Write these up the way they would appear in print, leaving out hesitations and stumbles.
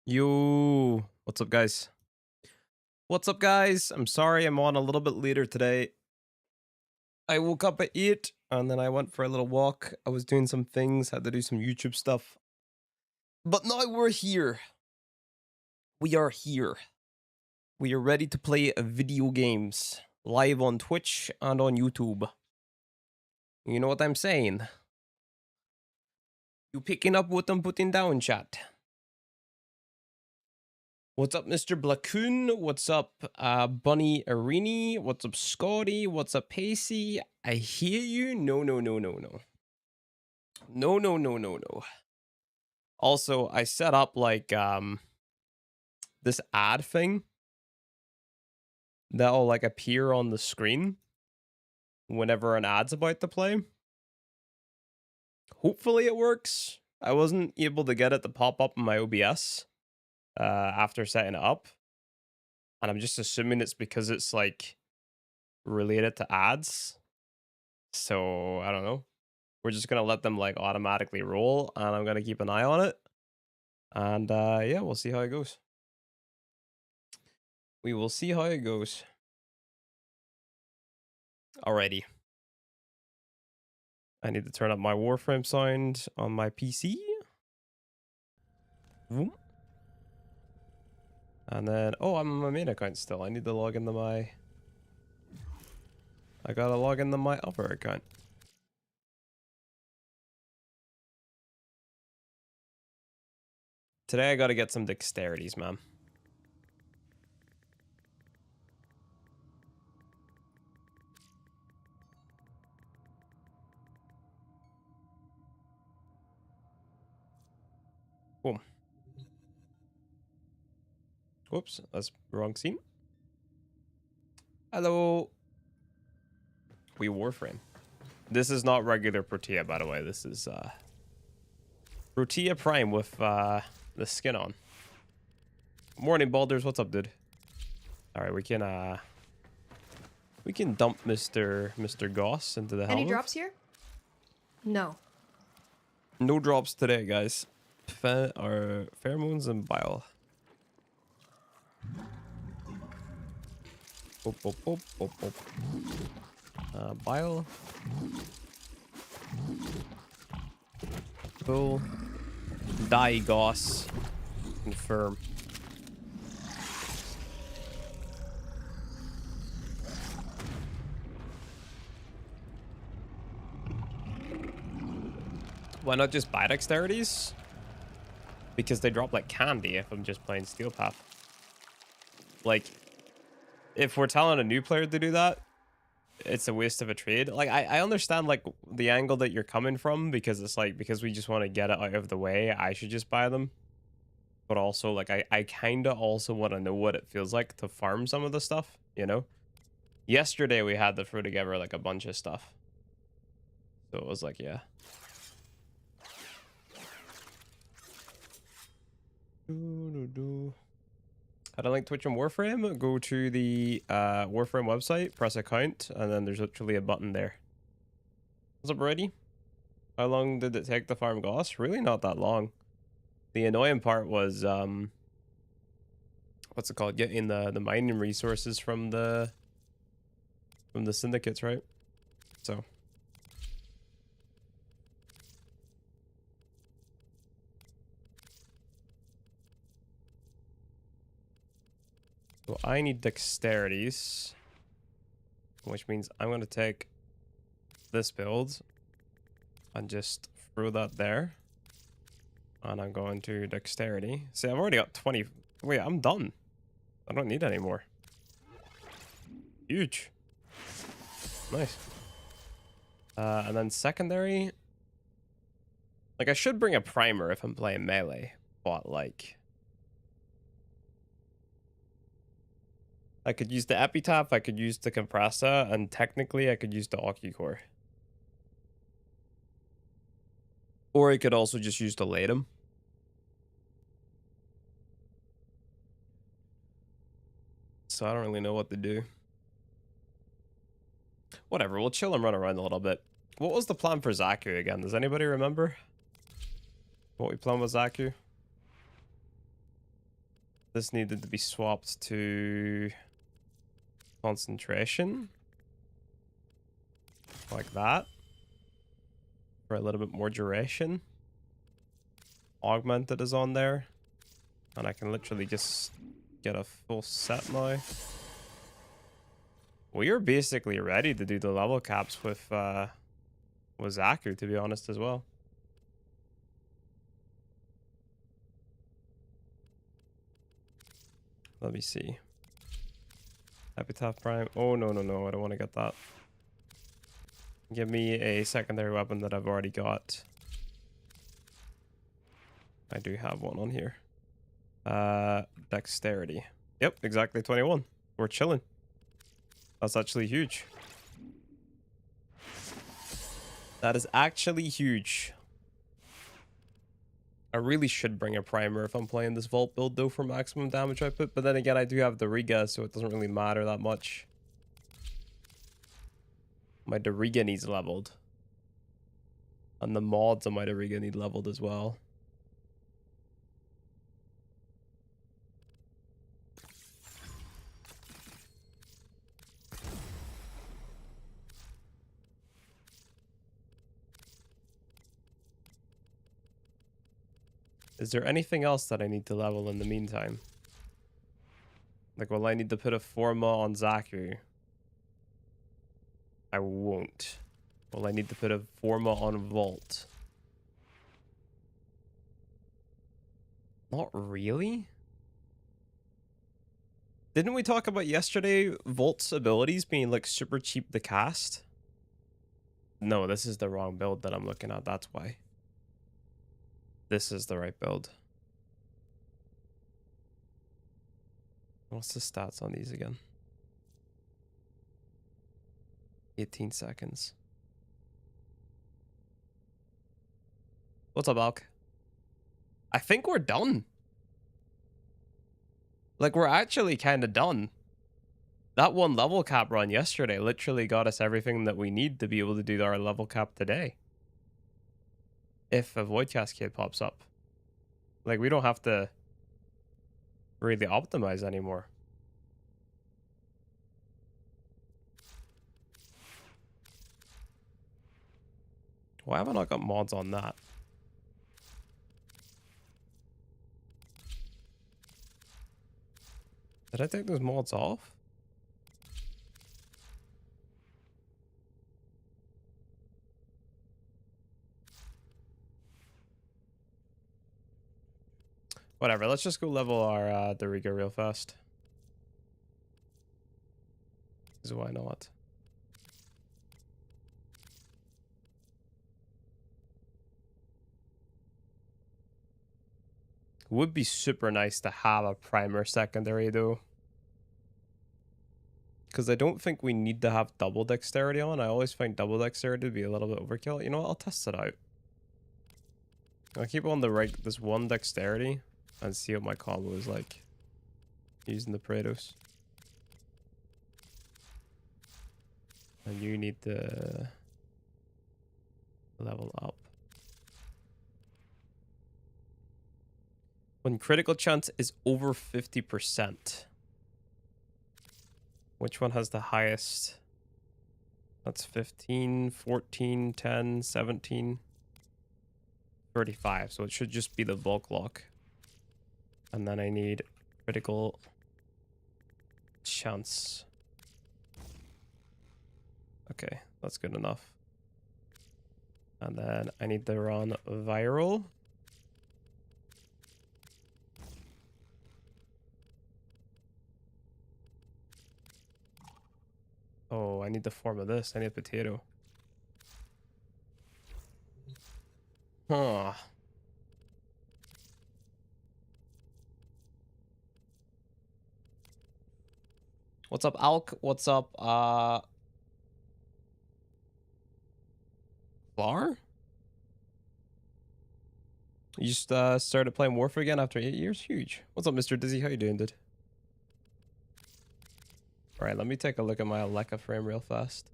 Yo, what's up, guys? What's up, guys? I'm sorry I'm on a little bit later today. I woke up at 8 and then I went for a little walk. I was doing some things, had to do some YouTube stuff. But now we're here. We are here. We are ready to play video games live on Twitch and on YouTube. You know what I'm saying? You picking up what I'm putting down, chat? What's up, Mr. Blackoon? What's up, Bunny Arini? What's up, Scotty? What's up, Pacey? I hear you. No. Also, I set up like this ad thing that'll like appear on the screen whenever an ad's about to play. Hopefully it works. I wasn't able to get it to pop up in my OBS after setting it up. And I'm just assuming it's because it's like related to ads. So I don't know. We're just gonna let them like automatically roll, and I'm gonna keep an eye on it. And yeah, we'll see how it goes. We will see how it goes. Alrighty. I need to turn up my Warframe sound on my PC. Vroom. And then, oh, I'm on my main account still. I need to log into my... I gotta log into my other account. Today I gotta get some dexterities, man. Boom. Whoops, that's the wrong scene. Hello. We Warframe. This is not regular Protea, by the way. This is Protea Prime with the skin on. Morning, Balders. What's up, dude? All right, we can dump Mr. Goss into the helmet. Any drops here? No. No drops today, guys. Pheromones and bile. Bile. Full. Die Goss. Confirm. Why not just buy dexterities? Because they drop like candy if I'm just playing Steel Path. Like, if we're telling a new player to do that, it's a waste of a trade. Like, I understand like the angle that you're coming from, because it's like, because we just want to get it out of the way, I should just buy them. But also, like, I kind of also want to know what it feels like to farm some of the stuff, you know? Yesterday we had to throw together like a bunch of stuff. So it was like, yeah. How to link Twitch and Warframe? Go to the Warframe website, press account, and then there's literally a button there. What's up, Brady? How long did it take to farm Goss? Really not that long. The annoying part was what's it called? Getting the mining resources from the syndicates, right? So I need dexterities, which means I'm going to take this build and just throw that there. And I'm going to dexterity. See, I've already got 20. Wait, I'm done. I don't need any more. Huge. Nice. And then secondary. Like, I should bring a primer if I'm playing melee, but like... I could use the epitaph, I could use the compressor, and technically I could use the occucore. Or I could also just use the latum. So I don't really know what to do. Whatever, we'll chill and run around a little bit. What was the plan for Zaku again? Does anybody remember what we planned with Zaku? This needed to be swapped to concentration. Like that. For a little bit more duration. Augmented is on there. And I can literally just get a full set now. We are basically ready to do the level caps with Zaku, to be honest, as well. Let me see. Epitaph Prime. Oh, no, no, no. I don't want to get that. Give me a secondary weapon that I've already got. I do have one on here. Dexterity. Yep, exactly 21. We're chilling. That's actually huge. That is actually huge. I really should bring a primer if I'm playing this vault build though for maximum damage output, but then again I do have the Riga, so it doesn't really matter that much. My Dariga needs leveled. And the mods on my Dariga need leveled as well. Is there anything else that I need to level in the meantime? Like, will I need to put a Forma on Zaku? I won't. Will I need to put a Forma on Vault? Not really. Didn't we talk about yesterday Volt's abilities being like super cheap to cast? No, this is the wrong build that I'm looking at. That's why. This is the right build. What's the stats on these again? 18 seconds. What's up, Alk? I think we're done. Like, we're actually kind of done. That one level cap run yesterday literally got us everything that we need to be able to do our level cap today. If a Void Cascade pops up. Like, we don't have to really optimize anymore. Why have I not got mods on that? Did I take those mods off? Whatever, let's just go level our Dariga real fast. Because why not? Would be super nice to have a primer secondary though. Because I don't think we need to have double dexterity on. I always find double dexterity to be a little bit overkill. You know what? I'll test it out. I'll keep on the right this one dexterity and see what my combo is like using the Praetos. And you need to level up. When critical chance is over 50%. Which one has the highest? That's 15, 14, 10, 17, 35. So it should just be the bulk lock. And then I need critical chance. Okay, that's good enough. And then I need to run viral. Oh, I need the form of this. I need a potato. Huh. What's up, Alk? What's up, Lar? You just started playing Warframe again after 8 years? Huge. What's up, Mr. Dizzy? How you doing, dude? Alright, let me take a look at my Aleka frame real fast.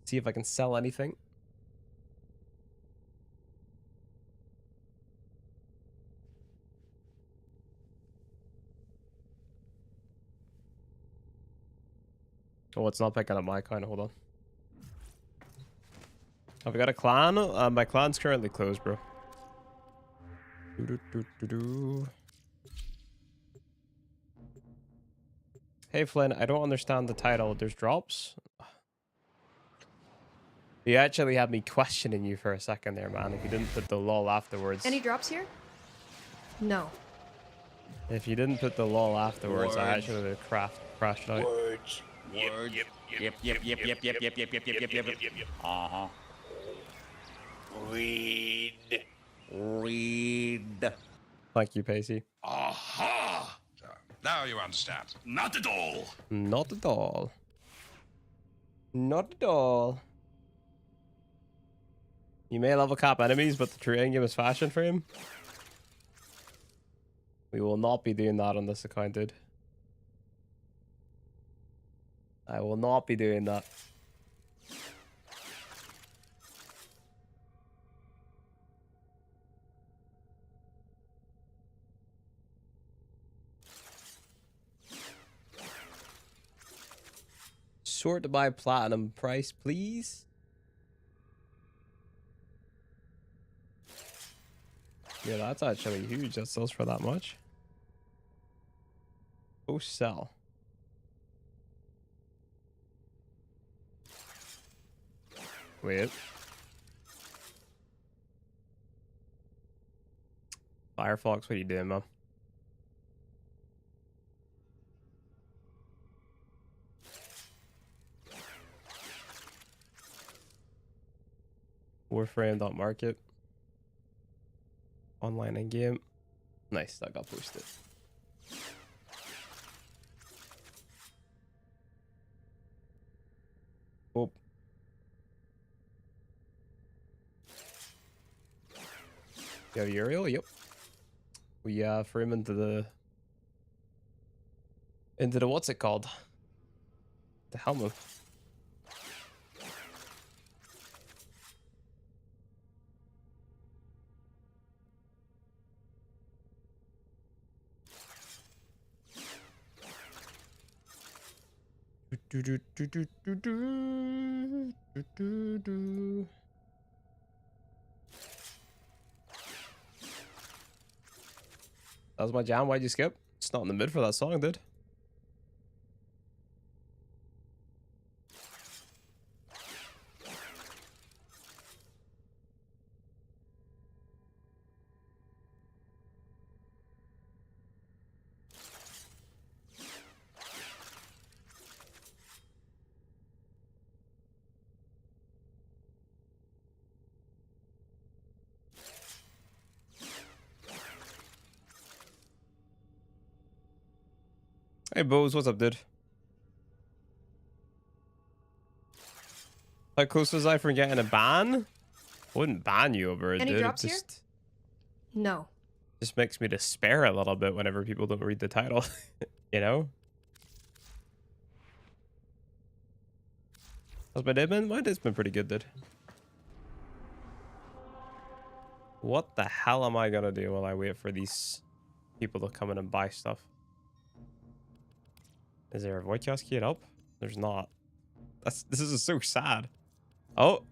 See if I can sell anything. Oh, it's not picking up my kind. Hold on. Have we got a clan? My clan's currently closed, bro. Hey, Flynn, I don't understand the title. There's drops? You actually had me questioning you for a second there, man. If you didn't put the lol afterwards. Any drops here? No. If you didn't put the lol afterwards, Words. I actually would have crashed out. Words. Words. Yep. Uh-huh. Read. Read. Thank you, Pacey. Aha! Now you understand. Not at all. Not at all. Not at all. You may level cap enemies, but the terrain game is fashion frame. We will not be doing that on this account, dude. I will not be doing that. Sort by platinum price, please. Yeah, that's actually huge. That sells for that much. Oh, sell. Wait. Firefox, what are you doing, man? Warframe.market. Online and game. Nice, that got posted. Oh. You have Uriel? Yep. We frame into the what's it called? The helmet. That was my jam. Why'd you skip? It's not in the mid for that song, dude. Hey, Bose, what's up, dude? How close was I from getting a ban? I wouldn't ban you over it, Any dude. drops It here? just, No. just makes me despair a little bit whenever people don't read the title. You know? How's my day been? My day's been pretty good, dude. What the hell am I gonna do while I wait for these people to come in and buy stuff? Is there a void kiosk keyed up? There's not. This is so sad. Oh.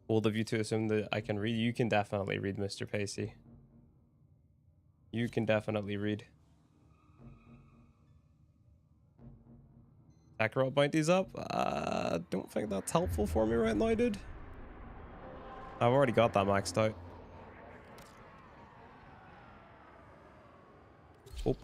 Bold of you to assume that I can read. You can definitely read, Mr. Pacey. You can definitely read. Kakarot bounties up? Don't think that's helpful for me right now, dude. I've already got that maxed out. Oh.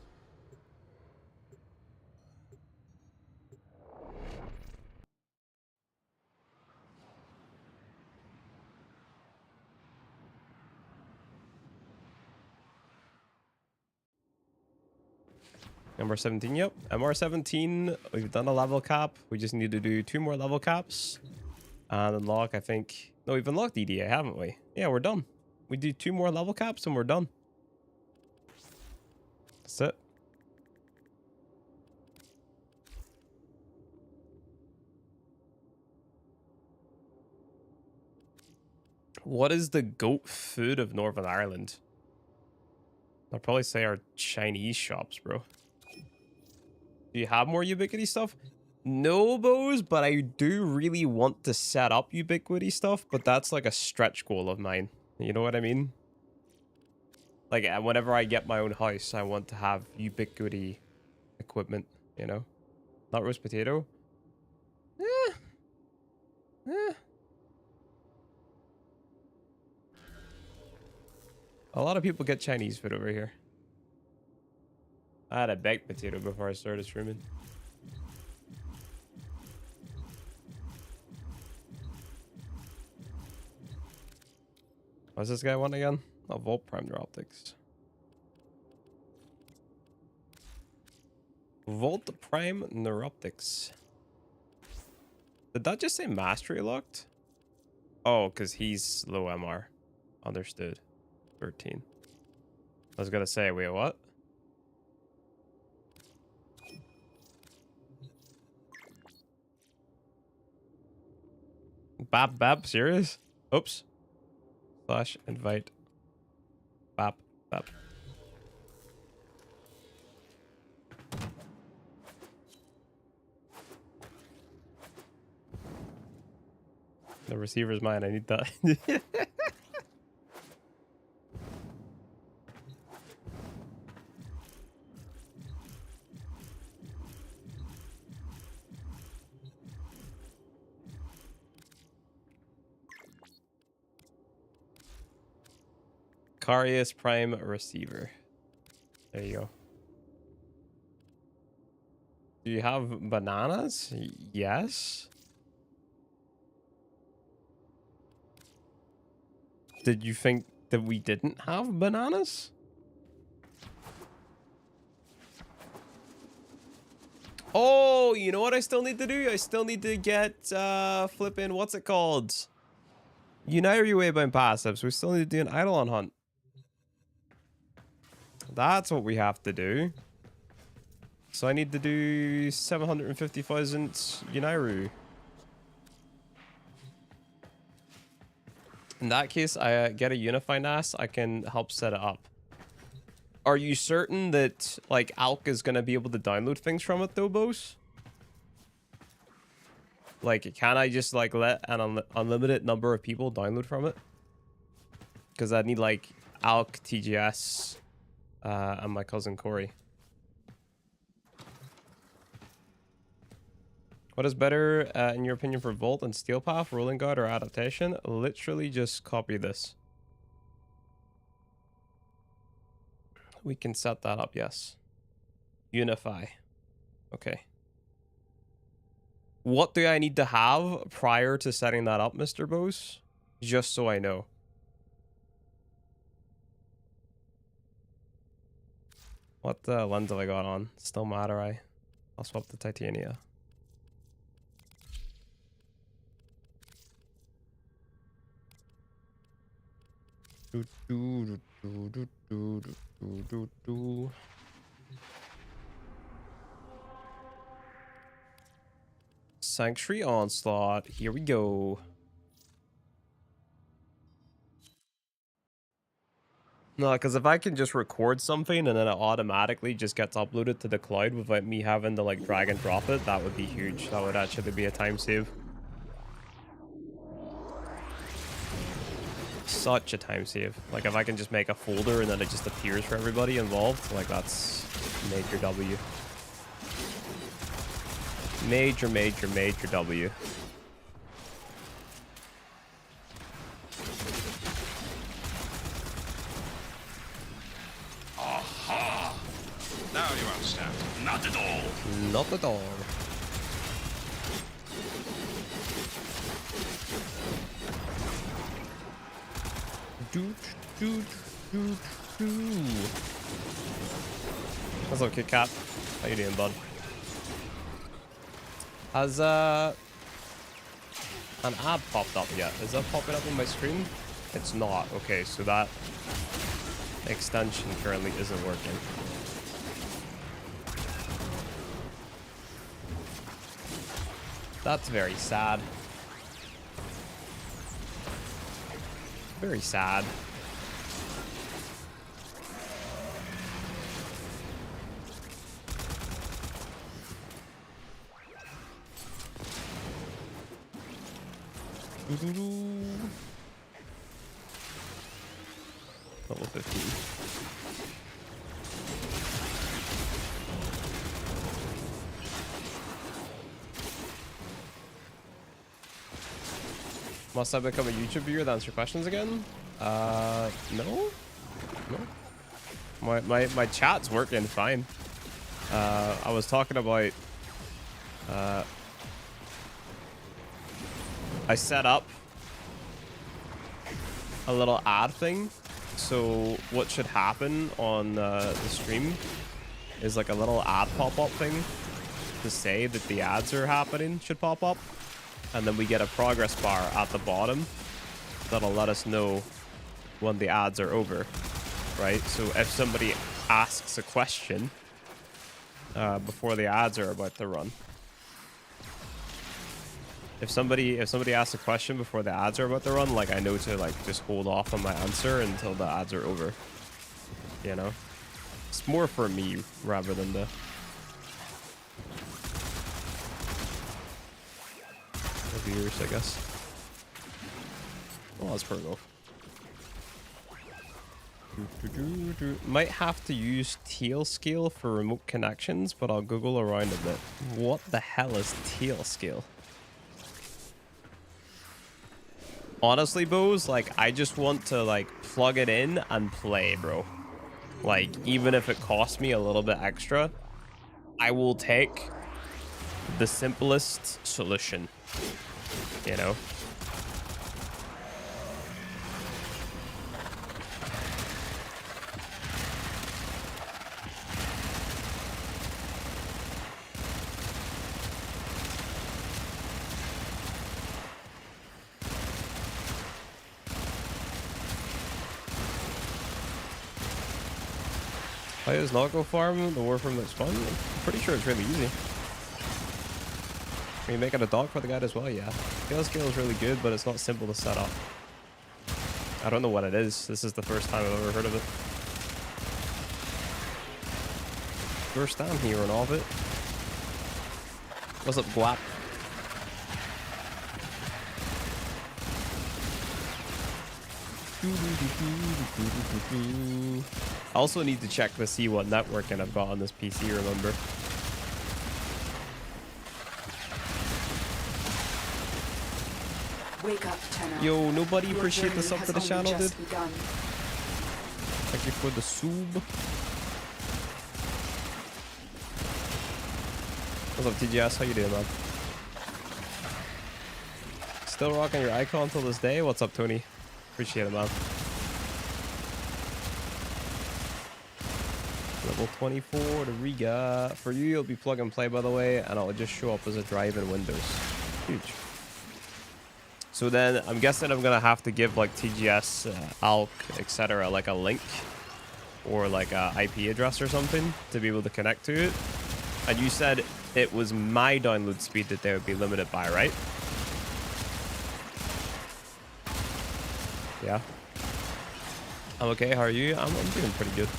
MR17, yep. MR17, we've done a level cap. We just need to do 2 more level caps. And unlock, I think... No, we've unlocked EDA, haven't we? Yeah, we're done. We do 2 more level caps and we're done. That's it. What is the goat food of Northern Ireland? I'll probably say our Chinese shops, bro. Do you have more Ubiquity stuff? No, Bows, but I do really want to set up Ubiquity stuff, but that's like a stretch goal of mine. You know what I mean? Like, whenever I get my own house, I want to have Ubiquity equipment, you know? Not roast potato? Eh. Eh. A lot of people get Chinese food over here. I had a baked potato before I started streaming. What's this guy want again? Oh, Volt Prime optics. Volt Prime Neuroptics. Did that just say mastery locked? Oh, because he's low MR. Understood. 13. I was gonna say, wait, what? Bap, serious? Oops. Slash invite. Bap. The receiver's mine. I need that. Carius Prime receiver. There you go. Do you have bananas? Yes. Did you think that we didn't have bananas? Oh, you know what I still need to do? I still need to get flipping, what's it called? Unite your waybound passives. We still need to do an Eidolon hunt. That's what we have to do. So I need to do 750,000 Uniru. In that case, I get a Unify NAS. I can help set it up. Are you certain that, like, Alk is going to be able to download things from it, though, Bose? Like, can I just, like, let an unlimited number of people download from it? Because I need, like, Alk, TGS, and my cousin Corey. What is better, in your opinion, for Volt and Steel Path, Rolling Guard, or Adaptation? Literally just copy this. We can set that up, yes. Unify. Okay. What do I need to have prior to setting that up, Mr. Bose? Just so I know. What lens have I got on? Still matter, I'll swap the Titania. Sanctuary Onslaught. Here we go. No, because if I can just record something and then it automatically just gets uploaded to the cloud without me having to like drag and drop it, that would be huge. That would actually be a time save. Such a time save. Like if I can just make a folder and then it just appears for everybody involved, like that's major W. Major W. Aha! Now you understand. Not at all. Not at all. What's up, Kit Kat? How you doing, bud? Has an ad popped up yet? Is that popping up on my screen? It's not. Okay, so that extension currently isn't working. That's very sad. Very sad. Level 15. Must I become a YouTube viewer to answer questions again? No. No. My chat's working fine. I was talking about I set up a little ad thing. So what should happen on the stream is like a little ad pop-up thing to say that the ads are happening should pop up. And then we get a progress bar at the bottom that'll let us know when the ads are over, right? So if somebody asks a question before the ads are about to run, if somebody asks a question before the ads are about to run, like I know to like just hold off on my answer until the ads are over. You know, it's more for me rather than the viewers, I guess. Well, that's pretty cool. Might have to use teal scale for remote connections, but I'll Google around a bit. What the hell is teal scale? Honestly, Bose, like, I just want to, like, plug it in and play, bro. Like, even if it costs me a little bit extra, I will take the simplest solution, you know? How does Nautical Farm, the Warframe looks fun? I'm pretty sure it's really easy. Are you making a dog for the guide as well? Yeah. Scale is really good, but it's not simple to set up. I don't know what it is. This is the first time I've ever heard of it. First time here on all of it. What's up, Guap? I also need to check to see what networking I've got on this PC, remember? Wake up, Tenno. Yo, nobody Your appreciate the journey sub has to the only channel, dude. just begun. Thank you for the sub. What's up, TGS? How you doing, man? Still rocking your icon till this day? What's up, Tony? Appreciate it, man. Level 24 to Riga. For you, it'll be plug and play, by the way, and it'll just show up as a drive in Windows. Huge. So then, I'm guessing I'm gonna have to give like TGS, ALK, etc. like a link or like a IP address or something to be able to connect to it. And you said it was my download speed that they would be limited by, right? Yeah. I'm okay. How are you? I'm doing pretty good.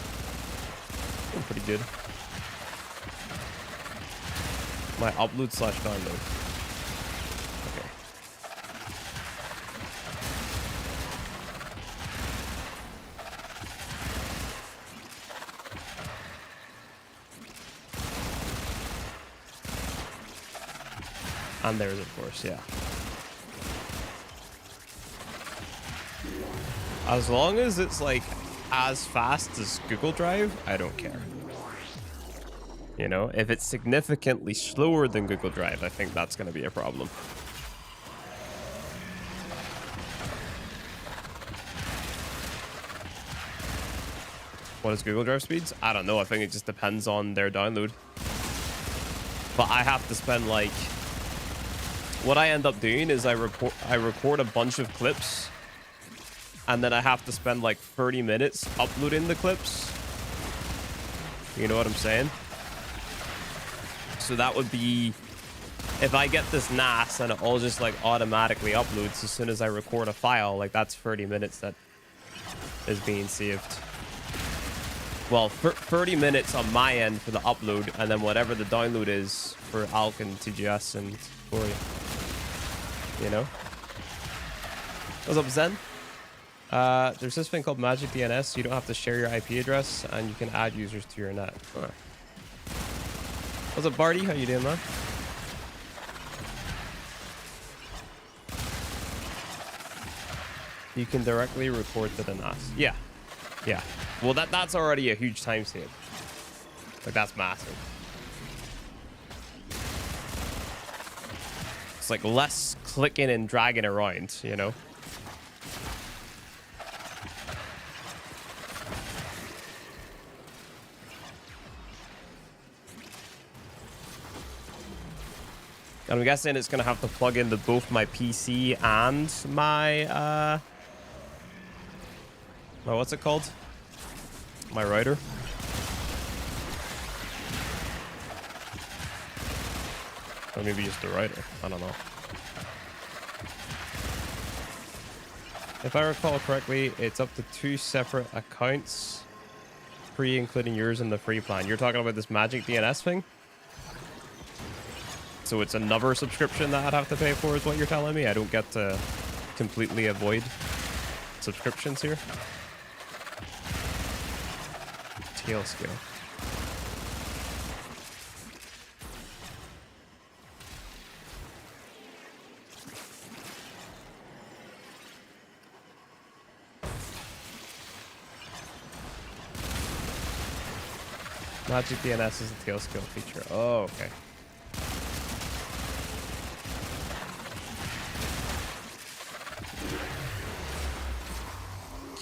Doing pretty good. My upload / download. Okay. And there's, of course, yeah. As long as it's like as fast as Google Drive, I don't care. You know, if it's significantly slower than Google Drive, I think that's going to be a problem. What is Google Drive speeds? I don't know. I think it just depends on their download. But I have to spend like... What I end up doing is I record a bunch of clips. And then I have to spend like 30 minutes uploading the clips. You know what I'm saying? So that would be... If I get this NAS and it all just like automatically uploads as soon as I record a file, like that's 30 minutes that is being saved. Well, 30 minutes on my end for the upload, and then whatever the download is for ALK and TGS and Glory. You know? What's up, Zen? There's this thing called Magic DNS, so you don't have to share your IP address, and you can add users to your net. Huh. What's up, Barty? How you doing, man? You can directly report to the NAS. Yeah. Yeah. Well, that's already a huge time save. Like, that's massive. It's like less clicking and dragging around, you know? And I'm guessing it's going to have to plug into both my PC and my, what's it called? My router. Or maybe just the router. I don't know. If I recall correctly, it's up to 2 separate accounts. Free, including yours in the free plan. You're talking about this Magic DNS thing? So it's another subscription that I'd have to pay for is what you're telling me? I don't get to completely avoid subscriptions here. Tail scale. Magic DNS is a tail scale feature. Oh, okay.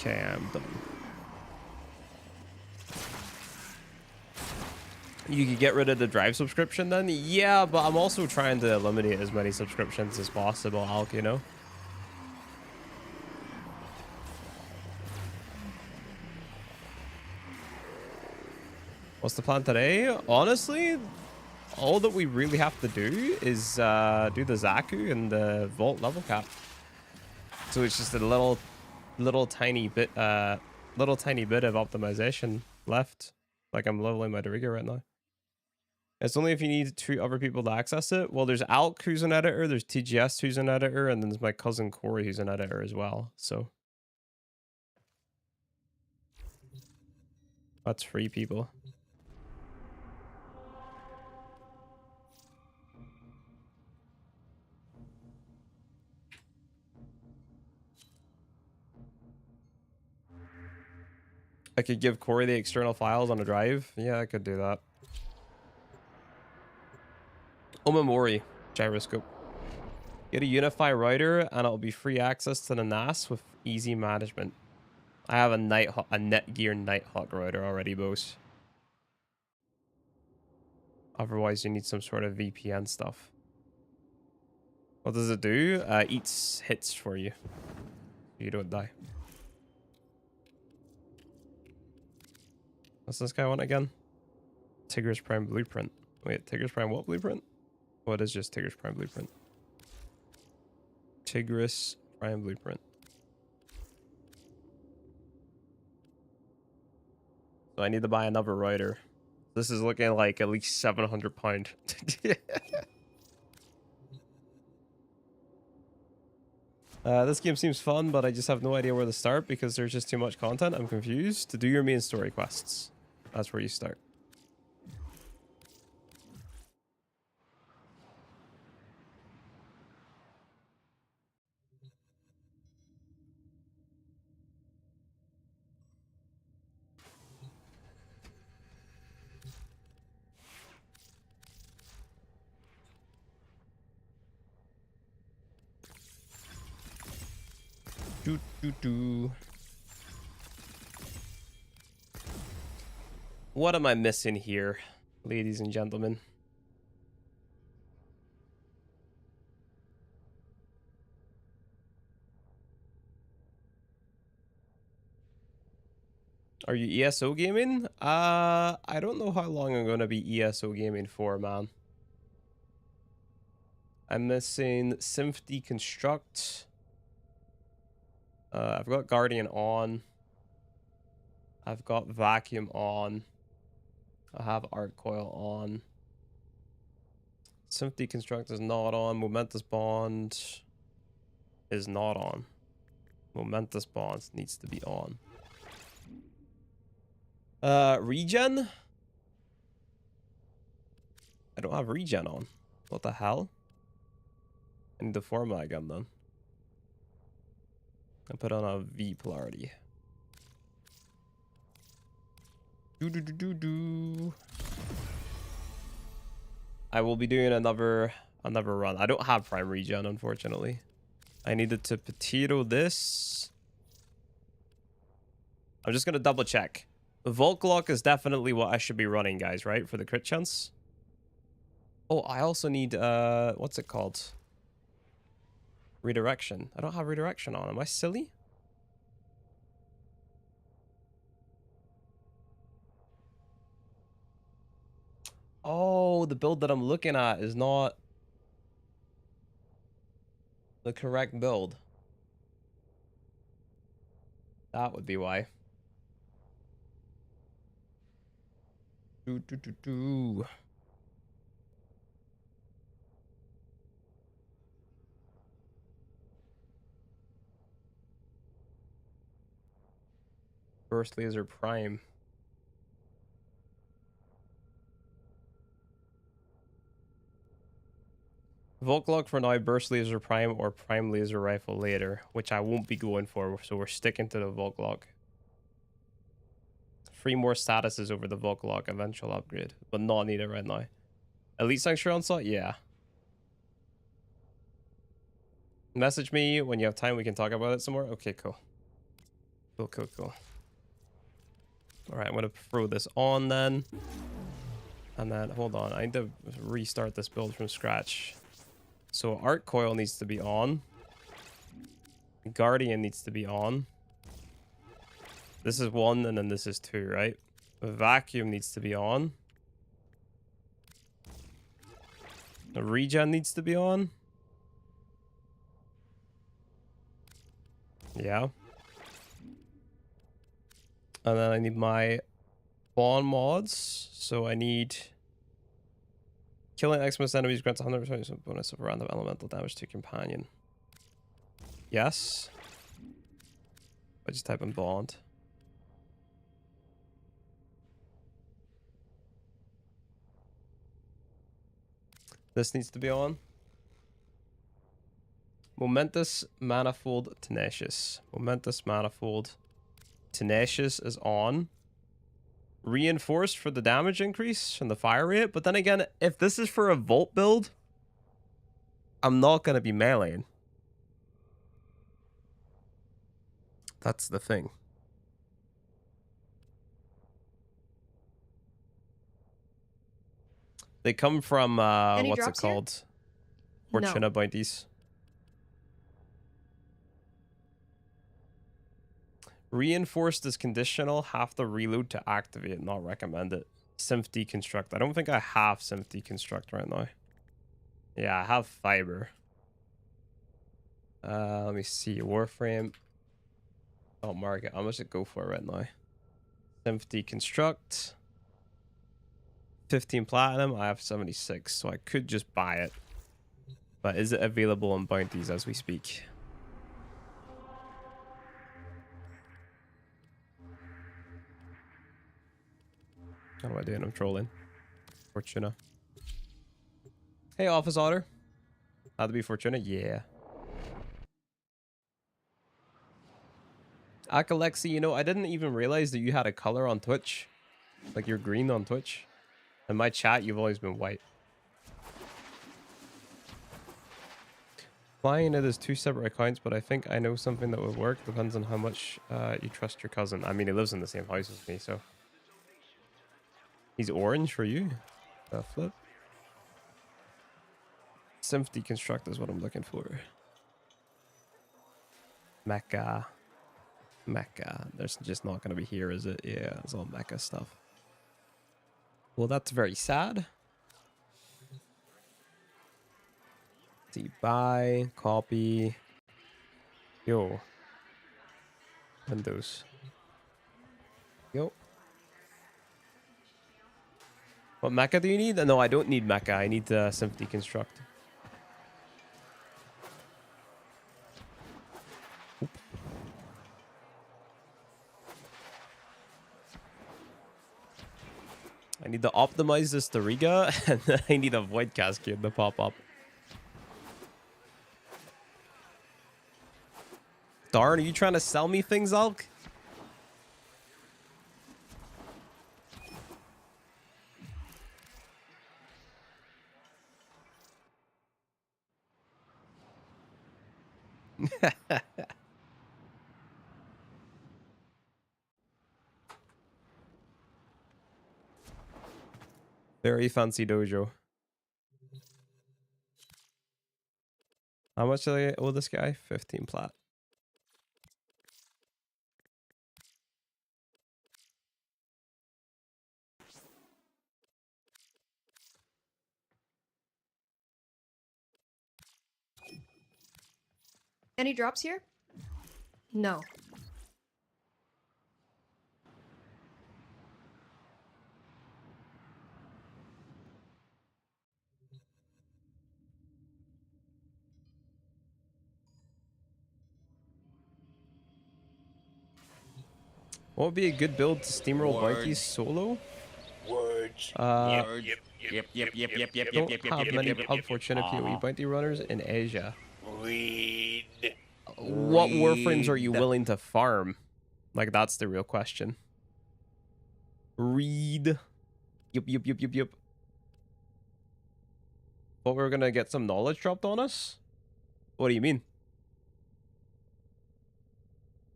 Okay, I'm done. You could get rid of the Drive subscription then? Yeah, but I'm also trying to eliminate as many subscriptions as possible, Alk, you know? What's the plan today? Honestly, all that we really have to do is do the Zaku and the Vault level cap. So it's just a little tiny bit of optimization left. Like I'm leveling my Doriga right now. It's only if you need 2 other people to access it. Well, there's Alk who's an editor, there's TGS who's an editor, and then there's my cousin Corey who's an editor as well. So that's 3 people. I could give Corey the external files on a drive. Yeah, I could do that. Omamori, gyroscope. Get a Unify router and it'll be free access to the NAS with easy management. I have a Netgear Nighthawk router already, boss. Otherwise, you need some sort of VPN stuff. What does it do? Eats hits for you. You don't die. What's this guy want again? Tigris Prime Blueprint. Wait, Tigris Prime what blueprint? Oh, it is just Tigris Prime Blueprint. Tigris Prime Blueprint. So I need to buy another router. This is looking like at least £700. This game seems fun, but I just have no idea where to start because there's just too much content. I'm confused. To do your main story quests, that's where you start. What am I missing here, ladies and gentlemen? Are you ESO gaming? I don't know how long I'm gonna be ESO gaming for, man. I'm missing Synth Deconstruct. I've got Guardian on. I've got Vacuum on. I have Arc Coil on. Synth Deconstruct is not on. Momentous Bond is not on. Momentous bonds needs to be on. Regen? I don't have regen on. What the hell? I need the formula again then. I put on a V polarity. I will be doing another run. I don't have prime regen, unfortunately. I needed to potato this. I'm just gonna double check. Volklock is definitely what I should be running, guys, right? For the crit chance. Oh, I also need what's it called? Redirection. I don't have redirection on. Am I silly? Oh, the build that I'm looking at is not the correct build. That would be why. Burst Laser Prime. Volklock for now, Burst Laser Prime or Prime Laser Rifle later, which I won't be going for, so we're sticking to the Volklock. 3 more statuses over the Volklock eventual upgrade, but not needed right now. Elite Sanctuary Onslaught? Yeah. Message me when you have time, we can talk about it some more. Okay, cool. Cool. Alright, I'm gonna throw this on then. And then, hold on, I need to restart this build from scratch. So Arc Coil needs to be on. Guardian needs to be on. This is 1 and then this is 2, right? Vacuum needs to be on. The regen needs to be on. Yeah. And then I need my spawn mods. So I need killing Xmas enemies grants 100% bonus of random elemental damage to companion. Yes. I just type in bond. This needs to be on. Momentous Manifold Tenacious. Momentous Manifold Tenacious is on. Reinforced for the damage increase and the fire rate. But then again, if this is for a Volt build, I'm not going to be meleeing. That's the thing. They come from, what's it called? Fortuna bounties. Reinforced is conditional. Have to reload to activate. Not recommend it. Synth Deconstruct. I don't think I have Synth Deconstruct right now. Yeah, I have Fiber. Let me see. Warframe. Oh, market. How much does it go for right now? Synth Deconstruct. 15 platinum. I have 76, so I could just buy it. But is it available on bounties as we speak? What am I doing? I'm trolling. Fortuna. Hey, Office Otter. Had to be Fortuna? Yeah. Akalexi, you know, I didn't even realize that you had a color on Twitch. Like you're green on Twitch. In my chat, you've always been white. Flying it is 2 separate accounts, but I think I know something that would work. Depends on how much you trust your cousin. I mean, he lives in the same house as me, so... He's orange for you? Flip. Synth Deconstruct is what I'm looking for. Mecha. There's just not going to be here, is it? Yeah, it's all mecha stuff. Well, that's very sad. See, buy, copy. Yo. Windows. Yo. What mecha do you need? No, I don't need mecha. I need Synth Deconstruct. Oop. I need to optimize this to Riga, and then I need a Void Cascade to pop up. Darn, are you trying to sell me things, Alk? Very fancy dojo. How much do I owe this guy? 15 plat. Any drops here? No. What would be a good build to steamroll Words. Bounty solo? Words. Uh, Yep. don't have many unfortunate PoE Bounty runners in Asia. Read. What Warframes are you willing to farm? Like, that's the real question. Read. Yup. But we're gonna get some knowledge dropped on us? What do you mean?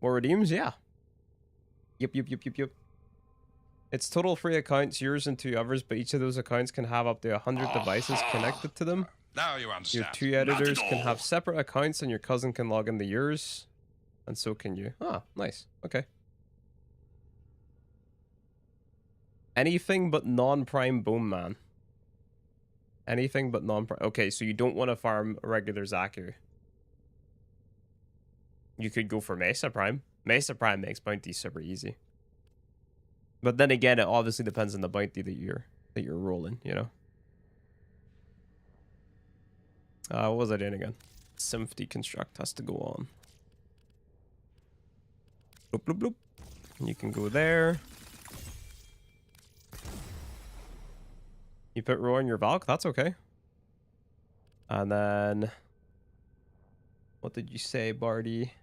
More redeems? Yeah. Yup. It's total free accounts, yours and 2 others, but each of those accounts can have up to 100 devices connected to them. Now you understand. Your 2 editors can have separate accounts, and your cousin can log into yours. And so can you. Ah, nice. Okay. Anything but non-prime Bone Man. Anything but non-prime. Okay, so you don't want to farm a regular Zaku. You could go for Mesa Prime. Mesa Prime makes bounties super easy. But then again, it obviously depends on the bounty that you're rolling, you know. What was I doing again? Symph deconstruct has to go on. Bloop. You can go there. You put Roar in your Valk, that's okay. And then... What did you say, Barty?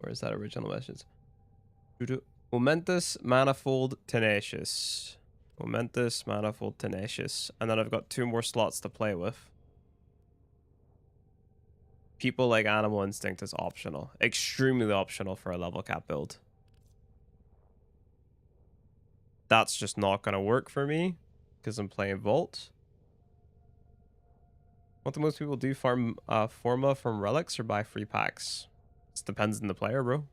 Where's that original message? Momentous, Manifold, Tenacious. Momentous, Manifold, Tenacious. And then I've got 2 more slots to play with. People like Animal Instinct is optional. Extremely optional for a level cap build. That's just not going to work for me because I'm playing Vault. What do most people do? Farm Forma from relics or buy free packs? It depends on the player, bro.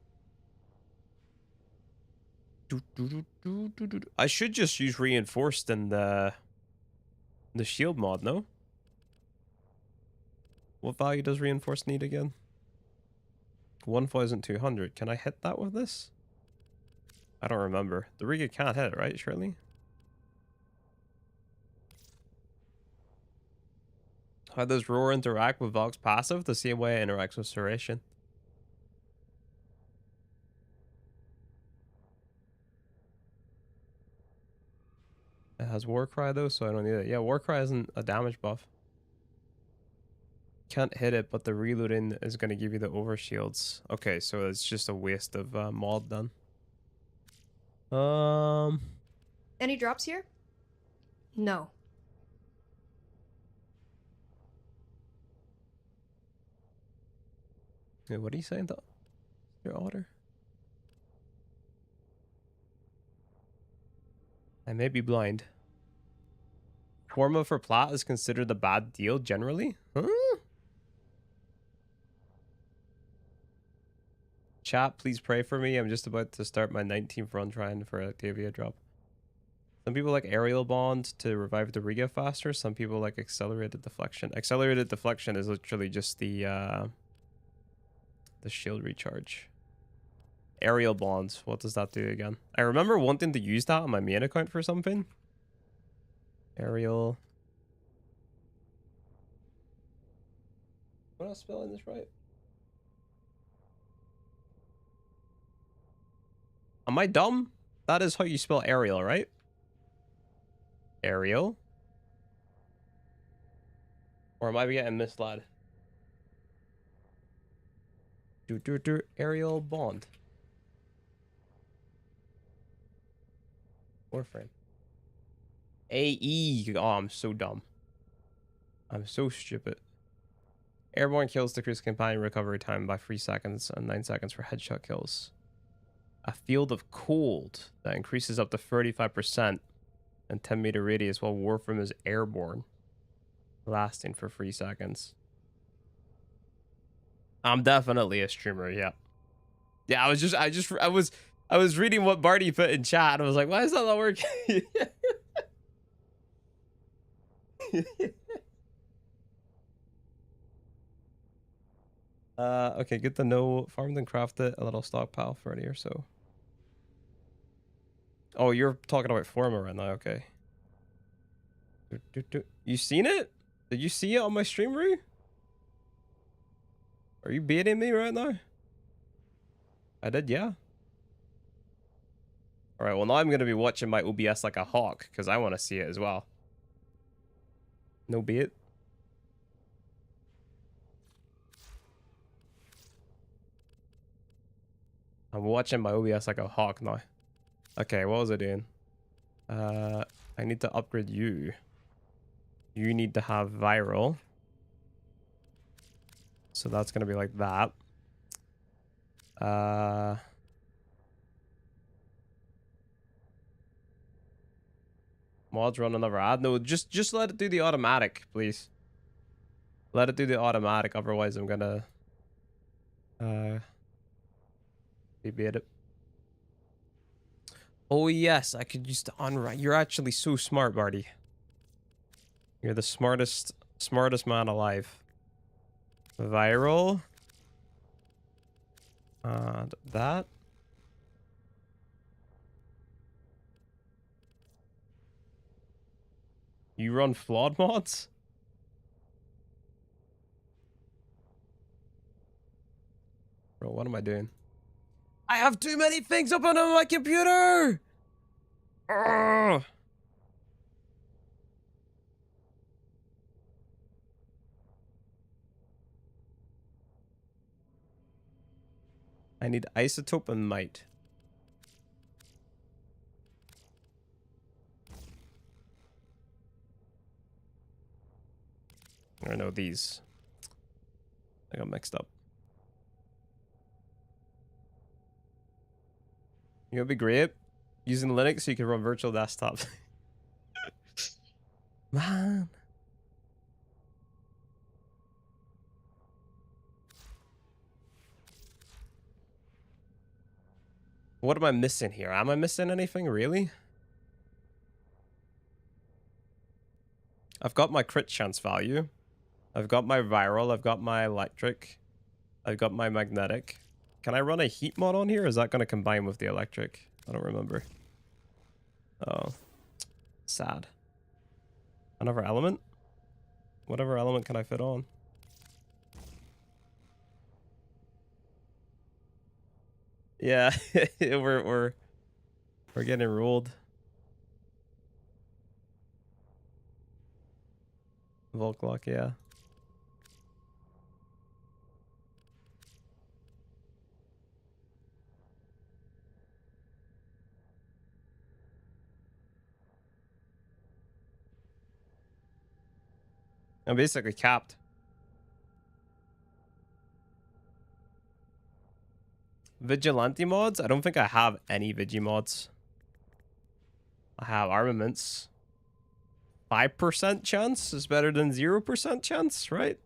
I should just use Reinforced in the shield mod, no? What value does Reinforced need again? 1,200. Can I hit that with this? I don't remember. The Riga can't hit it, right? Surely? How does Roar interact with Valk's passive? The same way it interacts with Serration. It has Warcry though, so I don't need it. Yeah, Warcry isn't a damage buff. Can't hit it, but the reloading is going to give you the overshields. Okay, so it's just a waste of mod then. Any drops here? No. Wait, what are you saying? Your order? I may be blind. Forma for plat is considered a bad deal generally? Huh? Chat, please pray for me. I'm just about to start my 19th run trying for Octavia drop. Some people like aerial bond to revive the Riga faster. Some people like accelerated deflection. Accelerated deflection is literally just the shield recharge. Aerial bonds. What does that do again? I remember wanting to use that on my main account for something. Aerial. Am I spelling this right? Am I dumb? That is how you spell Ariel, right? Ariel? Or am I getting misled? Ariel Bond. Warframe. AE. Oh, I'm so dumb. I'm so stupid. Airborne kills decrease companion recovery time by 3 seconds and 9 seconds for headshot kills. A field of cold that increases up to 35% and 10-meter radius while Warframe is airborne, lasting for 3 seconds. I'm definitely a streamer, yeah. Yeah, I was reading what Barty put in chat and I was like, why is that not working? Okay, good to know. Farmed and crafted a little stockpile for a year or so. Oh, you're talking about Forma right now, okay. You seen it? Did you see it on my stream, Roo? Are you baiting me right now? I did, yeah. Alright, well now I'm gonna be watching my OBS like a hawk, because I want to see it as well. No bait. I'm watching my OBS like a hawk now. Okay, what was I doing? I need to upgrade you. You need to have viral. So that's gonna be like that. Mods run another ad. No, just let it do the automatic, please. Let it do the automatic, otherwise I'm gonna debate it. Oh yes, I could use the unwrite. You're actually so smart, Barty. You're the smartest man alive. Viral. That. You run flawed mods? Bro, what am I doing? I have too many things open on my computer! Ugh. I need isotope and might. Or no, these. I got mixed up. You know, it'd be great using Linux so you can run virtual desktops. Man. What am I missing here? Am I missing anything, really? I've got my crit chance value. I've got my viral. I've got my electric. I've got my magnetic. Can I run a heat mod on here? Or is that going to combine with the electric? I don't remember. Oh. Sad. Another element? Whatever element can I fit on? Yeah, we're getting ruled. Volklock, yeah. I'm basically capped. Vigilante mods? I don't think I have any Vigi mods. I have armaments. 5% chance is better than 0% chance, right?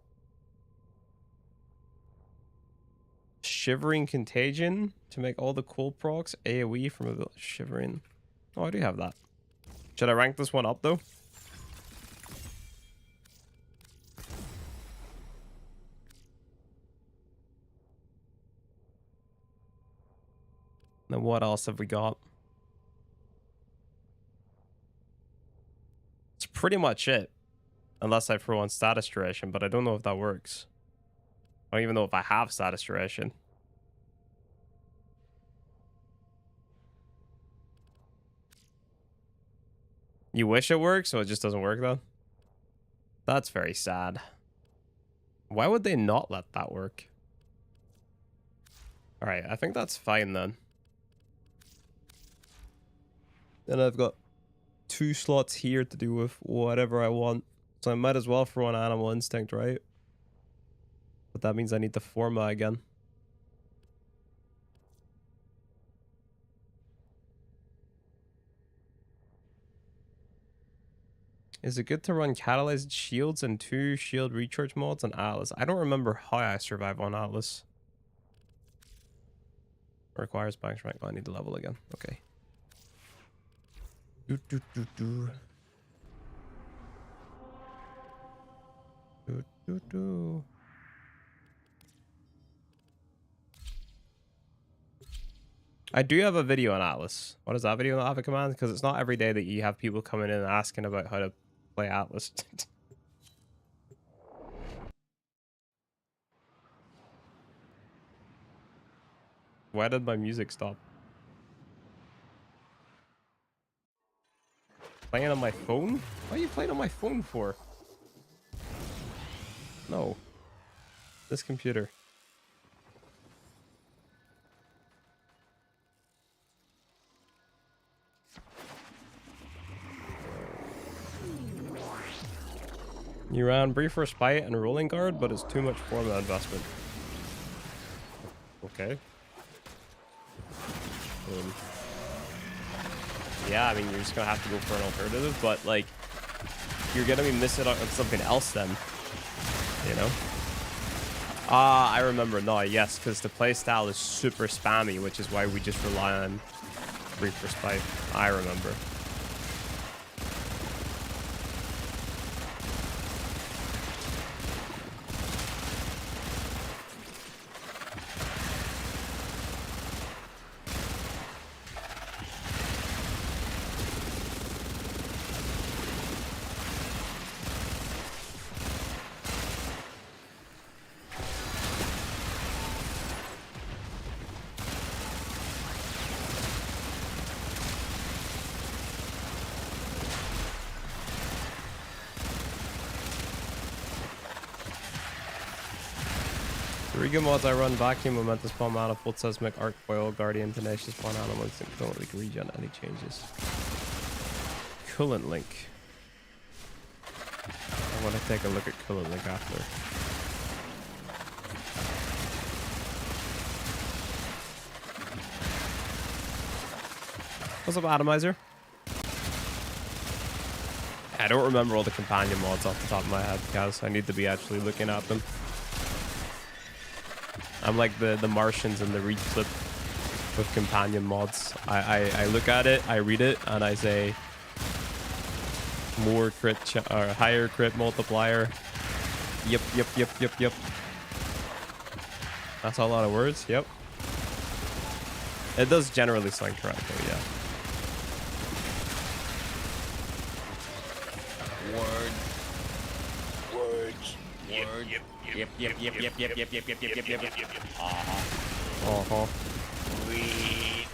Shivering Contagion to make all the cool procs AoE from a shivering. Oh, I do have that. Should I rank this one up though? Then what else have we got? It's pretty much it. Unless I throw on status duration, but I don't know if that works. I don't even know if I have status duration. You wish it worked, so it just doesn't work though? That's very sad. Why would they not let that work? Alright, I think that's fine then. Then I've got 2 slots here to do with whatever I want. So I might as well throw on Animal Instinct, right? But that means I need the Forma again. Is it good to run catalyzed shields and 2 shield recharge mods on Atlas? I don't remember how I survive on Atlas. Requires bank rank. Oh, I need to level again. Okay. Do, do, do, do. Do, do, do. I do have a video on Atlas. What is that video not have a command? Because it's not every day that you have people coming in and asking about how to play Atlas. Why did my music stop? Playing on my phone? What are you playing on my phone for? No. This computer. You ran Brief Respite and Rolling Guard, but it's too much Forma investment. Okay. Yeah, I mean, you're just gonna have to go for an alternative, but like, you're gonna be missing out on something else then, you know? Ah, I remember now, yes, because the playstyle is super spammy, which is why we just rely on Brief Respite. I remember. Riga mods I run Vacuum, Momentous Palm, Mana, Full Seismic, Arc Foil, Guardian, Tenacious Spawn, Animal Instinct, Coolant Link, regen any changes. Coolant Link. I want to take a look at Coolant Link after. What's up, Atomizer? I don't remember all the companion mods off the top of my head, guys. I need to be actually looking at them. I'm like the Martians in the read clip with companion mods. I look at it, I read it, and I say more crit or higher crit multiplier. Yep. That's a lot of words. Yep. It does generally sound correct though, yeah. Words. Yep. Uh-huh. Read.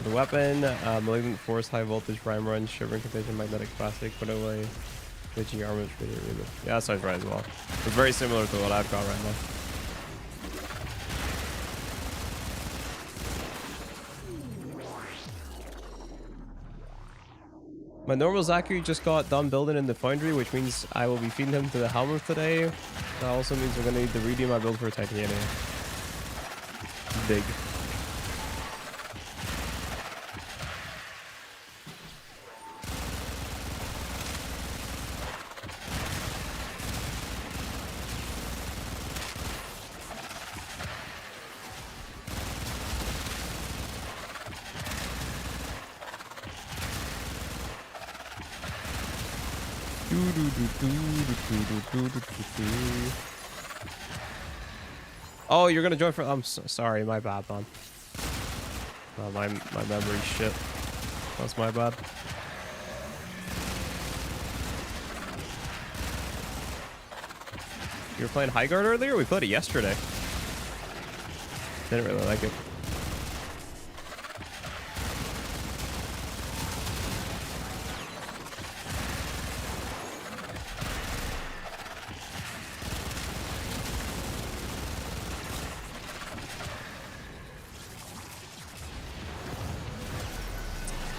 The weapon, Malignant Force, High Voltage, Prime Run, Shivering Contagion, Magnetic Plastic, put away, Glitching Armament, yeah, that sounds right as well. It's very similar to what I've got right now. My normal Zaku just got done building in the foundry, which means I will be feeding him to the Helmet today. That also means we're going to need to redo my build for Titania. Big. Oh, you're gonna join for. I'm so sorry, my bad, man. Oh, my memory's shit. That's my bad. You were playing High Guard earlier? We played it yesterday. Didn't really like it.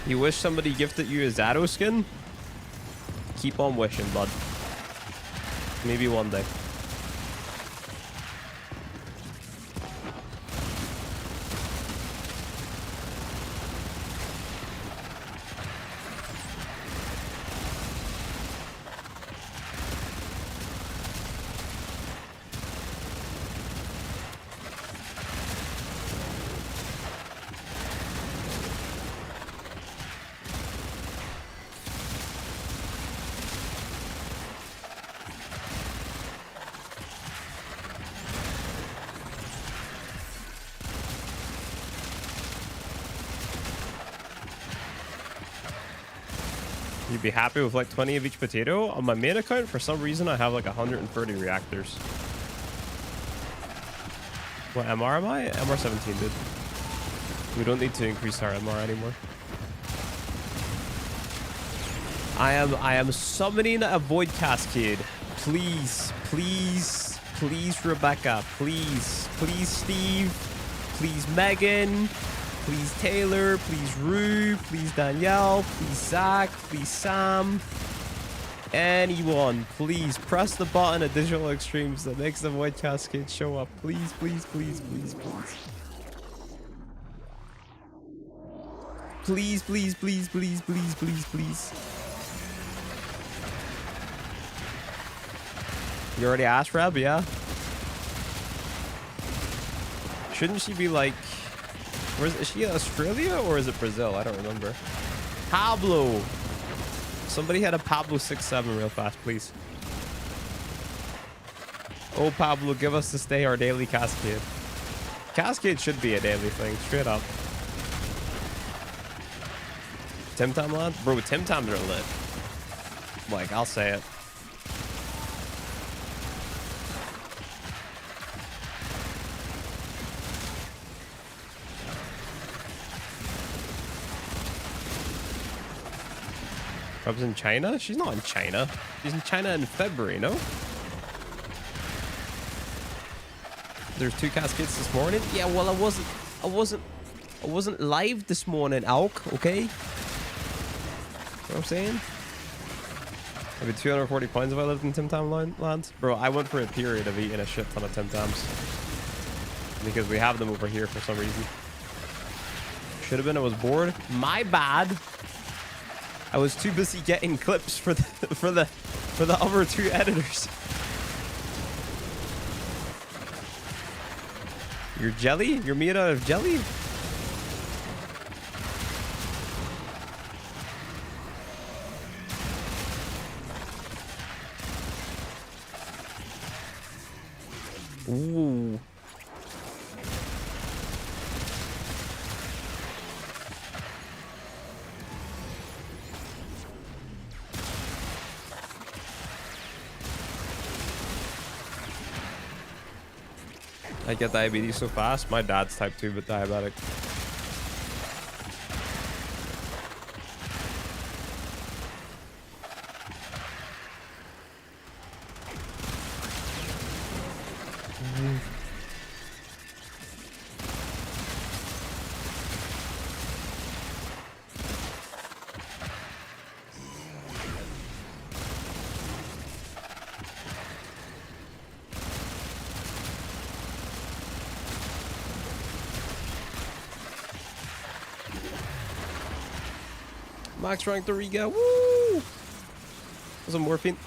You wish somebody gifted you a Zado skin? Keep on wishing, bud. Maybe one day. You'd be happy with like 20 of each potato? On my main account, for some reason, I have like 130 reactors. What MR am I? MR 17, dude. We don't need to increase our MR anymore. I am summoning a void cascade. Please, please, please, Rebecca. Please, please, Steve. Please, Megan. Please, Taylor. Please, Rue. Please, Danielle. Please, Zach. Please, Sam. Anyone, please press the button at Digital Extremes that makes the void cascade show up. Please, please, please, please, please. Please, please, please, please, please, please, please. You already asked, Reb? Yeah. Shouldn't she be like... Is she Australia or is it Brazil? I don't remember. Pablo. Somebody had a Pablo 6-7 real fast, please. Oh, Pablo, give us to stay our daily cascade. Cascade should be a daily thing, straight up. Tim Tam land? Bro, Tim Tams are lit. Like, I'll say it. Rob's in China? She's not in China. She's in China in February, no? There's 2 cascades this morning? Yeah, well, I wasn't live this morning, Alk, okay? You know what I'm saying? I'd be 240 points if I lived in Tim Tam land. Bro, I went for a period of eating a shit ton of Tim Tams. Because we have them over here for some reason. Should have been, I was bored. My bad. I was too busy getting clips for the other 2 editors. You're jelly? You're made out of jelly? Ooh. I get diabetes so fast. My dad's type 2 but diabetic. Max rank 3 go. Woo! Was a morphine.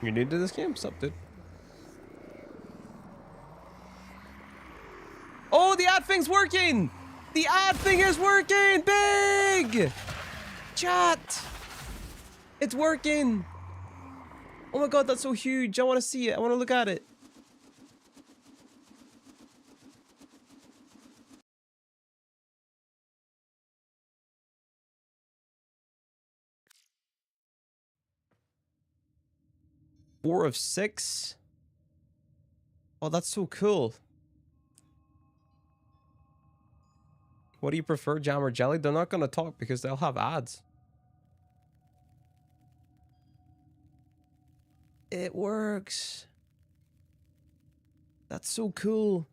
You're new to this game? What's up, dude? Oh, the ad thing's working! The ad thing is working! Big! Chat! It's working! Oh my god, that's so huge. I want to see it. I want to look at it. Four of 6. Oh, that's so cool. What do you prefer, jam or jelly? They're not going to talk because they'll have ads. It works. That's so cool.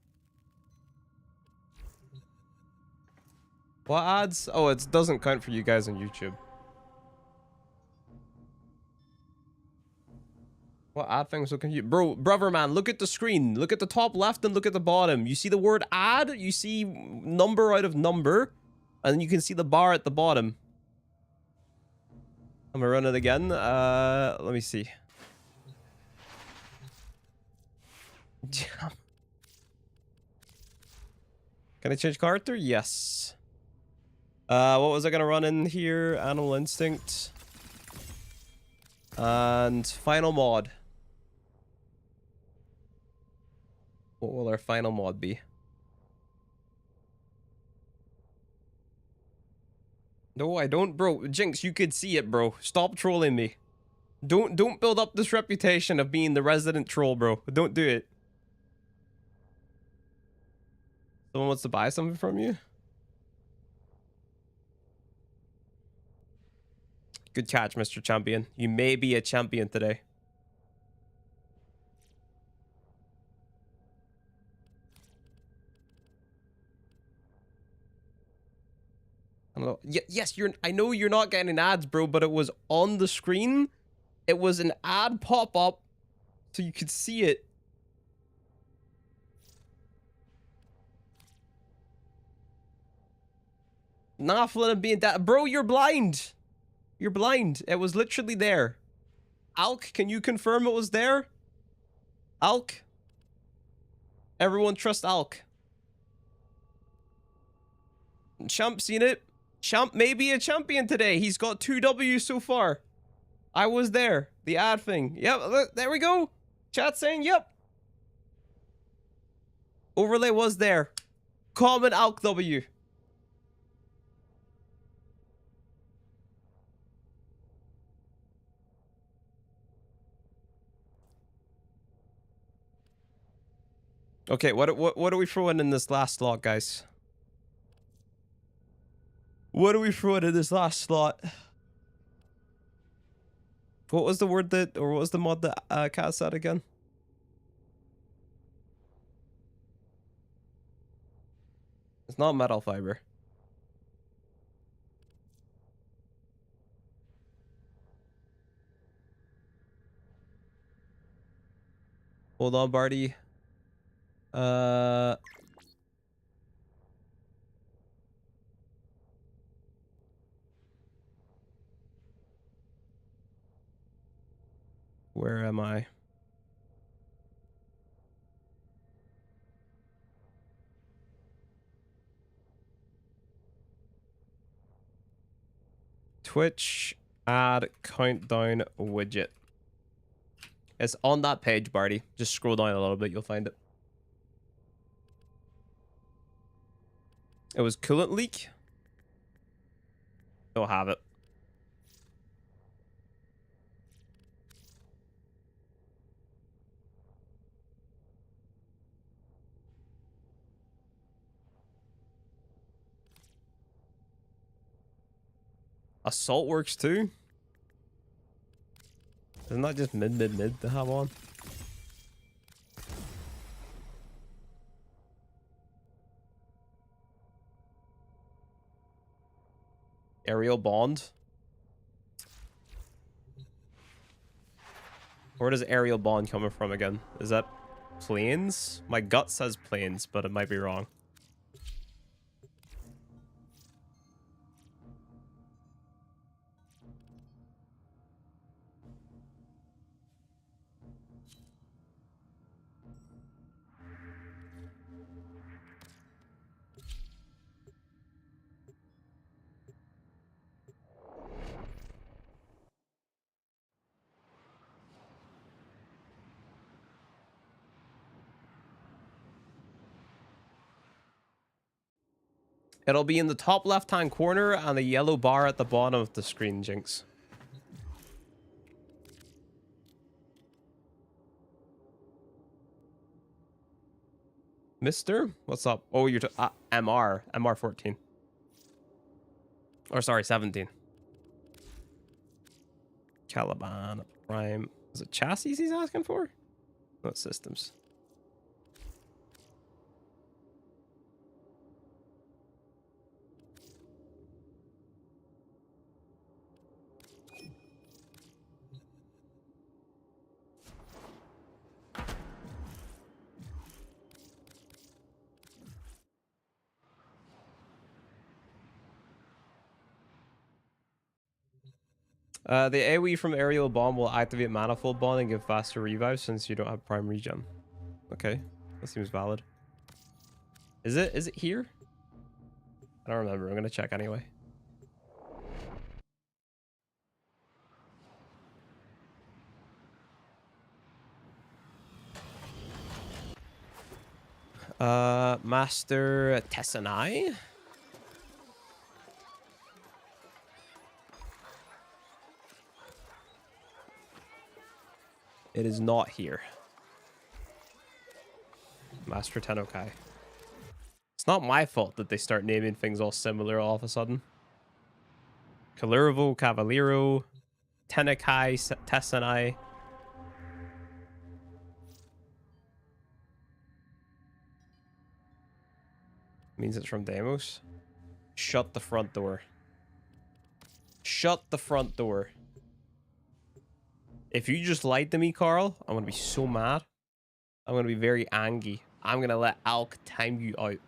What ads? Oh, it doesn't count for you guys on YouTube. What ad thing so confused? Bro, brother man, look at the screen. Look at the top left and look at the bottom. You see the word ad? You see number out of number. And then you can see the bar at the bottom. I'm gonna run it again. Let me see. Can I change character? Yes. What was I gonna run in here? Animal Instinct. And final mod. What will our final mod be? No, I don't, bro. Jinx, you could see it, bro. Stop trolling me. Don't build up this reputation of being the resident troll, bro. Don't do it. Someone wants to buy something from you? Good catch, Mr. Champion. You may be a champion today. I don't know. Yes, I know you're not getting ads, bro, but it was on the screen. It was an ad pop up so you could see it. Nah, Flynn being that. Bro, you're blind. You're blind. It was literally there. Alk, can you confirm it was there? Alk? Everyone trust Alk. Champ seen it? Champ may be a champion today. He's got 2 W's so far. I was there. The ad thing. Yep, there we go. Chat saying yep. Overlay was there. Comment Alk W. Okay, what are we throwing in this last slot, guys? What are we throwing in this last slot? What was the word that, or what was the mod that Kat said again? It's not metal fiber. Hold on, Barty. Where am I? Twitch ad countdown widget. It's on that page, Barty. Just scroll down a little bit, you'll find it. It was coolant leak. Don't have it. Assault works too. Isn't that just mid to have on? Aerial bond. Where does aerial bond coming from again? Is that planes? My gut says planes, but it might be wrong. It'll be in the top left-hand corner and the yellow bar at the bottom of the screen, Jinx. Mister? What's up? Oh, you're MR 14. Or sorry, 17. Caliban Prime. Is it chassis he's asking for? Not systems. The AoE from aerial bomb will activate manifold bond and give faster revive since you don't have prime regen. Okay, that seems valid. Is it here? I don't remember. I'm gonna check anyway. Master Titania. It is not here. Master Tenno. It's not my fault that they start naming things all similar all of a sudden. Calurvo, Cavaliero, Tenekai, Tessenai. Means it's from Deimos. Shut the front door. Shut the front door. If you just lied to me, Carl, I'm gonna be so mad. I'm gonna be very angry. I'm gonna let Alk time you out.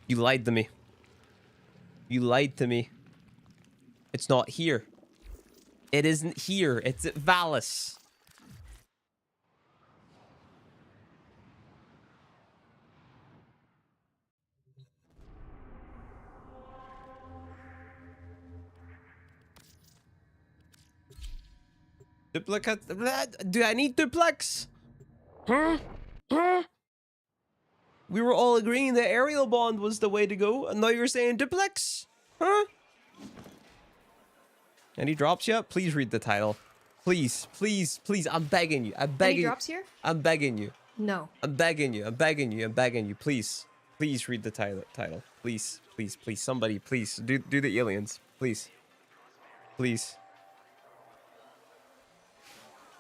You lied to me. You lied to me. It's not here. It isn't here. It's at Valis. Duplicate. Do I need duplex? Huh? Huh? We were all agreeing that aerial bond was the way to go, and now you're saying duplex? Huh? Any drops yet? Please read the title. Please, please, please. I'm begging you. I'm begging you. Any drops here? I'm begging you. No. I'm begging you. I'm begging you. I'm begging you. Please. Please read the title. Please. Please. Please. Somebody, please. Do the aliens. Please. Please.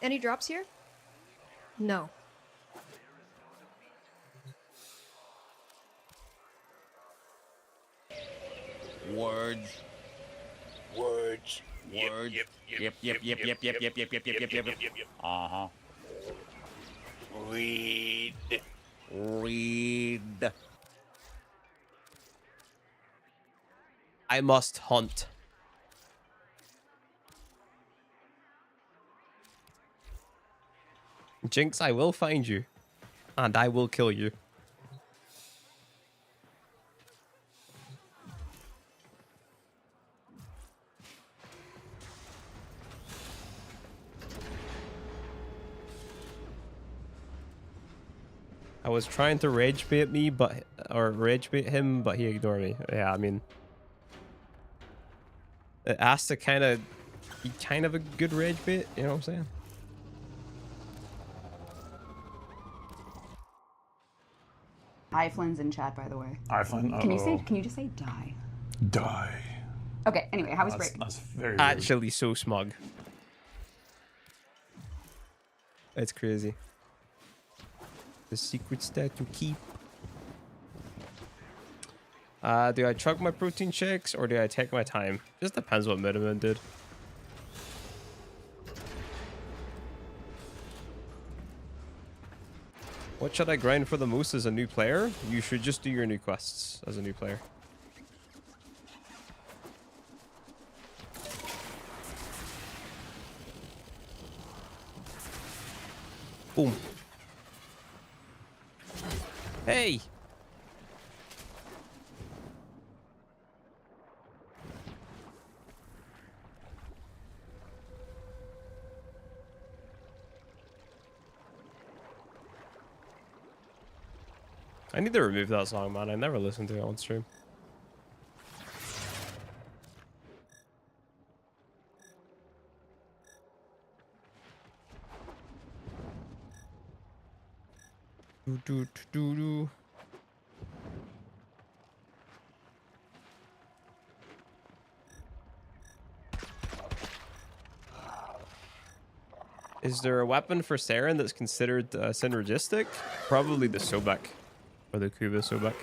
Any drops here? No. Words. Words. Words. Yep. Uh-huh. Read. Read. I must hunt. Jinx, I will find you. And I will kill you. I was trying to rage bait me, rage bait him, but he ignored me. Yeah, I mean, it has to kind of be kind of a good rage bait. You know what I'm saying? Hi, Flynn's in chat, by the way. Hi, Flynn. Can you just say die? Die. Okay. Anyway, how was break? That's very rude. Actually, so smug. It's crazy. The secrets that you keep. Do I chug my protein shakes or do I take my time? Just depends what Midman did. What should I grind for the most as a new player? You should just do your new quests as a new player. Boom. Hey! I need to remove that song, man. I never listened to it on stream. Do, do, do, do. Is there a weapon for Saren that's considered synergistic? Probably the Sobek or the Kuba Sobek.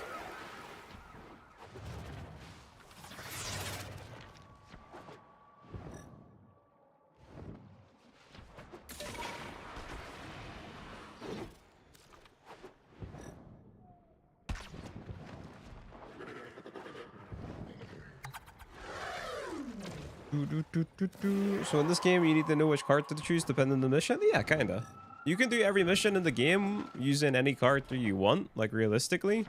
So in this game, you need to know which character to choose depending on the mission? Yeah, kinda. You can do every mission in the game using any character you want, like realistically.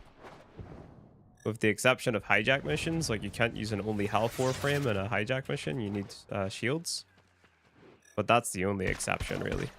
With the exception of hijack missions, like you can't use an only health Warframe in a hijack mission, you need shields. But that's the only exception, really.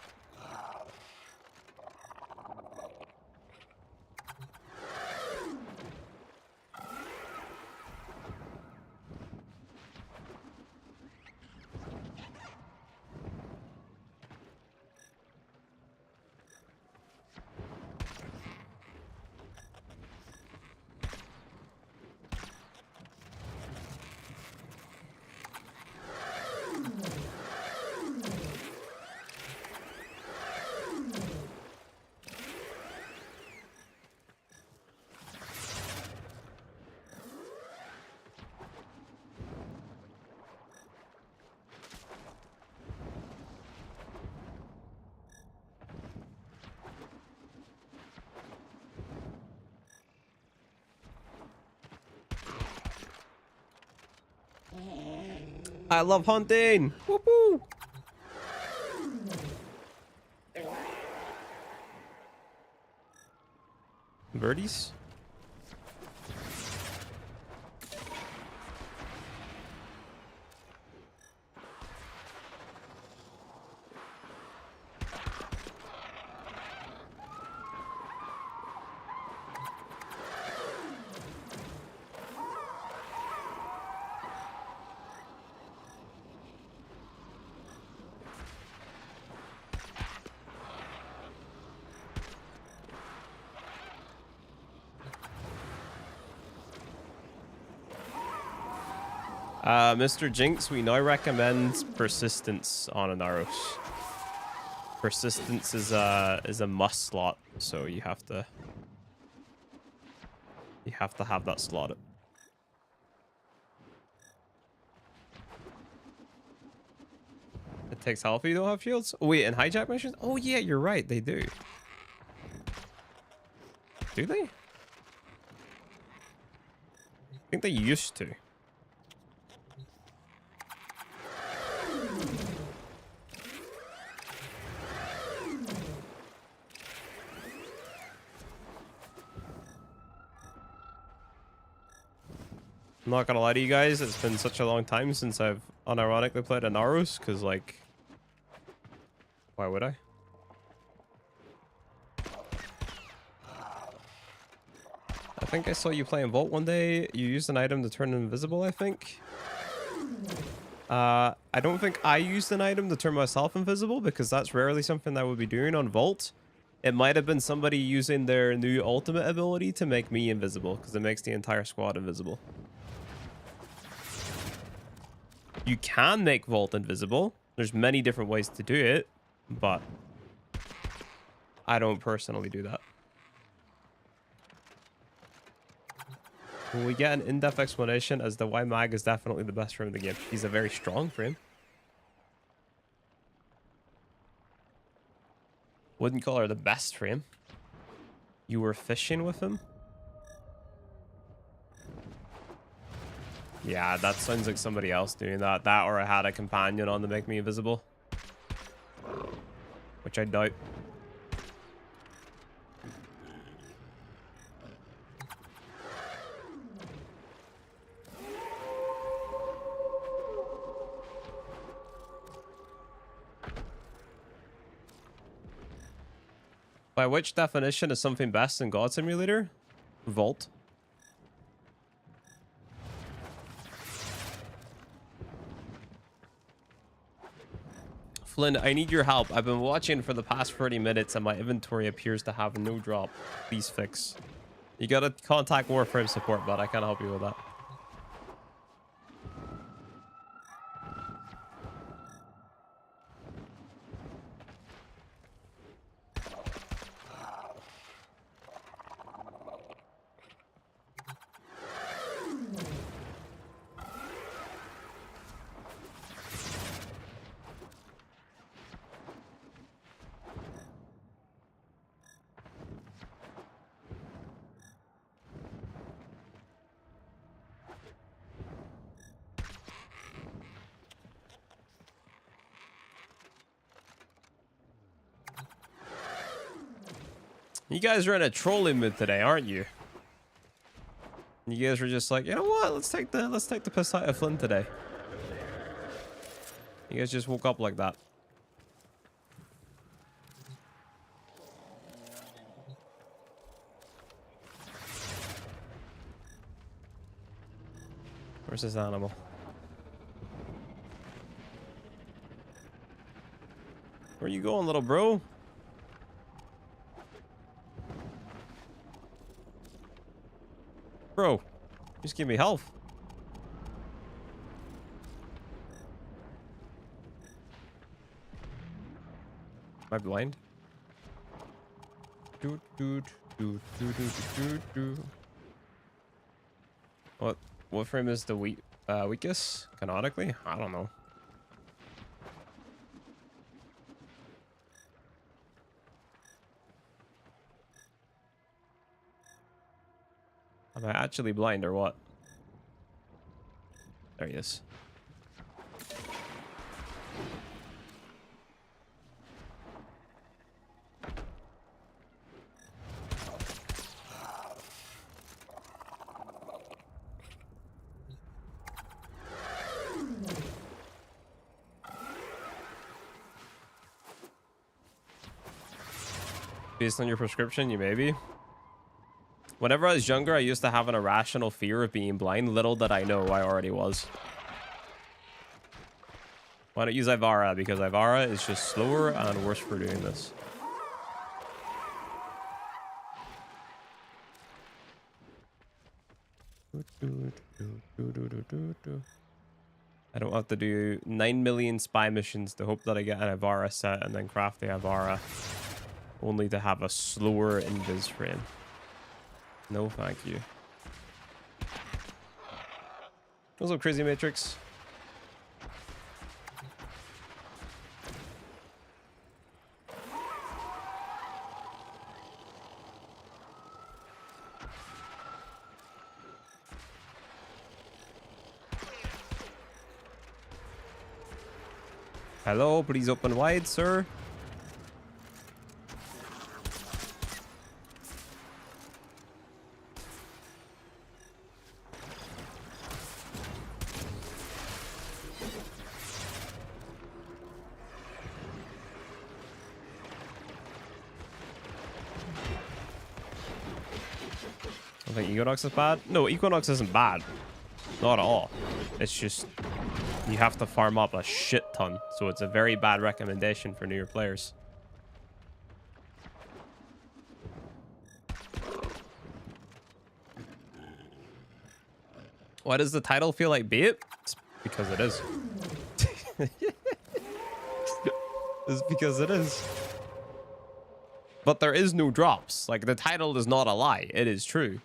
I love hunting! Whoop-woo! Birdies? Mr. Jinx, we now recommend persistence on an Aros. Persistence is a must slot, so you have to have that slotted. It takes health if you don't have shields. Oh, wait, in hijack missions? Oh yeah, you're right, they do. Do they? I think they used to. I'm not gonna lie to you guys, it's been such a long time since I've unironically played an Aros, because, like, why would I? I think I saw you playing Vault one day. You used an item to turn invisible, I think. I don't think I used an item to turn myself invisible, because that's rarely something I would be doing on Vault. It might have been somebody using their new ultimate ability to make me invisible, because it makes the entire squad invisible. You can make Vault invisible. There's many different ways to do it, but I don't personally do that. Will we get an in-depth explanation as to why Mag is definitely the best frame in the game? He's a very strong frame. Wouldn't call her the best frame. You were fishing with him? Yeah, that sounds like somebody else doing that. That or I had a companion on to make me invisible. Which I doubt. By which definition is something best in God Simulator? Vault. Flynn, I need your help. I've been watching for the past 30 minutes and my inventory appears to have no drop. Please fix. You gotta contact Warframe support, but I can't help you with that. You guys are in a trolling mood today, aren't you? You guys were just like, you know what? Let's take the piss out of Flynn today. You guys just woke up like that. Where's this animal? Where you going, little bro? Bro, just give me health. Am I blind? What frame is the weakest? Canonically? I don't know. Am I actually blind or what? There he is. Based on your prescription, you maybe. Whenever I was younger, I used to have an irrational fear of being blind. Little did I know I already was. Why don't use Ivara? Because Ivara is just slower and worse for doing this. I don't have to do 9 million spy missions to hope that I get an Ivara set and then craft the Ivara. Only to have a slower invis frame. No, thank you. What's up, Crazy Matrix? Hello, please open wide, sir. I think Equinox is bad. No, Equinox isn't bad. Not at all. It's just you have to farm up a shit ton. So it's a very bad recommendation for newer players. Why does the title feel like bait? It's because it is. It's because it is. But there is no drops. Like, the title is not a lie. It is true.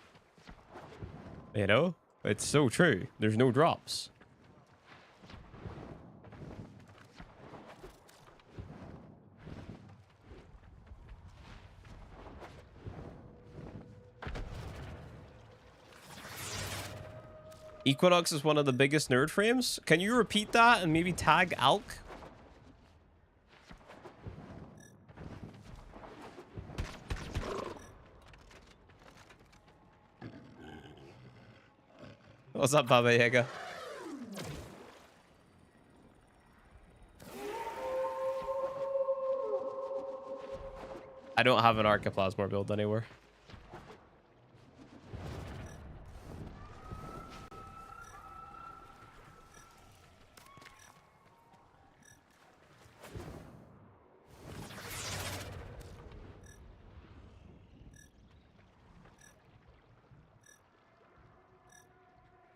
You know? It's so true. There's no drops. Equinox is one of the biggest nerd frames. Can you repeat that and maybe tag Alk? What's up, Baba Yaga? I don't have an Archiplasmor build anywhere.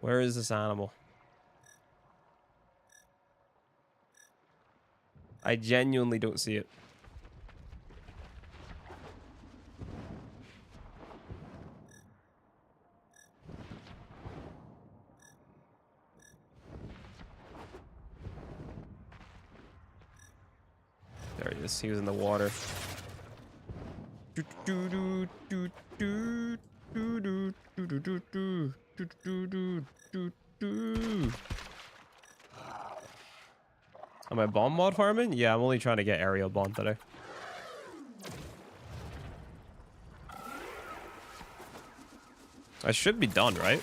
Where is this animal? I genuinely don't see it. There he is. He was in the water. Am I bomb mod farming? Yeah, I'm only trying to get aerial bomb today. I should be done, right?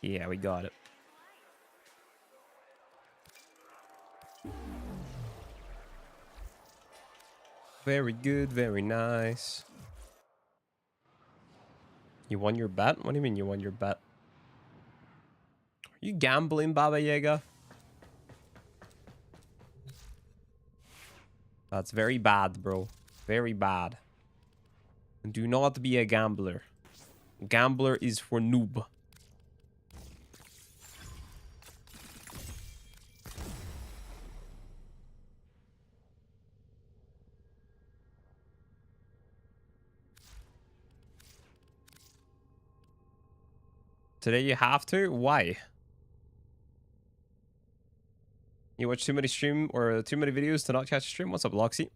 Yeah, we got it. Very good, very nice. You won your bet? What do you mean you won your bet? Are you gambling, Baba Yaga? That's very bad, bro. Very bad. And do not be a gambler. Gambler is for noob. Today you have to? Why? You watch too many stream or too many videos to not catch a stream? What's up, Loxy?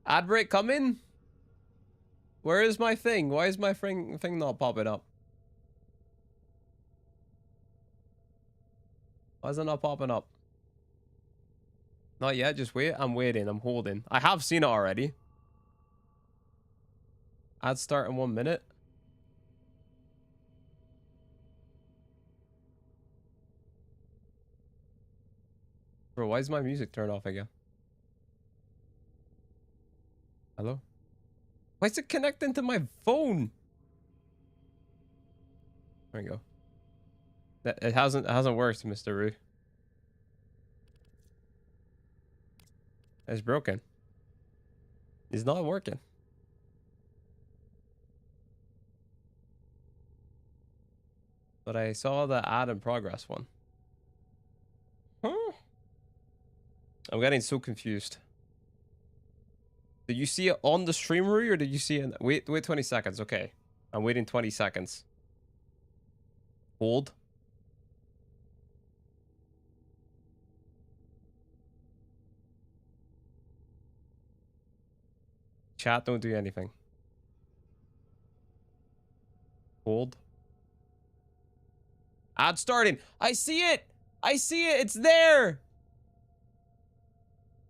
Ad break coming? Where is my thing? Why is my thing not popping up? Why is it not popping up? Not yet, just wait. I'm waiting. I'm holding. I have seen it already. Ad start in 1 minute. Bro, why is my music turned off again? Hello? Why is it connecting to my phone? There we go. It hasn't worked, Mr. Roo. It's broken. It's not working. But I saw the ad in progress one. Huh? I'm getting so confused. Did you see it on the stream, Roo, or did you see it? Wait 20 seconds. Okay. I'm waiting 20 seconds. Hold. Chat, don't do anything. Hold. Ad starting. I see it. I see it. It's there.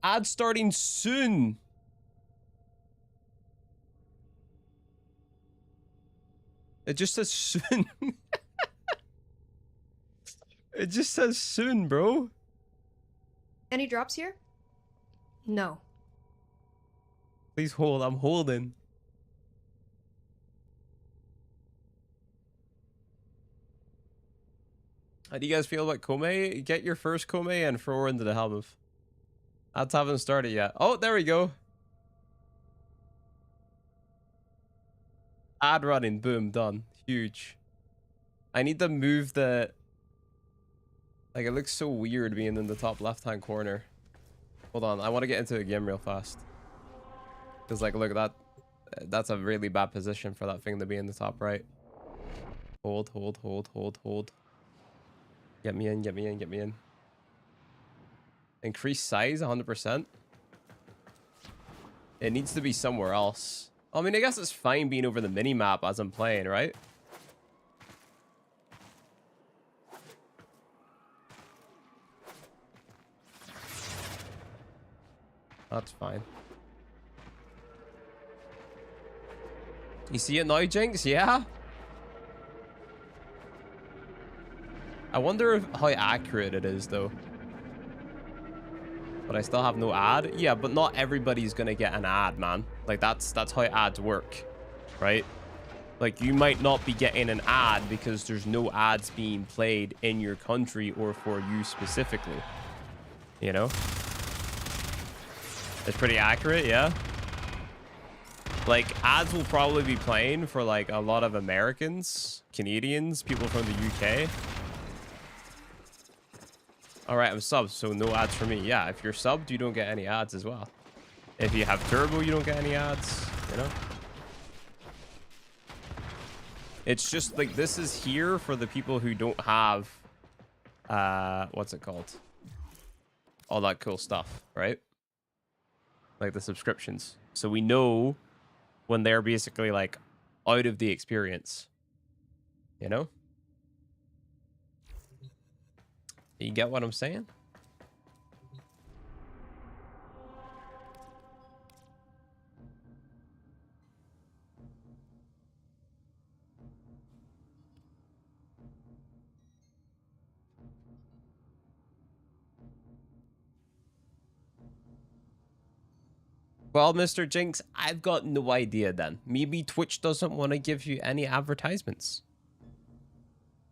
Ad starting soon. It just says soon. It just says soon, bro. Any drops here? No. Please hold. I'm holding. How do you guys feel about Kome? Get your first Kome and throw her into the Helmuth. Ads haven't started yet. Oh, there we go. Ad running. Boom. Done. Huge. I need to move the... Like, it looks so weird being in the top left-hand corner. Hold on. I want to get into the game real fast. Because, like, look at that. That's a really bad position for that thing to be in the top right. Hold, hold, hold, hold, hold. Get me in, get me in, get me in. Increase size 100%. It needs to be somewhere else. I mean, I guess it's fine being over the mini-map as I'm playing, right? That's fine. You see it now, Jinx? Yeah? I wonder how accurate it is, though. But I still have no ad. Yeah, but not everybody's gonna get an ad, man. Like, that's how ads work, right? Like, you might not be getting an ad because there's no ads being played in your country or for you specifically. You know? It's pretty accurate, yeah. Like, ads will probably be playing for, like, a lot of Americans, Canadians, people from the UK. All right, I'm subbed, so no ads for me. Yeah, if you're subbed, you don't get any ads as well. If you have turbo, you don't get any ads, you know? It's just, like, this is here for the people who don't have, what's it called? All that cool stuff, right? Like the subscriptions. So we know when they're basically, like, out of the experience, you know? You get what I'm saying? Well, Mr. Jinx, I've got no idea then. Maybe Twitch doesn't want to give you any advertisements.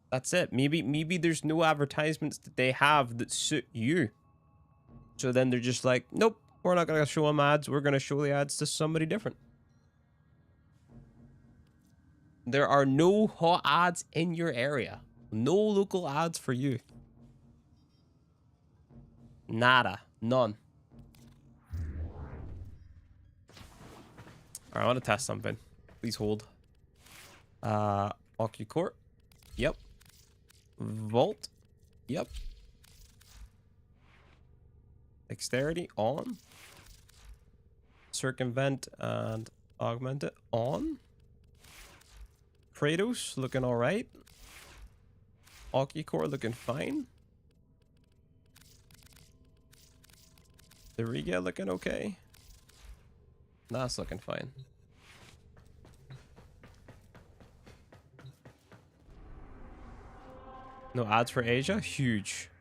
That's it. Maybe there's no advertisements that they have that suit you. So then they're just like, nope, we're not going to show them ads. We're going to show the ads to somebody different. There are no hot ads in your area. No local ads for you. Nada. None. All right, I want to test something. Please hold. OcuCourt. Yep. Vault. Yep. Dexterity on. Circumvent and augment it on. Kratos looking all right. OcuCourt looking fine. The Riga looking okay. That's looking fine. No ads for Asia? Huge.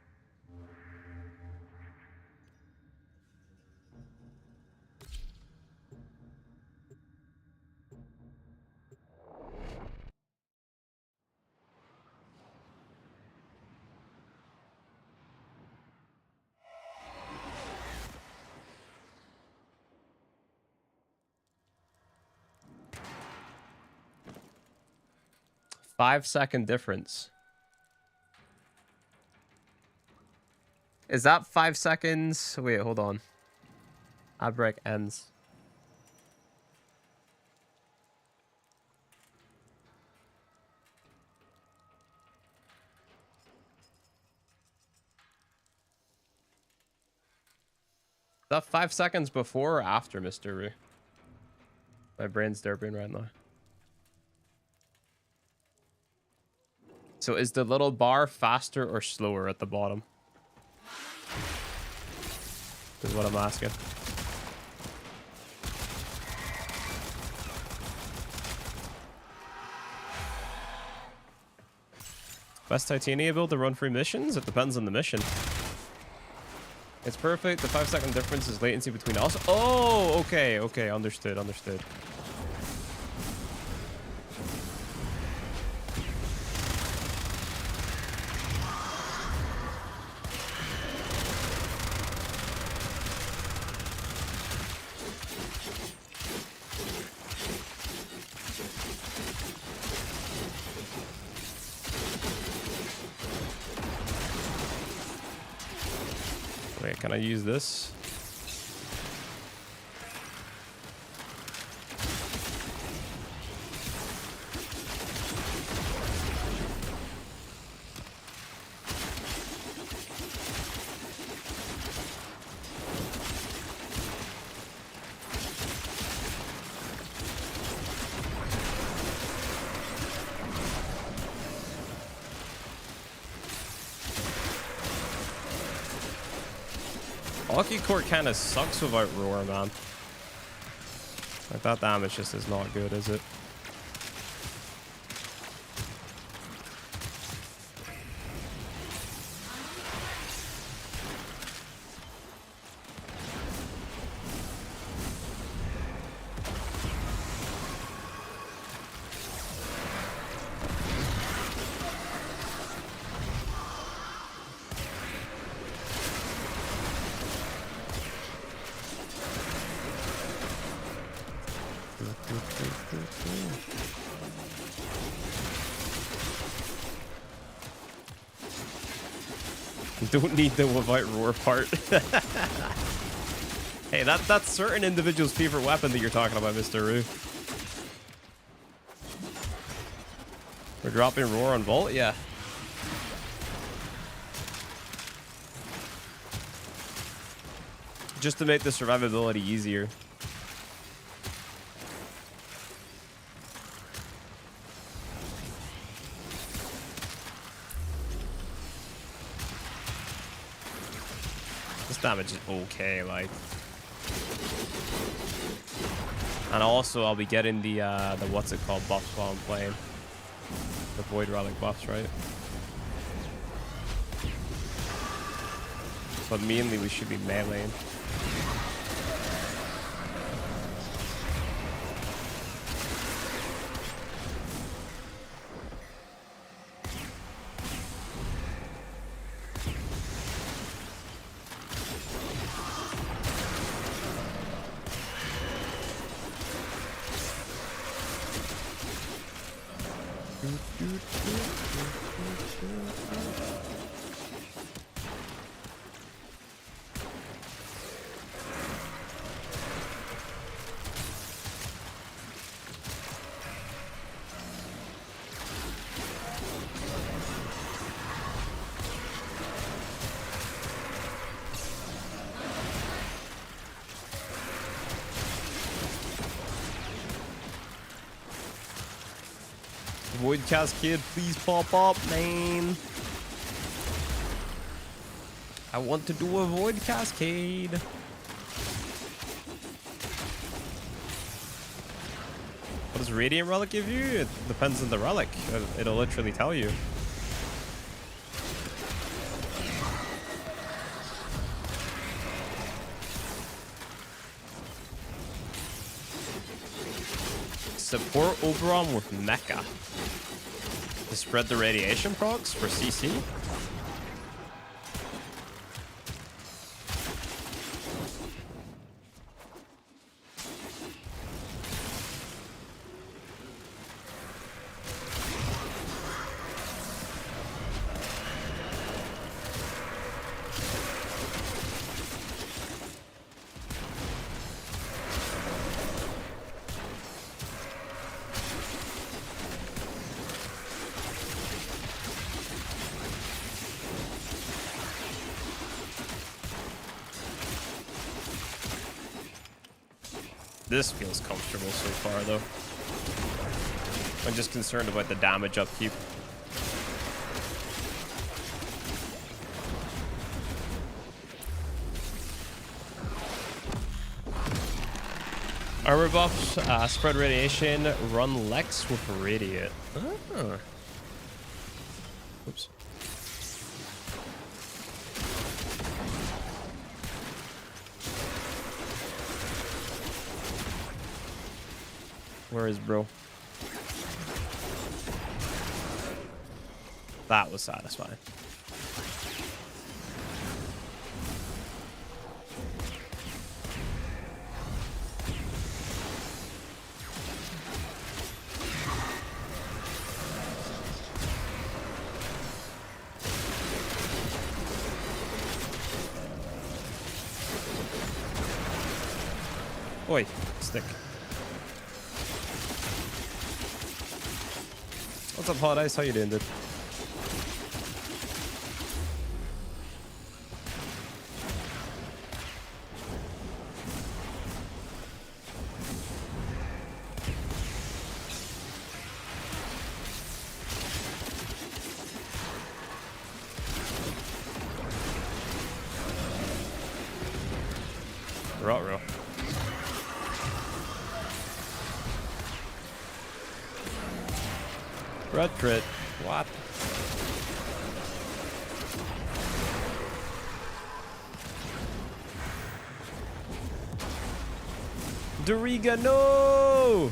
Five-second difference. Is that 5 seconds? Wait, hold on. Ad break ends. Is that 5 seconds before or after, Mr. Roo? My brain's derping right now. So is the little bar faster or slower at the bottom? Is what I'm asking. Best Titania build to run free missions? It depends on the mission. It's perfect. The 5-second difference is latency between us. Oh, okay, okay. Understood, understood. Wait, can I use this? OcuCourt kind of sucks without Roar, man. Like, that damage just is not good, is it? Don't need the without roar part. Hey, that's certain individual's favorite weapon that you're talking about, Mr. Roo. We're dropping roar on Volt, yeah. Just to make the survivability easier. This damage is okay, like. And also, I'll be getting the what's it called buffs while I'm playing. The Void Relic buffs, right? But mainly we should be meleeing. Void Cascade, please pop up, man. I want to do a Void Cascade. What does Radiant Relic give you? It depends on the relic. It'll literally tell you. Support Oberon with Mecha. To spread the radiation procs for CC. This feels comfortable so far, though. I'm just concerned about the damage upkeep. Armor buffs, spread radiation, run Lex with Radiant. Oh. Oops. Where is bro? That was satisfying. Oi, stick. What's up, Hot Ice? How you doing, dude? Ruh-roh. Red crit. What? Doriga, no!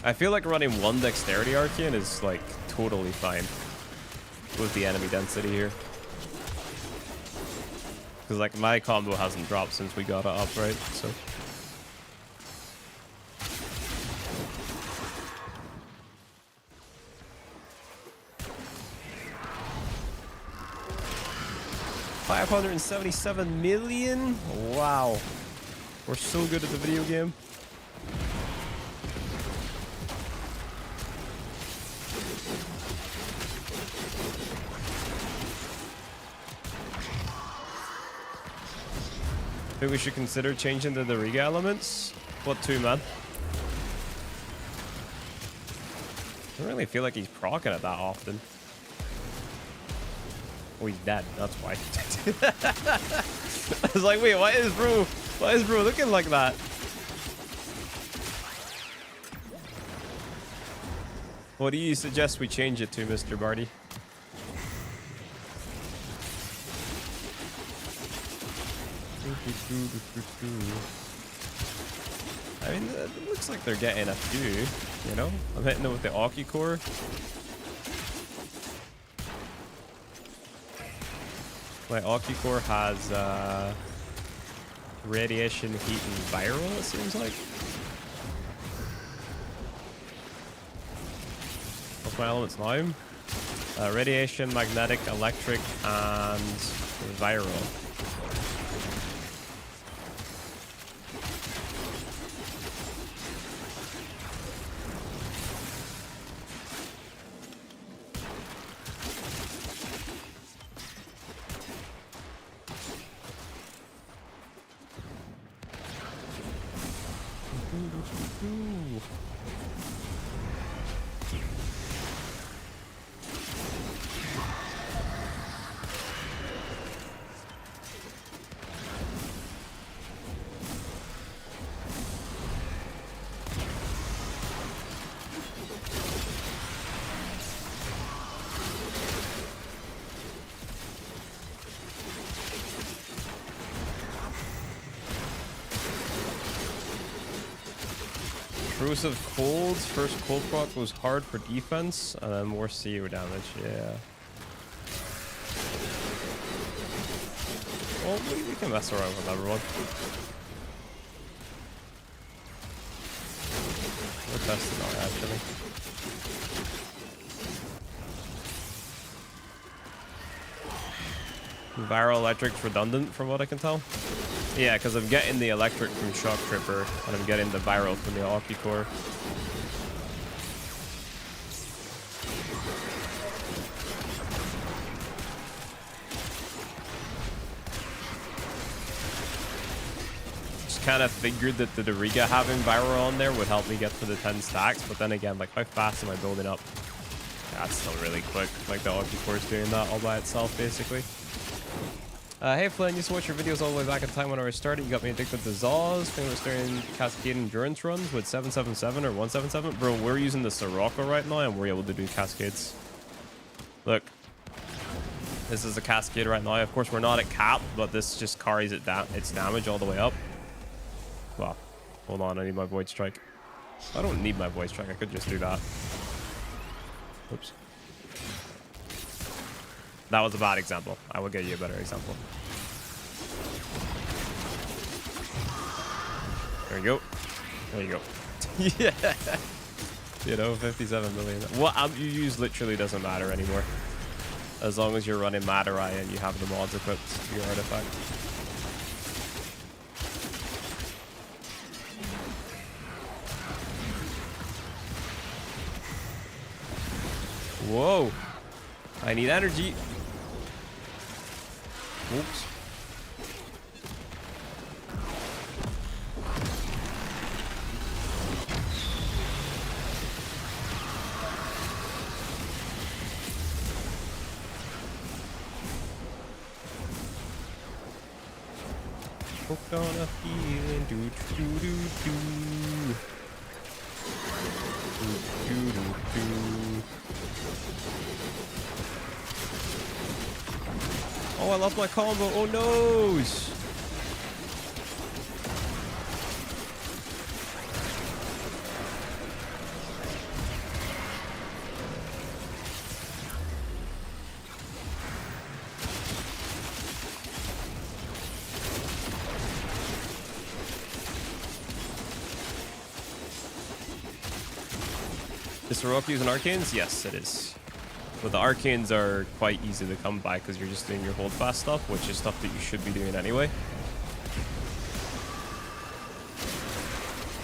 I feel like running one dexterity arcane is like totally fine with the enemy density here. Because like my combo hasn't dropped since we got it up, right? So. $577 million? Wow. We're so good at the video game. I think we should consider changing the Riga elements. What to, man? I don't really feel like he's proccing it that often. Oh, he's dead. That's why. I was like, wait, why is bro looking like that? What do you suggest we change it to, Mr. Barty? I mean, it looks like they're getting a few, you know? I'm hitting them with the Aki core. My Aki core has radiation, heat, and viral, it seems like. What's my elements now? Radiation, magnetic, electric, and viral. Corrosive cold. First cold proc was hard for defense, and then more CO damage. Yeah. Well, we can mess around with everyone. We're testing out actually. Viral electric's redundant from what I can tell. Yeah, because I'm getting the electric from Shock Tripper, and I'm getting the viral from the Aki core. Just kind of figured that the Riga having viral on there would help me get to the 10 stacks, but then again, like, how fast am I building up? That's still really quick. Like, the Aki core's doing that all by itself, basically. Hey Flynn, used to watch your videos all the way back in time when I was started. You got me addicted to Zaws. Famous during Cascade endurance runs with 777 or 177. Bro, we're using the Sirocco right now and we're able to do Cascades. Look. This is a Cascade right now. Of course, we're not at cap, but this just carries it down, its damage all the way up. Well, hold on, I need my Void Strike. I don't need my Void Strike, I could just do that. Oops. That was a bad example. I will get you a better example. There you go. There you go. Yeah. You know, 57 million. What amp you use literally doesn't matter anymore. As long as you're running Madarai and you have the mods equipped to your artifact. Whoa. I need energy. Oops. Hooked on a feeling, do do do do. Do do do do. Oh, I lost my combo. Oh, noes. Is Sorok using arcanes? Yes, it is. But the arcanes are quite easy to come by because you're just doing your hold fast stuff, which is stuff that you should be doing anyway.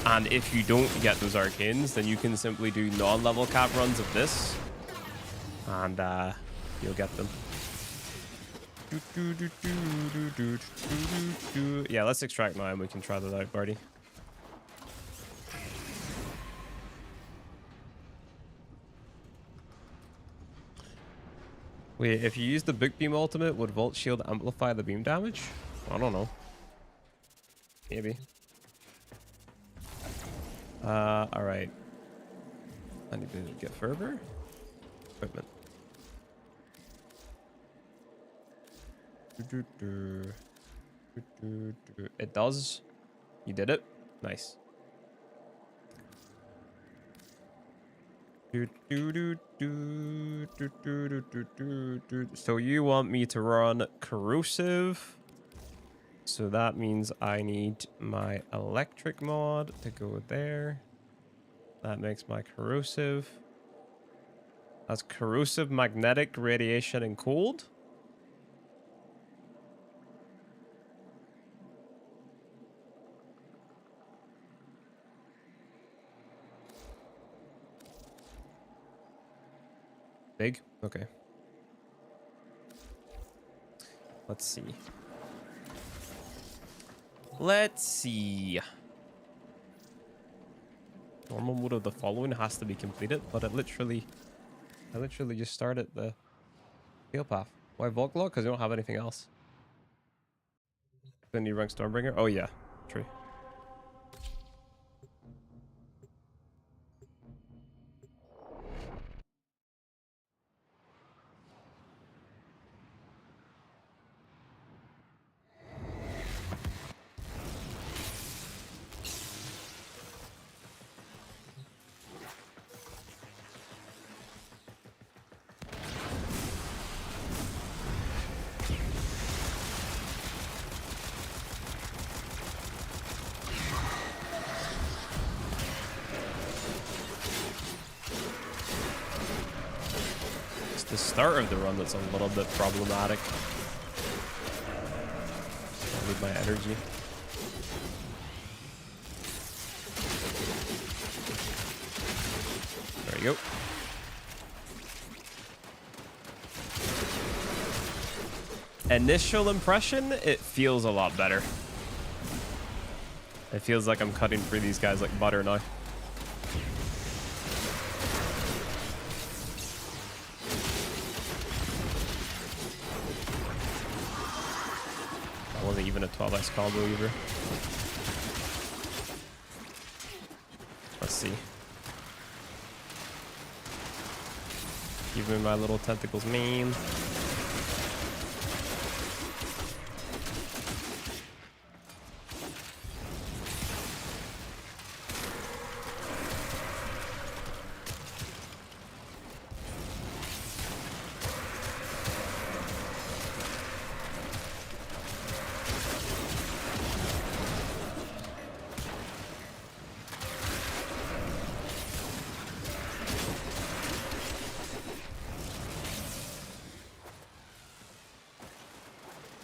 And if you don't get those arcanes, then you can simply do non-level cap runs of this. And you'll get them. Yeah, let's extract now and we can try that out, Barty. Wait, if you use the Book Beam ultimate, would Volt Shield amplify the beam damage? I don't know. Maybe. Alright. I need to get fervor. Equipment. It does. You did it. Nice. So you want me to run corrosive. So that means I need my electric mod to go there. That makes my corrosive. That's corrosive, magnetic, radiation, and cold. Big? Okay. Let's see. Let's see. Normal mode of the following has to be completed, but I literally just started the field path. Why Volklog? Because you don't have anything else. Then you rank Stormbringer? Oh yeah, true. The start of the run that's a little bit problematic. I need my energy. There you go. Initial impression, it feels a lot better. It feels like I'm cutting through these guys like butter now. Wasn't even a 12x combo either. Let's see. Give me my little tentacles main.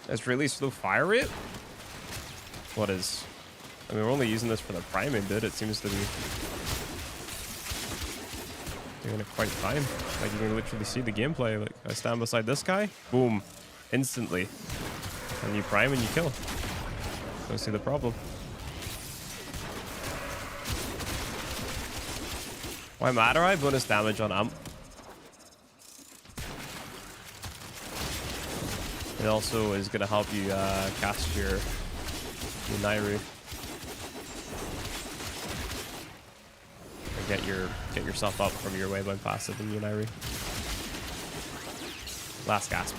It's really slow fire rate? What is? I mean, we're only using this for the priming, dude. It seems to be doing it quite fine. Like, you can literally see the gameplay. Like, I stand beside this guy, boom, instantly. And you prime and you kill. Don't see the problem. Why matter? I bonus damage on amp. It also is going to help you cast your Nairu. Or get yourself up from your Waybound passive in your Nairu. Last gasp.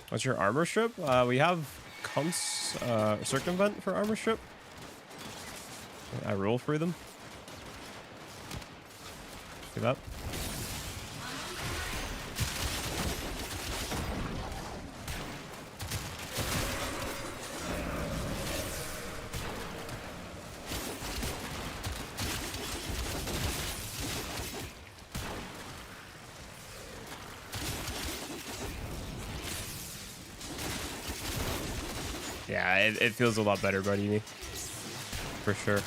What's your armor strip? We have circumvent for armor strip. I roll through them. See that? Yeah, it feels a lot better, buddy. For sure.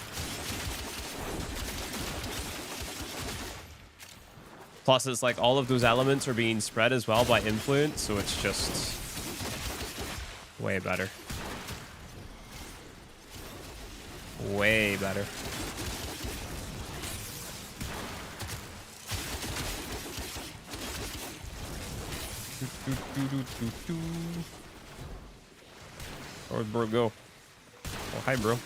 Plus, it's like all of those elements are being spread as well by influence, so it's just way better. Way better. Where'd bro go? Oh, hi, bro.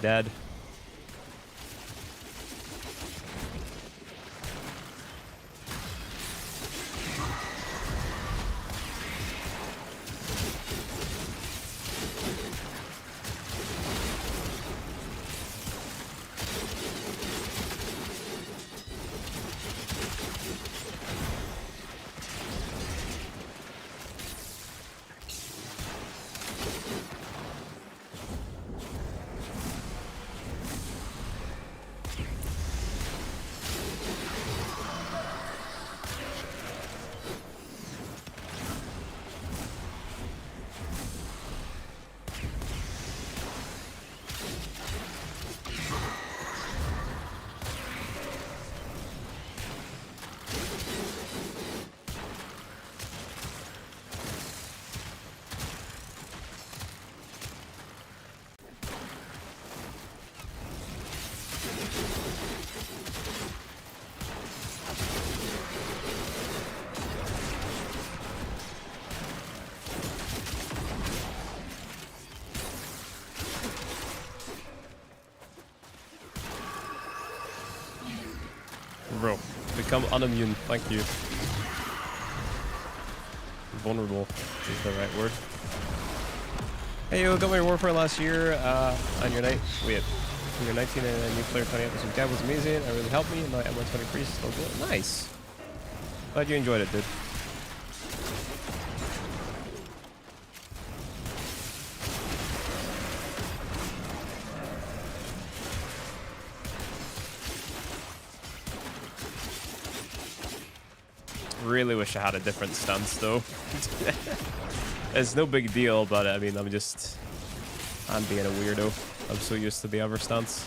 Dead. Bro, become unimmune. Thank you. Vulnerable is the right word. Hey, you got my Warframe last year on your night. Wait, on your 19 and a new player 20 episode. That was amazing. It really helped me. And my M123 is still good. Nice. Glad you enjoyed it, dude. Really wish I had a different stance though. It's no big deal, but I mean, I'm being a weirdo. I'm so used to the other stance.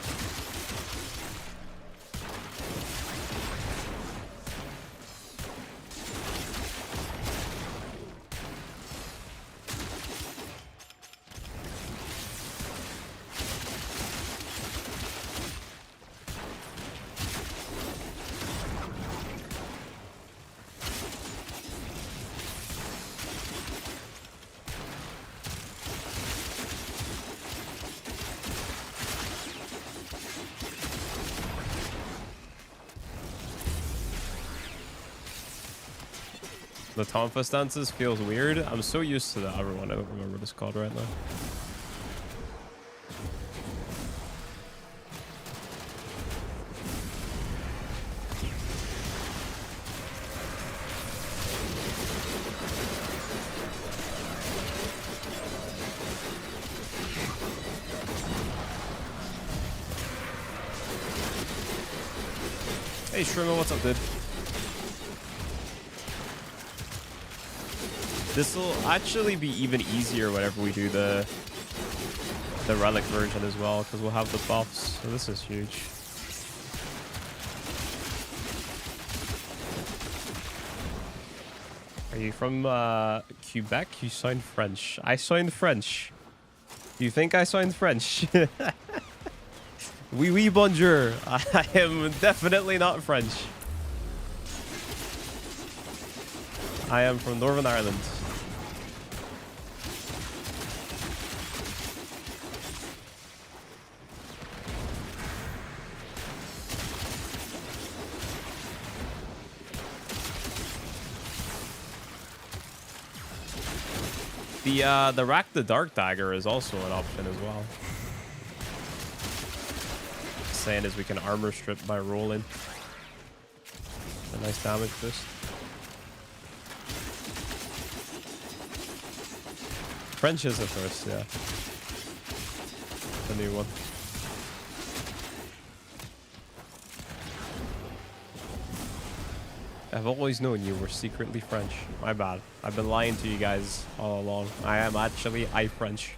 The Tonfa stances feels weird. I'm so used to the other one. I don't remember what it's called right now. Hey Shrimmer, what's up, dude? This will actually be even easier whenever we do the relic version as well, because we'll have the buffs. So this is huge. Are you from Quebec? You sound French. I sound French. You think I sound French? Oui, bonjour. I am definitely not French. I am from Northern Ireland. The Rack the Dark Dagger is also an option as well. Saying is we can armor strip by rolling. A nice damage boost. French is the first, yeah. The new one. I've always known you were secretly French. My bad. I've been lying to you guys all along. I am actually French.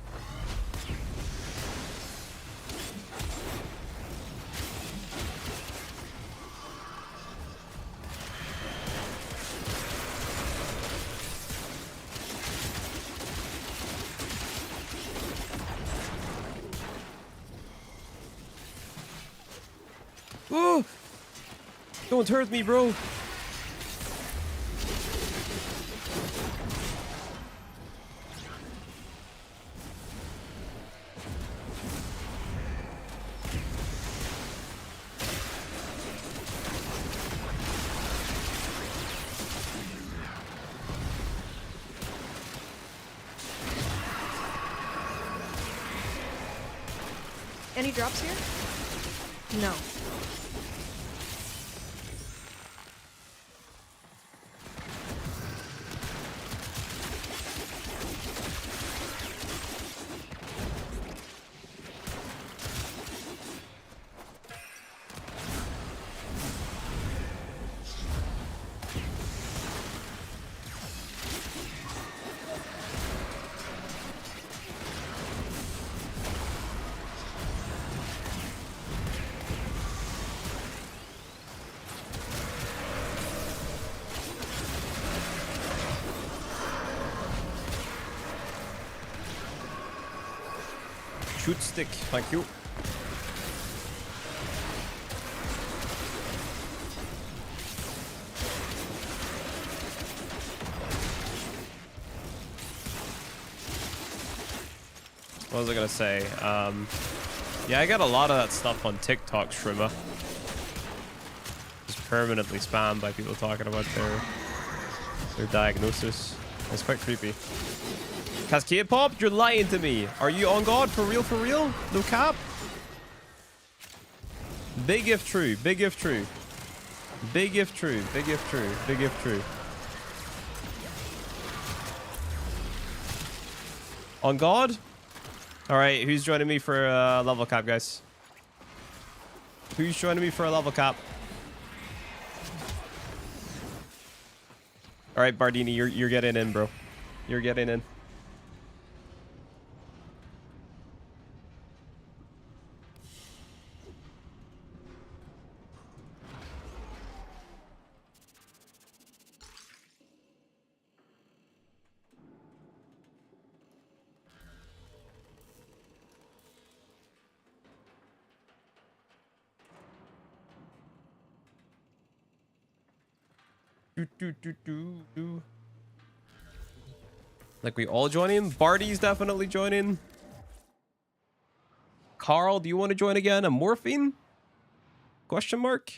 Oh! Don't hurt me, bro. Any drops here? No. Shoot stick, thank you. What was I gonna say? Yeah, I got a lot of that stuff on TikTok, Shrimmer. Just permanently spammed by people talking about their diagnosis. It's quite creepy. Cascade Pop, you're lying to me. Are you on God? For real, for real? No cap? Big if true. Big if true. Big if true. Big if true. Big if true. On God? Alright, who's joining me for a level cap, guys? Who's joining me for a level cap? Alright, Bardini, you're getting in, bro. You're getting in. Like we all join in. Barty's definitely joining. Carl, do you want to join again? A morphine? Question mark?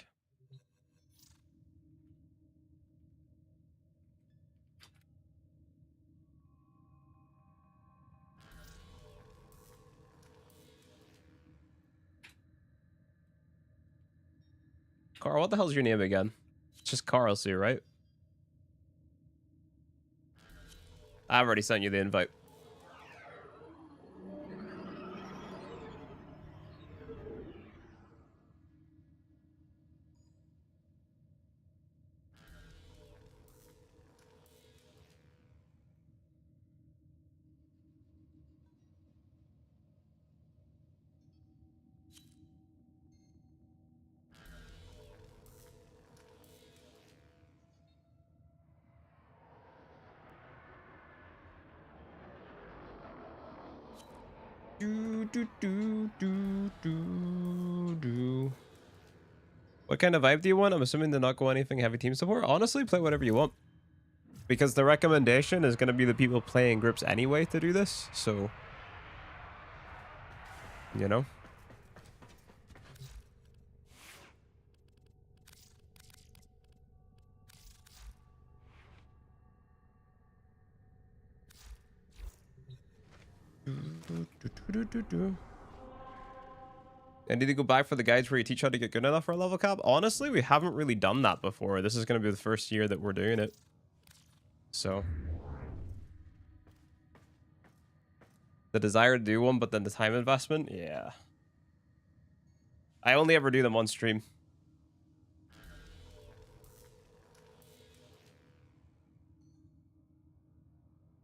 Carl, what the hell's your name again? It's just Carl Sue, right? I've already sent you the invite. What kind of vibe do you want? I'm assuming to not go anything heavy team support. Honestly, play whatever you want. Because the recommendation is going to be the people playing groups anyway to do this. So, you know. I need to go back for the guides where you teach how to get good enough for a level cap. Honestly, we haven't really done that before. This is going to be the first year that we're doing it. So. The desire to do one, but then the time investment? Yeah. I only ever do them on stream.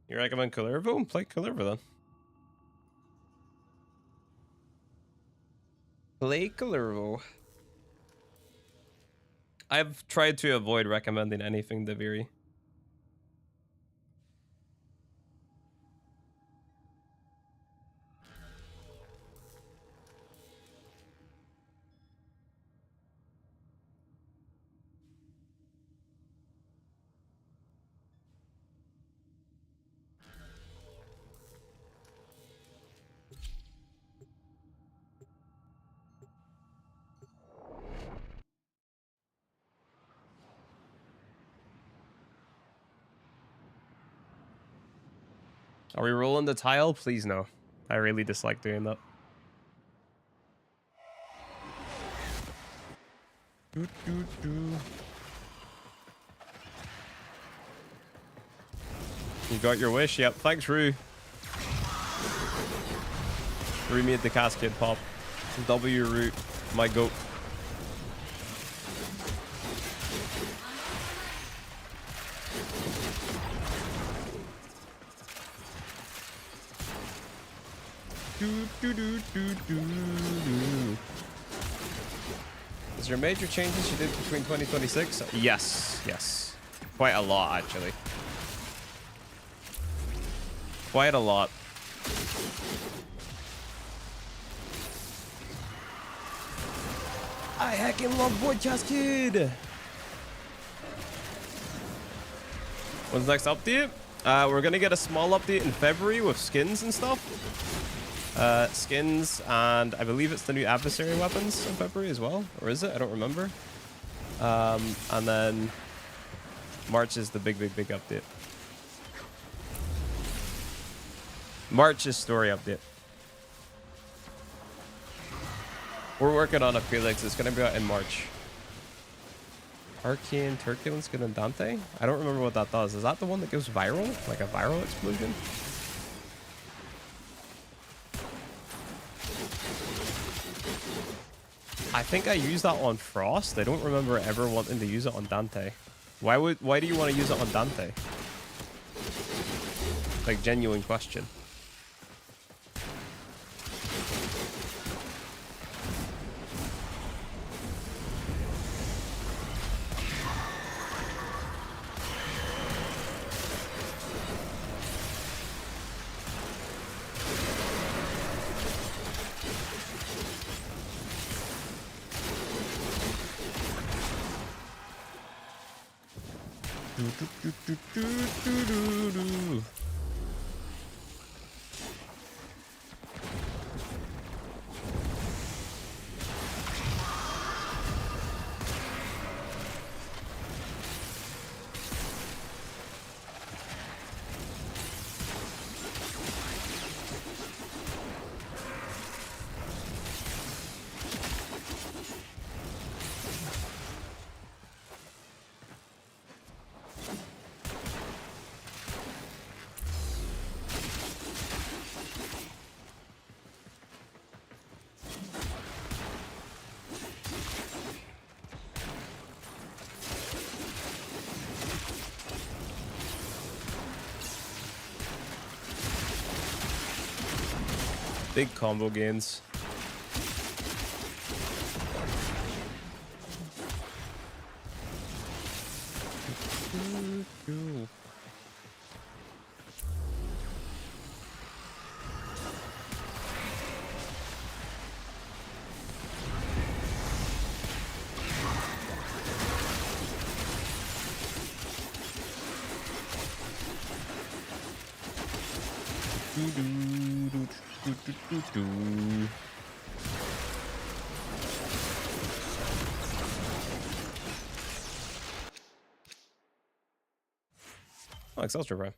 You recommend Kalervo? Play Kalervo then. Play Kalervo. I've tried to avoid recommending anything Deviri. Are we rolling the tile? Please no. I really dislike doing that. You got your wish? Yep. Thanks, Rue. Rue made the cascade pop. W Rue. My goat. Is there major changes you did between 2026? Yes, yes. Quite a lot, actually. Quite a lot. I heckin' love Boy Chess Kid! When's the next update? We're gonna get a small update in February with skins and stuff. Skins, and I believe it's the new adversary weapons in February as well. Or is it? I don't remember. And then March is the big update. March is story update. We're working on it, Felix. It's going to be out in March. Arcane Turbulent Skin and Dante? I don't remember what that does. Is that the one that goes viral? Like a viral explosion? I think I used that on Frost. I don't remember ever wanting to use it on Dante. Why do you want to use it on Dante? Like, genuine question. Big combo gains. Oh, Excelsior Prime.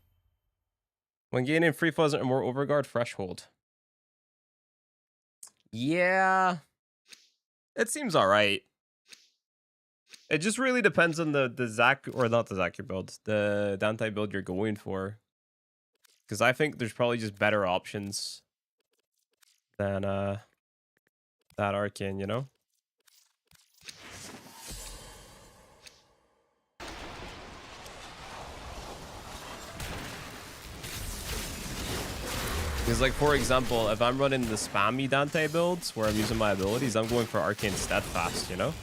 When gaining free fuzz or more overguard threshold. Yeah, it seems all right. It just really depends on the Zac, or not the Zac build, the Dante build you're going for. Because I think there's probably just better options than that Arcane, you know? Because, like, for example, if I'm running the spammy Dante builds where I'm using my abilities, I'm going for Arcane Steadfast, you know?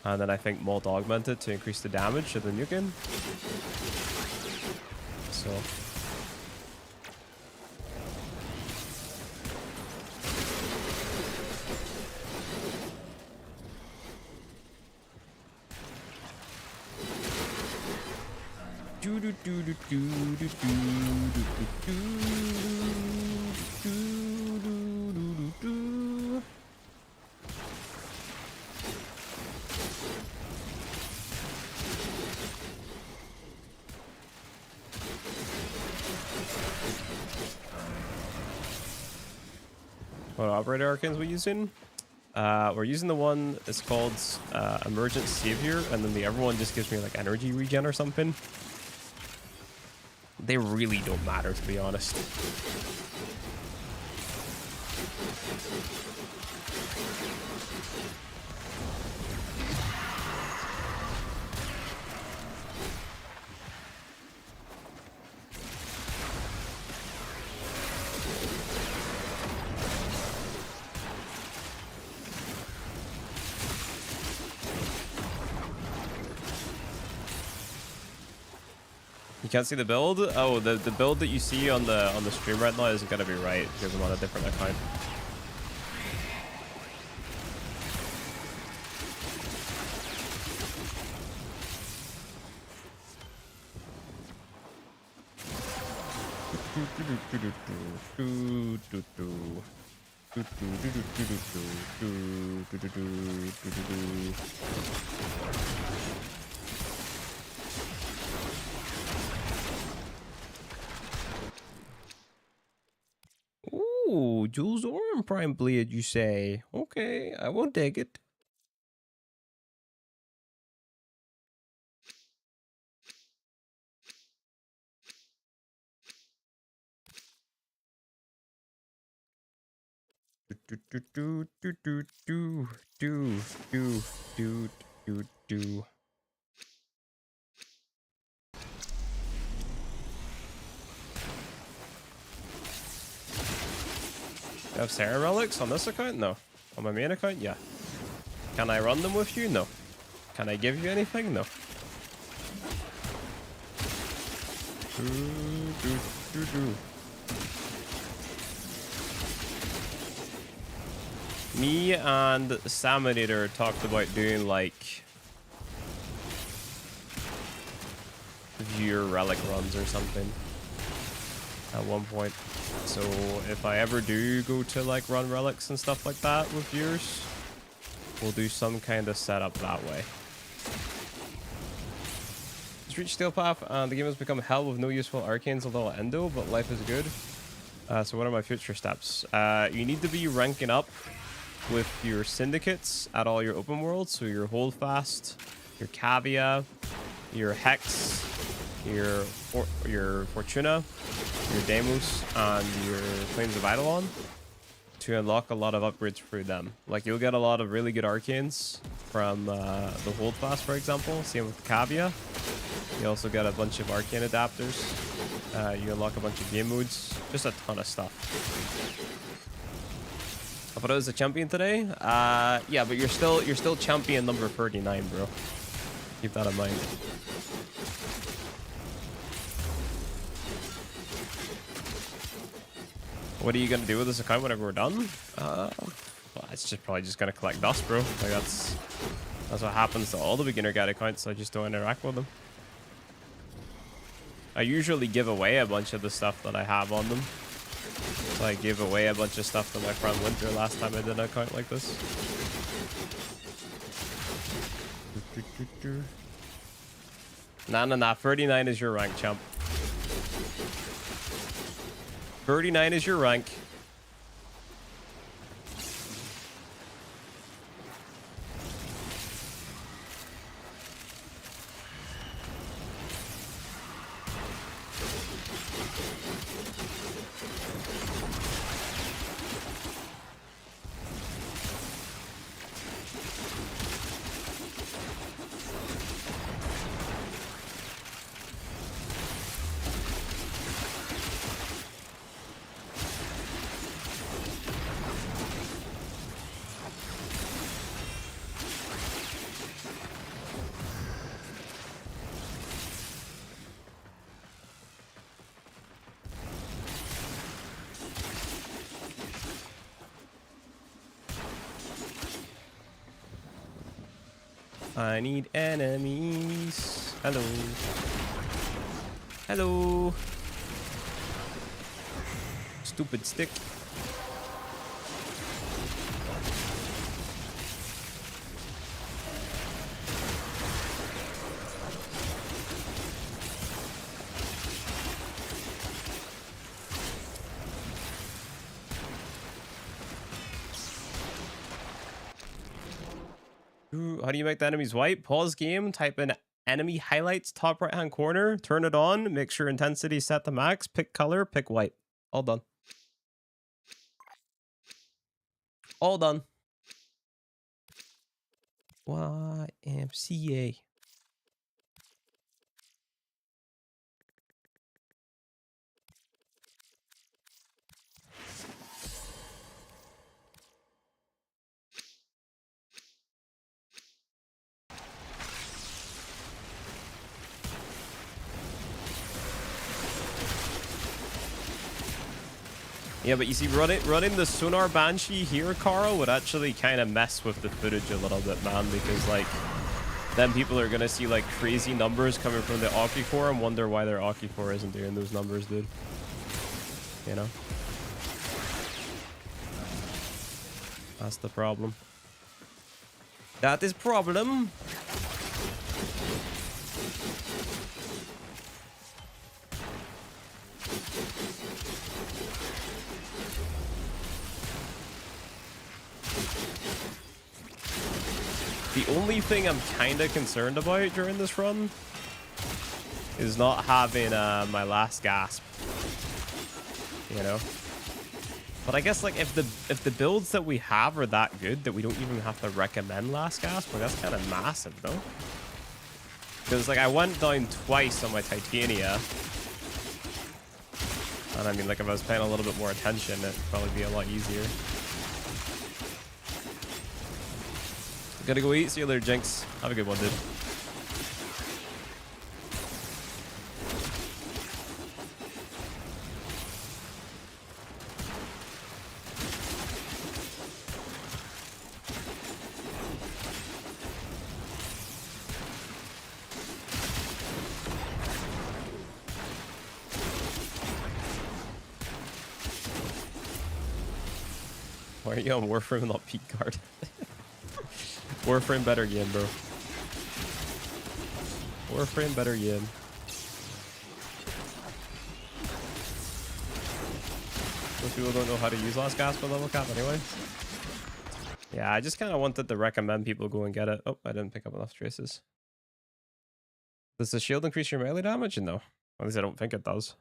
And then I think Molt Augmented to increase the damage of the nuking. So... What operator arcanes we using? We're using the one that's called Emergent Savior, and then the other one just gives me like energy regen or something. They really don't matter, to be honest. You can't see the build? Oh, the build that you see on the stream right now isn't gonna be right because I'm on a different account. Ooh, Jules Oran Prime Bleed, you say? Okay, I will take it. Do. You have Sarah relics on this account? No. On my main account? Yeah. Can I run them with you? No. Can I give you anything? No. Me and Saminator talked about doing like viewer relic runs or something at one point. So if I ever do go to like run relics and stuff like that with viewers, we'll do some kind of setup that way. Just reached Steel Path and the game has become hell with no useful arcanes, a little endo, but life is good. So what are my future steps? You need to be ranking up with your syndicates at all your open worlds. So your Holdfast, your Cavia, your Hex, your Fortuna, your Deimos, and your Flames of Eidolon to unlock a lot of upgrades through them. Like you'll get a lot of really good arcanes from the Holdfast, for example. Same with Cavia. You also get a bunch of arcane adapters. You unlock a bunch of game modes. Just a ton of stuff. I thought I was a champion today. Yeah, but you're still champion number 39, bro. Keep that in mind. What are you gonna do with this account whenever we're done? Well, it's just probably just gonna collect dust, bro. Like that's what happens to all the beginner guide accounts. I just don't interact with them. I usually give away a bunch of the stuff that I have on them. So I gave away a bunch of stuff to my friend Winter last time I did an account like this. Nah. 39 is your rank, champ. 39 is your rank. I need enemies. Hello. Hello. Stupid stick. Ooh, how do you make the enemies white? Pause game, type in enemy highlights, top right hand corner, turn it on, make sure intensity set to max, pick color, pick white. All done. All done. YMCA. Yeah, but you see, running the Sonar Banshee here, Carl, would actually kind of mess with the footage a little bit, man, because, like, then people are going to see, like, crazy numbers coming from the Occucore and wonder why their Occucore isn't doing those numbers, dude. You know? That's the problem. That is problem. The only thing I'm kind of concerned about during this run is not having my last gasp, you know. But I guess, like, if the builds that we have are that good that we don't even have to recommend last gasp, well, that's kind of massive, though. Because, like, I went down twice on my Titania, and I mean, like, if I was paying a little bit more attention, it'd probably be a lot easier. Gotta go eat. See you later, Jinx. Have a good one, dude. Why are you on Warframe and not Peak Guard? Warframe better game, bro. Warframe better game. Most people don't know how to use last gasp for level cap anyway. Yeah, I just kind of wanted to recommend people go and get it. Oh, I didn't pick up enough traces. Does the shield increase your melee damage? No. At least I don't think it does.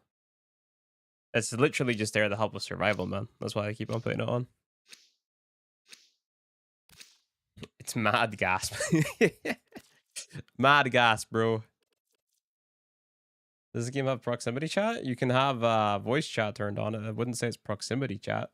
It's literally just there to help with survival, man. That's why I keep on putting it on. It's mad gasp. Mad gasp, bro. Does the game have proximity chat? You can have voice chat turned on. I wouldn't say it's proximity chat.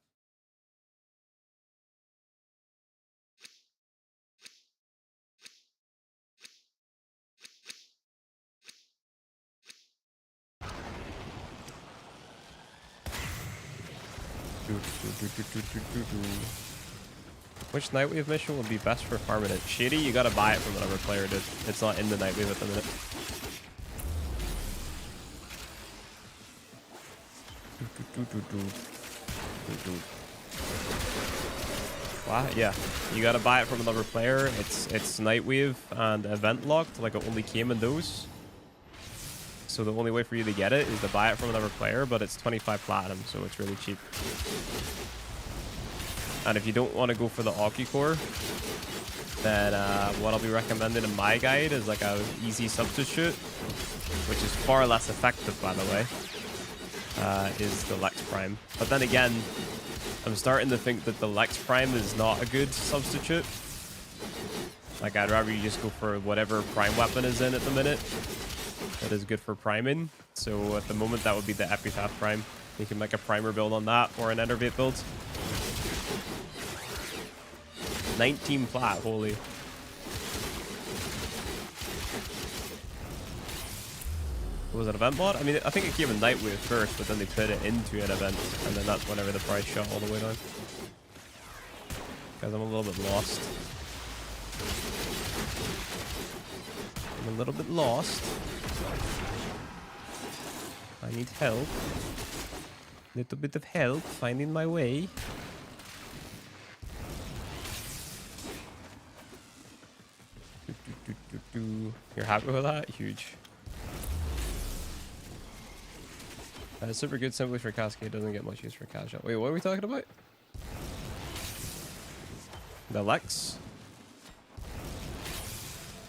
Which Nightwave mission would be best for farming it? Shady, you gotta buy it from another player, dude. It's not in the Nightwave at the minute. What? Yeah, you gotta buy it from another player. It's Nightwave and event locked, like it only came in those. So the only way for you to get it is to buy it from another player, but it's 25 platinum, so it's really cheap. And if you don't want to go for the Occucore, then what I'll be recommending in my guide is like a easy substitute, which is far less effective, by the way, is the Deluxe Prime. But then again, I'm starting to think that the Deluxe Prime is not a good substitute. Like, I'd rather you just go for whatever Prime weapon is in at the minute that is good for priming. So at the moment, that would be the Epitaph Prime. You can make a primer build on that or an Enervate build. 19 plat, holy. Was it an event bot? I mean, I think it came in Nightwave first, but then they put it into an event, and then that's whenever the price shot all the way down. Guys, I'm a little bit lost. I'm a little bit lost. I need help. Little bit of help finding my way. You're happy with that? Huge. It's super good simply for Cascade, doesn't get much use for cash out. Wait, what are we talking about? Deluxe?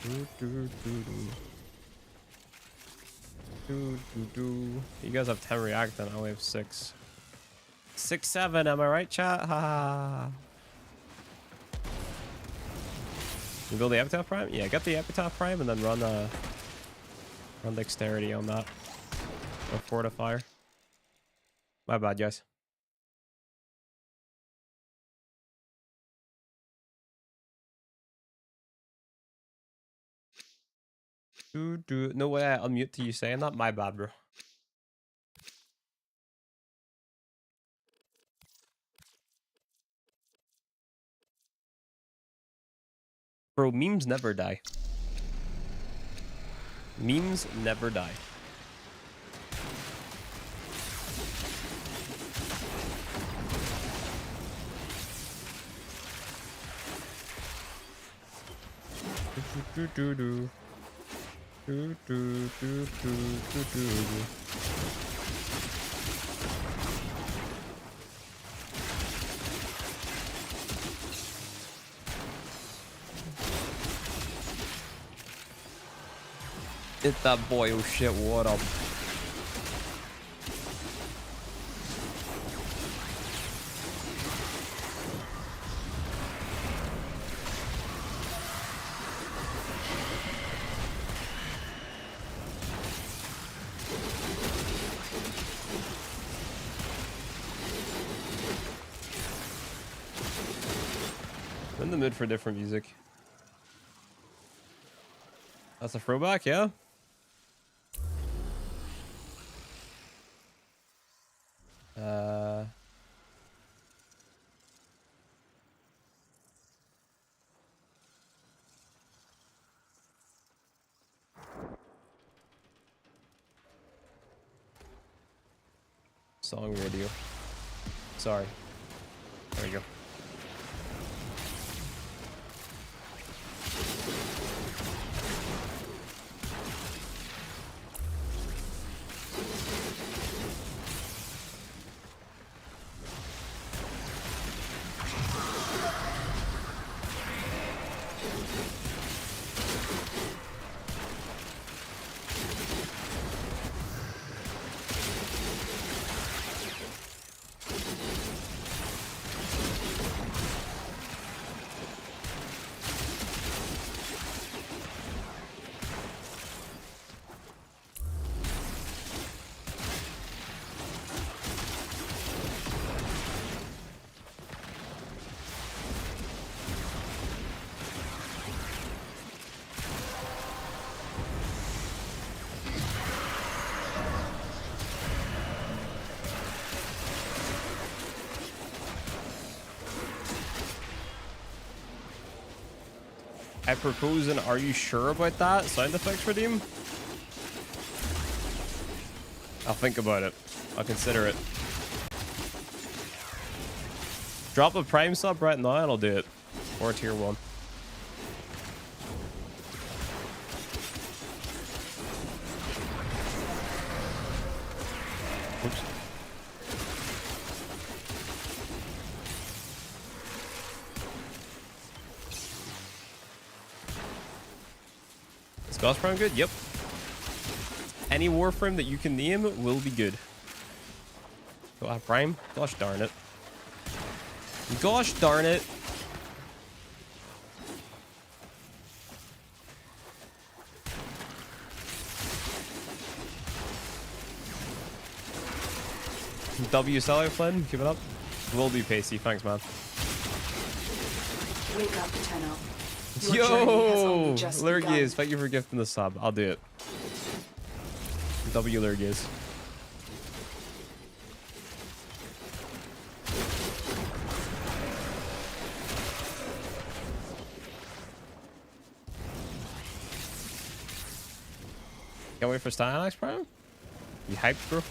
You guys have 10 react, then I only have 6. 6, 7, am I right, chat? Ha. You build the Epitaph Prime? Yeah, get the Epitaph Prime and then run Dexterity on that. Or Fortifier. My bad, guys. No way I unmute to you saying that. My bad, bro. Bro, memes never die. Memes never die. Hit that boy, oh shit, what up? I'm in the mood for different music. That's a throwback, yeah? Song radio. Sorry. There we go. I propose an "Are you sure about that?" sound effects redeem. I'll think about it. I'll consider it. Drop a Prime sub right now and I'll do it. Or tier 1. Oops. Is Ghost Prime good? Yep. Any Warframe that you can name will be good. Do I have Prime? Gosh darn it. Gosh darn it. W Sally Flynn, keep it up. Will be pasty, thanks man. Wake up, Tenno. Your journey has only Yo! just Lurgies, begun. thank you for gifting the sub. I'll do it. W Lurgies. Can't wait for Styanax Prime? You hyped, bro?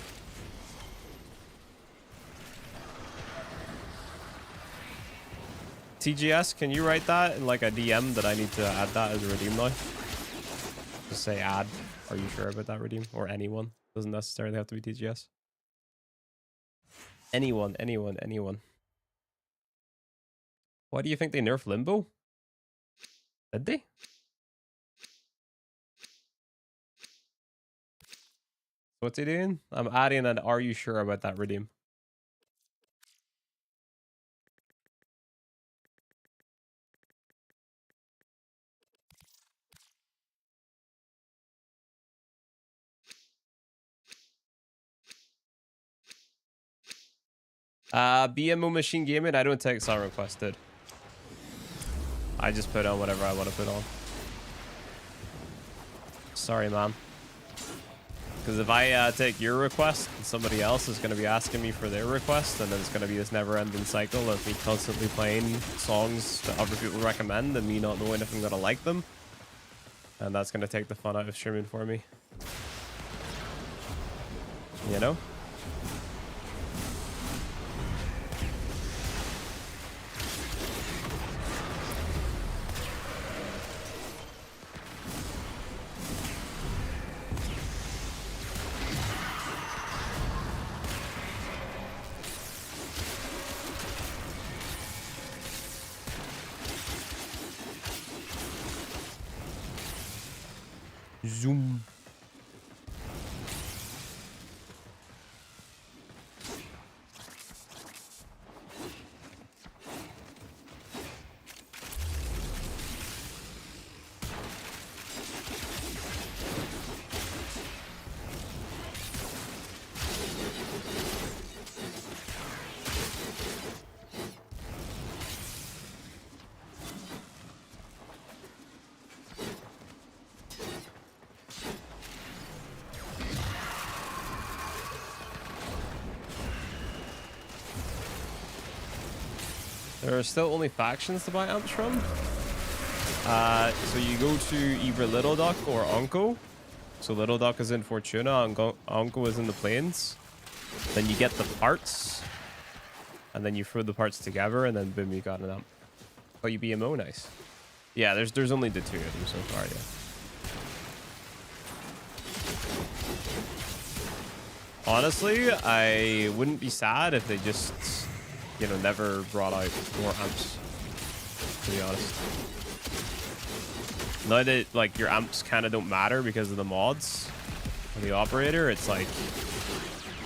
TGS, can you write that in like a DM that I need to add that as a redeem now? Just say add. Are you sure about that redeem? Or anyone. Doesn't necessarily have to be TGS. Anyone, anyone, anyone. Why do you think they nerfed Limbo? Did they? What's he doing? I'm adding an are you sure about that redeem? BMO Machine Gaming, I don't take song requested. I just put on whatever I want to put on. Sorry, man. Because if I take your request, somebody else is going to be asking me for their request, and then it's going to be this never-ending cycle of me constantly playing songs that other people recommend and me not knowing if I'm going to like them. And that's going to take the fun out of streaming for me. You know? Zoom. There are still only factions to buy amps from. So you go to either Little Duck or Onko. So Little Duck is in Fortuna and Onko is in the plains. Then you get the parts. And then you throw the parts together and then boom, you got an amp. Oh, you BMO, nice. Yeah, there's only the two of them so far, yeah. Honestly, I wouldn't be sad if they just, you know, never brought out more amps, to be honest. Now that, like, your amps kind of don't matter because of the mods and the operator, it's like,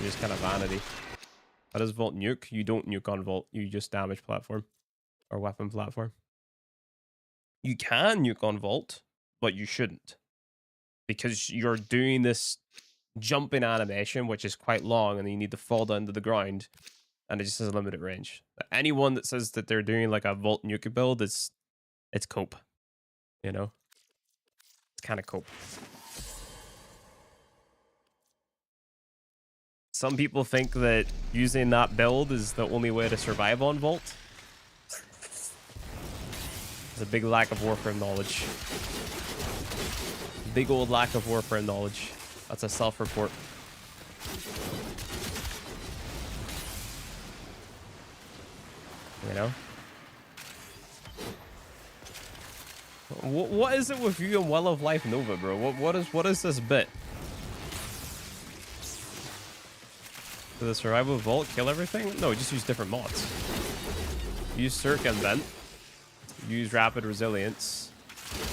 just kind of vanity. How does Vault nuke? You don't nuke on Vault, you just damage platform or weapon platform. You can nuke on Vault, but you shouldn't. Because you're doing this jumping animation, which is quite long, and then you need to fall down to the ground. And it just has a limited range. Anyone that says that they're doing like a Vault nuke build, it's cope. You know? It's kind of cope. Some people think that using that build is the only way to survive on Vault. There's a big lack of Warframe knowledge. Big old lack of Warframe knowledge. That's a self-report. You know? What is it with you and Well of Life Nova, bro? What is this bit? Do the survival vault kill everything? No, just use different mods. Use Circ and Vent. Use Rapid Resilience.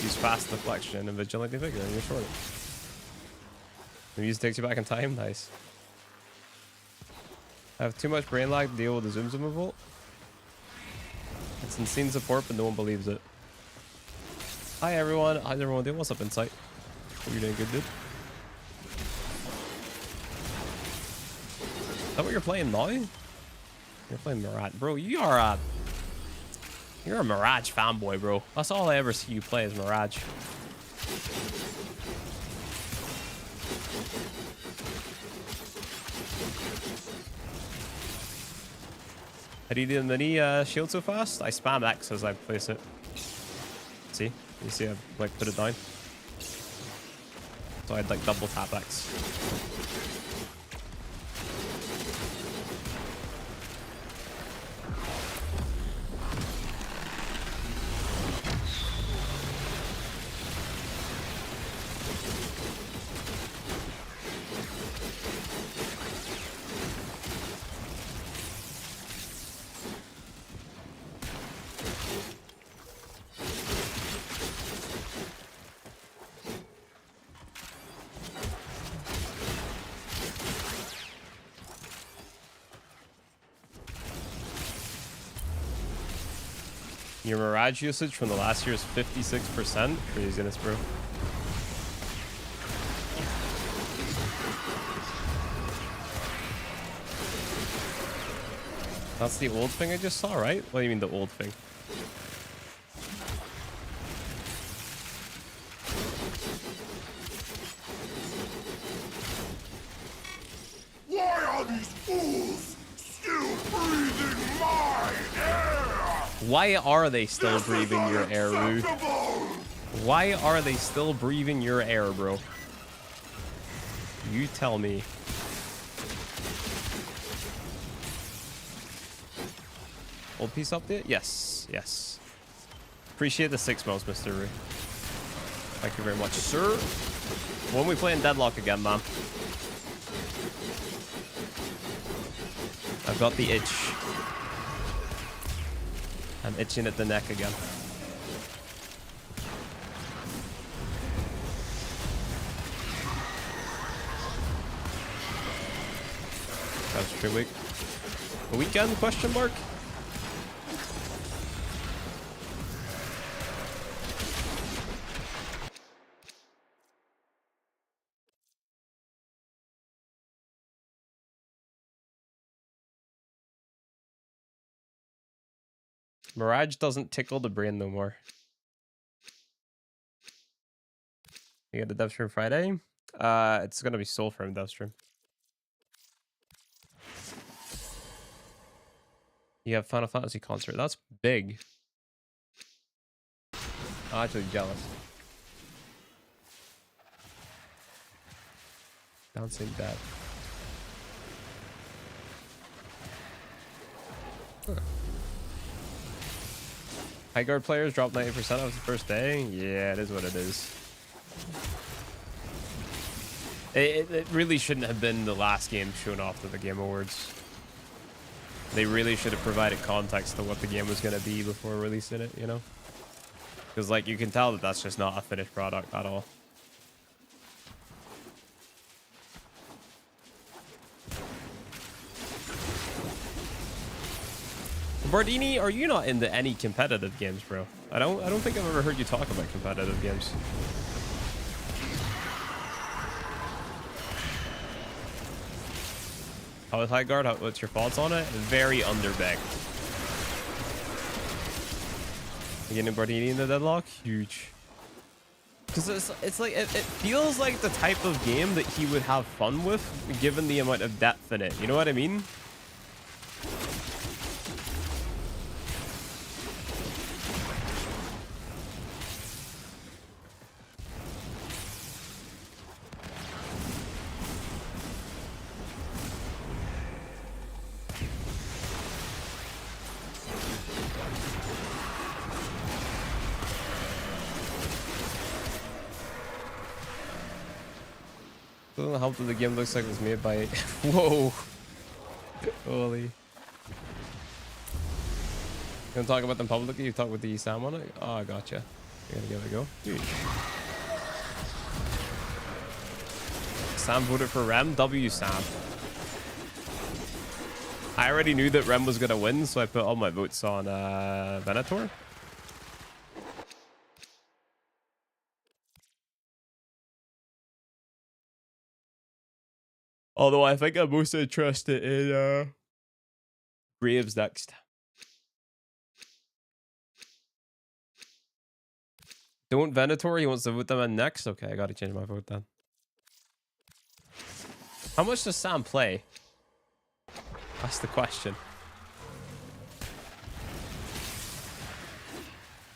Use Fast Deflection and Vigilante Vigor, and you're sorted. The music takes you back in time. Nice. I have too much brain lag to deal with the Zoom Vault. It's insane support, but no one believes it. Hi everyone. How's everyone doing? What's up, Insight? Hope you're doing good, dude. Is that what you're playing now? You're playing Mirage. Bro, you're a Mirage fanboy, bro. That's all I ever see you play is Mirage. How do you do the mini shield so fast? I spam X as I place it. See? You see I like put it down. So I'd like double tap X. Your Mirage usage from the last year is 56%. Craziness, bro. That's the old thing I just saw, right? What do you mean the old thing? Why are these fools still breathing my air? Why are they still breathing your air, Rude? Why are they still breathing your air, bro? You tell me. Old piece update? Yes, yes. Appreciate the 6 months, Mr. Rue. Thank you very much, sir. When we playing Deadlock again, man? I've got the itch. I'm itching at the neck again. That's a pretty week. A weekend, question mark? Mirage doesn't tickle the brain no more. You get the dev stream Friday? It's gonna be Soulframe dev stream. You have Final Fantasy concert. That's big. I'm actually jealous. Bouncing dead. Huh. High guard players drop 90% off the first day. Yeah, it is what it is. It really shouldn't have been the last game shown off at the Game Awards. They really should have provided context to what the game was going to be before releasing it, you know? Because, like, you can tell that that's just not a finished product at all. Bardini, are you not into any competitive games, bro? I don't think I've ever heard you talk about competitive games. How is High Guard? What's your thoughts on it? Very underbagged. You getting Bardini in the Deadlock? Huge. Because it's like it feels like the type of game that he would have fun with, given the amount of depth in it. You know what I mean? Doesn't help that the game looks like it was made by... Whoa! Holy. You want to talk about them publicly? You talk with the Sam on it? Oh, gotcha. You're gonna give it a go? Dude. Sam voted for Rem? W Sam. I already knew that Rem was gonna win, so I put all my votes on Venator. Although I think I'm most interested in Graves next. Don't Venator? He wants to vote them in next? Okay, I gotta change my vote then. How much does Sam play? That's the question.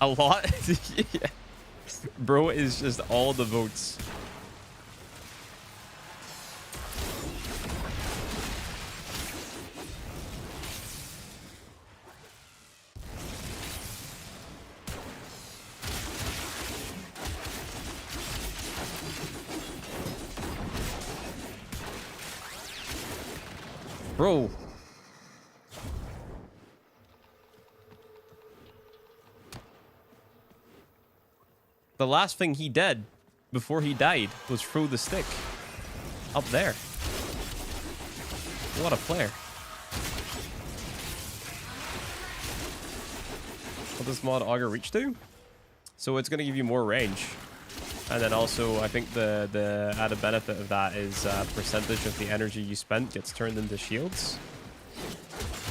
A lot? Yeah. Bro is just all the votes. Bro. The last thing he did before he died was throw the stick up there. What a player. What does mod auger reach do? So it's going to give you more range. And then also, I think the added benefit of that is percentage of the energy you spent gets turned into shields.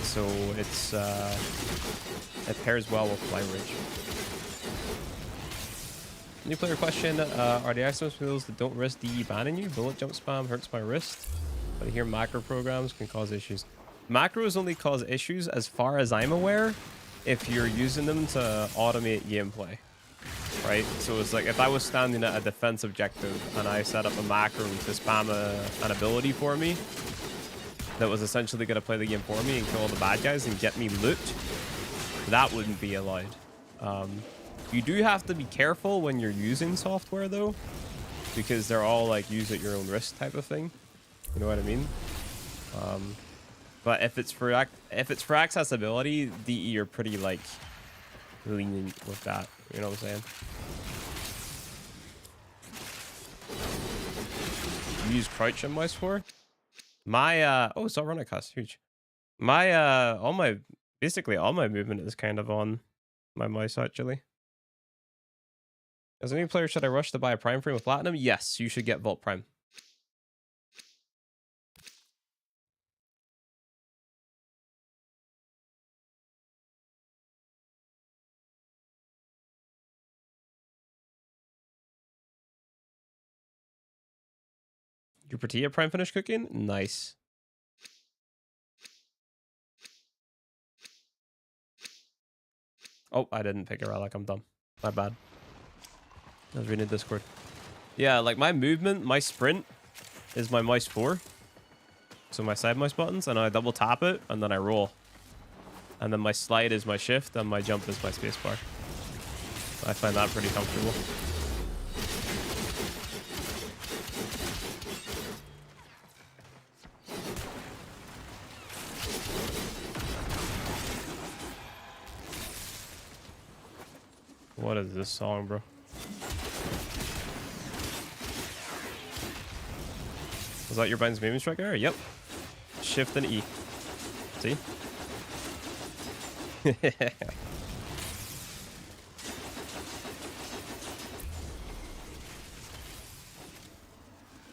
So it's it pairs well with fly range. New player question, are the access skills that don't risk DE banning you? Bullet jump spam hurts my wrist, but here macro programs can cause issues. Macros only cause issues, as far as I'm aware, if you're using them to automate gameplay, right? So it's like if I was standing at a defense objective and I set up a macro to spam an ability for me that was essentially going to play the game for me and kill all the bad guys and get me loot, that wouldn't be allowed. You do have to be careful when you're using software though, because they're all like use at your own risk type of thing. You know what I mean? But if it's for accessibility, DE are pretty like lenient with that. You know what I'm saying? You use crouch and mouse for? My oh, stop running cost huge. My basically all my movement is kind of on my mouse actually. As a new player, should I rush to buy a Prime frame with Platinum? Yes, you should get Vault Prime. Your Tortilla Prime finished cooking? Nice. Oh, I didn't pick a relic. I'm dumb. My bad. I was reading Discord. Yeah, like my movement, my sprint is my mouse 4. So my side mouse buttons, and I double tap it, and then I roll. And then my slide is my shift, and my jump is my spacebar. I find that pretty comfortable. What is this song, bro? Was that your Biden's movement strike error? Yep. Shift and E. See?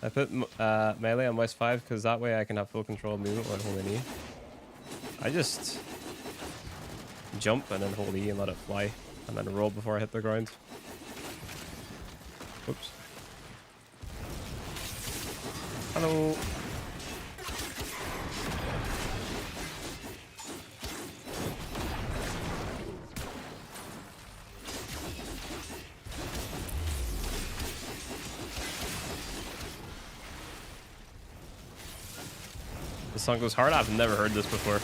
I put melee on mouse 5 because that way I can have full control of movement while holding E. I just jump and then hold E and let it fly. And then roll before I hit the ground. Oops. Hello. This song goes hard. I've never heard this before.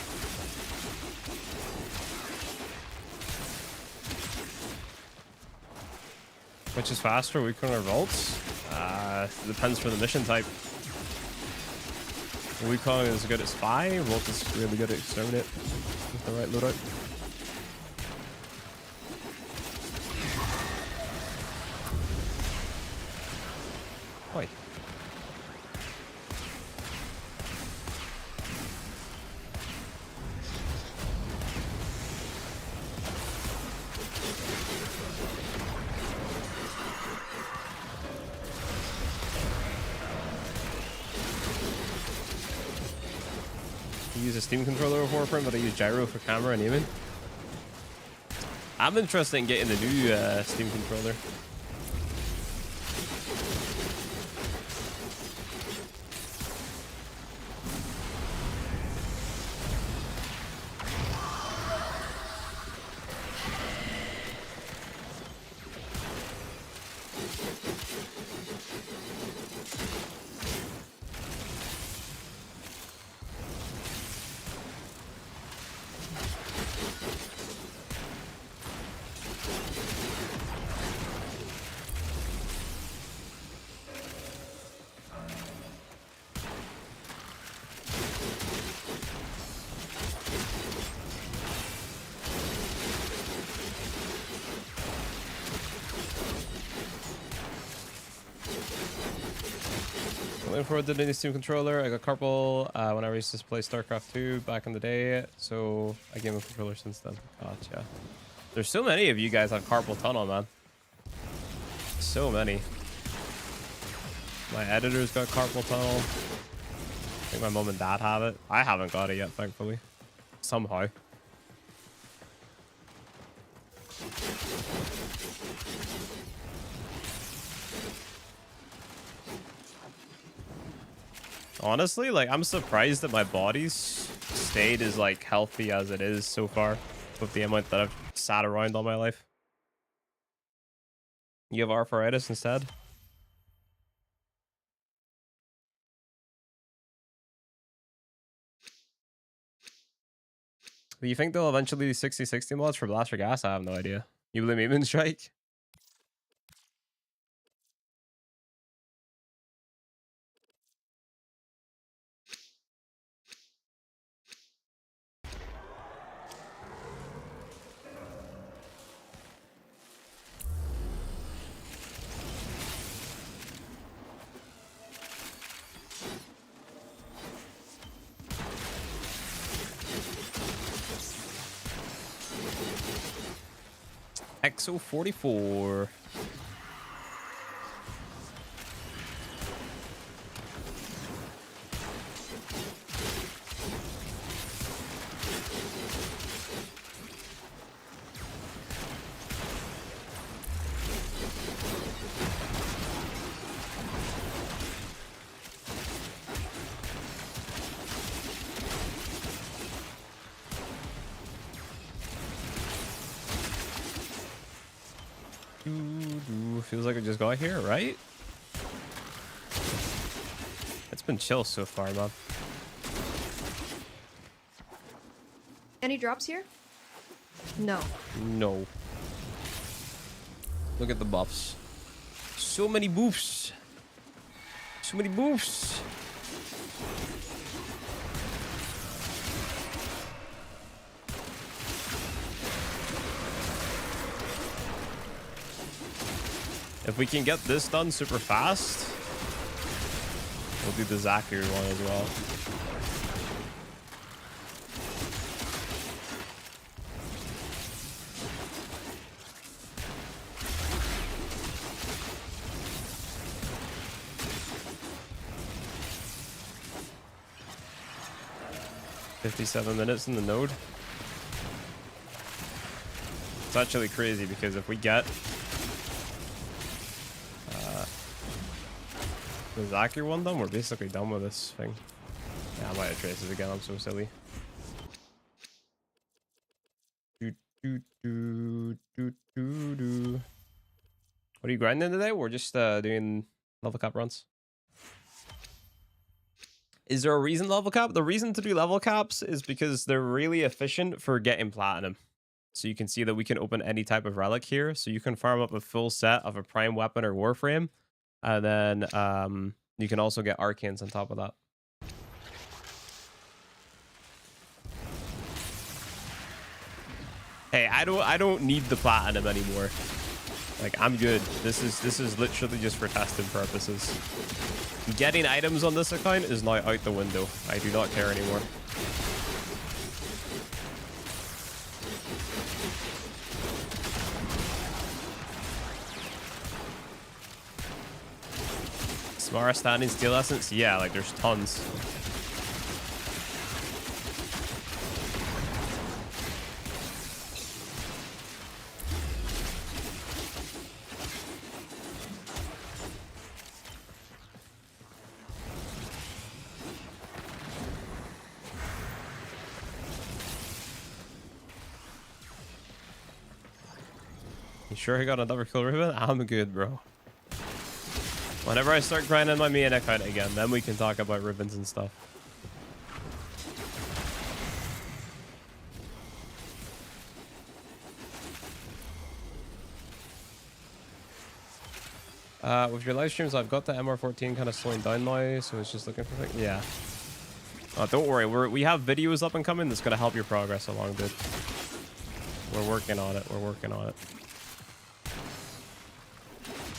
Which is faster, weak corner vaults? Depends for the mission type. Wukong is good at spy, Volt is really good at exterminate with the right loadout. Oi. Use a Steam controller with Warframe, but I use gyro for camera and aiming. I'm interested in getting the new Steam controller. Looking forward to the new Steam controller. I got carpal when I used to play StarCraft 2 back in the day, so I gave him a controller since then. Gotcha. There's so many of you guys have carpal tunnel, man. So many. My editor's got carpal tunnel. I think my mom and dad have it. I haven't got it yet, thankfully. Somehow. Honestly, like, I'm surprised that my body's stayed as, like, healthy as it is so far with the amount that I've sat around all my life. You have arthritis instead? Do you think they'll eventually do 60/60 mods for Blaster Gas? I have no idea. You believe Moon Strike? Exo 44. Feels like I just got here, right? It's been chill so far, man. Any drops here? No. No. Look at the buffs. So many buffs. So many buffs. If we can get this done super fast, we'll do the Zachary one as well. "57 minutes in the node." It's actually crazy because if we get the Zachary one done, we're basically done with this thing. Yeah, I might have traces again. I'm so silly. What are you grinding today? We're just doing level cap runs. Is there a reason level cap? The reason to do level caps is because they're really efficient for getting platinum. So you can see that we can open any type of relic here. So you can farm up a full set of a prime weapon or Warframe. And then you can also get arcanes on top of that. Hey, I don't need the platinum anymore. Like, I'm good. This is literally just for testing purposes. Getting items on this account is now out the window. I do not care anymore. Smara standing steel essence? Yeah, like there's tons. You sure he got another kill ribbon? I'm good, bro. Whenever I start grinding my main account again, then we can talk about ribbons and stuff. With your live streams, I've got the MR14 kind of slowing down now, so it's just looking for things. Yeah. Don't worry, we have videos up and coming that's gonna help your progress along, dude. We're working on it. We're working on it.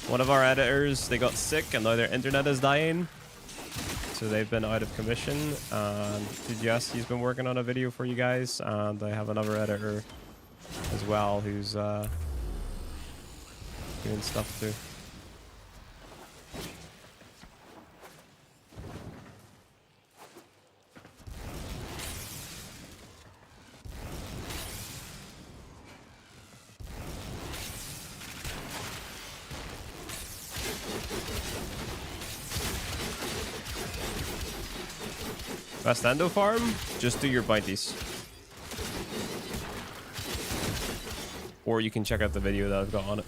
One of our editors, they got sick and now their internet is dying. so they've been out of commission. And TGS, he's been working on a video for you guys, and I have another editor as well who's doing stuff too. West Endo farm, just do your bounties. Or you can check out the video that I've got on it.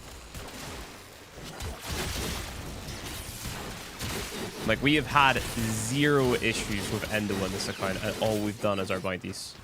Like, we have had 0 issues with Endo on this account, and all we've done is our bounties.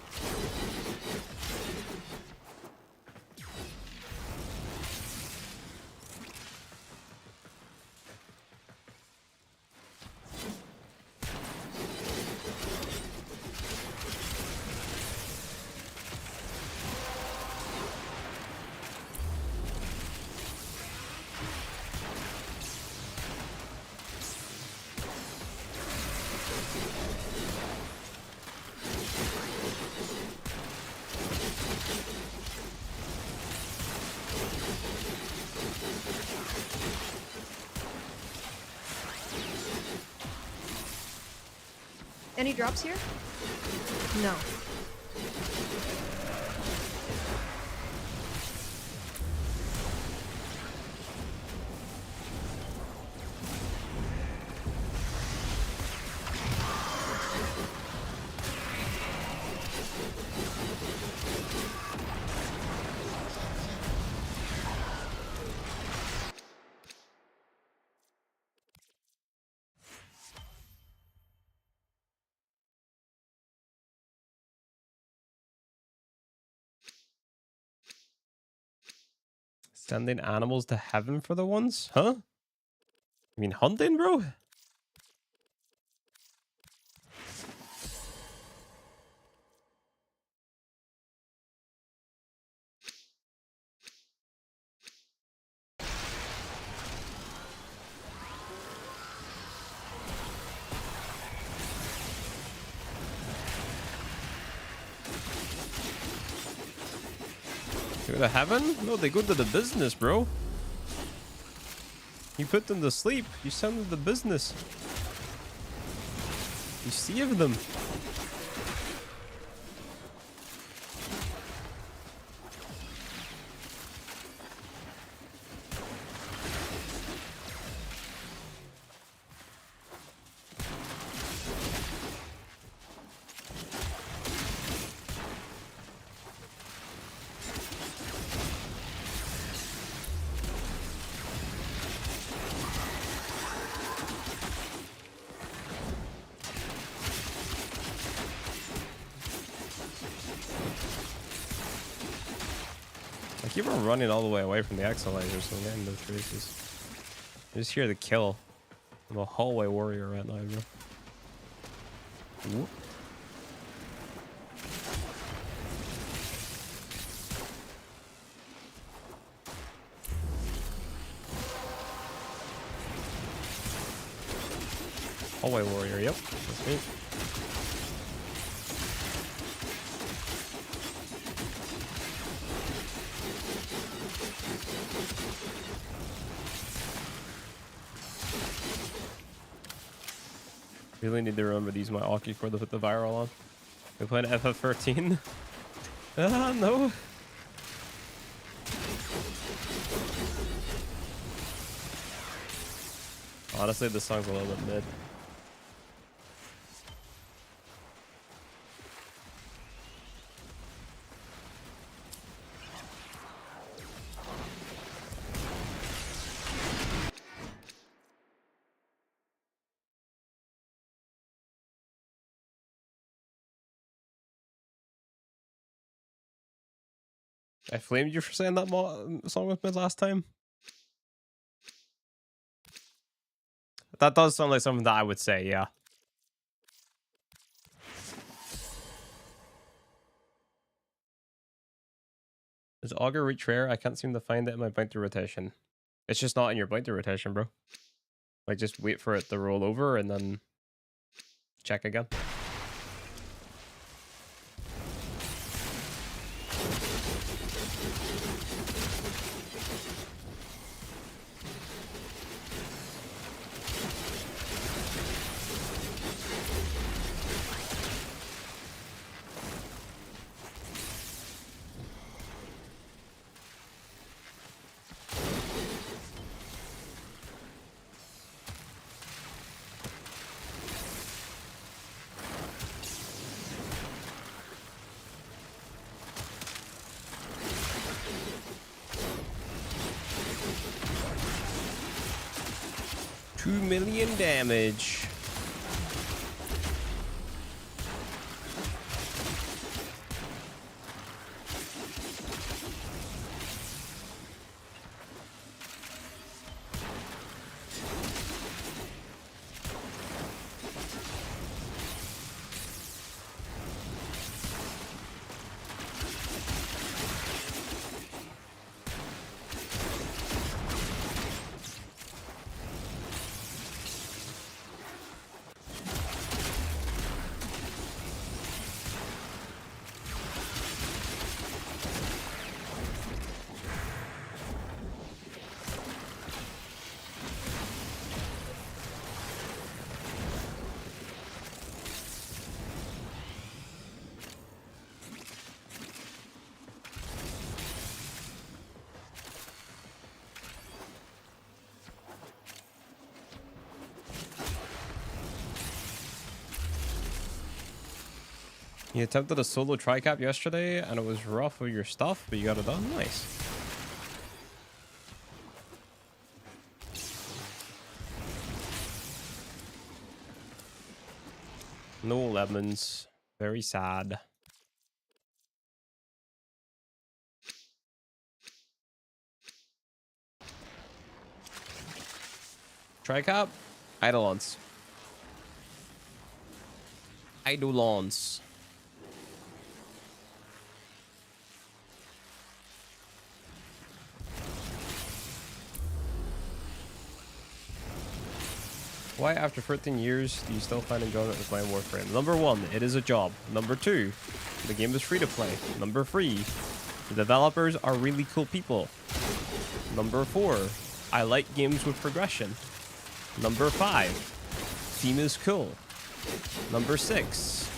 Any drops here? No. Sending animals to heaven for the ones? Huh? You mean hunting, bro? Go to heaven? No, they go to the business, bro. You put them to sleep. You send them to business. You save them. I keep on running all the way away from the exilizers, so I'm getting those traces. I just hear the kill. I'm a hallway warrior right now, bro. Ooh. Hallway warrior, yep. That's me. Really need to remember to use my Aki for to put the viral on. We playing FF13? No. Honestly, this song's a little bit mid. I flamed you for saying that song was mid last time. That does sound like something that I would say, yeah. Does Augur reach rare? I can't seem to find it in my bounty rotation. It's just not in your bounty rotation, bro. Like, just wait for it to roll over and then Check again. $2 million damage. You attempted a solo tri-cap yesterday and it was rough with your stuff, but you got it done. Nice. No lemons. Very sad. Tri-cap? Eidolons. Eidolons. Why, after 13 years, do you still find enjoyment with playing Warframe? Number 1, it is a job. Number 2, the game is free to play. Number 3, the developers are really cool people. Number 4, I like games with progression. Number 5, theme is cool. Number 6,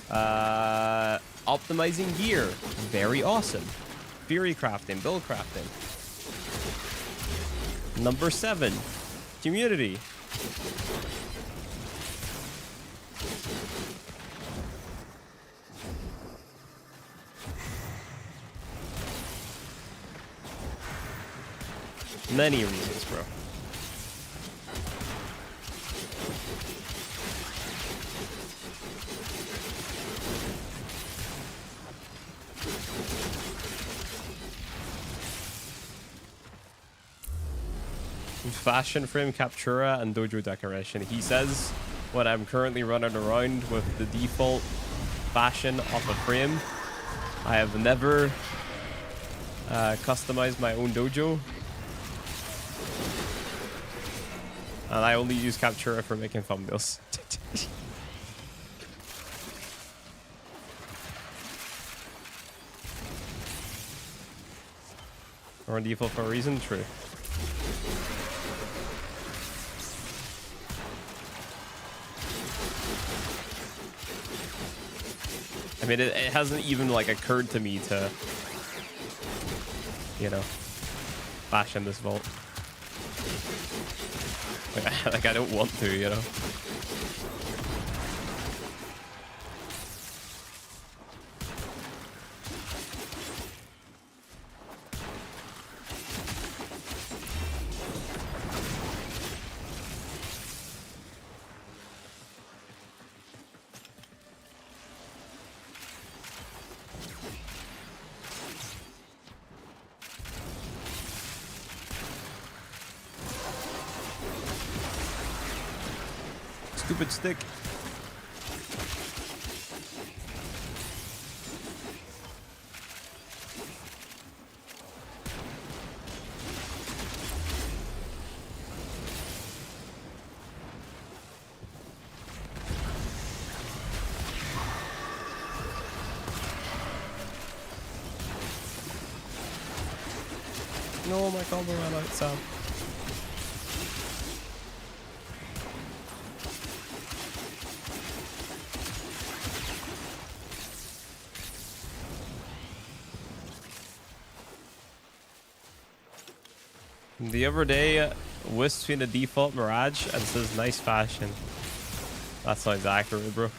optimizing gear, very awesome. Theory crafting, build crafting. Number 7, community. Many reasons, bro. Fashion frame captura and dojo decoration. He says when I'm currently running around with the default fashion of a frame, I have never customized my own dojo, and I only use captura for making thumbnails. Or on default for a reason, true. I mean, it hasn't even like occurred to me to, you know, fashion this vault. Like I don't want to, you know. Stupid stick. No, my combo ran out, Sam. The other day, Wisp in a default Mirage and says nice fashion. That sounds accurate, bro.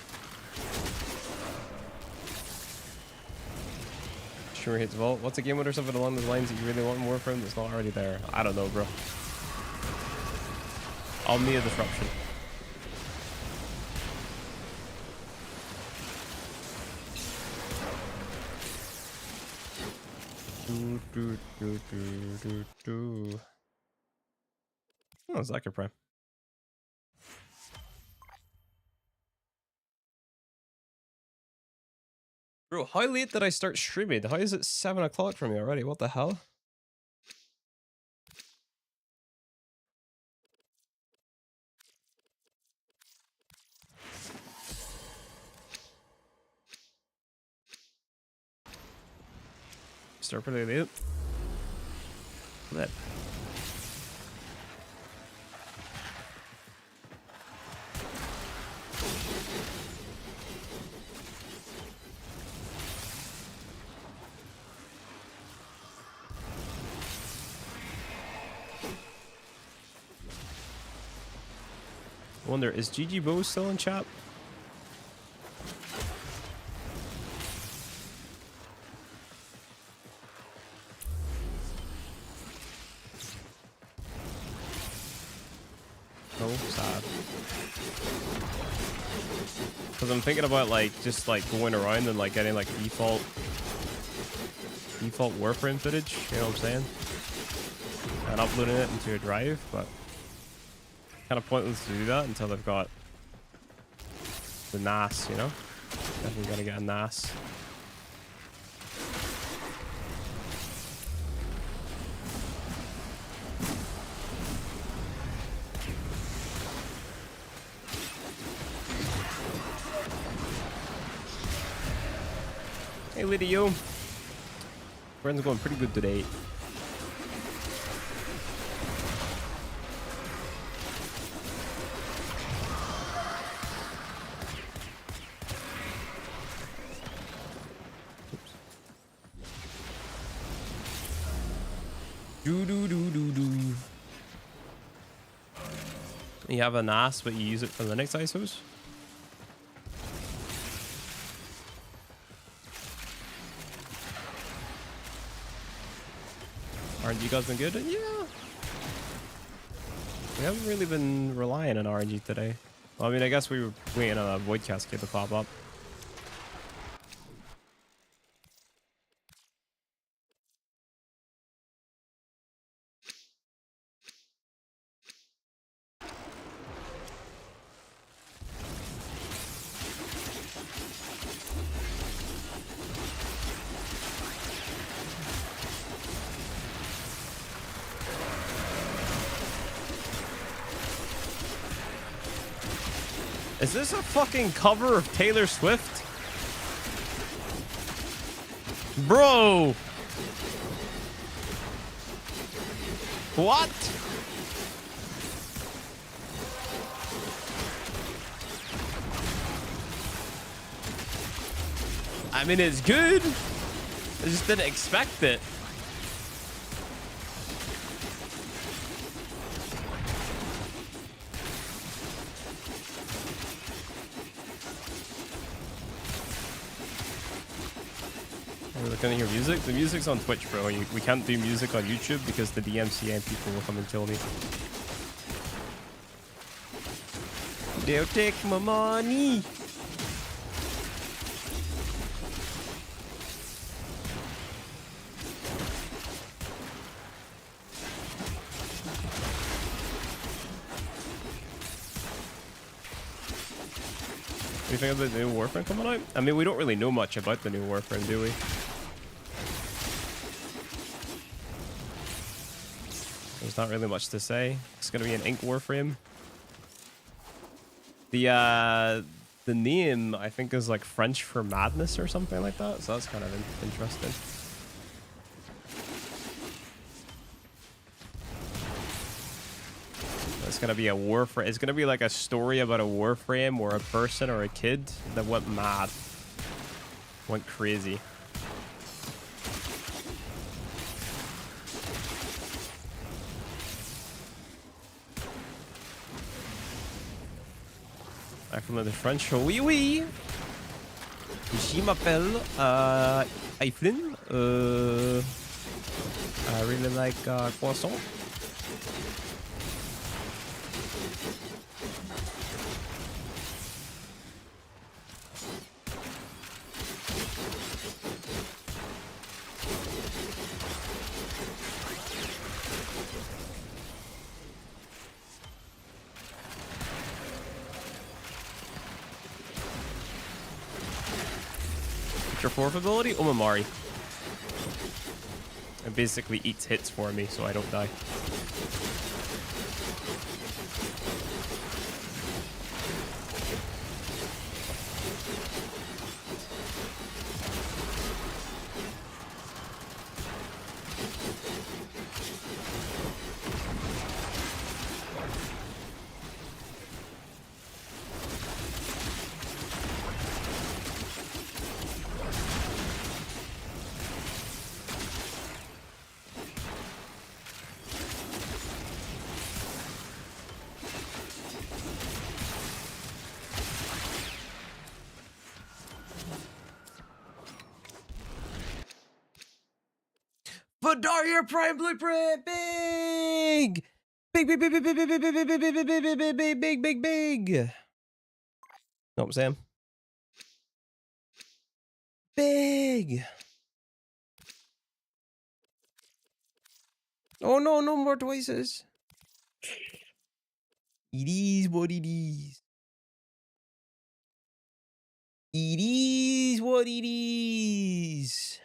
Sure hits vault. What's a game winner, something along those lines that you really want in Warframe that's not already there? I don't know, bro. Omnia Disruption. Oh, Zucker Prime. Bro, how late did I start streaming? How is it 7 o'clock for me already? What the hell? Start pretty late. Flip. I wonder, is GG Bo still in chat? No, sad. Because I'm thinking about like just like going around and like getting like default Warframe footage, you know what I'm saying? And uploading it into a drive, but kind of pointless to do that until I've got the NAS, you know? Definitely gotta get a NAS. Hey, Lydio. Friends going pretty good today. You have a NAS, but you use it for Linux ISOs? RNG guys been good? Yeah. We haven't really been relying on RNG today. Well, I mean, I guess we were waiting on a Void Cascade to pop up. Is this a fucking cover of Taylor Swift? Bro! What? I mean, it's good. I just didn't expect it. Gonna hear music? The music's on Twitch, bro. We can't do music on YouTube because the DMCA people will come and kill me. They'll take my money. What do you think of the new Warframe coming out? I mean, we don't really know much about the new Warframe, do we? There's not really much to say. It's gonna be an ink Warframe. The name I think is like French for madness or something like that. So that's kind of interesting. It's gonna be a Warframe. It's gonna be like a story about a Warframe or a person or a kid that went mad, went crazy. Back from the French. Oui, oui. Je m'appelle Eiflin. I really like croissant. Your fourth ability, Omamari. It basically eats hits for me, so I don't die. Daria Prime Blueprint, big, big, big, big, big, big, big, big, big, big, big, big, big, big, big, big. Know what I'm saying? Big. Oh no, no more twices. It is what it is. It is what it is.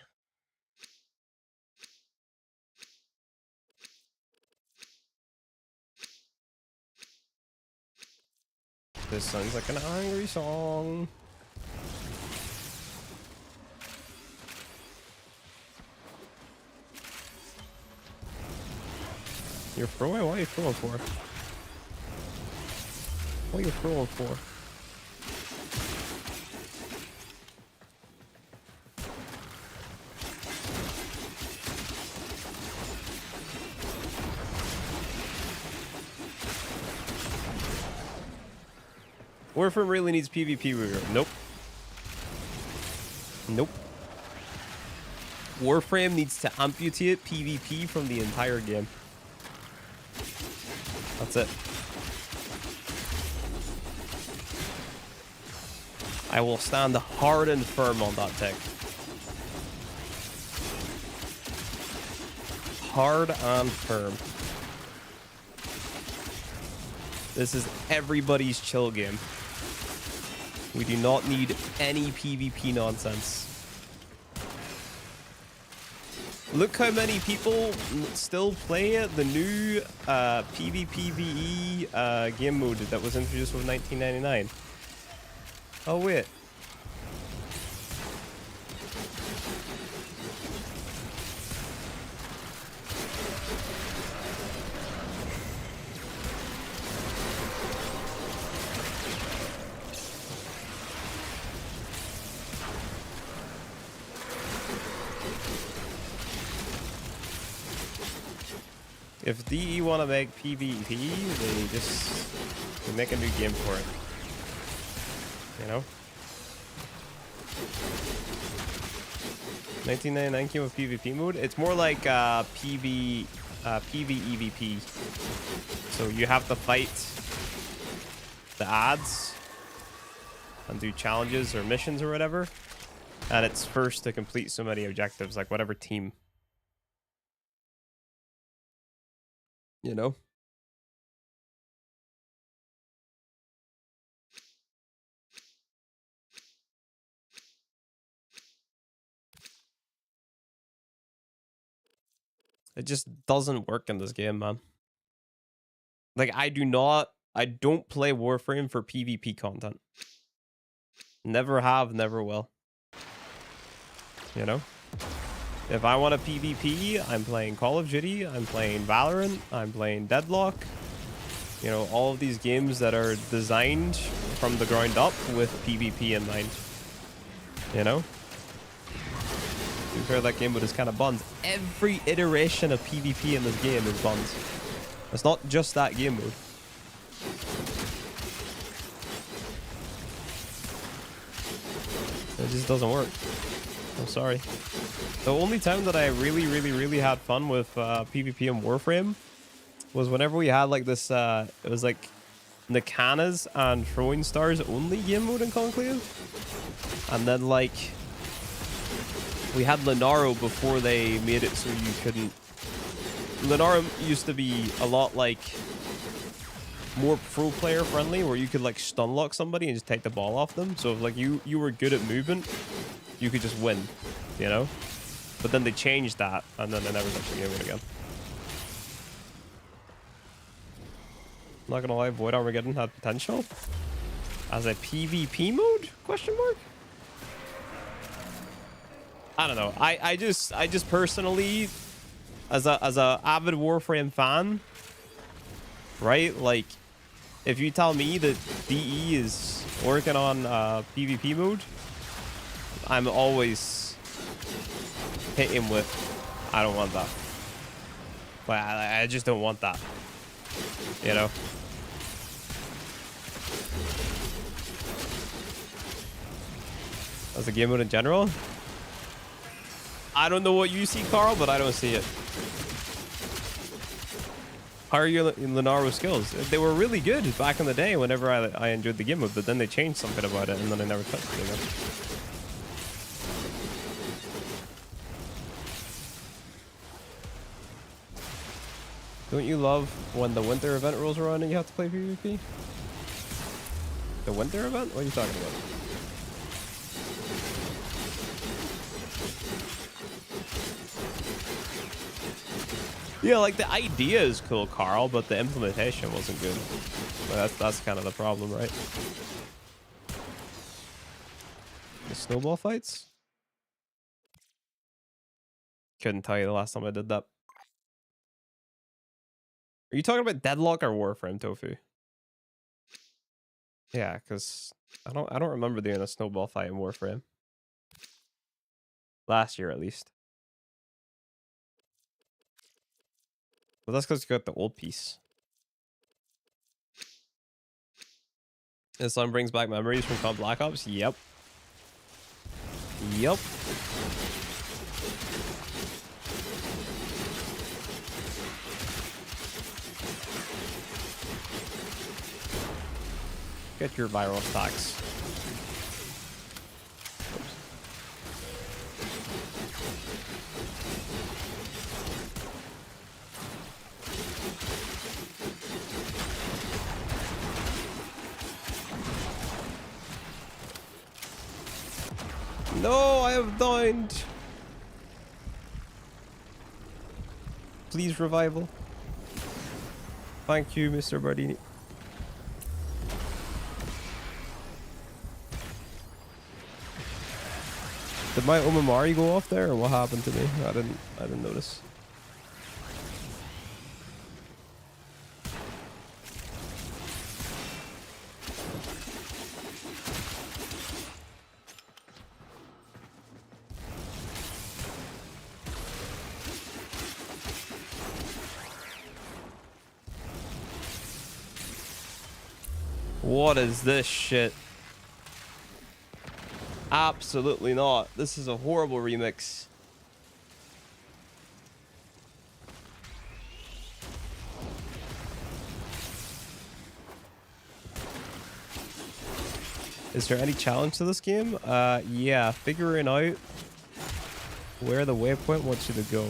This sounds like an angry song. You're throwing? What are you throwing for? What are you throwing for? Warframe really needs PvP rework. Nope. Nope. Warframe needs to amputate PvP from the entire game. That's it. I will stand hard and firm on that tech. Hard and firm. This is everybody's chill game. We do not need any PvP nonsense. Look how many people still play the new PvPvE game mode that was introduced with 1999. Oh wait. If DE want to make PvP, they make a new game for it. You know? 1999 came with PvP mode. It's more like PvEVP. So you have to fight the ads and do challenges or missions or whatever. And it's first to complete so many objectives, like whatever team. You know? It just doesn't work in this game, man. Like, I don't play Warframe for PvP content. Never have, never will. You know? If I want a PvP, I'm playing Call of Duty, I'm playing Valorant, I'm playing Deadlock. You know, all of these games that are designed from the ground up with PvP in mind. You know? To be fair, that game mode is kind of buns. Every iteration of PvP in this game is buns. It's not just that game mode. It just doesn't work. I'm sorry. The only time that I really had fun with PvP and Warframe was whenever we had like this, it was like Nakanas and Throwing Stars only game mode in Conclave. And then like, we had Lenaro before they made it so you couldn't... Lenaro used to be a lot like more pro player friendly, where you could like stun lock somebody and just take the ball off them. So if like you were good at movement, you could just win, you know? But then they changed that, and then they never touched the game again. I'm not gonna lie, Void Armageddon had potential as a PvP mode? Question mark? I don't know. I just personally, as a avid Warframe fan, right? Like, if you tell me that DE is working on PvP mode, I'm always hitting with, I don't want that. But I just don't want that. You know? As a game mode in general? I don't know what you see, Carl, but I don't see it. How are your Lenaro skills? They were really good back in the day whenever I enjoyed the game mode, but then they changed something about it, and then I never touched it again. Don't you love when the winter event rolls around and you have to play PvP? The winter event? What are you talking about? Yeah, like the idea is cool, Carl, but the implementation wasn't good. But that's kind of the problem, right? The snowball fights? Couldn't tell you the last time I did that. Are you talking about Deadlock or Warframe, Tofu? Yeah, because I don't remember doing a snowball fight in Warframe. Last year, at least. But that's because you got the old piece. This one brings back memories from COD Black Ops? Yep. Yep. Get your viral stocks. No, I have died. Please revival. Thank you, Mr. Bardini. Did my Omamari go off there, or what happened to me? I didn't notice. What is this shit? Absolutely not. This is a horrible remix. Is there any challenge to this game? Yeah, figuring out where the waypoint wants you to go.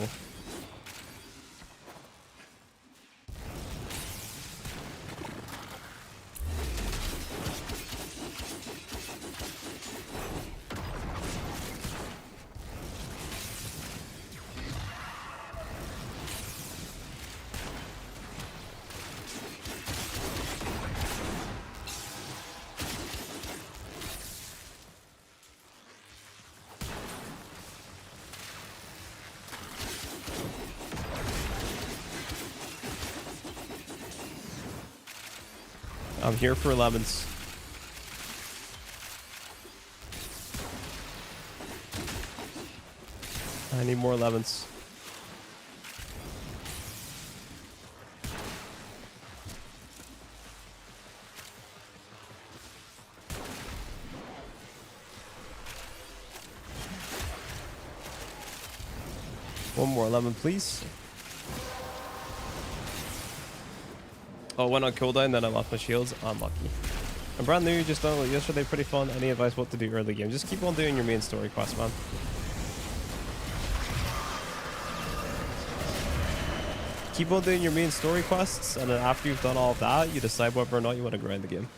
I'm here for lemons. I need more lemons. One more lemon, please. Oh, went on cooldown, then I lost my shields. I'm lucky. I'm brand new, just done it yesterday. Pretty fun. Any advice what to do early game? Just keep on doing your main story quest, man. Keep on doing your main story quests, and then after you've done all of that, you decide whether or not you want to grind the game.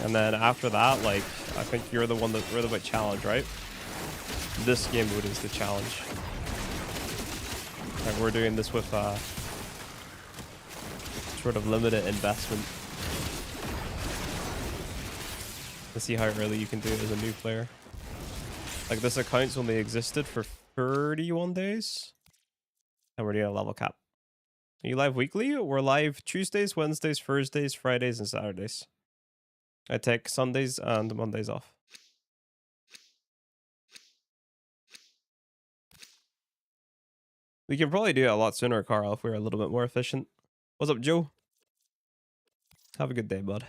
And then after that, like, I think you're the one that really about challenge, right? This game mode is the challenge. Like, we're doing this with sort of limited investment to see how early you can do it as a new player. Like, this account's only existed for 31 days, and we're doing a level cap. Are you live weekly? We're live Tuesdays, Wednesdays, Thursdays, Fridays, and Saturdays. I take Sundays and Mondays off. We can probably do it a lot sooner, Carl, if we were a little bit more efficient. What's up, Joe? Have a good day, bud.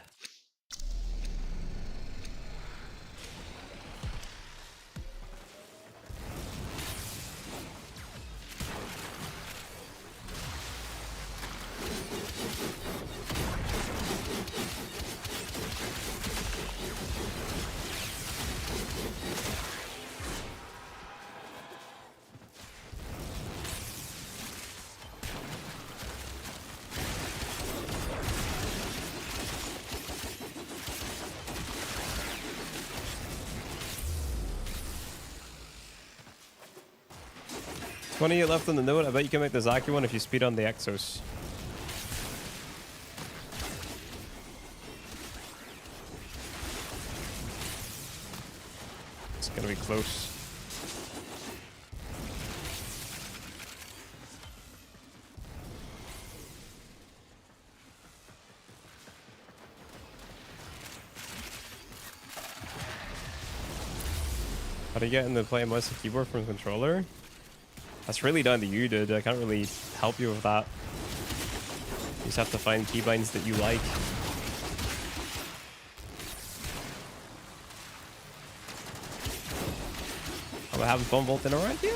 $28 left on the note. I bet you can make the Zaki one if you speed on the Exos. It's gonna be close. How do you get into play mouse and keyboard from controller? That's really down to you, dude. I can't really help you with that. You just have to find keybinds that you like. Am I having fun vaulting around? Yeah.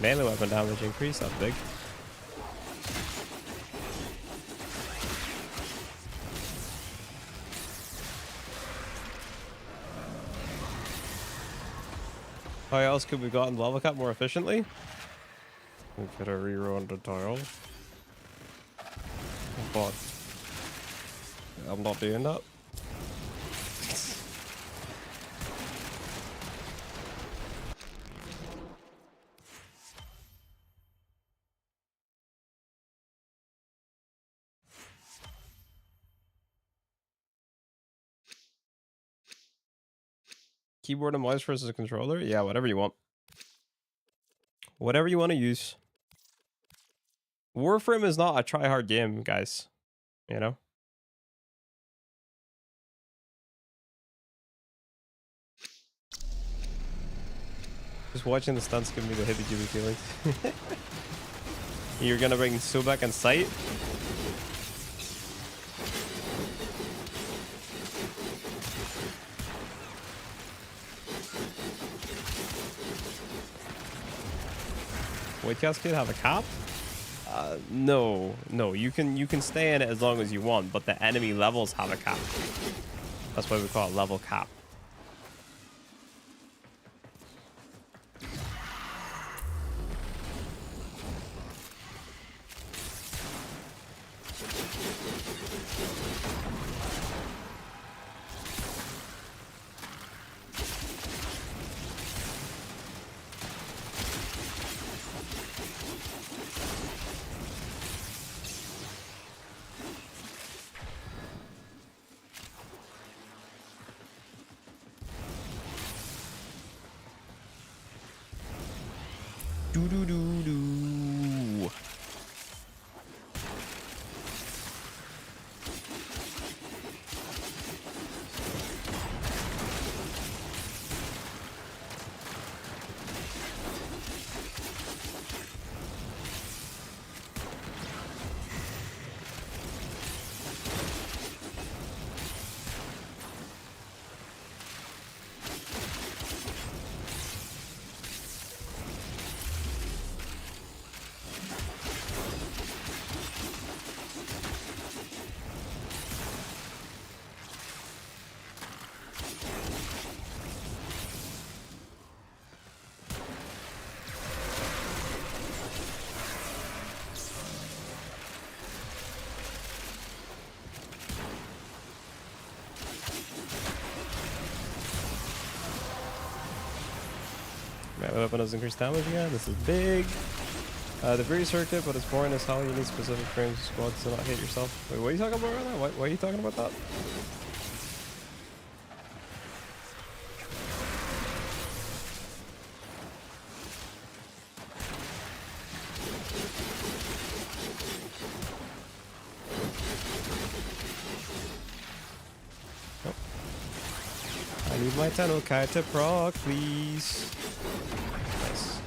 Melee weapon damage increase, that's big. How else could we gotten level cap more efficiently? We could have rerun the tile. But I'm not doing that. Keyboard and mouse versus a controller? Yeah, whatever you want. Whatever you want to use. Warframe is not a try-hard game, guys. You know? Just watching the stunts give me the heebie-jeebie feelings. You're gonna bring Sobek and Sight? Void Cascade have a cap? No, you can stay in it as long as you want, but the enemy levels have a cap. That's why we call it level cap. Do do do do. My weapon does increase damage again. This is big. The breeze circuit, but it's boring as hell. You need specific frames squads to not hit yourself. Wait, what are you talking about right now? Why are you talking about that? Nope. I need my Tenno Kai to proc, please. Nice.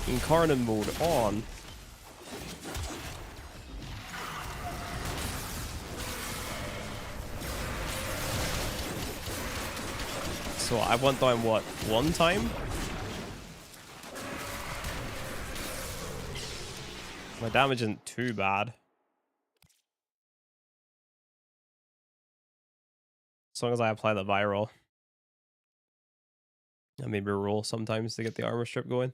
Incarnate mode on. So I went down what, one time? My damage isn't too bad. As long as I apply the viral. And maybe roll sometimes to get the armor strip going.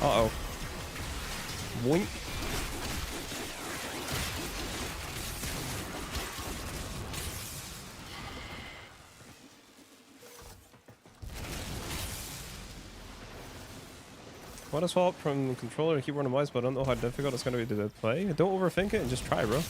Uh-oh. Boink. I want to swap from controller to keyboard and mouse, but I don't know how difficult it's going to be to play. Don't overthink it and just try, bro.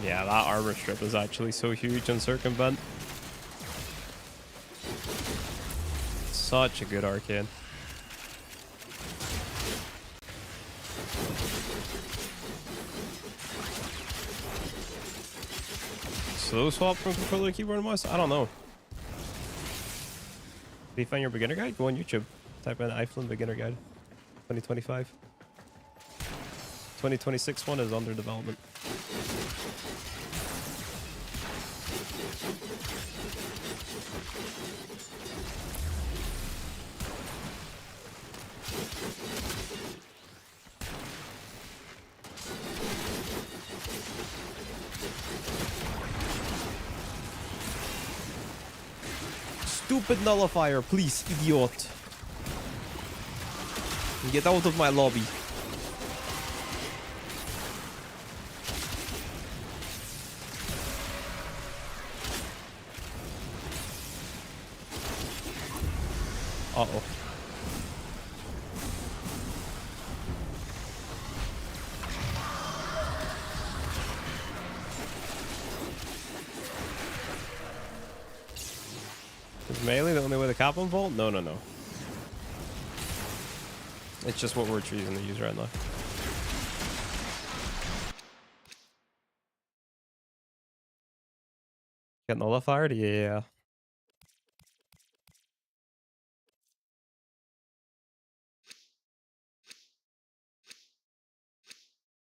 Yeah, that armor strip is actually so huge on Circumvent. Such a good arcane. Slow swap from controller to keyboard and mouse? I don't know. Did you find your beginner guide? Go on YouTube. Type in Eifflin beginner guide. 2025. 2026 one is under development. Stupid nullifier, please, idiot. Get out of my lobby. Uh-oh. Is melee the only way to cap on Vault? No, no, no. It's just what we're choosing to use right now. Get nullified? Yeah.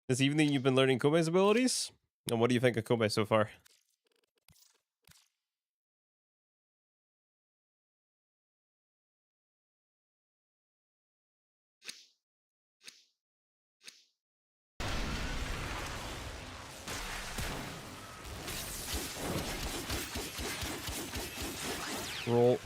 This evening you've been learning Kobe's abilities? And what do you think of Kobe so far? Roll.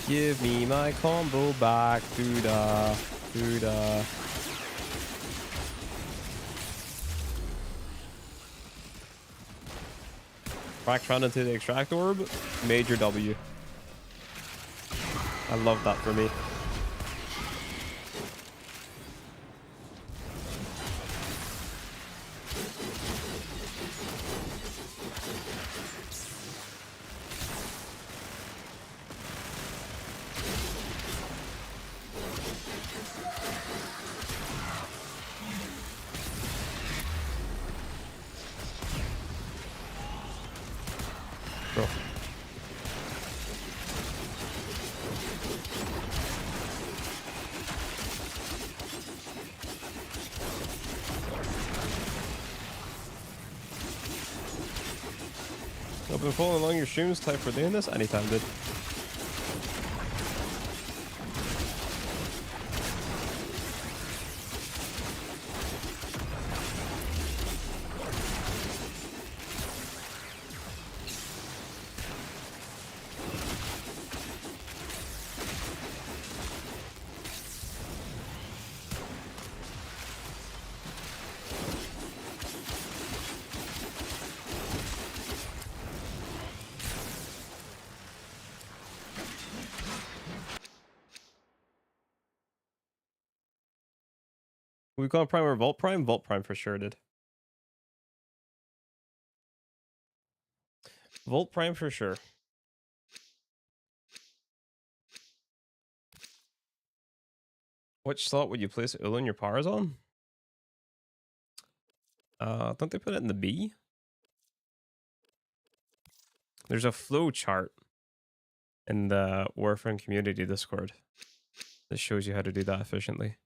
Give me my combo back, Duda. Duda. Back run into the extract orb. Major W. I love that for me. Bro. I've been following along your streams. Type for doing this anytime, dude. We call Prime or Vault Prime? Vault Prime for sure, dude. Vault Prime for sure. Which slot would you place Ulan your powers on? Don't they put it in the B? There's a flow chart in the Warframe community Discord that shows you how to do that efficiently.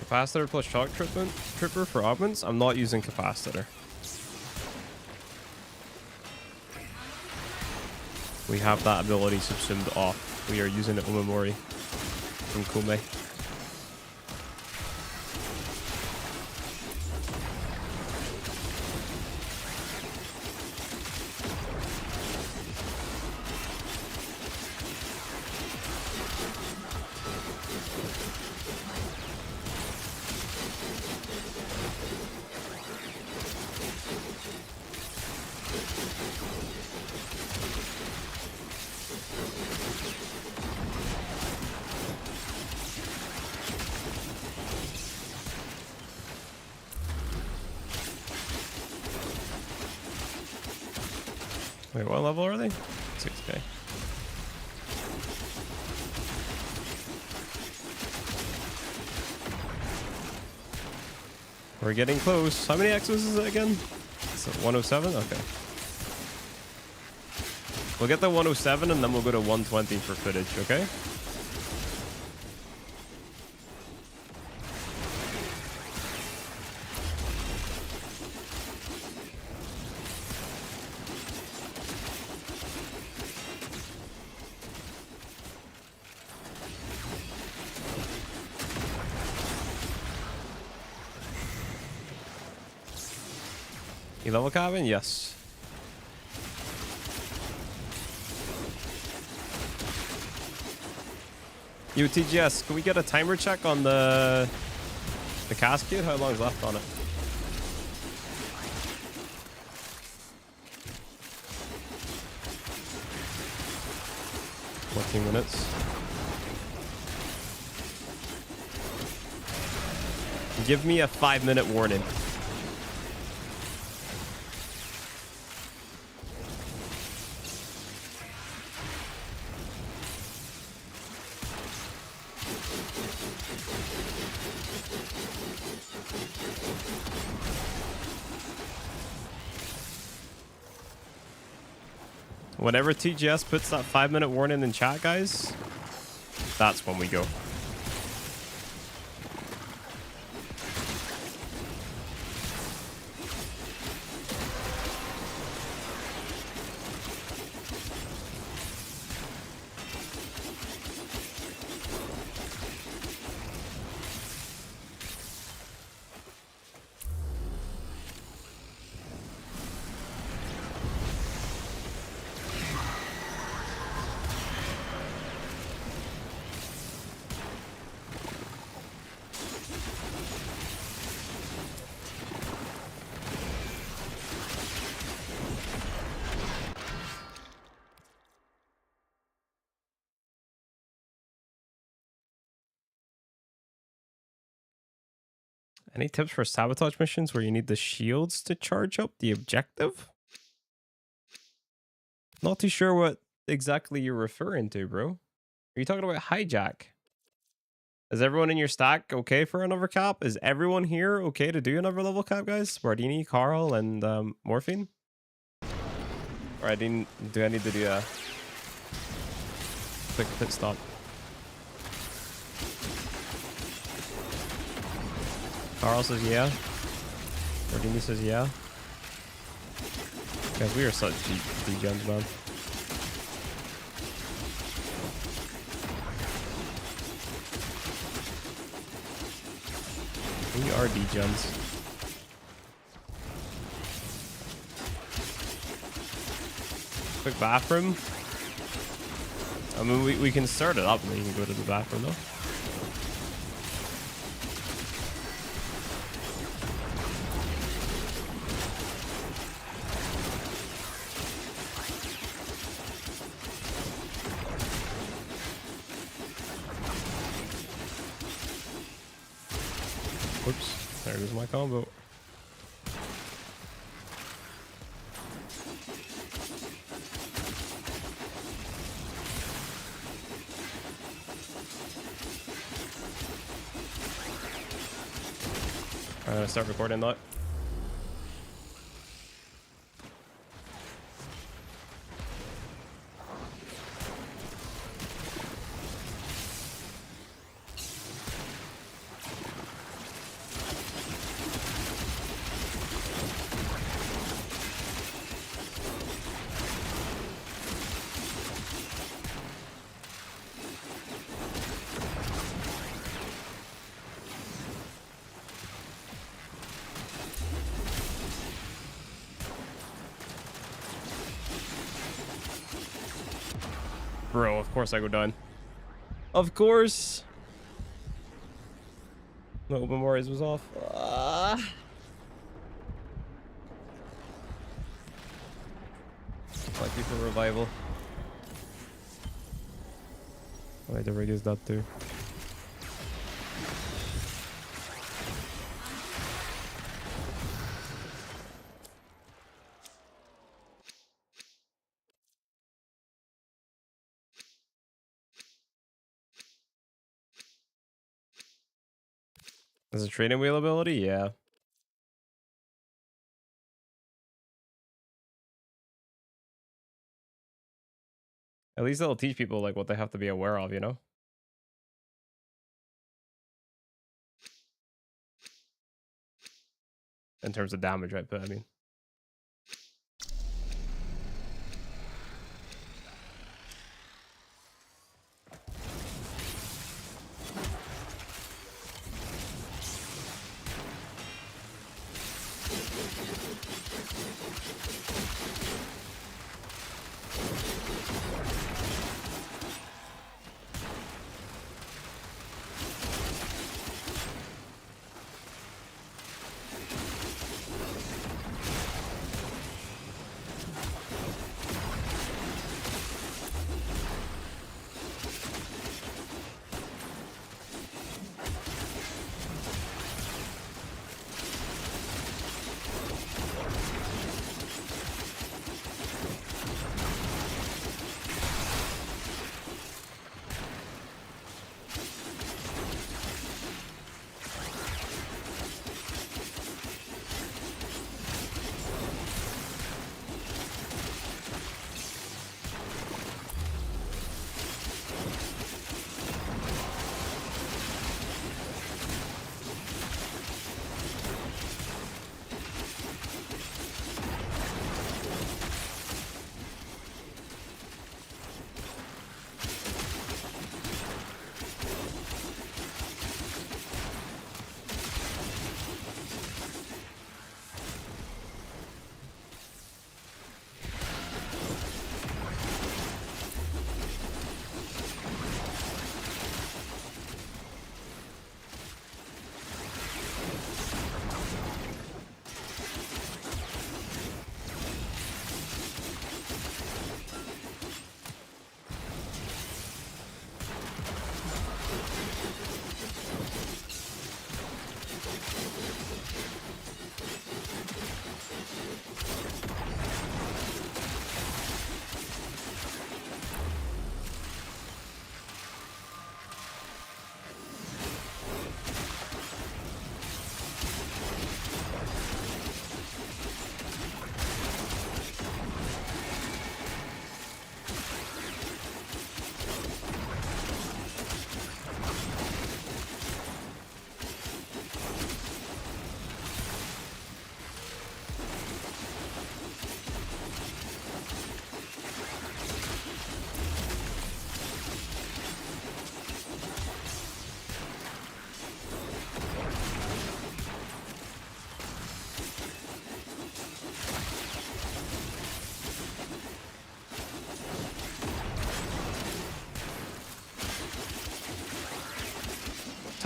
Capacitor plus shock tripper for augments. I'm not using capacitor. We have that ability subsumed off. We are using it Omamori from Kome. Wait, what level are they? 6k. We're getting close. How many X's is it again? Is it 107? Okay. We'll get the 107 and then we'll go to 120 for footage, okay? You level cabin? Yes. Yo, TGS, can we get a timer check on the cascade? How long's left on it? 14 minutes. Give me a 5-minute warning. Whenever TGS puts that 5-minute warning in chat, guys, that's when we go. Any tips for sabotage missions where you need the shields to charge up the objective? Not too sure what exactly you're referring to, bro. Are you talking about hijack? Is everyone in your stack okay for another cap? Is everyone here okay to do another level cap, guys? Bardini, Carl, and Morphine? Or do I need to do a quick pit stop? Carl says yeah. Bardini says yeah. Guys, we are such degens, man. We are degens. Quick bathroom. I mean, we can start it up and then you can go to the bathroom though. Whoops, there goes my combo. I'm gonna start recording that. Bro, of course I go down. Of course. No, open Warriors was off. Lucky for revival. I had to reduce that too. Is it training wheel ability? Yeah. At least it'll teach people like what they have to be aware of, you know? In terms of damage, right? But I mean.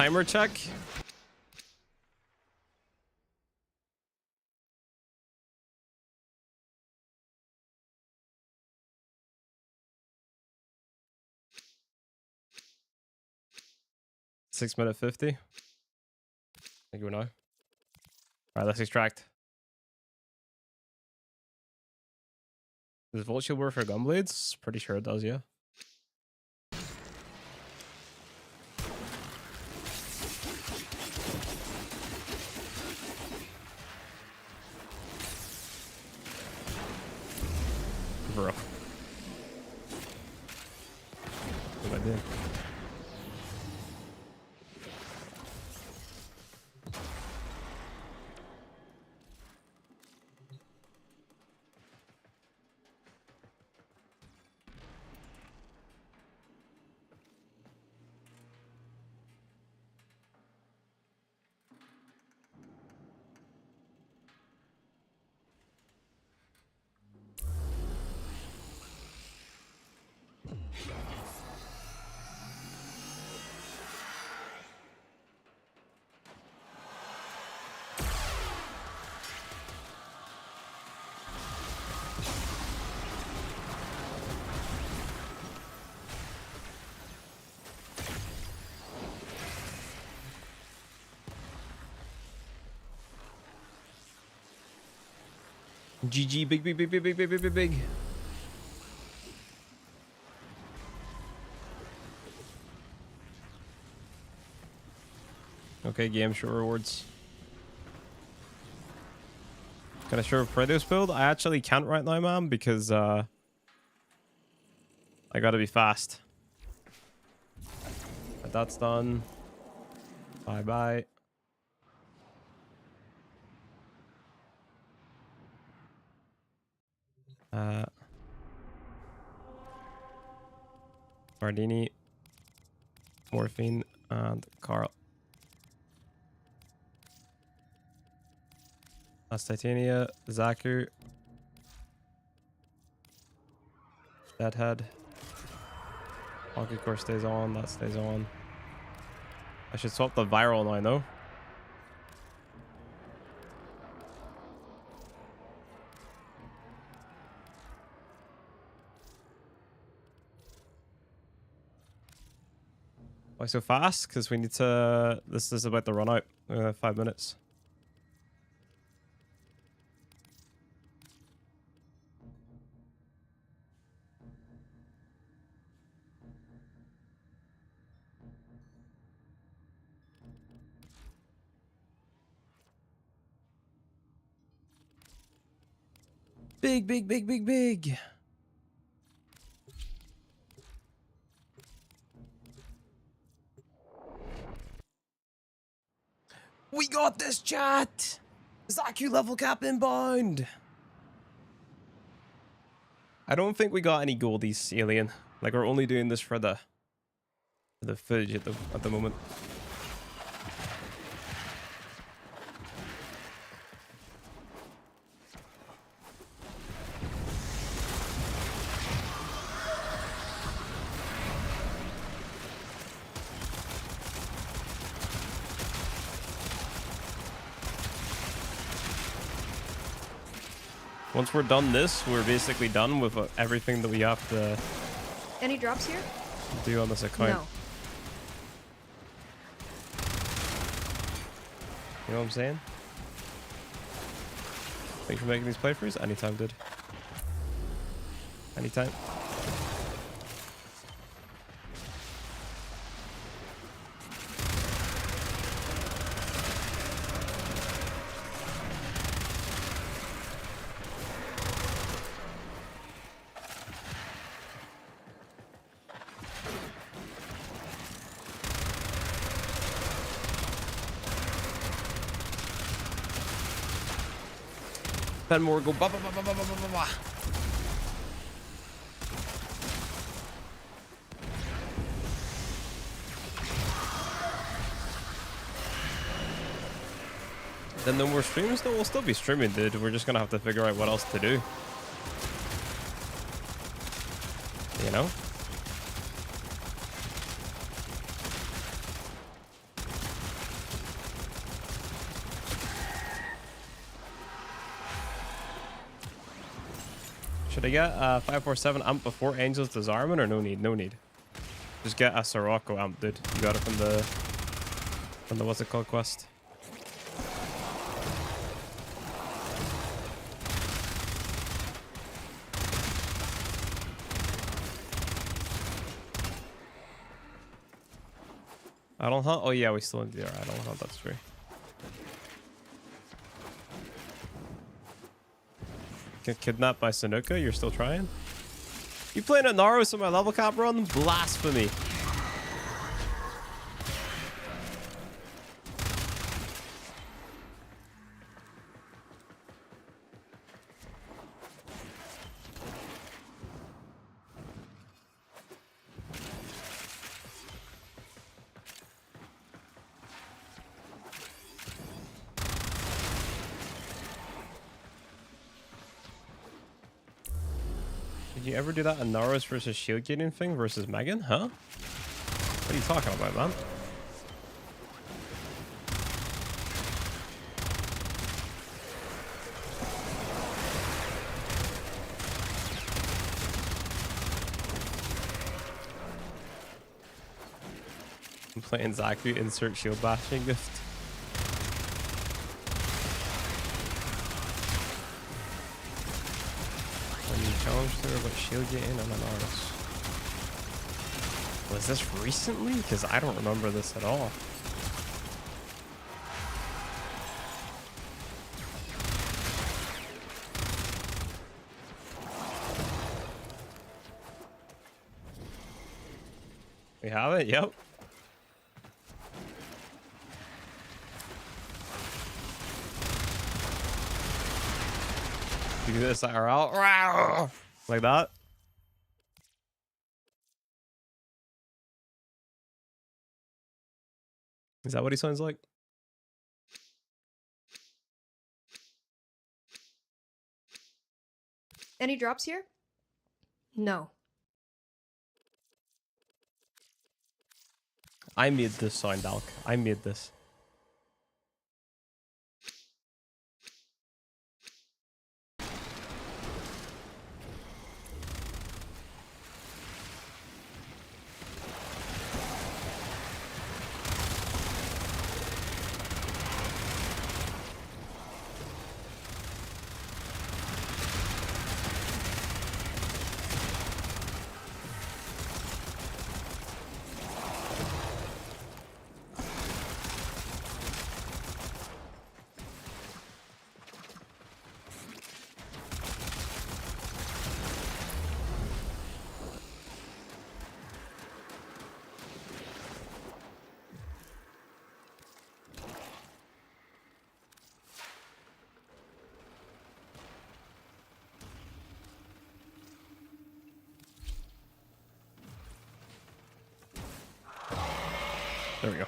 timer check. (6 minutes 50). I think we know. All right, let's extract. Does Volt Shield work for Gunblades? Pretty sure it does, yeah. Bro. What am I doing? GG, big, big, big, big, big, big, big, big, big. Okay, game show rewards. Can I show a Predator build? I actually can't right now, man, because I gotta be fast. But that's done. Bye bye. Bardini, Morphine, and Carl. That's Titania, Zaku, Deadhead. Hockey Core stays on, that stays on. I should swap the viral now, though. Why so fast? Because we need to... This is about to run out. We have 5 minutes. Big, big, big, big, big. We got this, chat. Zaku level cap inbound. I don't think we got any goldies, Alien. Like, we're only doing this for the footage at the moment. Once we're done this, we're basically done with everything that we have to Any drops here? do on this account. No. You know what I'm saying? Thanks for making these playthroughs. Anytime, dude. Anytime. Ben more go ba ba ba ba ba ba ba ba. Then no more streams though? We'll still be streaming, dude. We're just gonna have to figure out what else to do. You know? Should I get 547 amp before Angel's Disarmament or no need? No need. Just get a Sirocco amp, dude. You got it from the what's it called quest. Idle Hunt? Oh yeah, we still need the Idle Hunt, that's true. Get kidnapped by Sanuka? You're still trying? You playing at Naros on my level cap run? Blasphemy. Did you ever do that in Naros versus shield gating thing versus Megan? Huh? What are you talking about, man? I'm playing Zaku, insert shield bashing gift. Challenge her about shield getting on an artist. Was this recently? Because I don't remember this at all. We have it? Yep. Do this IRL. Like that. Is that what he sounds like? Any drops here? No. I made this sound, Alk. I made this. There we go.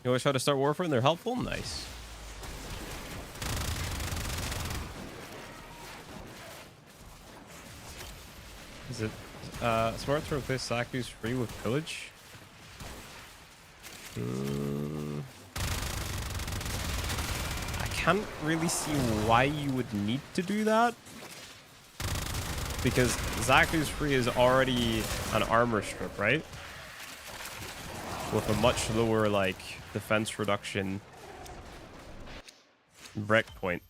You always try to start Warframe, they're helpful? Nice. Is it smart to replace Saku's free with pillage? I can't really see why you would need to do that. Because Zaku's free is already an armor strip, right? With a much lower, like, defense reduction breakpoint.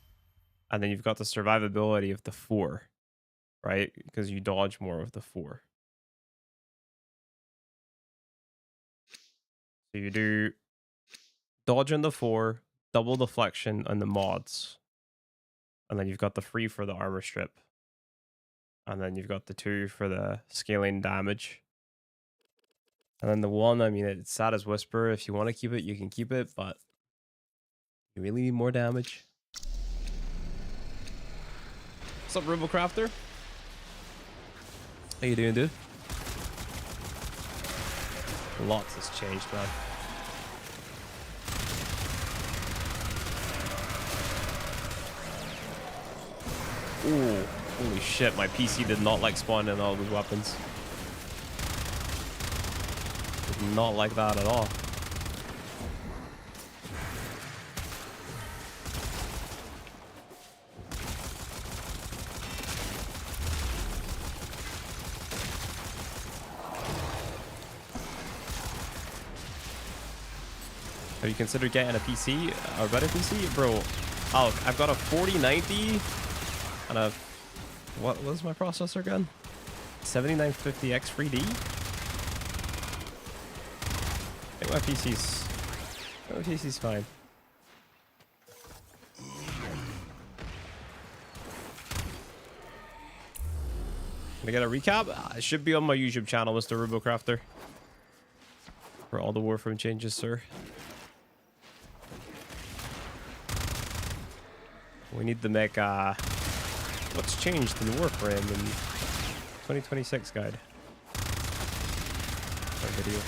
And then you've got the survivability of the 4, right? Because you dodge more of the 4. So you do dodge on the 4, double deflection on the mods. And then you've got the free for the armor strip. And then you've got the 2 for the scaling damage. And then the 1, I mean, it's sad as Whisper. If you want to keep it, you can keep it, but you really need more damage. What's up, Rubocrafter? How you doing, dude? Lots has changed, man. Ooh, holy shit, my PC did not like spawning all those weapons. Did not like that at all. Have you considered getting a PC? A better PC? Bro, Alec, I've got a 4090 and a... What was my processor again? 7950X 3D? I think my PC's fine. Can I get a recap? It should be on my YouTube channel, Mr. Rubocrafter. For all the Warframe changes, sir. We need to make what's changed in Warframe in 2026 guide. Our video.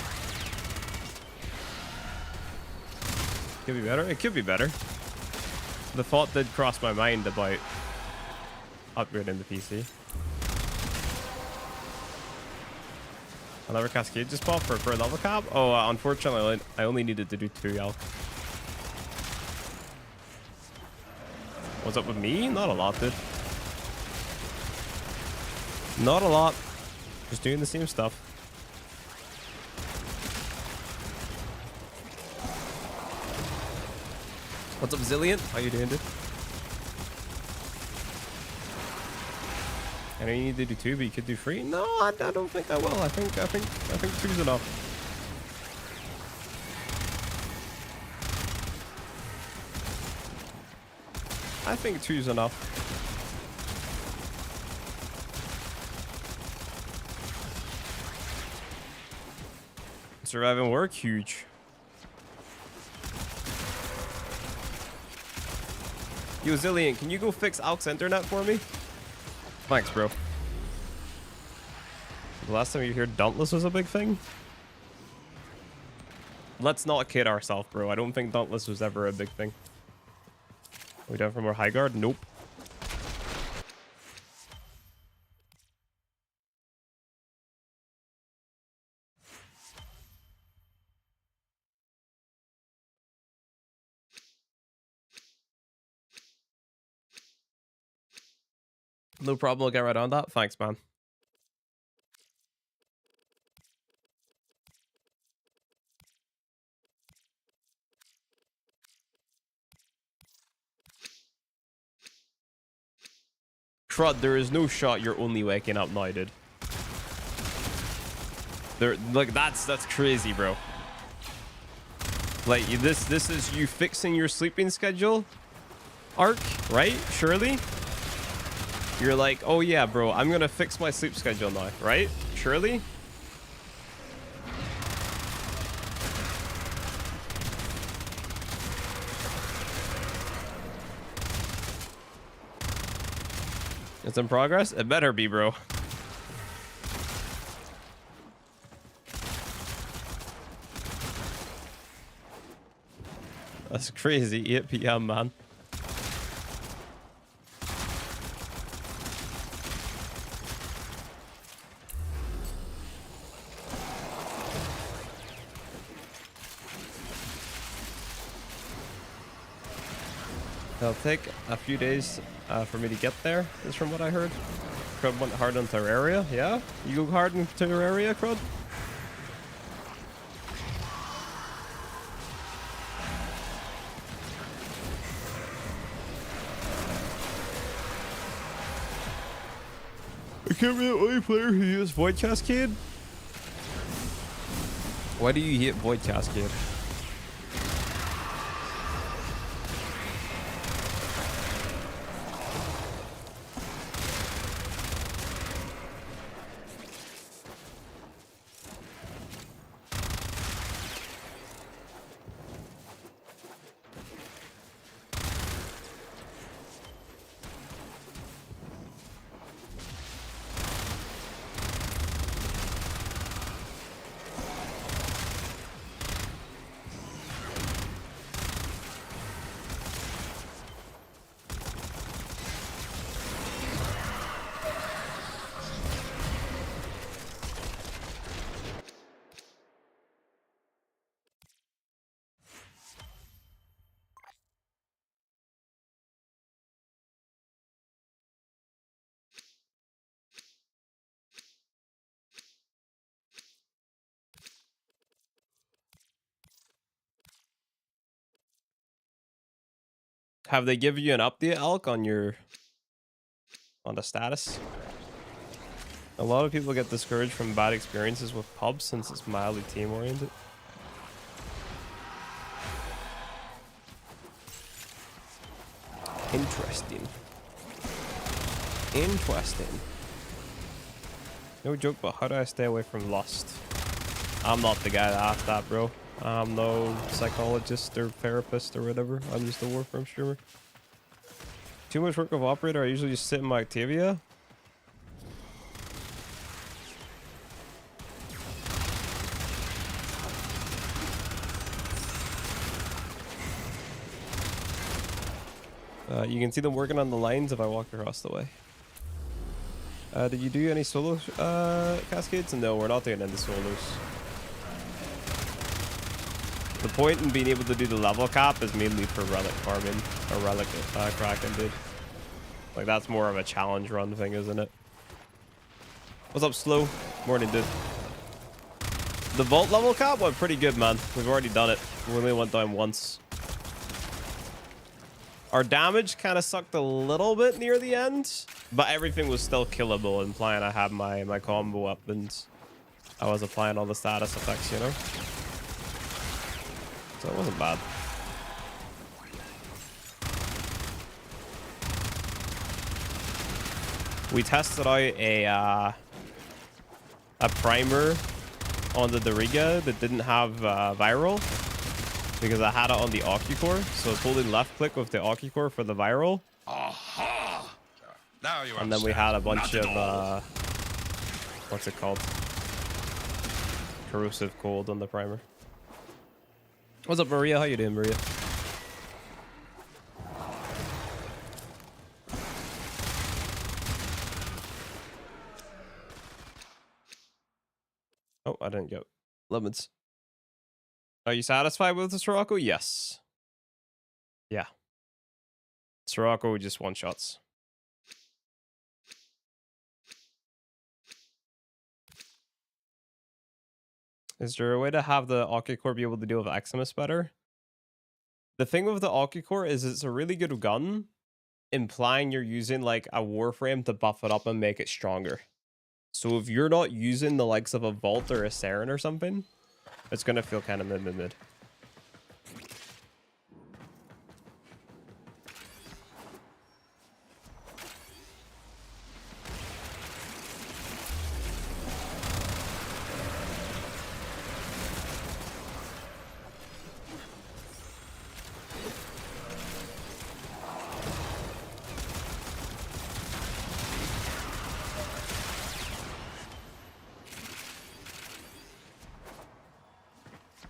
Could be better. It could be better. The thought did cross my mind about upgrading the PC. Another cascade just popped for a level cap. Oh, unfortunately, I only needed to do 2 elk. What's up with me? Not a lot, dude. Not a lot. Just doing the same stuff. What's up, Zillion? How you doing, dude? I know you need to do 2, but you could do 3. No, I don't think I will. I think 2's enough. I think 2's enough. Surviving work, huge. Yo, Zillion, can you go fix Alk's internet for me? Thanks, bro. The last time you heard Dauntless was a big thing? Let's not kid ourselves, bro. I don't think Dauntless was ever a big thing. Are we done for more high guard? Nope. No problem, I'll get right on that. Thanks, man. Crud, there is no shot you're only waking up now, dude. Like, that's crazy, bro. Like, this is you fixing your sleeping schedule arc, right? Surely? You're like, oh yeah, bro, I'm gonna fix my sleep schedule now, right? Surely? It's in progress? It better be, bro. That's crazy. 8 PM, man. It'll take a few days for me to get there, is from what I heard. Crud went hard on Terraria, yeah? You go hard in Terraria, Crud? I can't be the only player who uses Void Cascade. Why do you hate Void Cascade? Have they given you an update, Elk, on your the status? A lot of people get discouraged from bad experiences with pubs since it's mildly team oriented. Interesting. Interesting. No joke, but how do I stay away from lust? I'm not the guy to ask that, bro. I'm no psychologist or therapist or whatever. I'm just a Warframe streamer. Too much work of operator. I usually just sit in my Octavia. You can see them working on the lines if I walk across the way. Did you do any solo cascades? No, we're not doing any solos. The point in being able to do the level cap is mainly for relic farming, or relic cracking, dude. Like, that's more of a challenge run thing, isn't it? What's up, Slow? Morning, dude. The vault level cap went pretty good, man. We've already done it. We only went down once. Our damage kind of sucked a little bit near the end, but everything was still killable, implying I had my combo up and I was applying all the status effects, you know? So it wasn't bad. We tested out a primer on the Doriga that didn't have viral, because I had it on the Occucore, so I was holding left click with the Occucore for the viral. Aha! Now you And then we had a bunch of what's it called? Corrosive cold on the primer. What's up, Maria? How you doing, Maria? Oh, I didn't get lemons. Are you satisfied with the Sirocco? Yes. Yeah. Sirocco just one shots. Is there a way to have the Occucore be able to deal with Eximus better? The thing with the Occucore is it's a really good gun, implying you're using like a Warframe to buff it up and make it stronger. So if you're not using the likes of a Vault or a Saren or something, it's gonna feel kind of mid.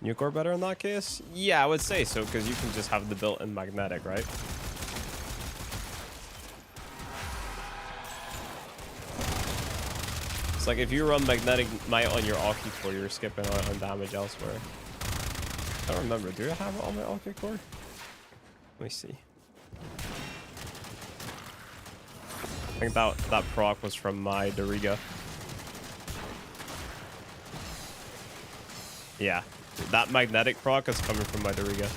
Nucore better in that case? Yeah, I would say so, because you can just have the built-in magnetic, right? It's like if you run magnetic might on your Occucore, you're skipping out on damage elsewhere. I don't remember. Do I have it on my Occucore? Let me see. I think that proc was from my Doriga. Yeah. That magnetic proc is coming from my Doriga.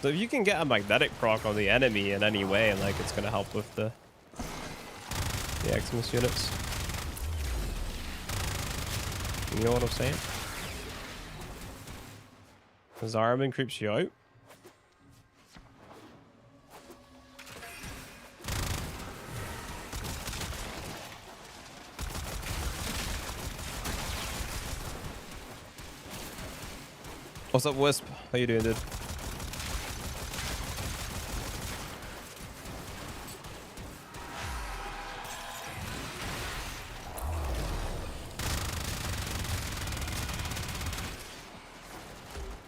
So if you can get a magnetic proc on the enemy in any way, like, it's gonna help with the Eximus units. You know what I'm saying? Zaraman creeps you out. What's up, Wisp? How you doing, dude?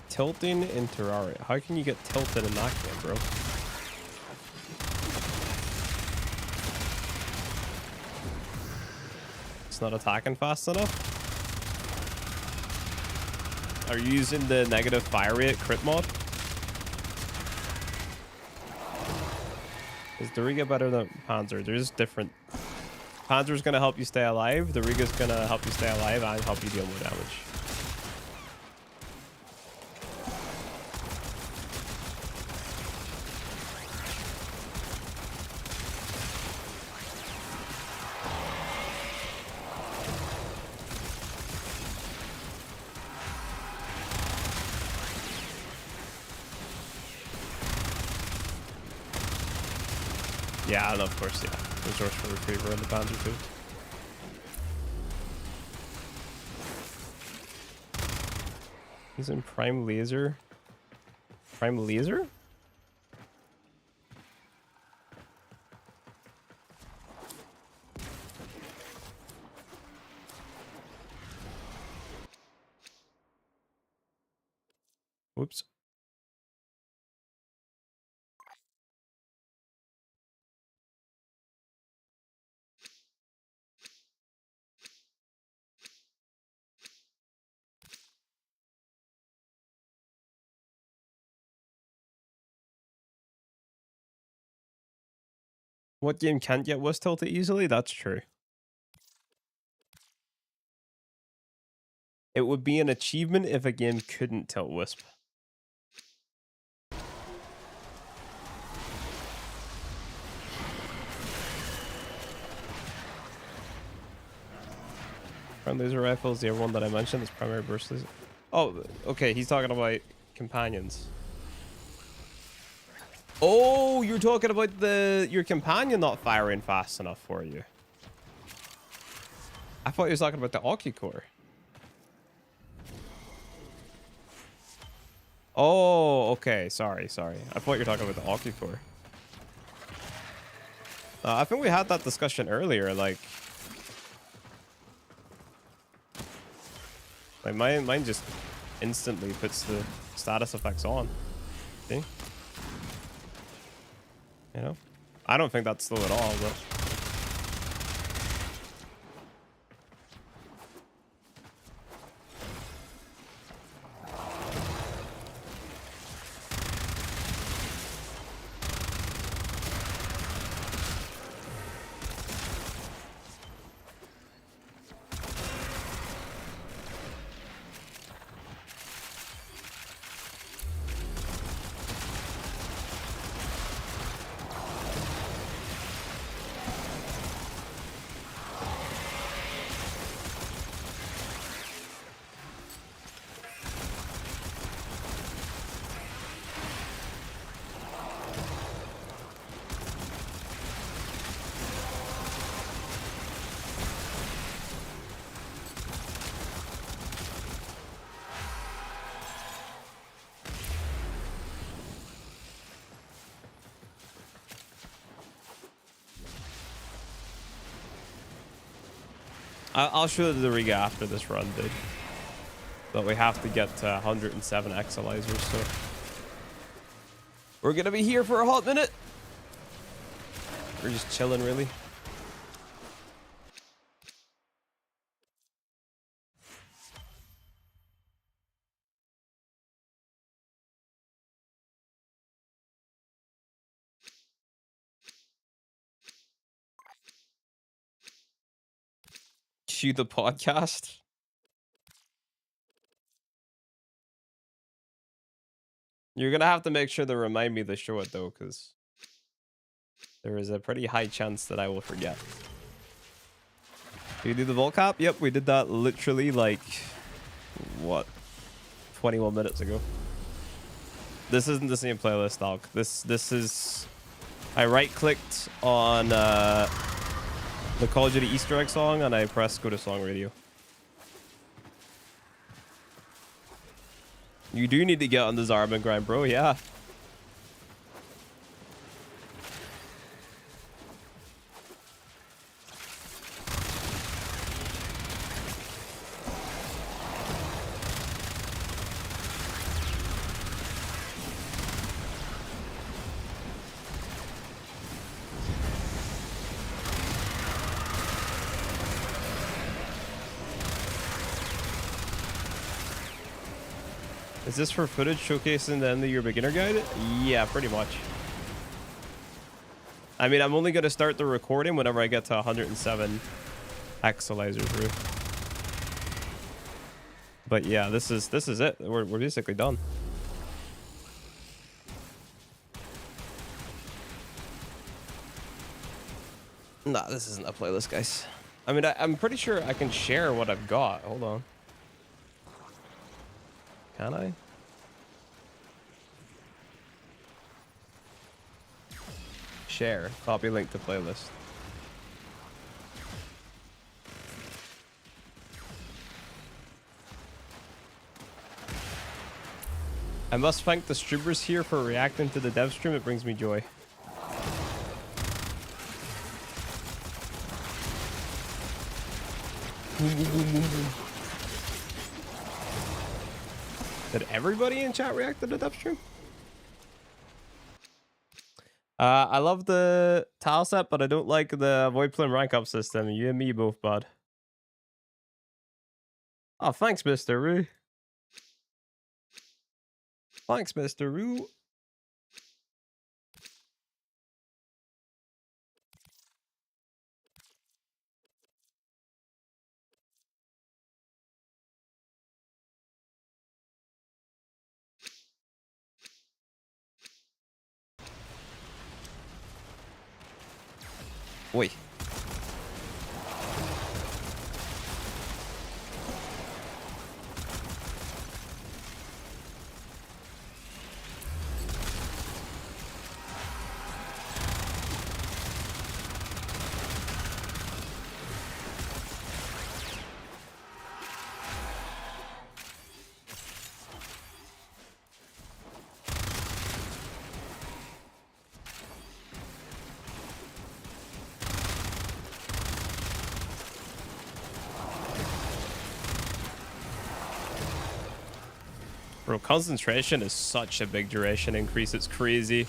Tilting in Terraria. How can you get tilted in that game, bro? It's not attacking fast enough? Are you using the negative fire rate crit mod? Is Doriga better than Panzer? They're just different. Panzer's gonna help you stay alive. Doriga's gonna help you stay alive and help you deal more damage. Yeah, and of course, yeah. Resource for retriever and the Panzer too. He's in Prime Laser. Prime Laser? Whoops. What game can't get Wisp tilted easily? That's true. It would be an achievement if a game couldn't tilt Wisp. Front laser rifles, the other one that I mentioned is primary burst laser. Oh, okay, he's talking about companions. Oh, you're talking about your companion not firing fast enough for you. I thought you was talking about the Ocucore. Oh, okay. Sorry. I thought you were talking about the Ocucore. I think we had that discussion earlier. Like mine just instantly puts the status effects on. See? You know? I don't think that's slow at all, but... I'll show the rig after this run, dude. But we have to get to 107 exolizers, so... We're gonna be here for a hot minute. We're just chilling, really. Cue the podcast. You're gonna have to make sure to remind me to show it though, because there is a pretty high chance that I will forget. Did we do the Volcap? Yep, we did that literally like what, 21 minutes ago. This isn't the same playlist, dog. This is, I right-clicked on the Call of Duty Easter egg song and I pressed go to song radio. You do need to get on the Zarban grind, bro. Yeah. Is this for footage showcasing the end of your beginner guide? Yeah, pretty much. I mean, I'm only going to start the recording whenever I get to 107 exolizers through. But yeah, this is it. We're basically done. Nah, this isn't a playlist, guys. I mean, I'm pretty sure I can share what I've got. Hold on. Can I? share. Copy link to playlist. I must thank the streamers here for reacting to the dev stream. It brings me joy. Did everybody in chat react to the dev stream? I love the tile set, but I don't like the avoid playing rank up system. You and me both, bud. Oh, thanks, Mr. Roo. Thanks, Mr. Roo. Oi. Bro, concentration is such a big duration increase. It's crazy.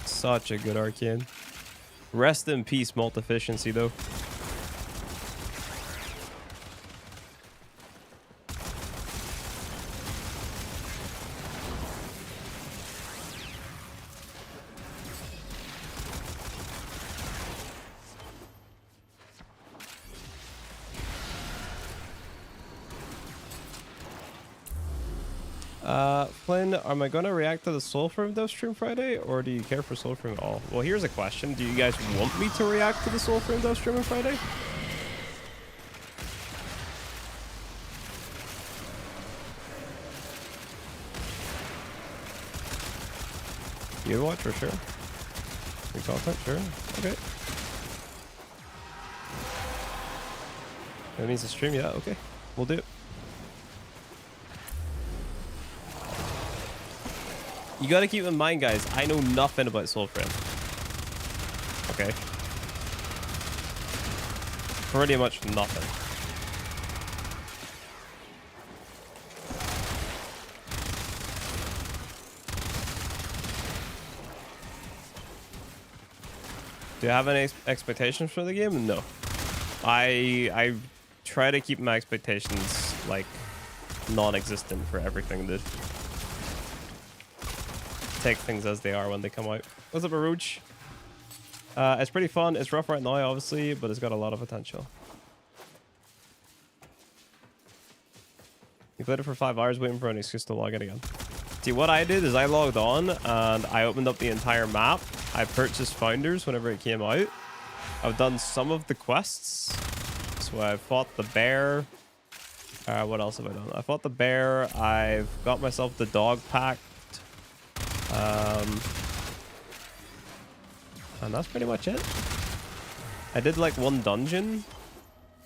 Such a good arcane. Rest in peace, multi-efficiency, though. Flynn, am I going to react to the Soulframe dev stream Friday, or do you care for Soulframe at all? Well, here's a question. Do you guys want me to react to the Soulframe dev stream on Friday? You'd watch for sure. Free content, sure. Okay. That means to stream, yeah, okay. We'll do it. You gotta keep in mind, guys, I know nothing about Soulframe. Okay. Pretty much nothing. Do you have any expectations for the game? No. I try to keep my expectations, like, non-existent for everything, dude. Take things as they are when they come out. What's up, Aruj? It's pretty fun. It's rough right now, obviously, but it's got a lot of potential. You played it for 5 hours waiting for an excuse to log in again. See, what I did is I logged on and I opened up the entire map. I purchased Founders whenever it came out. I've done some of the quests. So I fought the bear. What else have I done? I fought the bear. I've got myself the dog pack. And that's pretty much it. I did like one dungeon.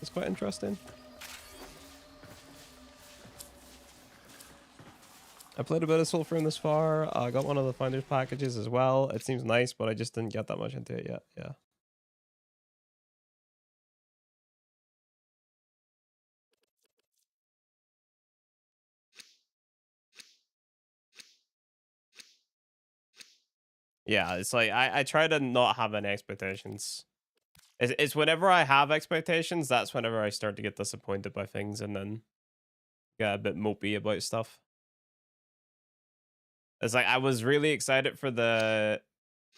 It's quite interesting. I played a bit of Soulframe this far. I got one of the Founders packages as well. It seems nice, but I just didn't get that much into it yet. Yeah. Yeah, it's like I try to not have any expectations. It's whenever I have expectations, that's whenever I start to get disappointed by things and then get a bit mopey about stuff. It's like I was really excited for the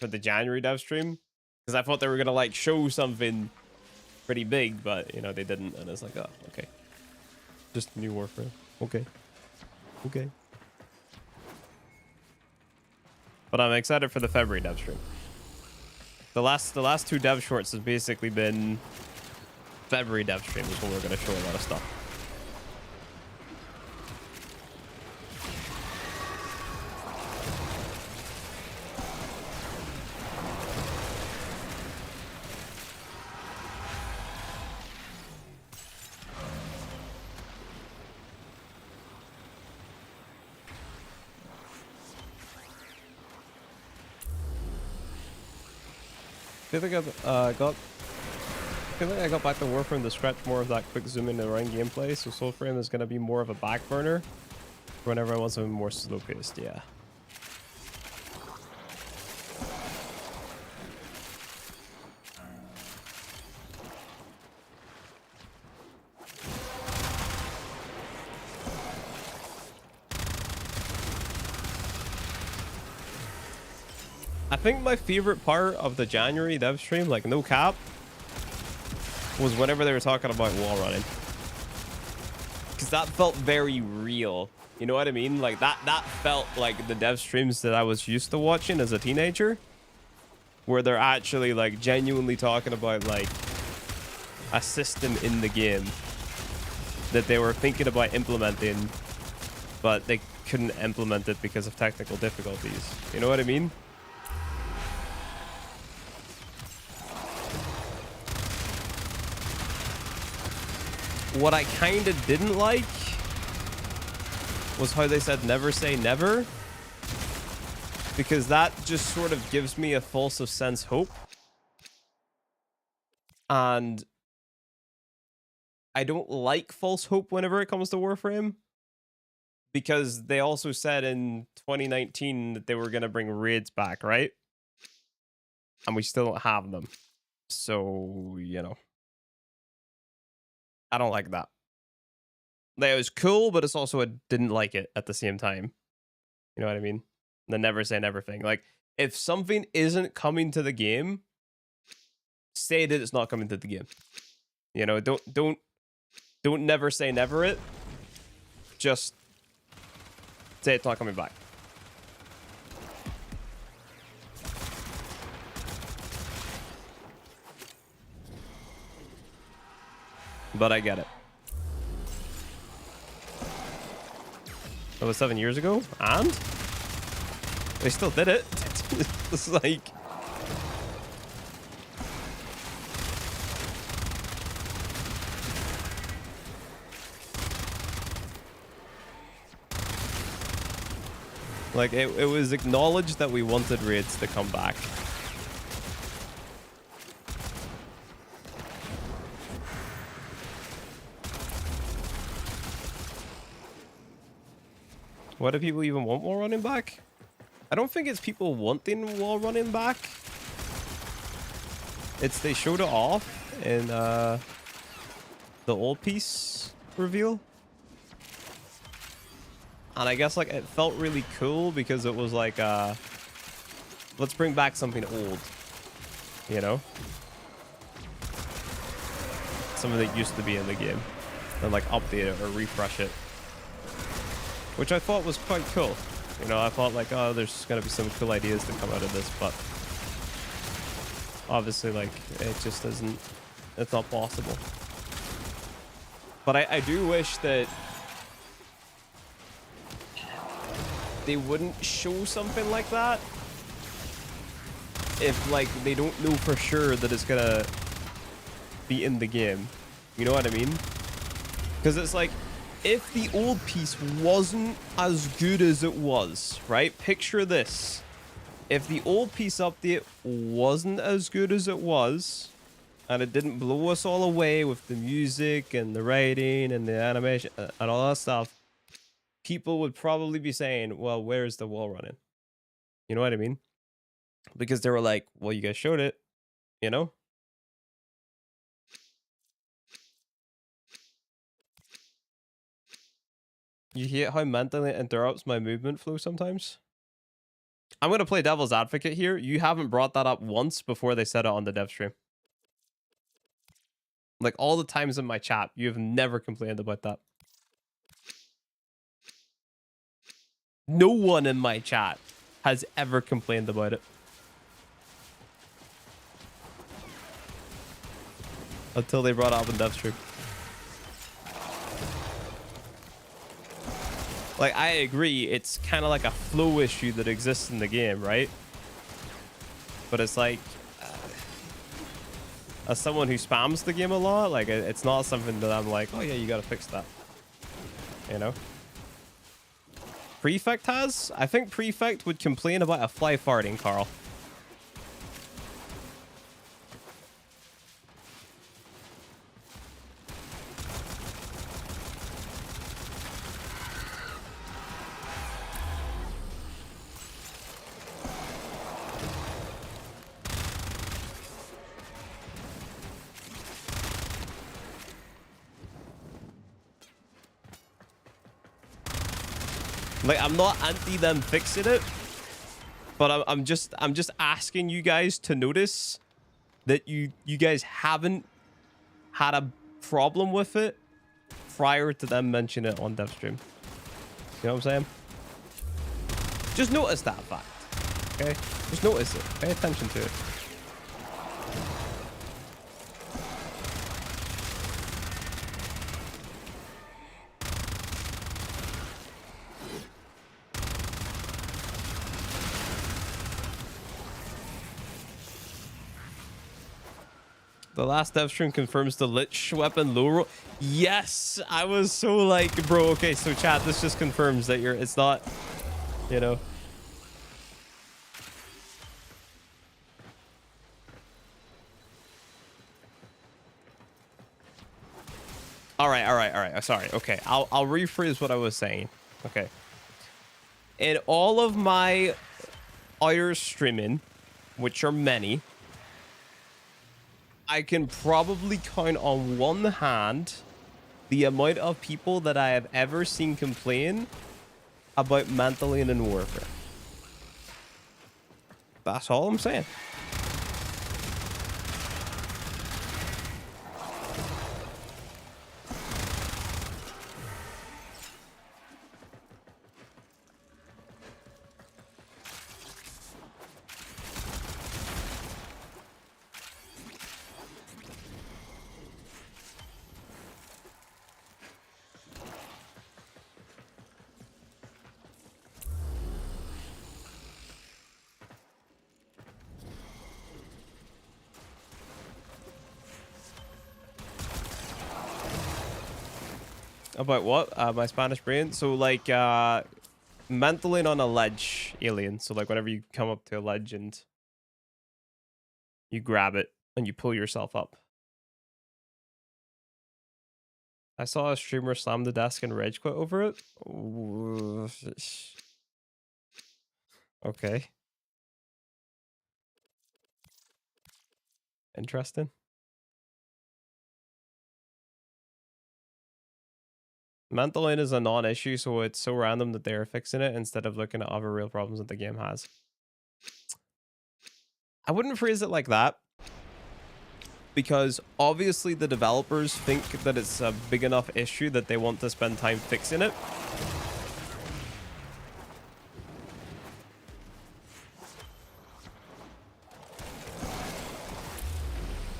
January dev stream because I thought they were gonna like show something pretty big, but you know they didn't, and it's like, oh, okay, just new Warframe. Okay. But I'm excited for the February dev stream. The last 2 dev shorts has basically been February dev stream is when we're gonna show a lot of stuff. feel like I got back to Warframe to scratch more of that quick zoom in around gameplay, so Soulframe is gonna be more of a back burner whenever I want something more slow paced. Yeah. I think my favorite part of the January dev stream, like no cap, was whenever they were talking about wall running. Because that felt very real. You know what I mean? Like that felt like the dev streams that I was used to watching as a teenager. Where they're actually like genuinely talking about like a system in the game that they were thinking about implementing, but they couldn't implement it because of technical difficulties. You know what I mean? What I kind of didn't like was how they said never say never, because that just sort of gives me a false sense hope, and I don't like false hope whenever it comes to Warframe, because they also said in 2019 that they were going to bring raids back, right? And we still don't have them, so you know, I don't like that. That was cool, but it's also I didn't like it at the same time. You know what I mean? The never say never thing. Like, if something isn't coming to the game, say that it's not coming to the game. You know, don't never say never it. Just say it's not coming back. But I get it. That was 7 years ago, and they still did it. It's like, it was acknowledged that we wanted raids to come back. Why do people even want wall running back? I don't think it's people wanting wall running back. It's they showed it off in the old piece reveal. And I guess like it felt really cool because it was like let's bring back something old. You know? Something that used to be in the game. And like update it or refresh it. Which I thought was quite cool. You know, I thought like, oh, there's gonna be some cool ideas that come out of this, but obviously like it just isn't, it's not possible. But I do wish that they wouldn't show something like that if like they don't know for sure that it's gonna be in the game. You know what I mean? Because it's like, if the old piece wasn't as good as it was, right? Picture this. If the old piece update wasn't as good as it was, and it didn't blow us all away with the music and the writing and the animation and all that stuff, people would probably be saying, well, where's the wall running? You know what I mean? Because they were like, well, you guys showed it, you know? You hear how mentally it interrupts my movement flow sometimes? I'm going to play devil's advocate here. You haven't brought that up once before they said it on the dev stream. Like all the times in my chat, you've never complained about that. No one in my chat has ever complained about it. Until they brought it up in dev stream. Like, I agree, it's kind of like a flow issue that exists in the game, right? But it's like, as someone who spams the game a lot, like, it's not something that I'm like, oh yeah, you gotta fix that. You know? Prefect has? I think Prefect would complain about a fly farting, Carl. Like, I'm not anti them fixing it, but I'm just asking you guys to notice that you guys haven't had a problem with it prior to them mentioning it on dev stream. You know what I'm saying? Just notice that fact. Okay? Just notice it. Pay attention to it. The last dev stream confirms the Lich weapon low roll. Yes, I was so like, bro, okay, so chat, this just confirms that it's not, you know. All right. Sorry. Okay, I'll rephrase what I was saying. Okay. In all of my other streaming, which are many, I can probably count on one hand the amount of people that I have ever seen complain about Mantling in Warframe. That's all I'm saying. About what? My Spanish brain. So like mantling on a ledge, alien. So like whenever you come up to a ledge and you grab it and you pull yourself up. I saw a streamer slam the desk and rage quit over it. Ooh. Okay. Interesting. Mantling is a non-issue, so it's so random that they're fixing it instead of looking at other real problems that the game has. I wouldn't phrase it like that, because obviously the developers think that it's a big enough issue that they want to spend time fixing it.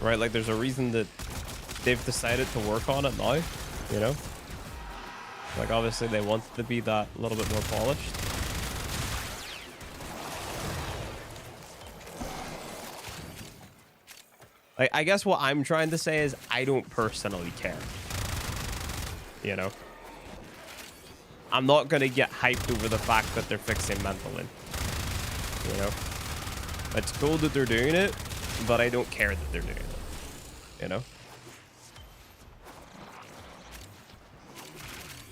Right, like there's a reason that they've decided to work on it now, you know? Like obviously they want it to be that little bit more polished. Like, I guess what I'm trying to say is I don't personally care. You know? I'm not going to get hyped over the fact that they're fixing Mantling. You know? It's cool that they're doing it, but I don't care that they're doing it. You know?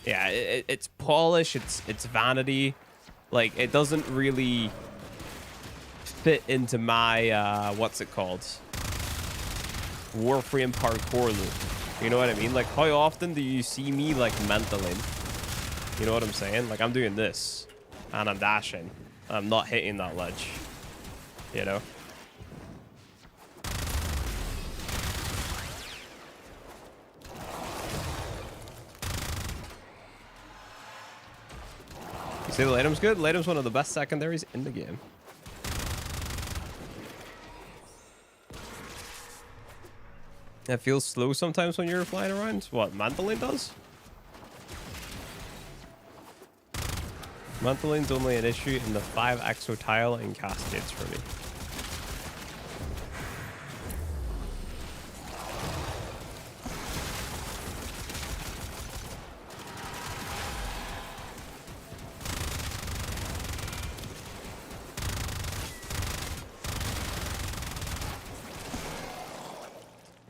Yeah, it's polish, it's vanity. Like, it doesn't really fit into my, what's it called? Warframe parkour loop. You know what I mean? Like, how often do you see me, like, mantling? You know what I'm saying? Like, I'm doing this, and I'm dashing. I'm not hitting that ledge. You know? You say the item's good? The item's one of the best secondaries in the game. It feels slow sometimes when you're flying around. What, Mantling does? Mantling's only an issue in the 5 exo tile and cascades for me.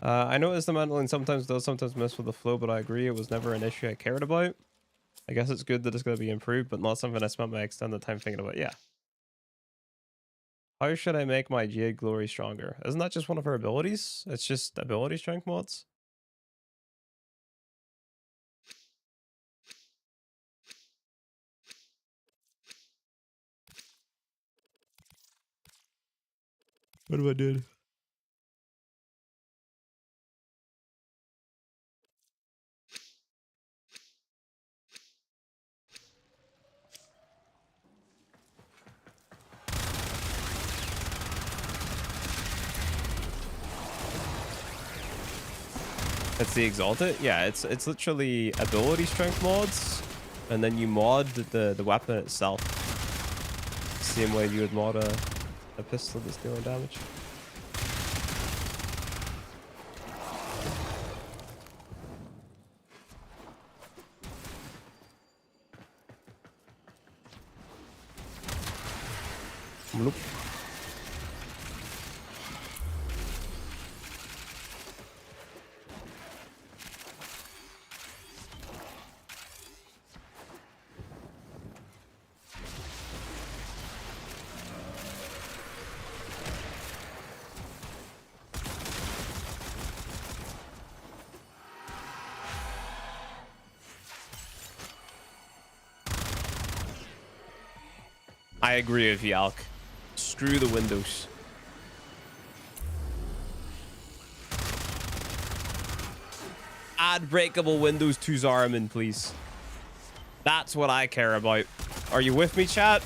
I noticed the mantling sometimes does sometimes mess with the flow, but I agree it was never an issue I cared about. I guess it's good that it's going to be improved, but not something I spent my extended time thinking about. Yeah. How should I make my Jade Glory stronger? Isn't that just one of her abilities? It's just ability strength mods? What am I doing? That's the Exalted? Yeah, it's literally ability strength mods, and then you mod the weapon itself. Same way you would mod a pistol that's dealing damage. Bloop. I agree with you, Alk. Screw the windows. Add breakable windows to Zariman, please. That's what I care about. Are you with me, chat?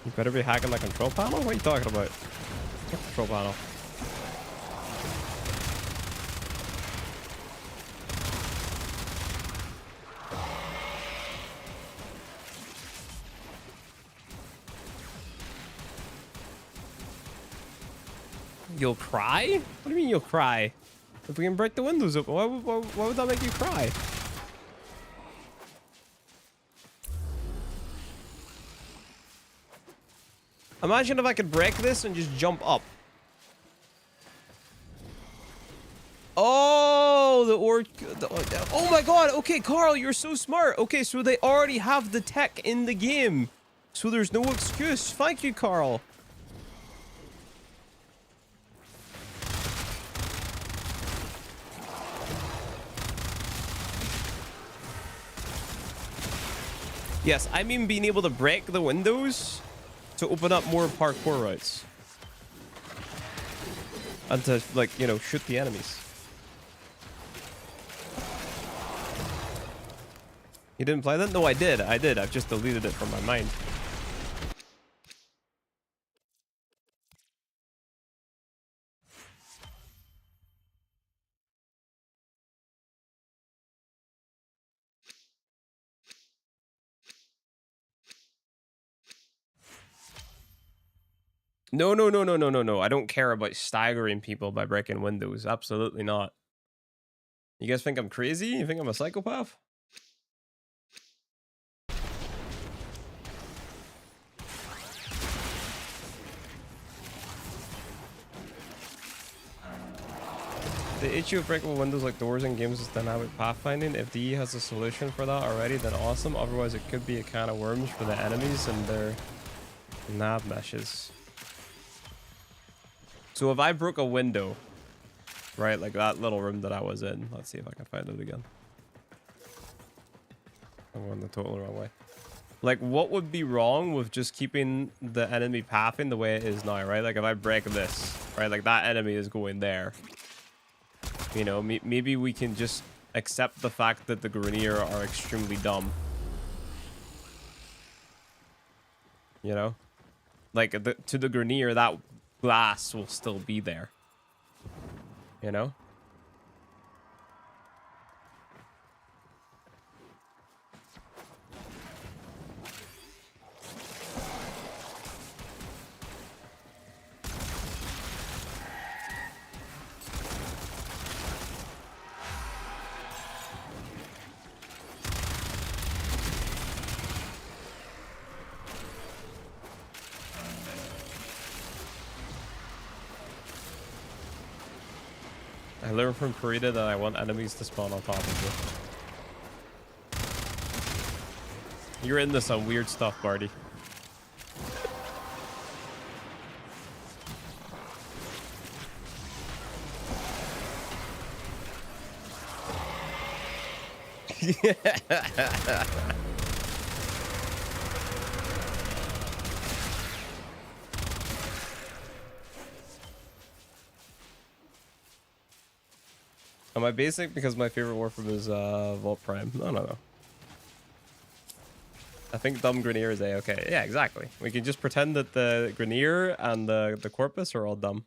You better be hacking the control panel? What are you talking about? What control panel? You'll cry? What do you mean you'll cry? If we can break the windows open, why would that make you cry? Imagine if I could break this and just jump up. Oh, oh my god. Okay, Carl, you're so smart. Okay, so they already have the tech in the game. So there's no excuse. Thank you, Carl. Yes, I mean being able to break the windows to open up more parkour routes. And to, like, you know, shoot the enemies. You didn't play that? No, I did. I did. I've just deleted it from my mind. No, no, no, no, no, no, no. I don't care about staggering people by breaking windows. Absolutely not. You guys think I'm crazy? You think I'm a psychopath? The issue of breakable windows like doors in games is dynamic pathfinding. If DE has a solution for that already, then awesome. Otherwise, it could be a can of worms for the enemies and their nav meshes. So if I broke a window, right, like that little room that I was in, let's see if I can find it again. I'm going the total wrong way. Like, what would be wrong with just keeping the enemy pathing the way it is now, right? Like, if I break this, right, like that enemy is going there. You know, maybe we can just accept the fact that the Grineer are extremely dumb. You know? Like, to the Grineer, that glass will still be there. You know? I learned from Karita that I want enemies to spawn on top of You're into some weird stuff, Barty. Am I basic because my favorite Warframe is Warframe? No. I think dumb Grenier is A-okay. Yeah, exactly. We can just pretend that the Grenier and the Corpus are all dumb.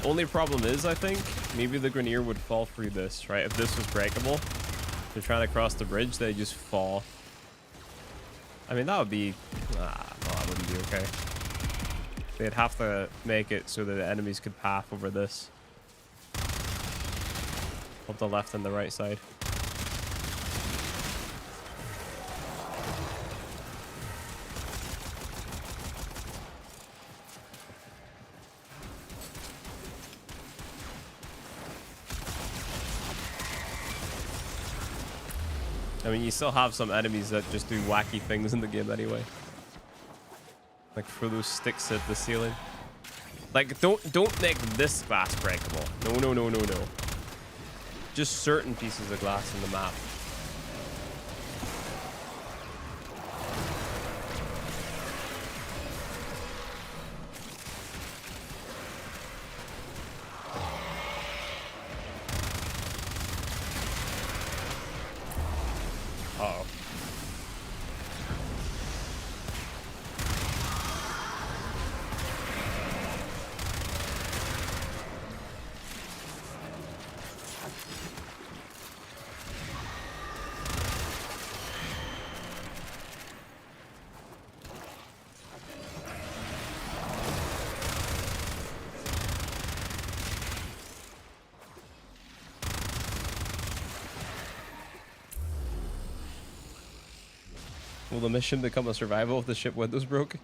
Only problem is, I think, maybe the Grenier would fall through this, right? If this was breakable, they're trying to cross the bridge, they just fall. I mean, that would be... no, that wouldn't be okay. They'd have to make it so that the enemies could path over this. Up the left and the right side. I mean, you still have some enemies that just do wacky things in the game anyway. Like throw those sticks at the ceiling. Like, don't make this glass breakable. No. Just certain pieces of glass in the map. Uh-oh. Will the mission become a survival if the ship window's broke?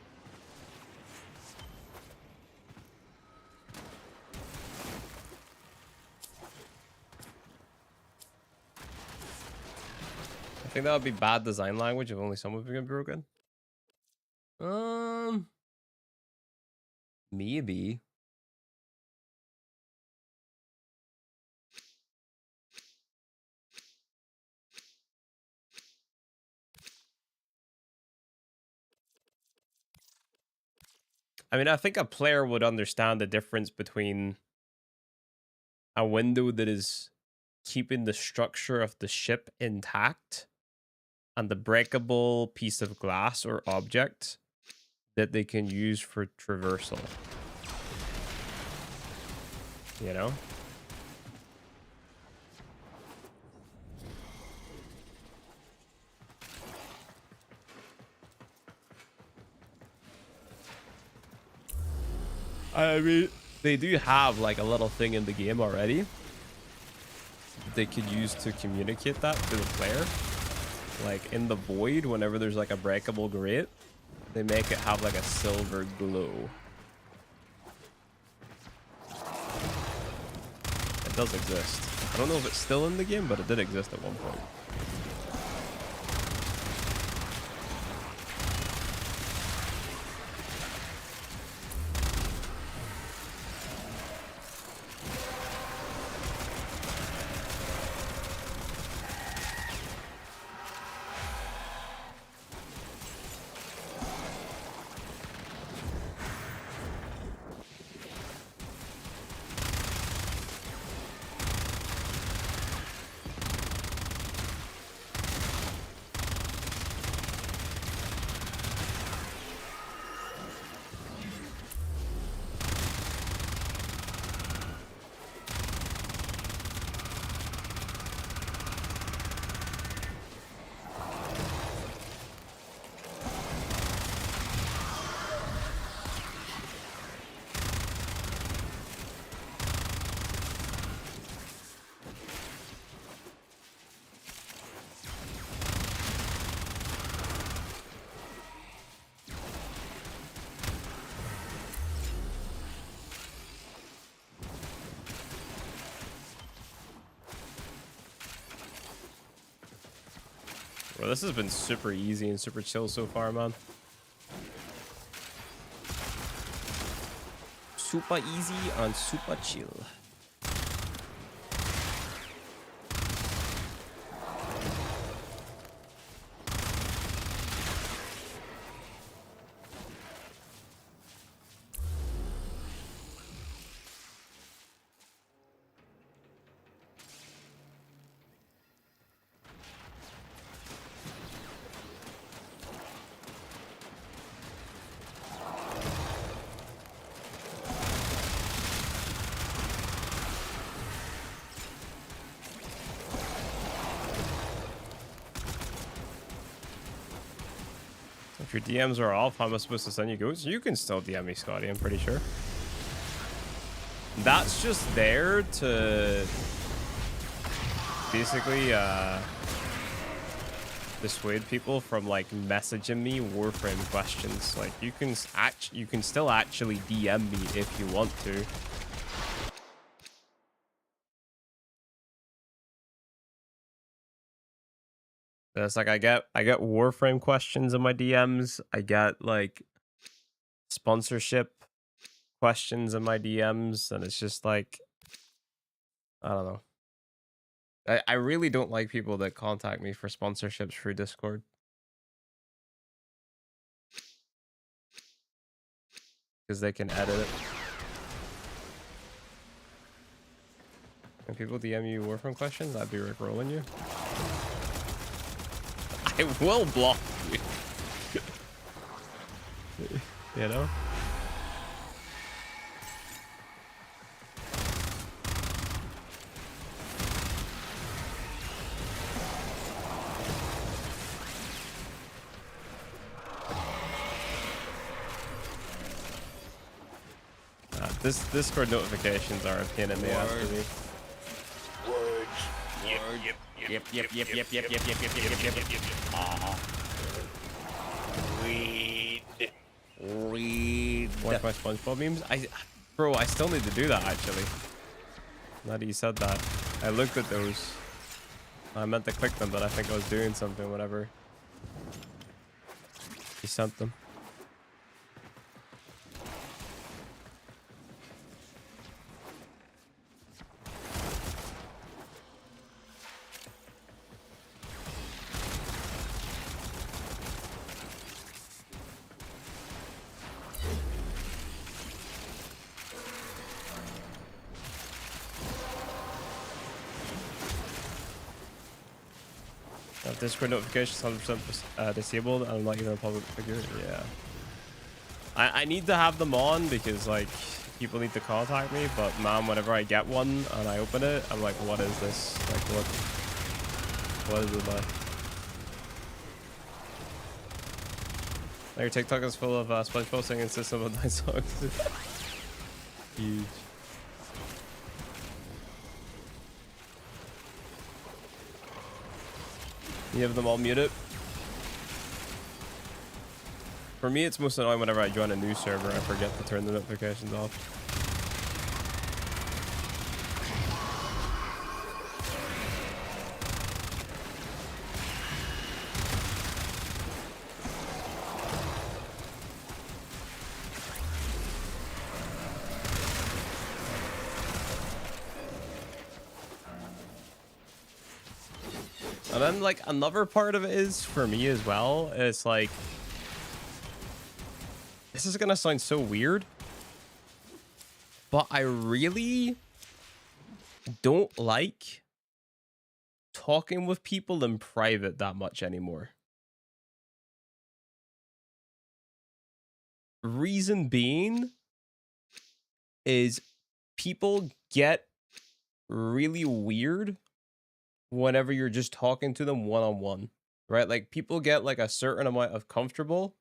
I think that would be bad design language if only some of it get broken. Maybe. I mean, I think a player would understand the difference between a window that is keeping the structure of the ship intact and the breakable piece of glass or object that they can use for traversal. You know? I mean, they do have like a little thing in the game already they could use to communicate that to the player. Like in the void, whenever there's like a breakable grate, they make it have like a silver glow. It does exist. I don't know if it's still in the game, but it did exist at one point. Bro, this has been super easy and super chill so far, man. Super easy and super chill. If your DMs are off, how am I supposed to send you goats? You can still DM me, Scotty, I'm pretty sure. That's just there to basically dissuade people from like messaging me Warframe questions. Like you can still actually DM me if you want to. It's like I get Warframe questions in my DMs. I get like sponsorship questions in my DMs, and it's just like I don't know. I really don't like people that contact me for sponsorships through Discord. Because they can edit it. When people DM you Warframe questions, I'd be rickrolling you. I will block you. You know? This Discord notifications are a pain in the ass for me. Yep. Read. Watch my SpongeBob memes. Bro, I still need to do that actually. Now that you said that, I looked at those. I meant to click them, but I think I was doing something. Whatever. You sent them. Discord notifications 100% disabled. I'm not even a public figure. Yeah. I need to have them on because like people need to contact me, but man, whenever I get one and I open it, I'm like, what is this? Like what is it like? Your TikTok is full of SpongeBob singing System of 9 songs. Huge. You have them all muted. For me, it's most annoying whenever I join a new server. I forget to turn the notifications off. And then like another part of it is for me as well, it's like this is gonna sound so weird, but I really don't like talking with people in private that much anymore. Reason being is people get really weird whenever you're just talking to them one-on-one, right? Like people get like a certain amount of comfortable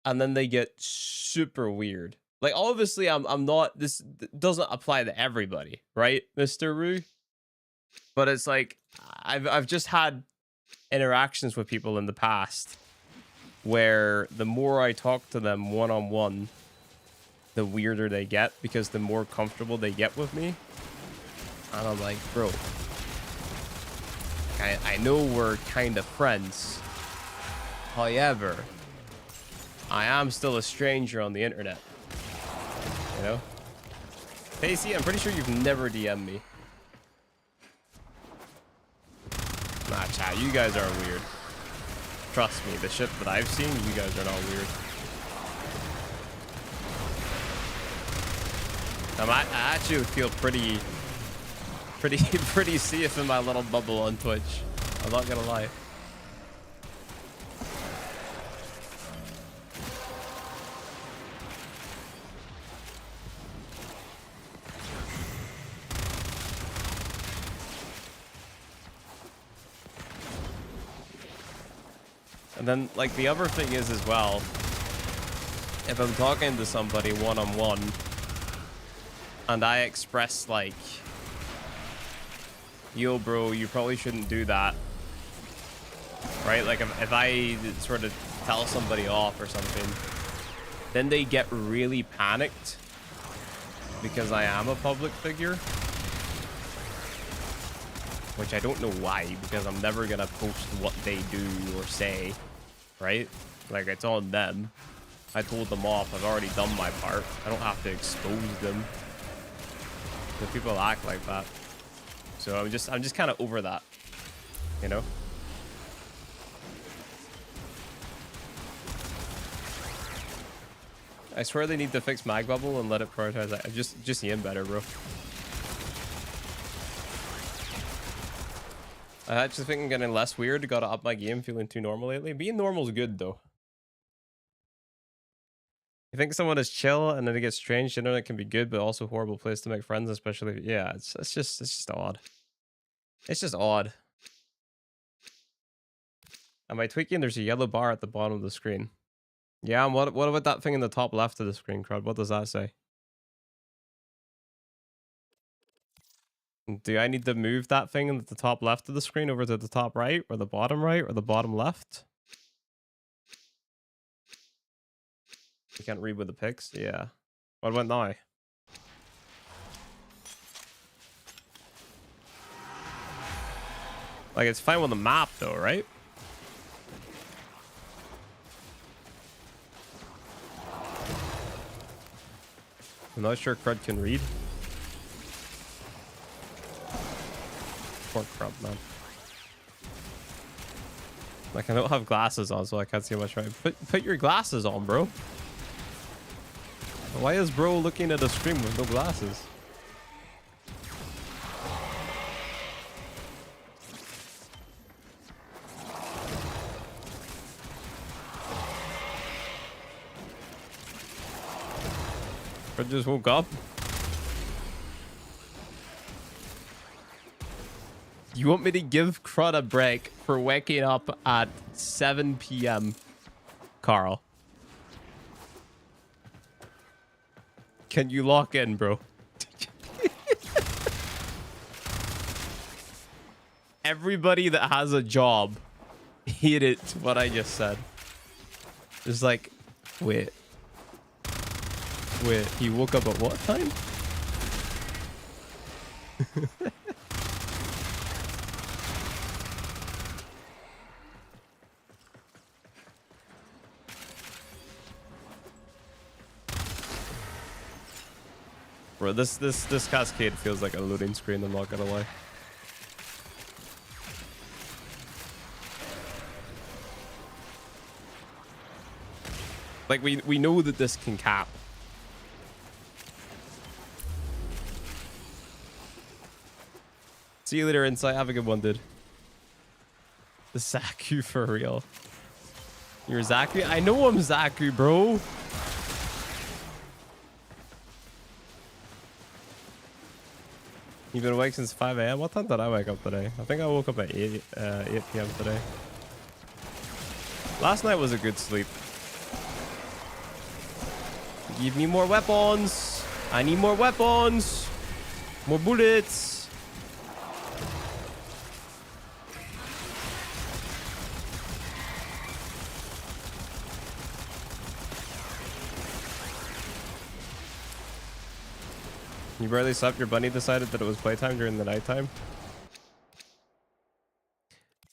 and then they get super weird. Like obviously I'm not, this doesn't apply to everybody, right, Mr. Roo? But it's like I've just had interactions with people in the past where the more I talk to them one-on-one, the weirder they get because the more comfortable they get with me. And I'm like, bro, I know we're kind of friends. However, I am still a stranger on the internet. You know? Pacey, I'm pretty sure you've never DM'd me. Nah, chat, you guys are weird. Trust me, the shit that I've seen, you guys are not weird. I actually feel pretty safe in my little bubble on Twitch. I'm not gonna lie. And then, like, the other thing is as well, if I'm talking to somebody one-on-one and I express, like, yo, bro, you probably shouldn't do that, right? Like, if I sort of tell somebody off or something, then they get really panicked because I am a public figure. Which I don't know why, because I'm never gonna post what they do or say, right? Like, it's on them. I told them off. I've already done my part. I don't have to expose them. But people act like that. So I'm just kind of over that, you know? I swear they need to fix mag bubble and let it prioritize that. Just Ian better, bro. I actually think I'm getting less weird. Gotta up my game, feeling too normal lately. Being normal is good though. You think someone is chill and then it gets strange, internet can be good, but also a horrible place to make friends, especially yeah, it's just odd. It's just odd. Am I tweaking? There's a yellow bar at the bottom of the screen. Yeah, and what about that thing in the top left of the screen, Crud? What does that say? Do I need to move that thing at the top left of the screen over to the top right, or the bottom right, or the bottom left? You can't read with the pics? Yeah. What went now? Like, it's fine with the map though, right? I'm not sure Crud can read. Poor Crud, man. Like, I don't have glasses on, so I can't see much right. Put your glasses on, bro. Why is bro looking at a screen with no glasses? Crud just woke up. You want me to give Crud a break for waking up at 7 p.m., Carl? Can you lock in, bro? Everybody that has a job hated what I just said. It's like, wait, he woke up at what time? Bro, this cascade feels like a loading screen, I'm not gonna lie. Like, we know that this can cap. See you later, Insight. Have a good one, dude. The Zaku for real. You're Zaku? I know I'm Zaku, bro. You've been awake since 5 a.m.? What time did I wake up today? I think I woke up at 8 p.m. today. Last night was a good sleep. Give me more weapons. I need more weapons. More bullets. You barely slept. Your bunny decided that it was playtime during the nighttime.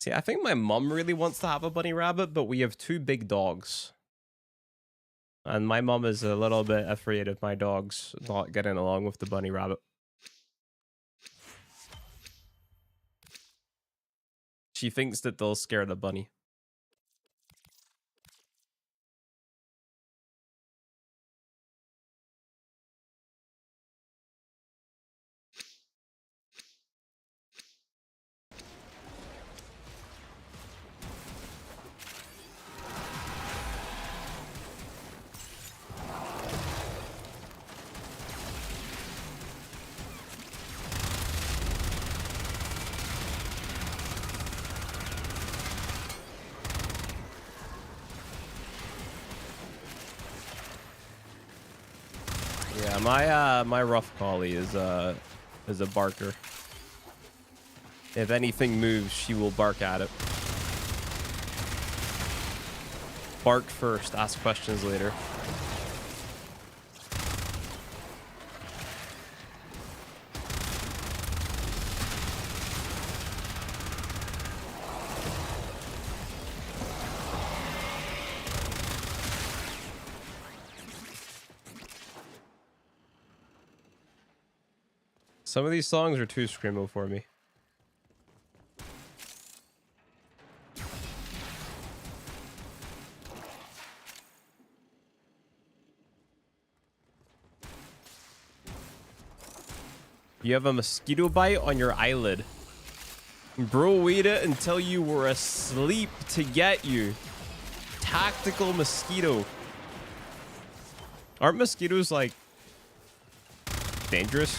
See, I think my mum really wants to have a bunny rabbit, but we have 2 big dogs. And my mum is a little bit afraid of my dogs not getting along with the bunny rabbit. She thinks that they'll scare the bunny. Yeah, my rough collie is a barker. If anything moves, she will bark at it. Bark first, ask questions later. Some of these songs are too screamo for me. You have a mosquito bite on your eyelid. Bro waited until you were asleep to get you. Tactical mosquito. Aren't mosquitoes like dangerous?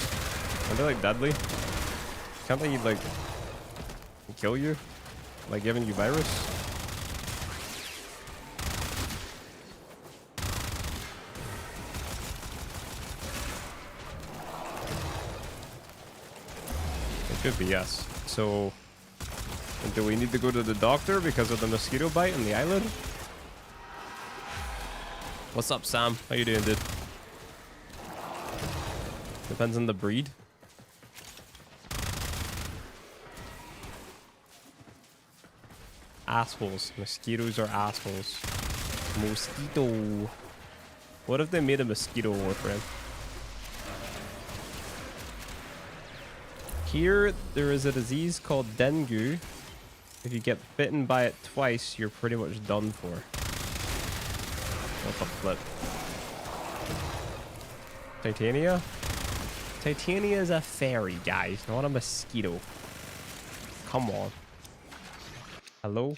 Are they like deadly? Can't they like kill you? Like giving you virus? It could be, yes. So, do we need to go to the doctor because of the mosquito bite on the eyelid? What's up, Sam? How you doing, dude? Depends on the breed. Assholes. Mosquitoes are assholes. Mosquito. What if they made a mosquito Warframe? Here, there is a disease called dengue. If you get bitten by it twice, you're pretty much done for. What the flip? Titania? Titania is a fairy, guys, not a mosquito. Come on. Hello?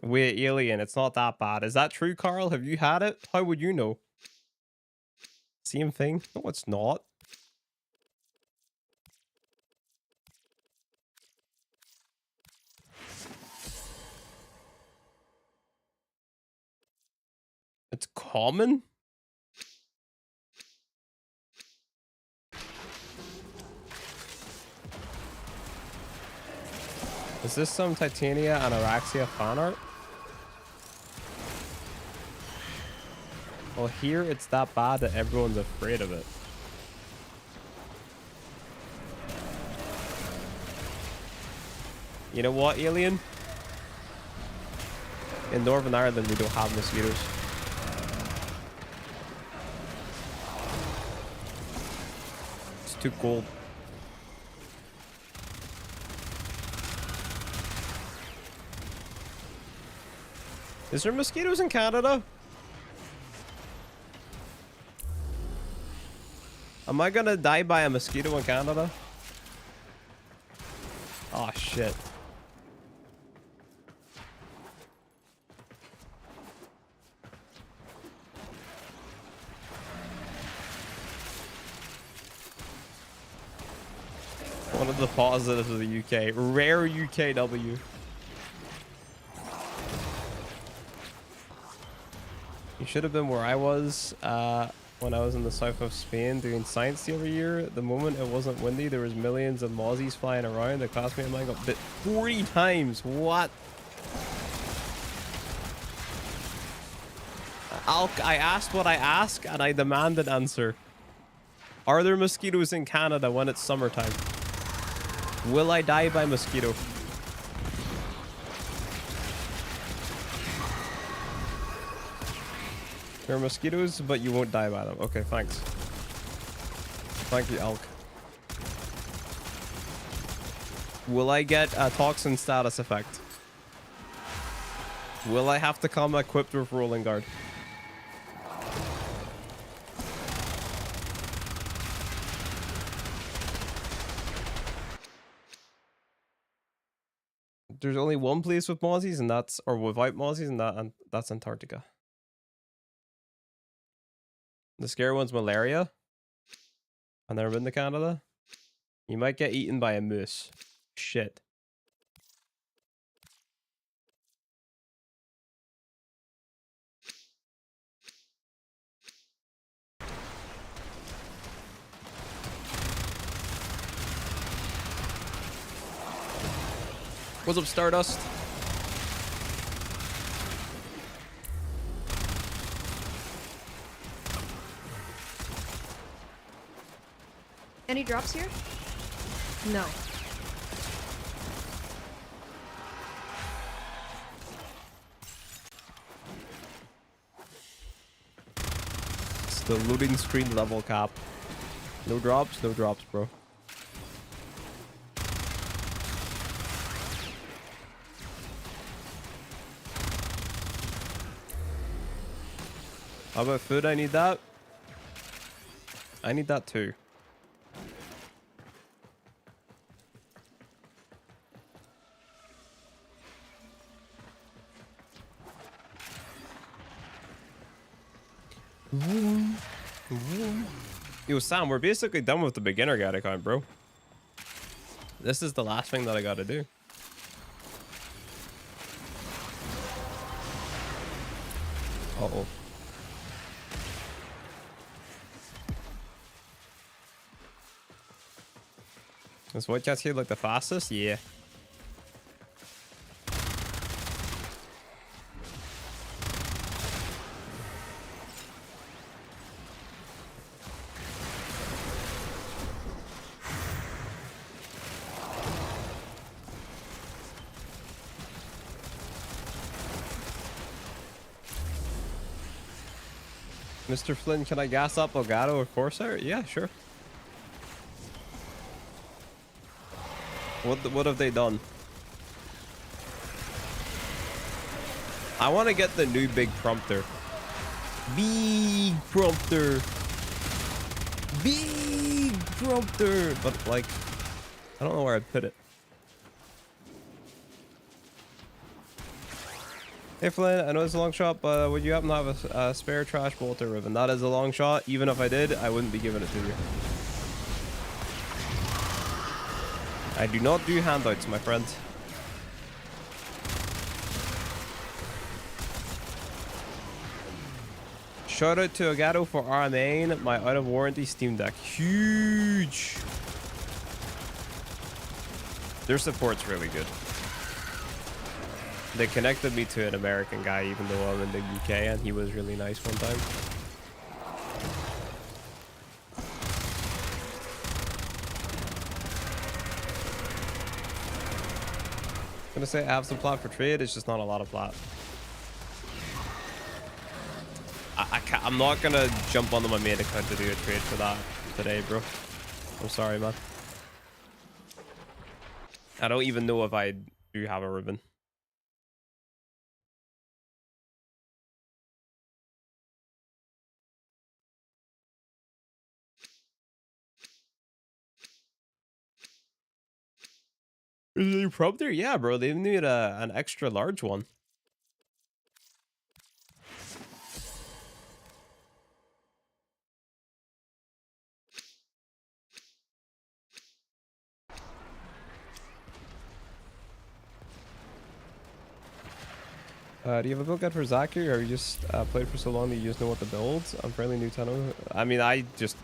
Wait, alien, it's not that bad. Is that true, Carl? Have you had it? How would you know? Same thing? No, it's not. It's common? Is this some Titania anorexia fan art? Well, here it's that bad that everyone's afraid of it. You know what, alien? In Northern Ireland, we don't have mosquitoes. It's too cold. Is there mosquitoes in Canada? Am I gonna die by a mosquito in Canada? Oh shit. One of the positives of the UK. Rare UKW. You should have been where I was when I was in the south of Spain doing science the other year. The moment it wasn't windy, there was millions of mozzies flying around. A classmate of mine got bit 40 times. What? I asked what I asked, and I demand an answer. Are there mosquitoes in Canada when it's summertime? Will I die by mosquito? There are mosquitoes, but you won't die by them. Okay, thanks. Thank you, elk. Will I get a toxin status effect? Will I have to come equipped with rolling guard? There's only one place with mozzies, and that's, or without mozzies, and that's Antarctica. The scary one's malaria. I've never been to Canada. You might get eaten by a moose. Shit. What's up, Stardust? Any drops here? No. It's the loading screen level cap. No drops, bro. How about food? I need that. I need that too. Yo, Sam, we're basically done with the beginner guide account, bro. This is the last thing that I gotta do. Uh-oh. Is White Cat's here like the fastest? Yeah. Mr. Flynn, can I gas up Elgato or Corsair? Yeah, sure. What have they done? I want to get the new big prompter. Big prompter. Big prompter. But like, I don't know where I'd put it. Hey Flynn, I know it's a long shot, but would you happen to have a spare trash bolter ribbon? That is a long shot. Even if I did, I wouldn't be giving it to you. I do not do handouts, my friend. Shout out to Elgato for RMAing my out of warranty Steam Deck. Huge. Their support's really good. They connected me to an American guy, even though I'm in the UK, and he was really nice one time. I'm gonna say I have some plat for trade, it's just not a lot of plat. I'm not gonna jump onto my main account to do a trade for that today, bro. I'm sorry, man. I don't even know if I do have a ribbon. Is there a prompter? Yeah, bro. They need an extra large one. Do you have a build guide for Zachary, or you just played for so long that you just know what to build? I'm fairly new to Tenno. I mean, I just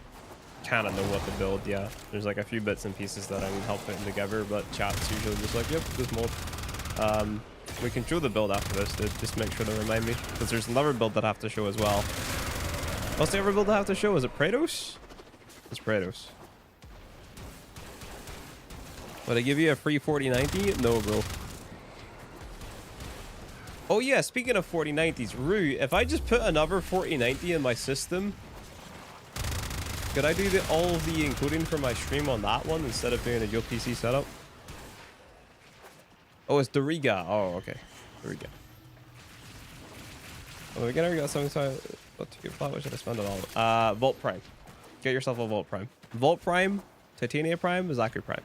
kind of know what to build, yeah. There's like a few bits and pieces that I need help putting together, but chat's usually just like, yep, this mold. We can show the build after this to just make sure to remind me, because there's another build that I have to show as well. What's the other build I have to show? Is it Praetos? It's Prados. Would I give you a free 4090? No, bro. Oh yeah, speaking of 4090s, Rue, if I just put another 4090 in my system, could I do all of the encoding for my stream on that one instead of doing a dual PC setup? Oh, it's Doriga. Oh, okay. Doriga. Oh, again, we got something. So, what to get flat? What should I spend it all? Vault Prime. Get yourself a Vault Prime. Vault Prime, Titania Prime, Zachary Prime.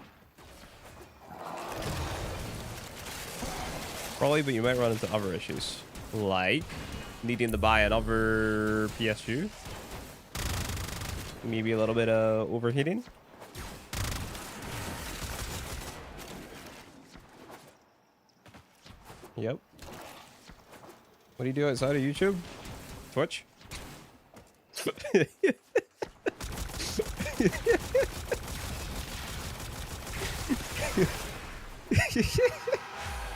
Probably, but you might run into other issues, like needing to buy another PSU. Maybe a little bit of overheating. Yep. What do you do outside of YouTube? Twitch?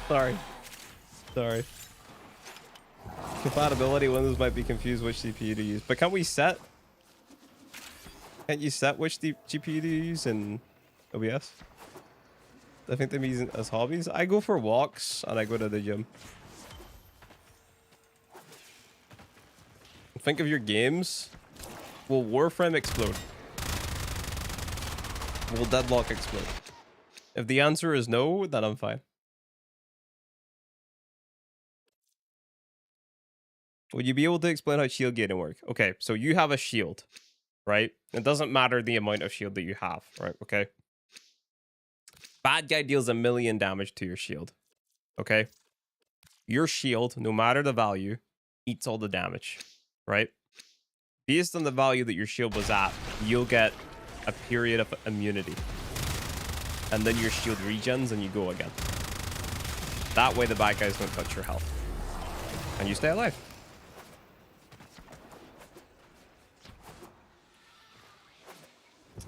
Sorry. Sorry. Compatibility Windows might be confused which CPU to use. But can't we set? Can't you set which GPU to use in OBS? I think they're using as hobbies. I go for walks and I go to the gym. Think of your games. Will Warframe explode? Will Deadlock explode? If the answer is no, then I'm fine. Would you be able to explain how shield gating works? Okay, so you have a shield, right? It doesn't matter the amount of shield that you have, right? Okay. Bad guy deals 1,000,000 damage to your shield. Okay. Your shield, no matter the value, eats all the damage, right? Based on the value that your shield was at, you'll get a period of immunity. And then your shield regens and you go again. That way the bad guys don't touch your health. And you stay alive.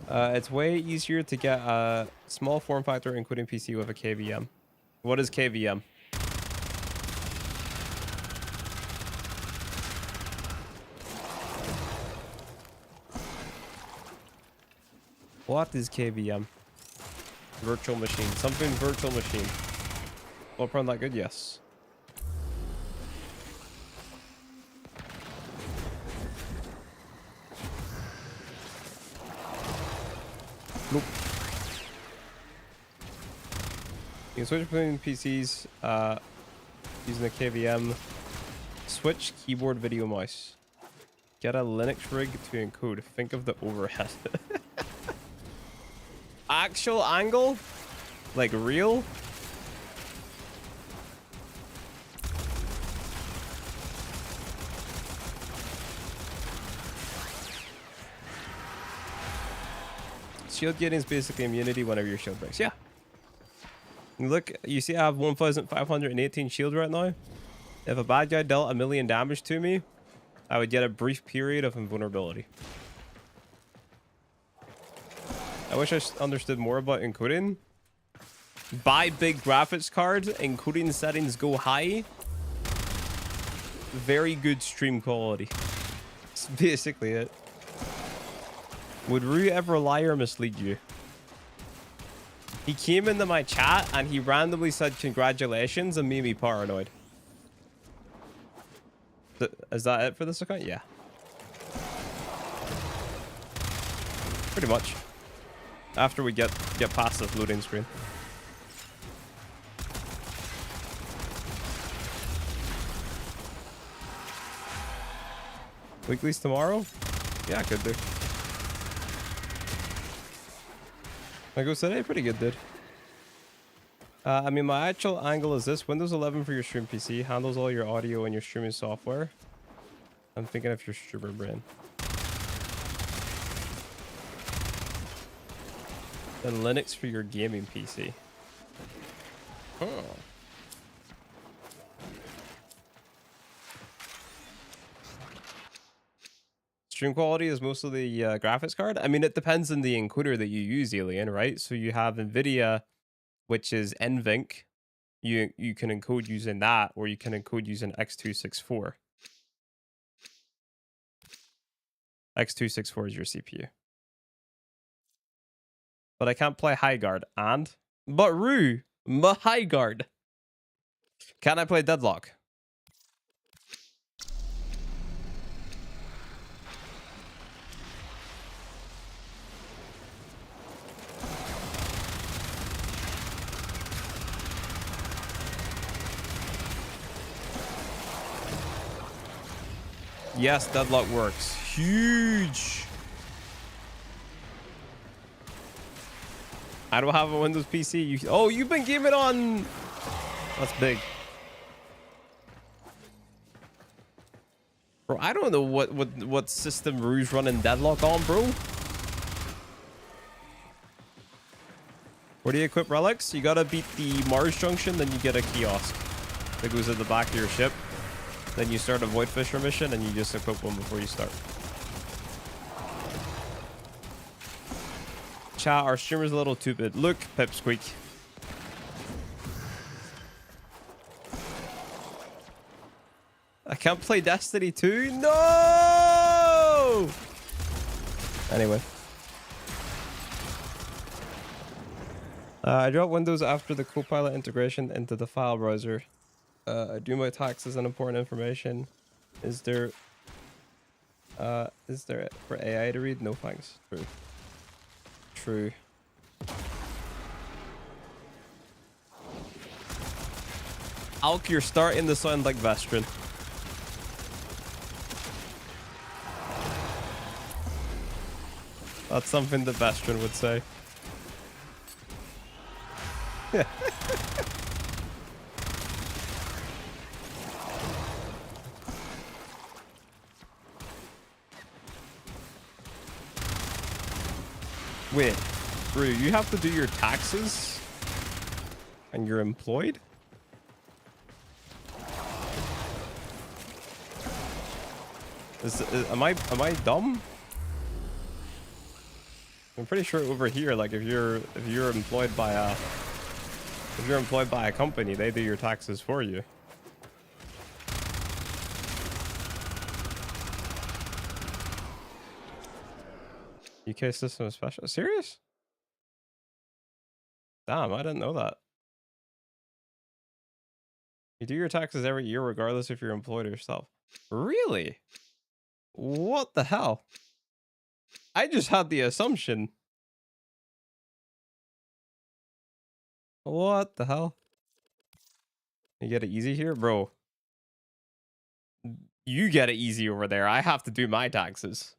It's way easier to get a small form factor including PC with a KVM. What is KVM? What is KVM? Virtual machine. Something virtual machine. Well, probably not good. Yes. Nope. You can switch between PCs using the KVM. Switch keyboard, video, mouse. Get a Linux rig to encode. Think of the overhead. Actual angle? Like real? Shield gating is basically immunity whenever your shield breaks. Yeah. Look, you see I have 1,518 shield right now. If a bad guy dealt 1,000,000 damage to me, I would get a brief period of invulnerability. I wish I understood more about encoding. Buy big graphics card, encoding settings go high. Very good stream quality. That's basically it. Would Rue ever lie or mislead you? He came into my chat and he randomly said congratulations and made me paranoid. Is that it for this account? Yeah. Pretty much. After we get past this loading screen. Weeklies tomorrow? Yeah, I could do. I go today, pretty good, dude. I mean, my actual angle is this. Windows 11 for your stream PC handles all your audio and your streaming software. I'm thinking of your streamer brain. Then Linux for your gaming PC. Oh. Stream quality is mostly the graphics card. I mean, it depends on the encoder that you use, Alien, right? So you have NVIDIA, which is NVENC. You can encode using that, or you can encode using X264. X264 is your CPU. But I can't play high guard. And? But Rue, my high guard. Can I play deadlock? Yes, deadlock works. Huge. I don't have a Windows PC. Oh, you've been gaming on. That's big. Bro, I don't know what system Rouge running deadlock on, bro. Where do you equip relics? You gotta beat the Mars Junction, then you get a kiosk that goes at the back of your ship. Then you start a Void Fisher mission, and you just equip one before you start. Chat, our streamer's a little stupid. Look, Pipsqueak. I can't play Destiny 2? No! Anyway. I dropped Windows after the Copilot integration into the file browser. I do my taxes and important information. Is there for AI to read? No thanks. True. True. Alk, you're starting to sound like Vestron. That's something that Vestron would say. Wait, bro, you have to do your taxes and you're employed? Am I dumb? I'm pretty sure over here, like if you're employed by a company, they do your taxes for you. UK system is special. Serious? Damn, I didn't know that. You do your taxes every year regardless if you're employed or yourself. Really? What the hell? I just had the assumption. What the hell? You get it easy here? Bro. You get it easy over there. I have to do my taxes.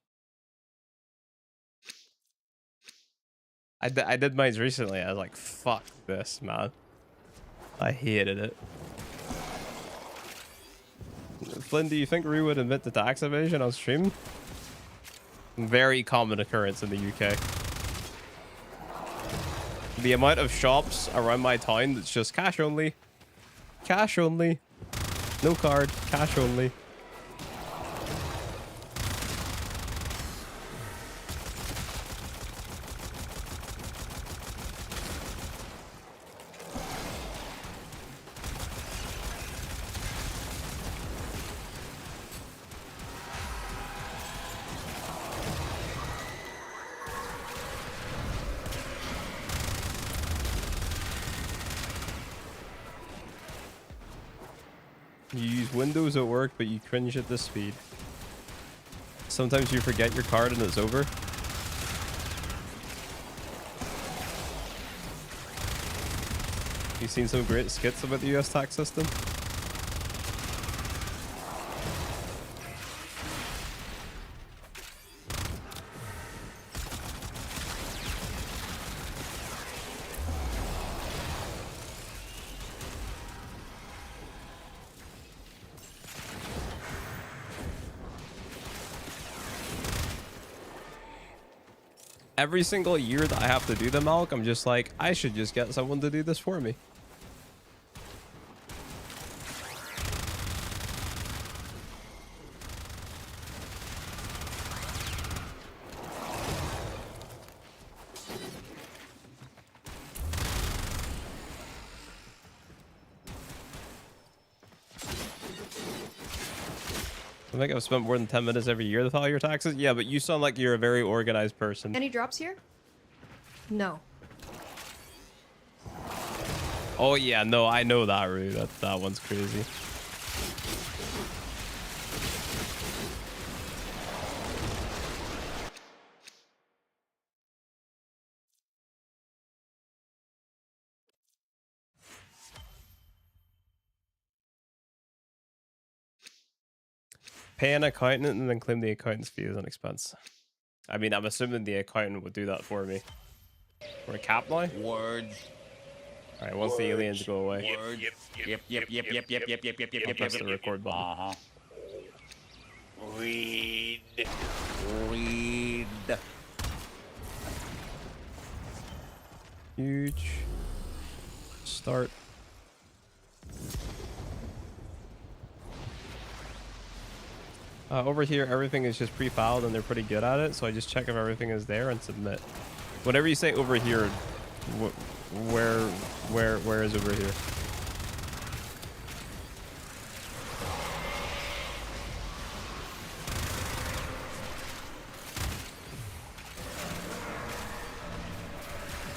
I did mine recently. I was like, fuck this, man. I hated it. Flynn, do you think Rue would admit to tax evasion on stream? Very common occurrence in the UK. The amount of shops around my town that's just cash only. Cash only. No card. Cash only. You use Windows at work, but you cringe at this speed. Sometimes you forget your card and it's over. You've seen some great skits about the US tax system? Every single year that I have to do the Malk, I'm just like, I should just get someone to do this for me. I think I've spent more than 10 minutes every year to file your taxes. Yeah, but you sound like you're a very organized person. Any drops here? No. Oh yeah, no, I know that route. That one's crazy. Pay an accountant and then claim the accountant's fee as an expense. I mean, I'm assuming the accountant would do that for me. We're a cap now? Word. Alright, once the aliens go away. Word. Yep. I'll press the record button. Read. Huge. Start. Over here, everything is just pre-filed and they're pretty good at it. So I just check if everything is there and submit. Whenever you say over here, where is over here?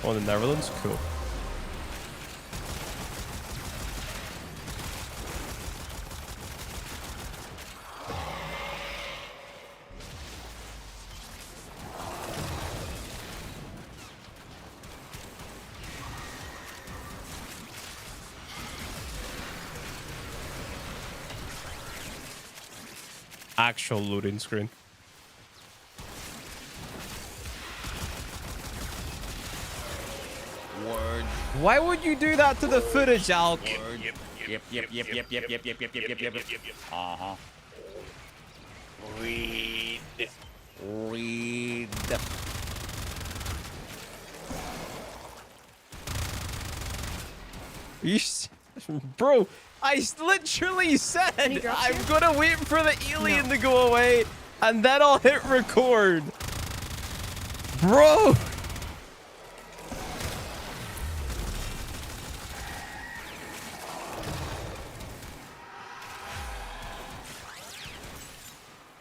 Oh, the Netherlands? Cool. Actual loading screen. Word. Why would you do that to the footage, Alk? Yep. Uh-huh. Read. Bro, I literally said I'm here? gonna wait for the alien to go away and then I'll hit record. Bro!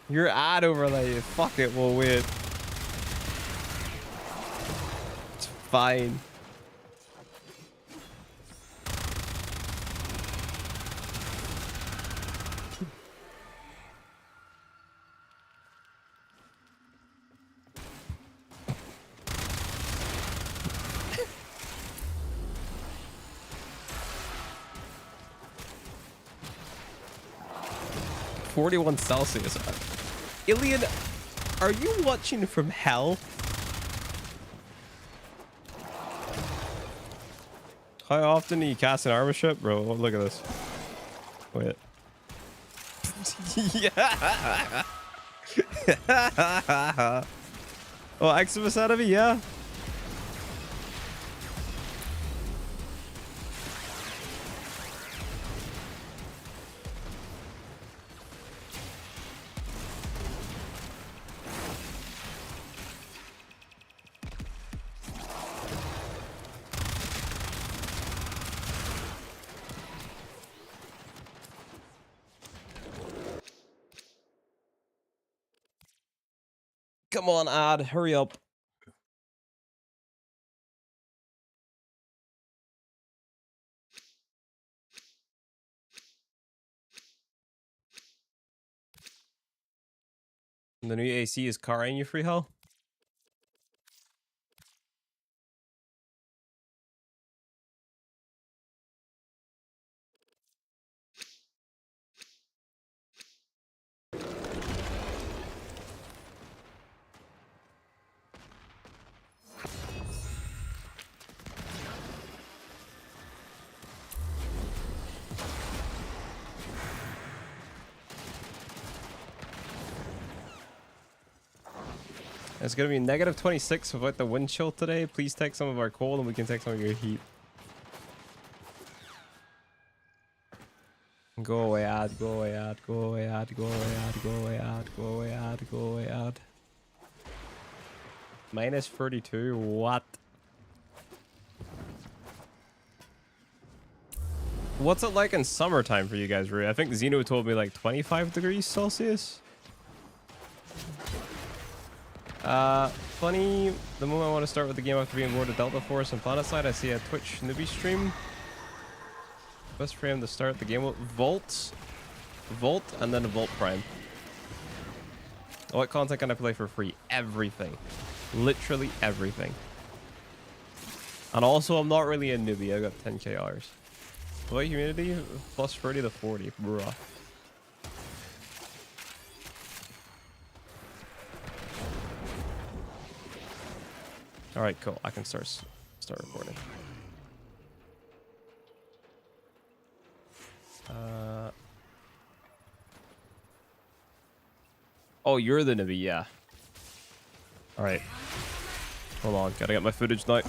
Your ad overlay, fuck it, we'll wait. It's fine. (41 Celsius). Alien, are you watching from hell? How often do you cast an armor ship? Bro, look at this. Wait. Yeah. Oh, Eximus out of it? Yeah. Come on, ad, hurry up. The new AC is carrying you, free hell. It's gonna be -26 without the wind chill today. Please take some of our cold and we can take some of your heat. Go away, ad, go away, ad, go away, ad, go away, ad, go away, ad, go away, ad, go away, ad. -32, what? What's it like in summertime for you guys, Ray? I think Zeno told me like 25 degrees Celsius. Funny, the moment I want to start with the game after being bored of Delta Force and Planet Side, I see a Twitch newbie stream. Best frame to start the game with Volt, and then a Volt Prime. What content can I play for free? Everything. Literally everything. And also, I'm not really a newbie. I got 10k hours. Play community plus 30 to 40. Bruh. All right, cool. I can start recording. Oh, you're the newbie, yeah. All right. Hold on, gotta get my footage now.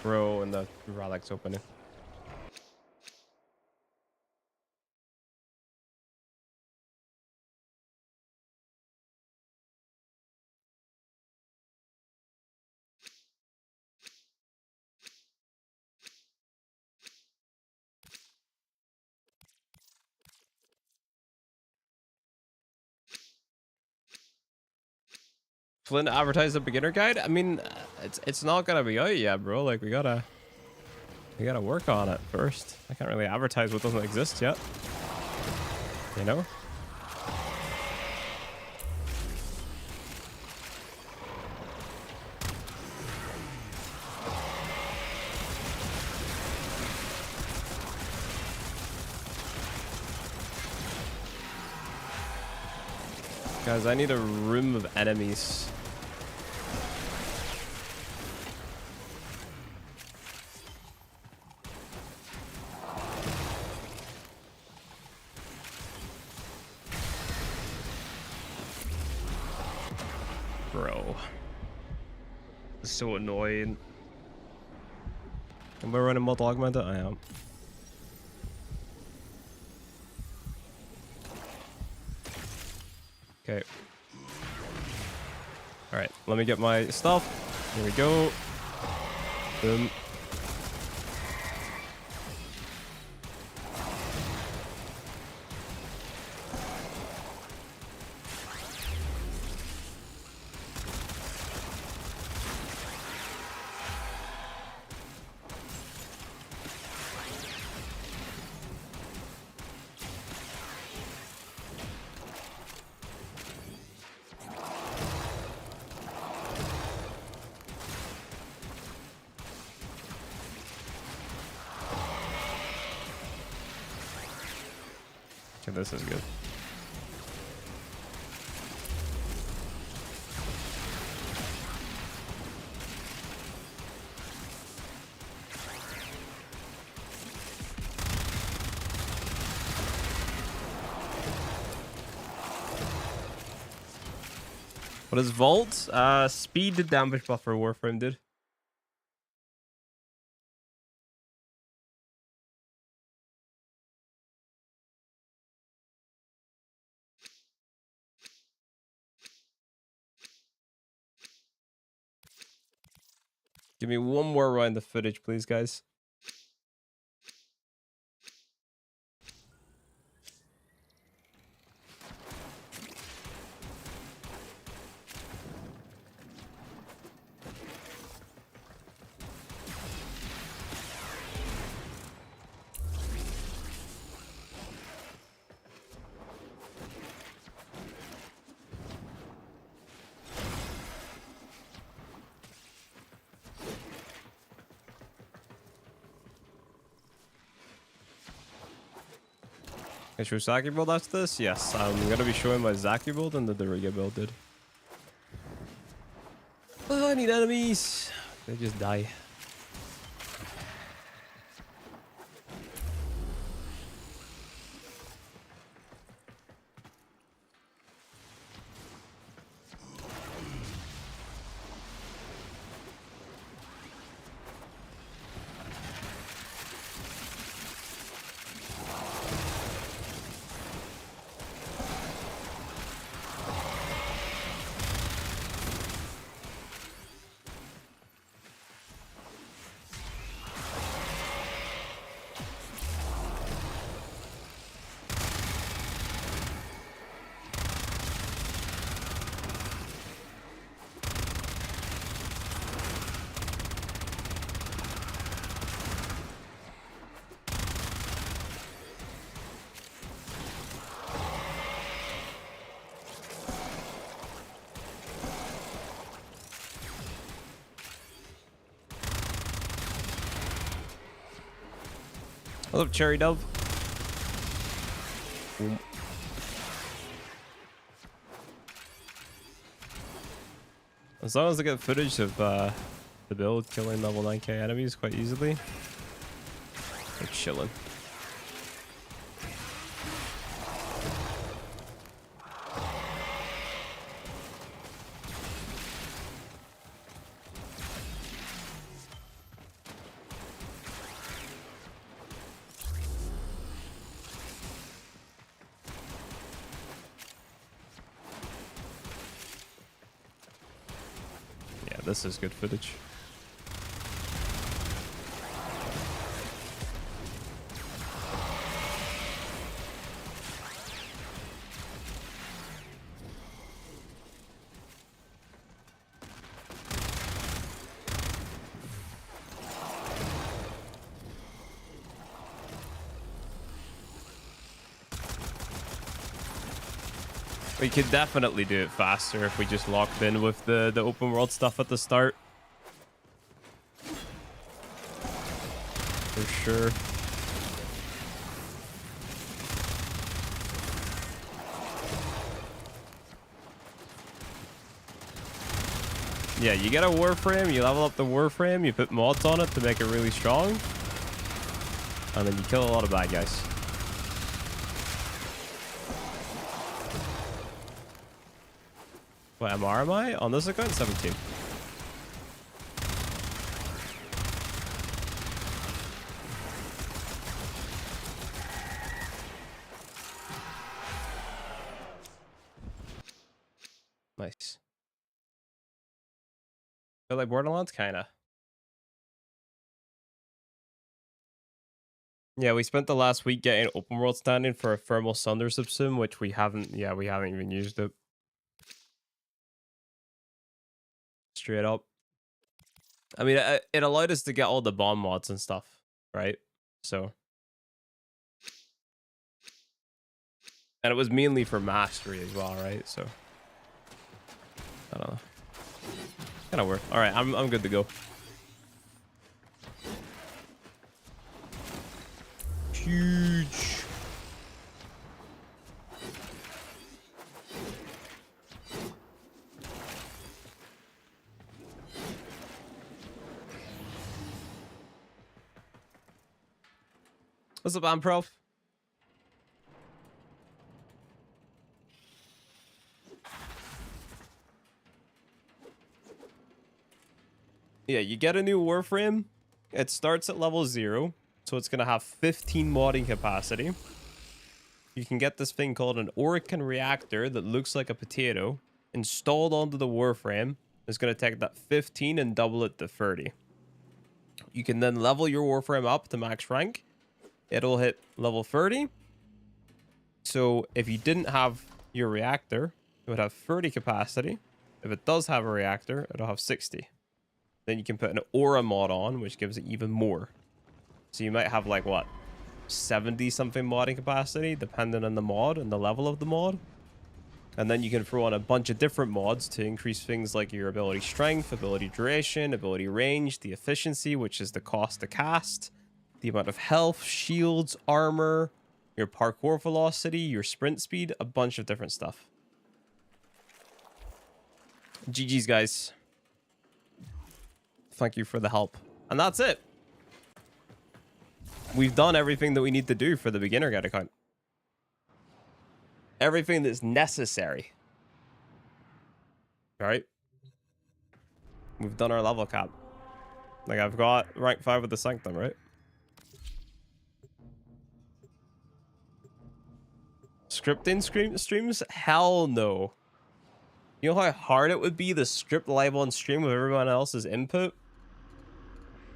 Bro, and the Relics opening. Flynn advertise a beginner guide? I mean, it's not gonna be out yet, bro. Like we gotta work on it first. I can't really advertise what doesn't exist yet. You know? Guys, I need a room of enemies. Bro. So annoying. Am I running multi augmented? I am. Okay. All right, let me get my stuff. Here we go. Boom. Okay, this is good. What is Volt? Speed damage buffer Warframe, dude. Give me one more round of footage, please, guys. Can I show Zaki build after this? Yes, I'm gonna be showing my Zaki build and the Doriga build, dude. Oh, I need enemies. They just die. I love Cherry Dove. Boom. As long as I get footage of the build killing level 9k enemies quite easily, we're chilling. This is good footage. We could definitely do it faster if we just locked in with the open world stuff at the start. For sure. Yeah, you get a Warframe, you level up the Warframe, you put mods on it to make it really strong, and then you kill a lot of bad guys. What MR am I? On this account, 17. Nice. Feel like Borderlands? Kinda. Yeah, we spent the last week getting open world standing for a thermal sunder subsim, which we haven't even used it. Straight up. I mean, it allowed us to get all the bomb mods and stuff, right? So. And it was mainly for mastery as well, right? So. I don't know. Kind of work. All right, I'm good to go. Huge. What's up, Amprof? Yeah, you get a new Warframe. It starts at level 0, so it's going to have 15 modding capacity. You can get this thing called an Orokin reactor that looks like a potato installed onto the Warframe. It's going to take that 15 and double it to 30. You can then level your Warframe up to max rank. It'll hit level 30. So if you didn't have your reactor, it would have 30 capacity. If it does have a reactor, it'll have 60. Then you can put an aura mod on, which gives it even more. So you might have like, what, 70 something modding capacity, depending on the mod and the level of the mod. And then you can throw on a bunch of different mods to increase things like your ability strength, ability duration, ability range, the efficiency, which is the cost to cast, the amount of health, shields, armor, your parkour velocity, your sprint speed, a bunch of different stuff. GG's, guys. Thank you for the help. And that's it. We've done everything that we need to do for the beginner guide account. Everything that's necessary. All right. We've done our level cap. Like, I've got rank 5 with the Sanctum, right? Scripting streams? Hell no. You know how hard it would be to script live on stream with everyone else's input?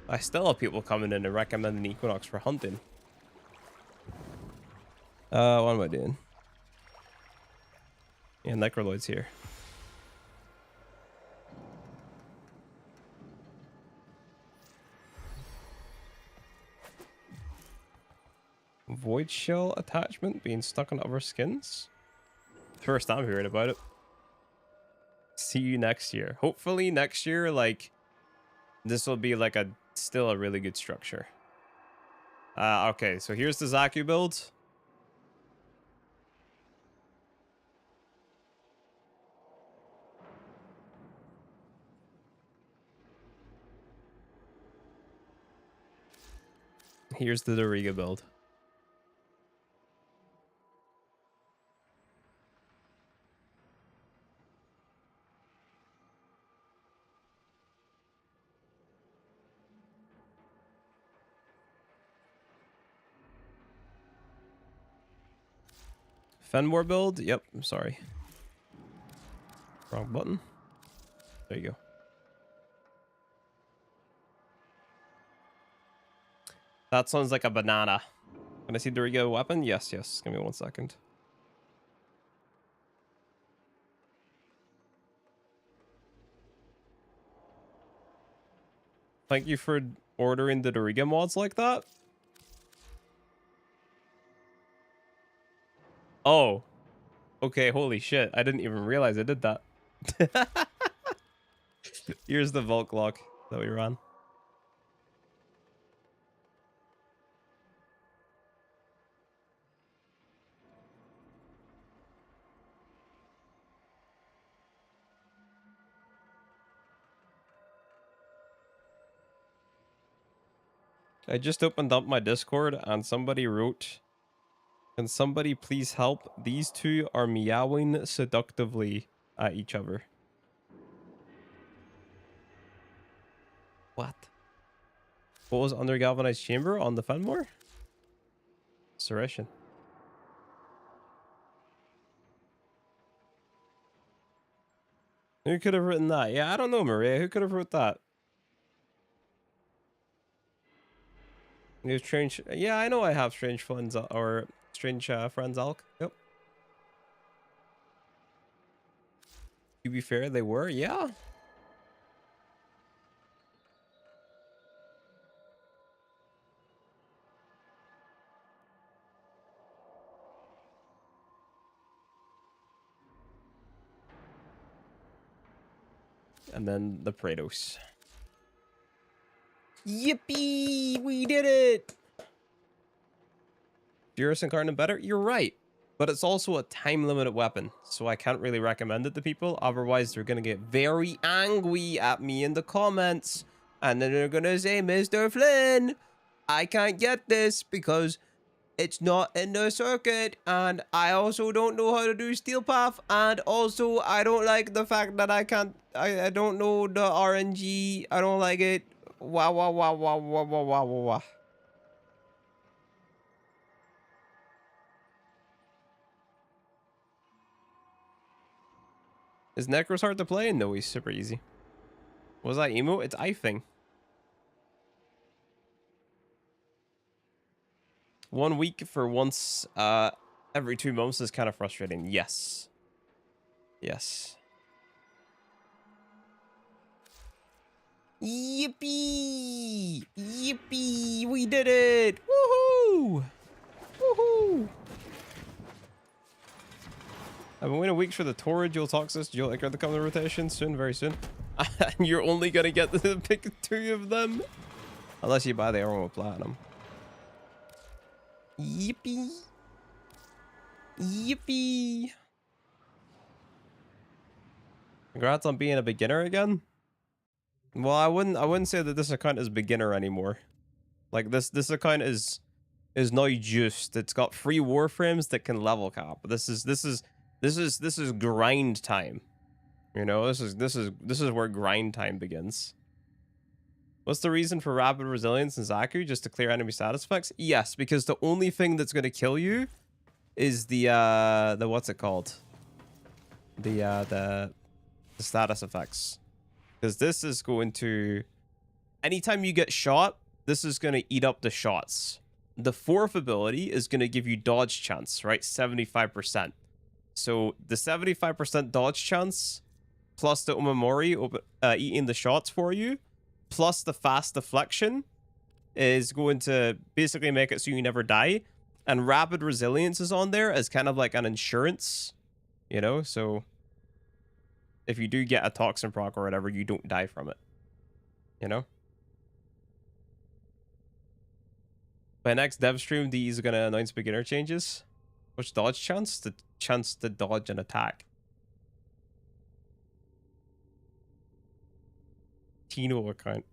I still have people coming in and recommending Equinox for hunting. What am I doing? Yeah, Necroloid's here. Void shell attachment being stuck on other skins? First time hearing about it. See you next year. Hopefully next year, like, this will be like still a really good structure. Okay, so here's the Zaku build. Here's the Doriga build. Fenmore build? Yep, I'm sorry. Wrong button. There you go. That sounds like a banana. Can I see Doriga weapon? Yes, yes. Give me 1 second. Thank you for ordering the Doriga mods like that. Oh. Okay, holy shit. I didn't even realize I did that. Here's the Volk lock that we ran. I just opened up my Discord and somebody wrote, "Can somebody please help? These two are meowing seductively at each other." What? What was under galvanized chamber on the Fenmore? Suration. Who could have written that? Yeah, I don't know, Maria. Who could have wrote that? You have strange. Yeah, I know I have strange friends or strange friends, Alk. Yep. To be fair, they were. Yeah. And then the Praetos. Yippee! We did it! Furious Incarnate better? You're right. But it's also a time-limited weapon, so I can't really recommend it to people. Otherwise, they're gonna get very angry at me in the comments. And then they're gonna say, Mr. Flynn, I can't get this because it's not in the circuit. And I also don't know how to do Steel Path. And also, I don't like the fact that I can't... I don't know the RNG. I don't like it. Wow, wow, wow, wow, wow, wow, wow, wow, wow. Is Necros hard to play? No, he's super easy. What was that emote? It's Ifing. 1 week for once every 2 months is kind of frustrating. Yes. Yes. Yippee! Yippee! We did it! Woohoo! Woohoo! I've been waiting weeks for the Torrid, Geotoxis, Geolicor to come to rotation soon, very soon. And you're only gonna get to pick 2 of them. Unless you buy the Arrow with Platinum. Yippee. Yippee. Congrats on being a beginner again. Well, I wouldn't say that this account is beginner anymore. Like this account is now juiced. It's got free Warframes that can level cap. This is grind time. You know, this is where grind time begins. What's the reason for rapid resilience in Zaku? Just to clear enemy status effects? Yes, because the only thing that's gonna kill you is the what's it called? The status effects. Because this is going to, anytime you get shot, this is going to eat up the shots. The 4th ability is going to give you dodge chance, right? 75%. So the 75% dodge chance plus the Umamori eating the shots for you, plus the fast deflection is going to basically make it so you never die. And rapid resilience is on there as kind of like an insurance, you know? So if you do get a toxin proc or whatever, you don't die from it, you know? By next dev stream, these are gonna announce beginner changes. Which dodge chance? The chance to dodge an attack. Tenno account.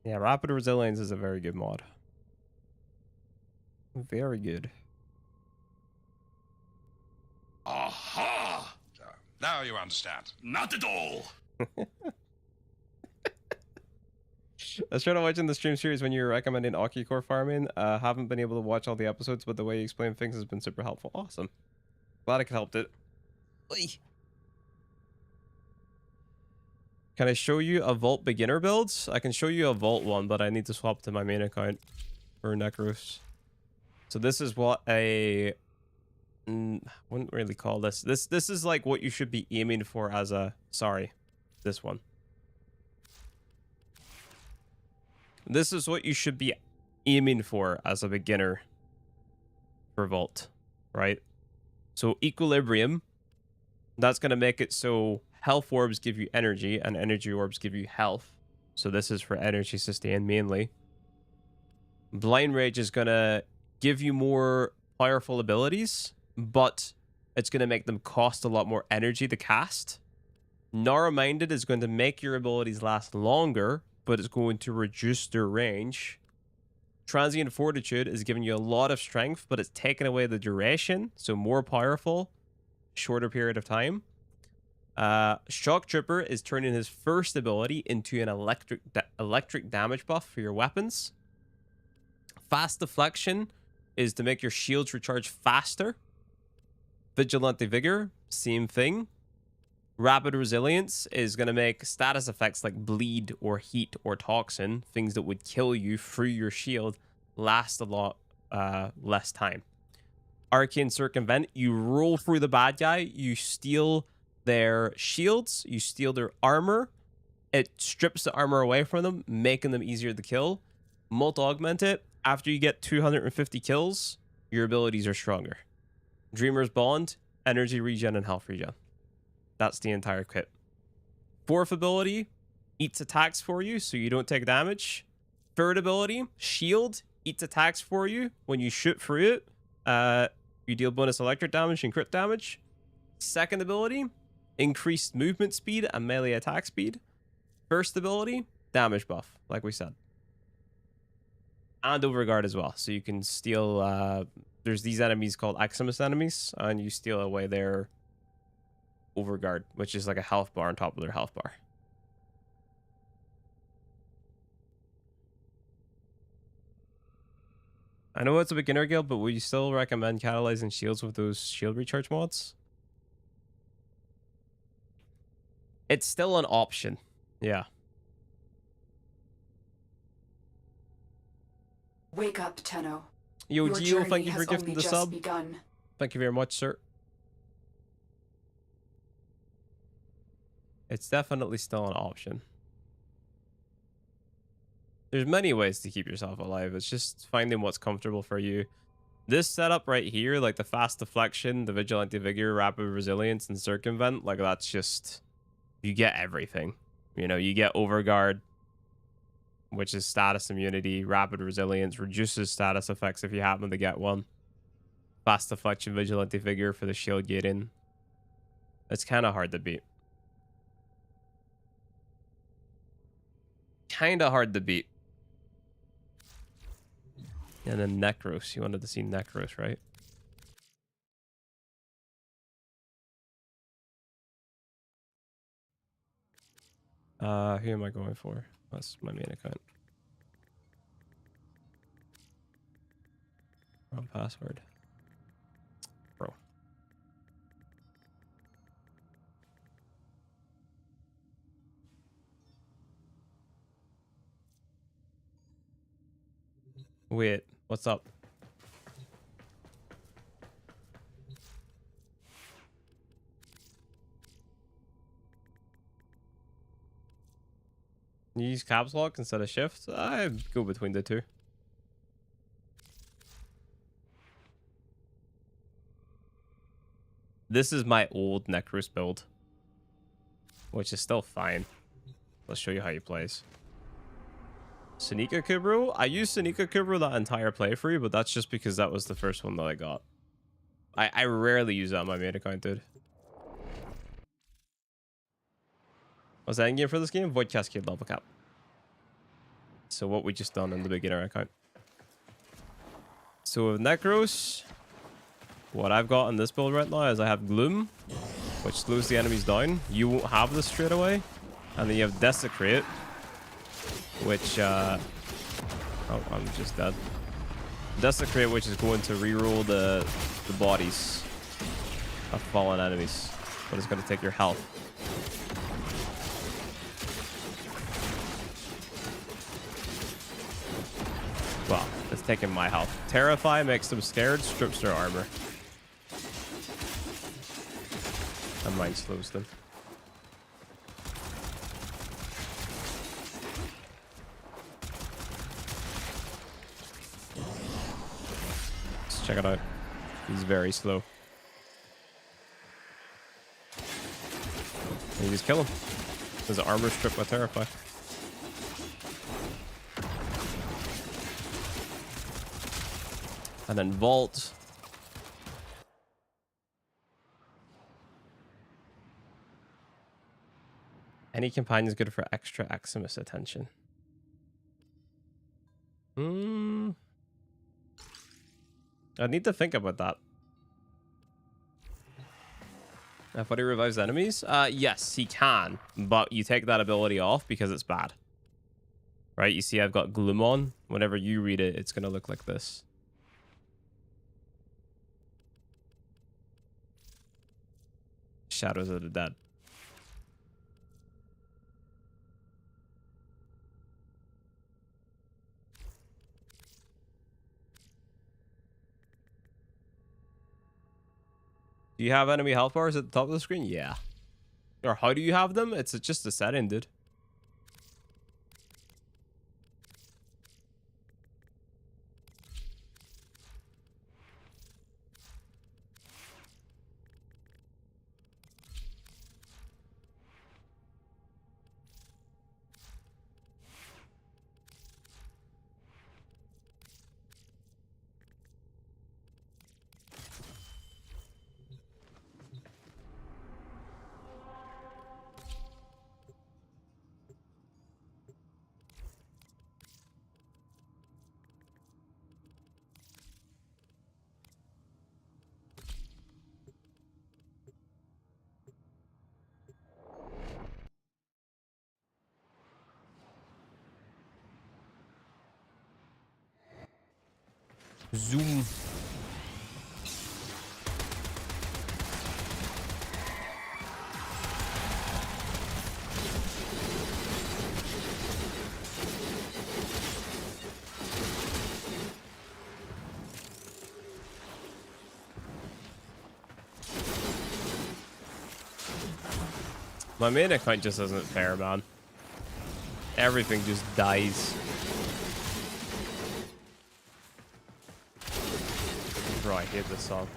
Yeah, Rapid Resilience is a very good mod. Very good. Aha! Now you understand. Not at all. I started watching the stream series when you were recommending Core farming. Haven't been able to watch all the episodes, but the way you explain things has been super helpful. Awesome. Glad I could help it. Oy. Can I show you a Vault beginner builds? I can show you a Vault one, but I need to swap to my main account for Necros. So this is what a... wouldn't really call this. This is like what you should be aiming for as a... Sorry. This one. This is what you should be aiming for as a beginner for Vault, right? So Equilibrium, that's going to make it so health orbs give you energy and energy orbs give you health. So this is for energy sustain mainly. Blind Rage is going to give you more powerful abilities, but it's going to make them cost a lot more energy to cast. Narrow-minded is going to make your abilities last longer, but it's going to reduce their range. Transient Fortitude is giving you a lot of strength, but it's taking away the duration, so more powerful, shorter period of time. Shock Trooper is turning his first ability into an electric damage buff for your weapons. Fast Deflection is to make your shields recharge faster. Vigilante Vigor, same thing. Rapid Resilience is going to make status effects like bleed or heat or toxin, things that would kill you through your shield, last a lot less time. Arcane Circumvent, you roll through the bad guy, you steal their shields, you steal their armor, it strips the armor away from them, making them easier to kill. Multi-augment it, after you get 250 kills, your abilities are stronger. Dreamer's Bond, energy regen and health regen. That's the entire kit. Fourth ability, eats attacks for you so you don't take damage. Third ability, shield, eats attacks for you. When you shoot through it, you deal bonus electric damage and crit damage. Second ability, increased movement speed and melee attack speed. First ability, damage buff, like we said. And overguard as well. So you can steal, there's these enemies called Eximus enemies, and you steal away their overguard, which is like a health bar on top of their health bar. I know it's a beginner guild, but would you still recommend catalyzing shields with those shield recharge mods? It's still an option. Yeah. Wake up, Tenno. Yo, Your Gio, thank journey you for has gifting only the just sub. begun. Thank you very much, sir. It's definitely still an option. There's many ways to keep yourself alive. It's just finding what's comfortable for you. This setup right here, like the fast deflection, the vigilante vigor, rapid resilience, and circumvent, like that's just, you get everything. You know, you get overguard, which is status immunity. Rapid resilience reduces status effects if you happen to get one. Fast deflection, vigilante vigor for the shield gating. It's kind of hard to beat. Kind of hard to beat. And then Necros. You wanted to see Necros, right? Who am I going for? That's my main account. Wrong password. Bro. Wait, what's up? You use caps lock instead of shift? I go between the two. This is my old Necros build. which is still fine. Let's show you how he plays. Sanika Kubru. I used Sanika Kubru that entire playthrough, but that's just because that was the first one that I got. I rarely use that on my main account, dude. What's the end game for this game? Void Cascade level cap. So what we just done in the beginner account. So with Necros, what I've got in this build right now is I have Gloom, which slows the enemies down. You won't have this straight away. And then you have Desecrate, which oh, I'm just dead. Desecrate, which is going to reroll the bodies of fallen enemies, but it's going to take your health. Well, it's taking my health. Terrify makes them scared, strips their armor. And mine slows them. Let's check it out. He's very slow. And you just kill him. There's an armor strip with Terrify. And then Vault. Any companion is good for extra Eximus attention. I need to think about that. If he revives enemies? Yes, he can. But you take that ability off because it's bad. Right? You see I've got Gloom on. Whenever you read it, it's going to look like this. Shadows of the Dead. Do you have enemy health bars at the top of the screen? Yeah. Or how do you have them? It's just a setting, dude. Zoom. My main account just isn't fair, man. Everything just dies. Bro, I hate this song.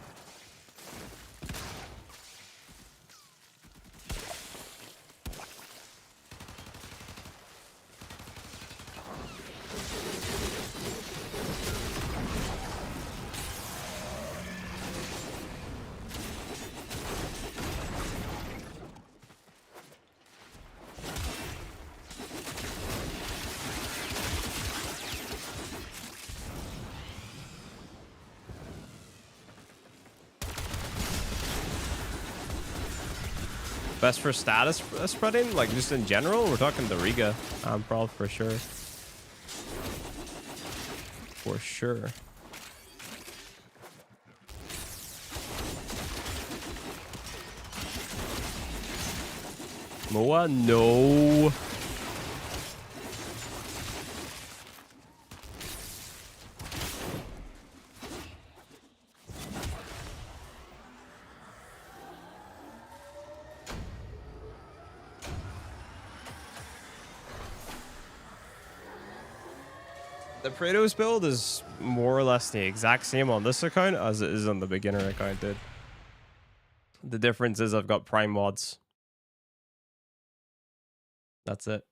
Best for status spreading, like just in general. We're talking the Riga, probably for sure. For sure. Moa, no. The Kratos build is more or less the exact same on this account as it is on the beginner account, dude. The difference is I've got prime mods. That's it.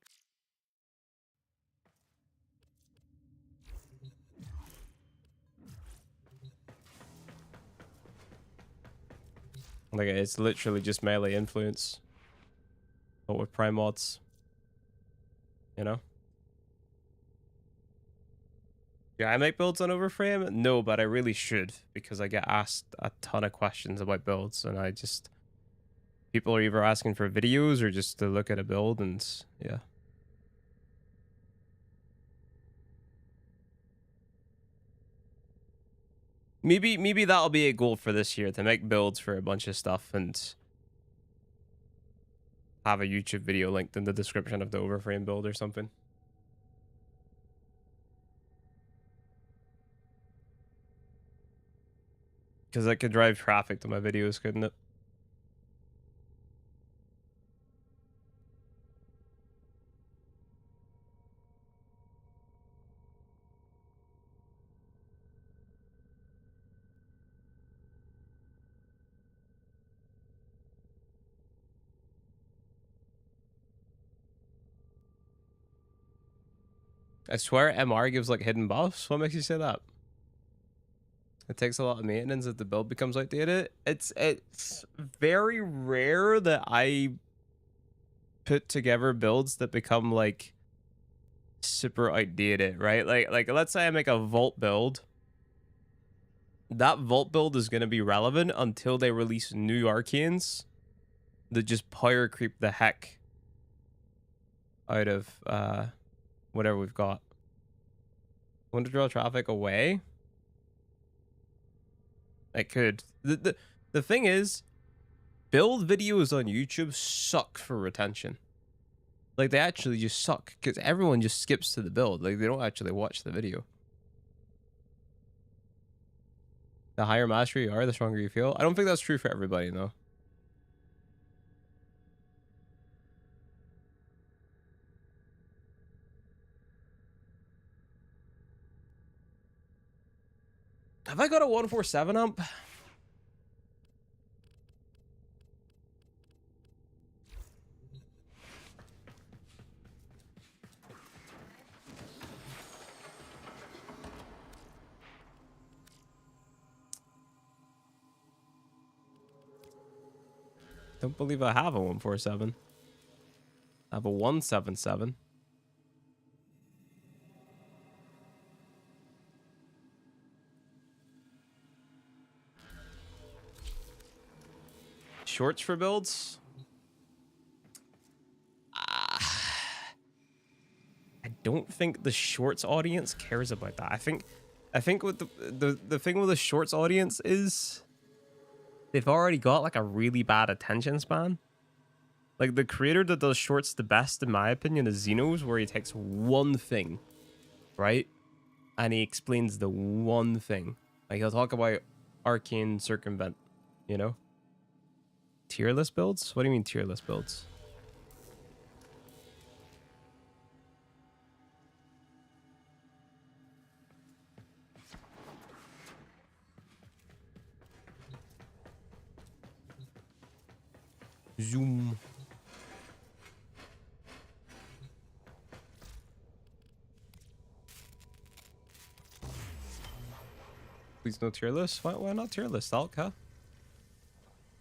Like, it's literally just melee influence, but with prime mods, you know? Yeah, I make builds on Overframe? No, but I really should, because I get asked a ton of questions about builds, and I just... People are either asking for videos or just to look at a build, and yeah. Maybe that'll be a goal for this year, to make builds for a bunch of stuff and have a YouTube video linked in the description of the Overframe build or something. Because that could drive traffic to my videos, couldn't it? I swear MR gives like hidden buffs. What makes you say that? It takes a lot of maintenance if the build becomes outdated. It's very rare that I put together builds that become like super outdated, right? Like let's say I make a vault build. That vault build is going to be relevant until they release new arcanes that just power creep the heck out of whatever we've got. Want to draw traffic away? I could. The thing is, build videos on YouTube suck for retention. Like, they actually just suck because everyone just skips to the build. Like, they don't actually watch the video. The higher mastery you are, the stronger you feel. I don't think that's true for everybody, though. Have I got a 147 amp? Don't believe I have a 147. I have a 177. Shorts for builds? I don't think the shorts audience cares about that. I think what the thing with the shorts audience is they've already got like a really bad attention span. Like, the creator that does shorts the best, in my opinion, is Xenos, where he takes one thing, right? And he explains the one thing. Like, he'll talk about arcane circumvent, you know? Tier list builds? What do you mean tier list builds? Zoom. Please no tier list? Why not tier list, Alk, huh?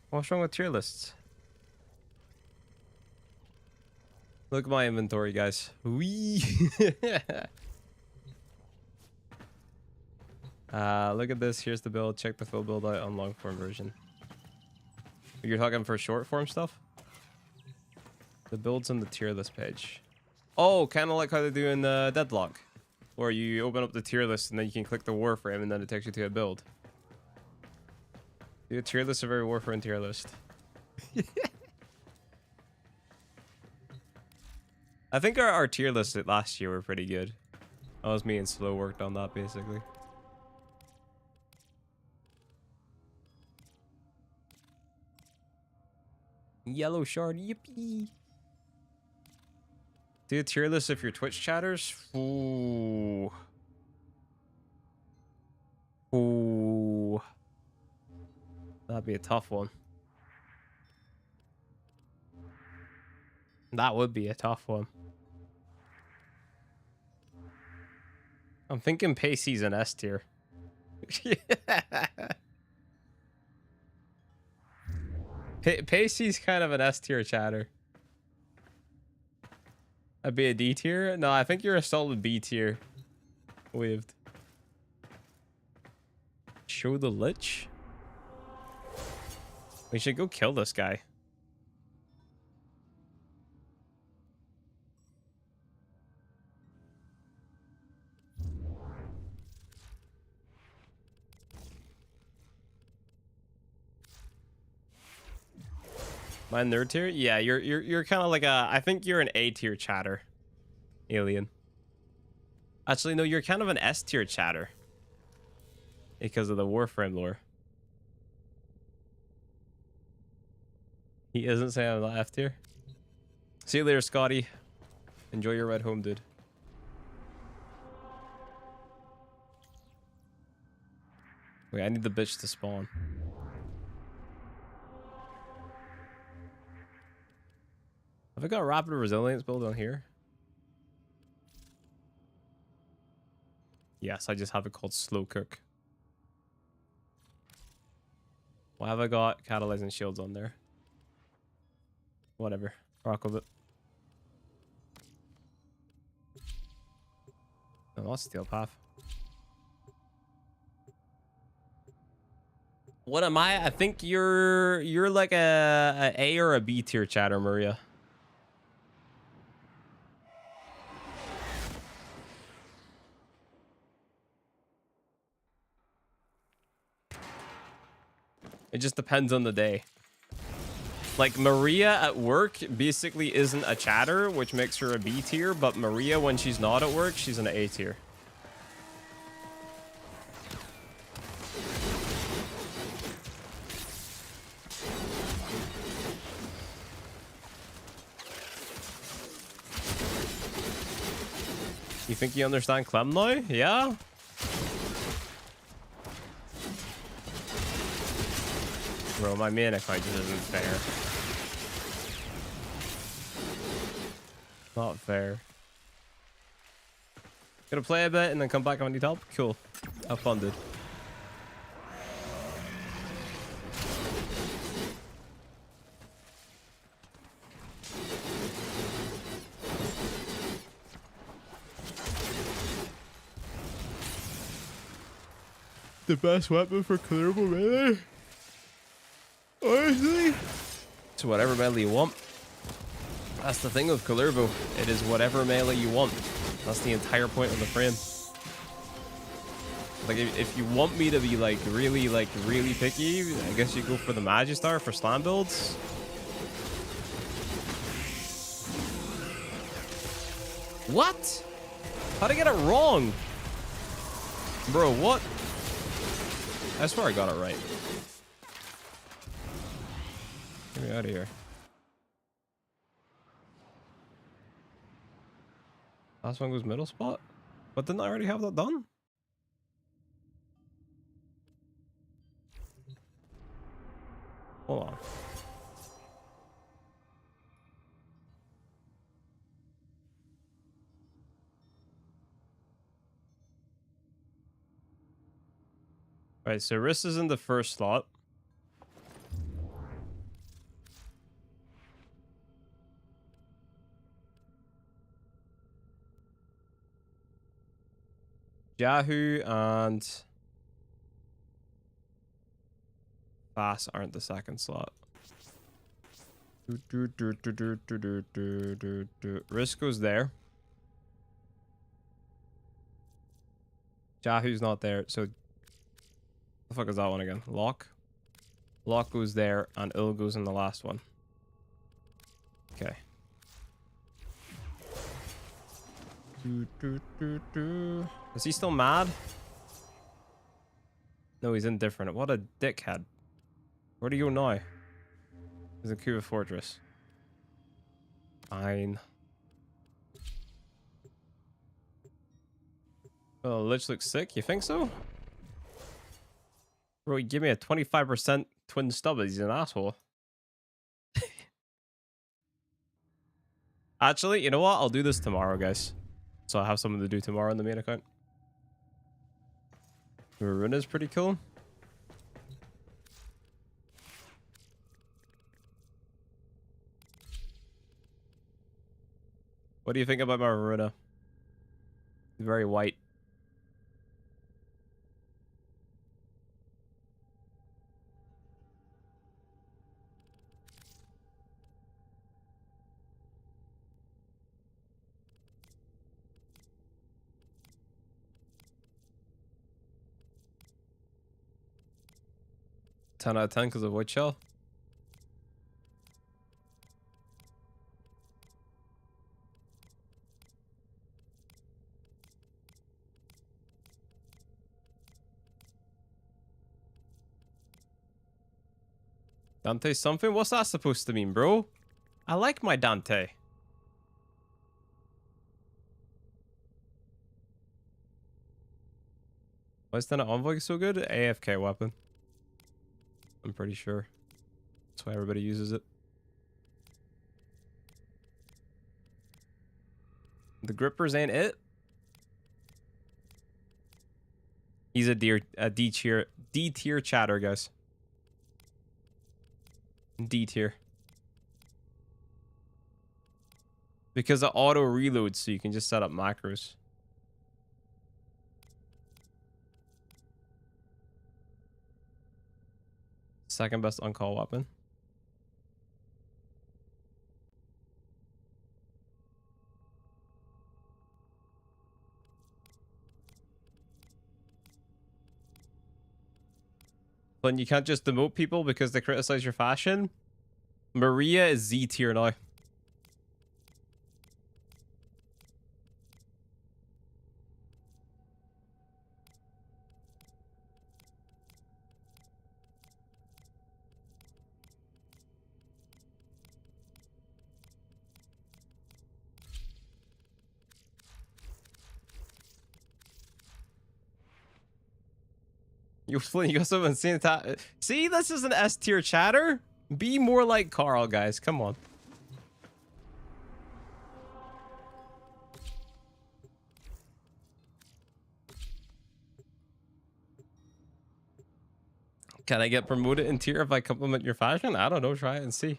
What's wrong with tier lists? Look at my inventory, guys. Wee. Look at this. Here's the build. Check the full build out on long form version. You're talking for short form stuff? The build's on the tier list page. Oh, kind of like how they do in Deadlock. Where you open up the tier list and then you can click the Warframe and then it takes you to a build. Do a tier list of every Warframe tier list. I think our tier lists last year were pretty good. That was me and Slow worked on that basically. Yellow shard, yippee. Do a tier list of your Twitch chatters? Ooh. Ooh. That'd be a tough one. That would be a tough one. I'm thinking Pacey's an S tier. Pacey's kind of an S tier chatter. I'd be a D tier? No, I think you're a solid B tier. Waved. Show the Lich? We should go kill this guy. My nerd tier? Yeah, you're kind of like a. I think you're an A tier chatter, alien. Actually, no, you're kind of an S tier chatter because of the Warframe lore. He isn't saying I'm not F tier. See you later, Scotty. Enjoy your ride home, dude. Wait, I need the bitch to spawn. Have I got rapid resilience build on here? Yes, I just have it called slow cook. Why have I got catalyzing shields on there? Whatever. Rock with it. No, that's steel path. What am I? I think you're like a A or a B tier chatter, Maria. It just depends on the day. Like Maria at work basically isn't a chatter, which makes her a B tier, but Maria when she's not at work, she's an A tier. You think you understand Clem now? Yeah? Bro, my mana fight just isn't fair. Not fair. Gonna play a bit and then come back on need help? Cool. Have fun, dude. The best weapon for clearable melee? Honestly, it's whatever melee you want. That's the thing with Kalervo. It is whatever melee you want. That's the entire point of the frame. Like, if you want me to be really picky, I guess you go for the Magistar for slam builds. What? How'd I get it wrong? Bro, what? I swear I got it right. Get me out of here. Last one goes middle spot? But didn't I already have that done? Hold on. Right, so Riss is in the first slot. Yahoo and Bass aren't the second slot. Riss goes there. Yahoo's not there, so the fuck is that one again? Lock? Lock goes there, and Il goes in the last one. Okay. Is he still mad? No, he's indifferent. What a dickhead. Where do you go now? There's a Kuva Fortress. Fine. Oh, Lich looks sick. You think so? Bro, he give me a 25% twin stub. He's an asshole. Actually, you know what? I'll do this tomorrow, guys. So I'll have something to do tomorrow on the main account. Maruna is pretty cool. What do you think about my Maruna? Very white. Ten out of 10 because of white shell. Dante something? What's that supposed to mean, bro? I like my Dante. Why is that envoy so good? AFK weapon. I'm pretty sure. That's why everybody uses it. The grippers ain't it. He's a D tier chatter, guys. D tier. Because it auto reloads, so you can just set up macros. Second best on-call weapon. But you can't just demote people because they criticize your fashion. Maria is Z tier now. You got some insane See, this is an S tier chatter. Be more like Carl, guys. Come on. Can I get promoted in tier if I compliment your fashion? I don't know. Try it and see.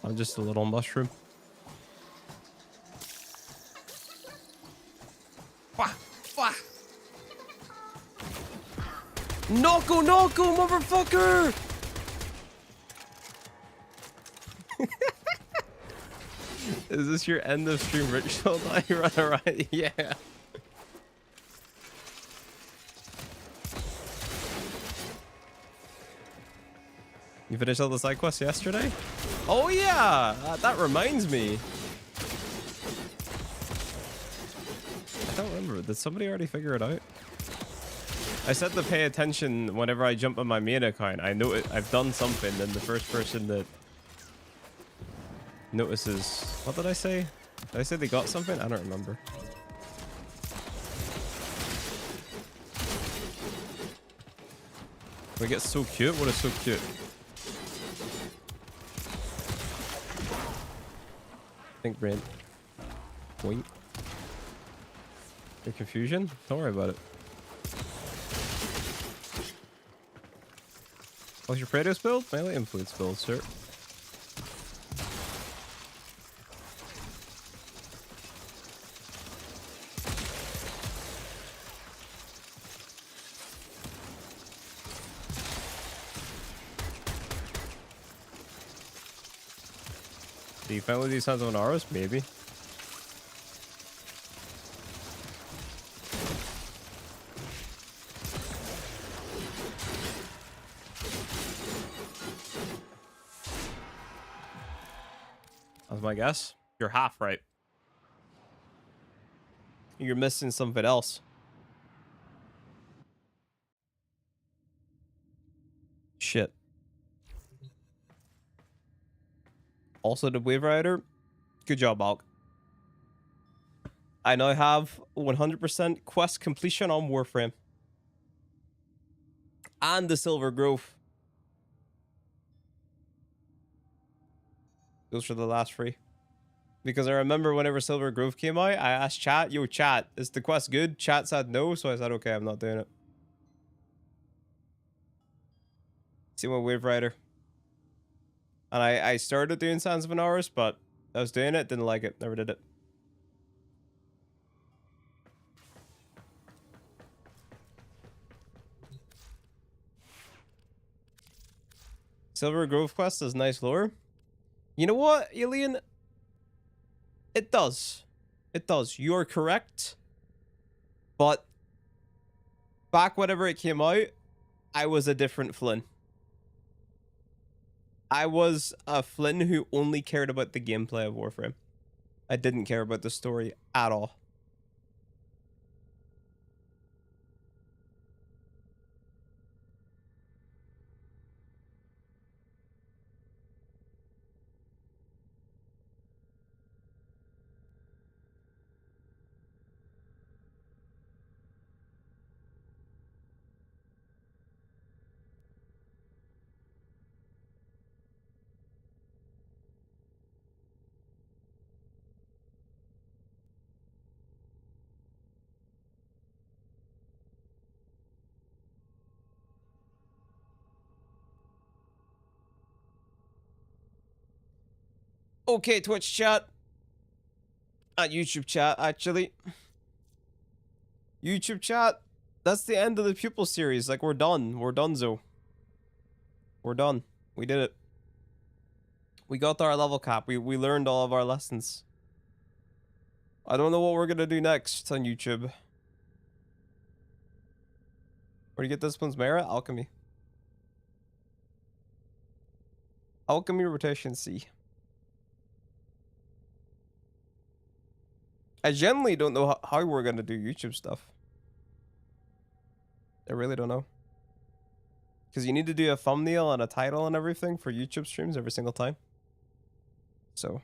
I'm just a little mushroom. Knocko, motherfucker! Is this your end of stream ritual that you run around? Yeah. You finished all the side quests yesterday? Oh yeah! That reminds me. I don't remember. Did somebody already figure it out? I said to pay attention whenever I jump on my main account. I know I've done something, then the first person that notices... What did I say? Did I say they got something? I don't remember. We get so cute? What is so cute? Think brain. Wait. Your confusion? Don't worry about it. What's your Kratos build? Melee influence build, sir. Do you finally do Sons of Anaros? Maybe. That's my guess. You're half right. You're missing something else. Also the Wave Rider. Good job, Alk. I now have 100% quest completion on Warframe. And the Silver Grove. Those are the last 3. Because I remember whenever Silver Grove came out, I asked chat, yo chat, is the quest good? Chat said no, so I said, okay, I'm not doing it. See my Wave Rider. And I started doing Sands of Hours, but I was doing it, didn't like it, never did it. Silver Grove quest is nice lore. You know what, Alien? It does. It does. You're correct. But back whenever it came out, I was a different Flynn. I was a Flynn who only cared about the gameplay of Warframe. I didn't care about the story at all. Okay, Twitch chat. YouTube chat, actually. YouTube chat. That's the end of the Pupil series. Like, we're done. We're donezo. We're done. We did it. We got to our level cap. We learned all of our lessons. I don't know what we're gonna do next on YouTube. Where do you get Discipline's Merit? Alchemy. Alchemy rotation C. I generally don't know how we're gonna do YouTube stuff. I really don't know. Because you need to do a thumbnail and a title and everything for YouTube streams every single time. So.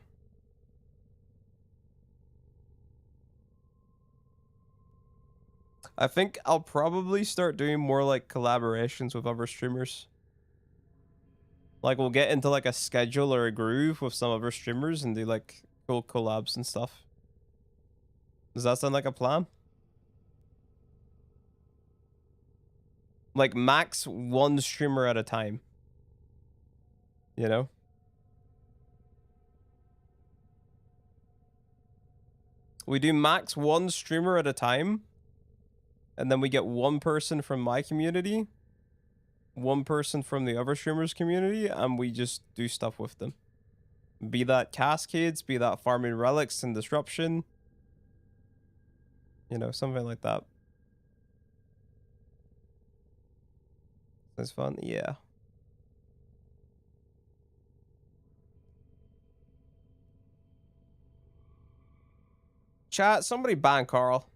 I think I'll probably start doing more like collaborations with other streamers. Like we'll get into like a schedule or a groove with some other streamers and do like cool collabs and stuff. Does that sound like a plan? Like max 1 streamer at a time. You know? We do max 1 streamer at a time. And then we get 1 person from my community. 1 person from the other streamers community. And we just do stuff with them. Be that Cascades, be that farming relics and disruption. You know, something like that. That's fun, yeah. Chat, somebody ban Carl.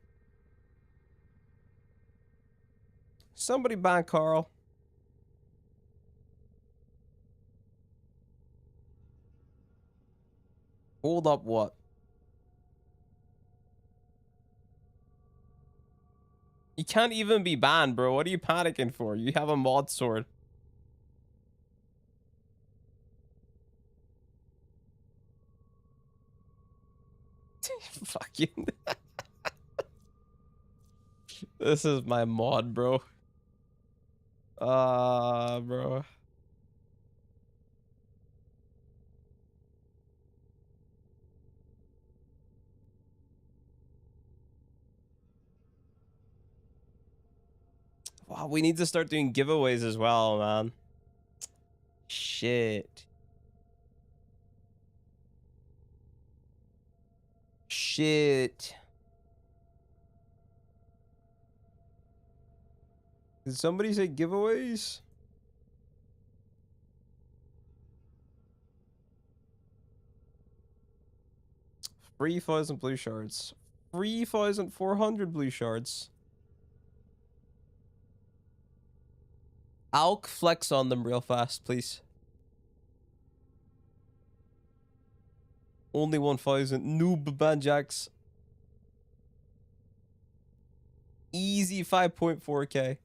Somebody ban Carl. Hold up what? You can't even be banned, bro. What are you panicking for? You have a mod sword. Fucking. This is my mod, bro. Bro. Wow, we need to start doing giveaways as well, man. Shit. Shit. Did somebody say giveaways? Free 3,000 blue shards. 3,400 blue shards. Alk, flex on them real fast, please. Only 1,000. Noob banjacks. Easy 5.4k.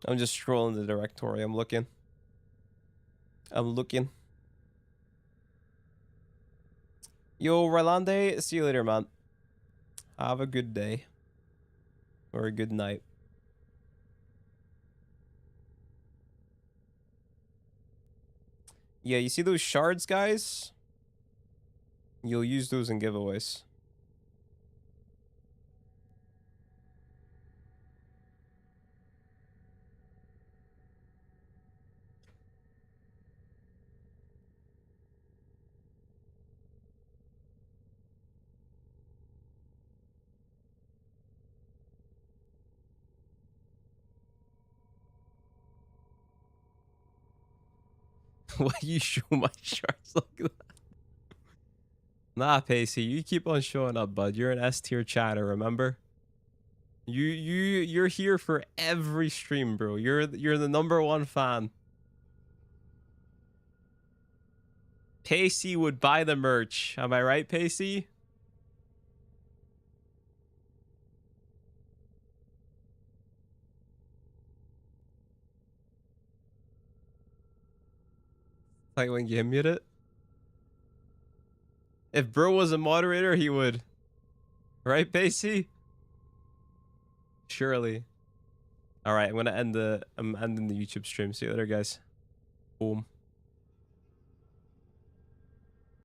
I'm just scrolling the directory. I'm looking. Yo, Rolande, see you later, man. Have a good day. Or a good night. Yeah, you see those shards, guys? You'll use those in giveaways. Why you show my shards like that? Nah, Pacey, you keep on showing up, bud. You're an S tier chatter, remember? You're here for every stream, bro. You're the #1 fan. Pacey would buy the merch. Am I right, Pacey? Like when you mute it? If bro was a moderator, he would. Right, Pacey? Surely. Alright, I'm ending the YouTube stream. See you later, guys. Boom.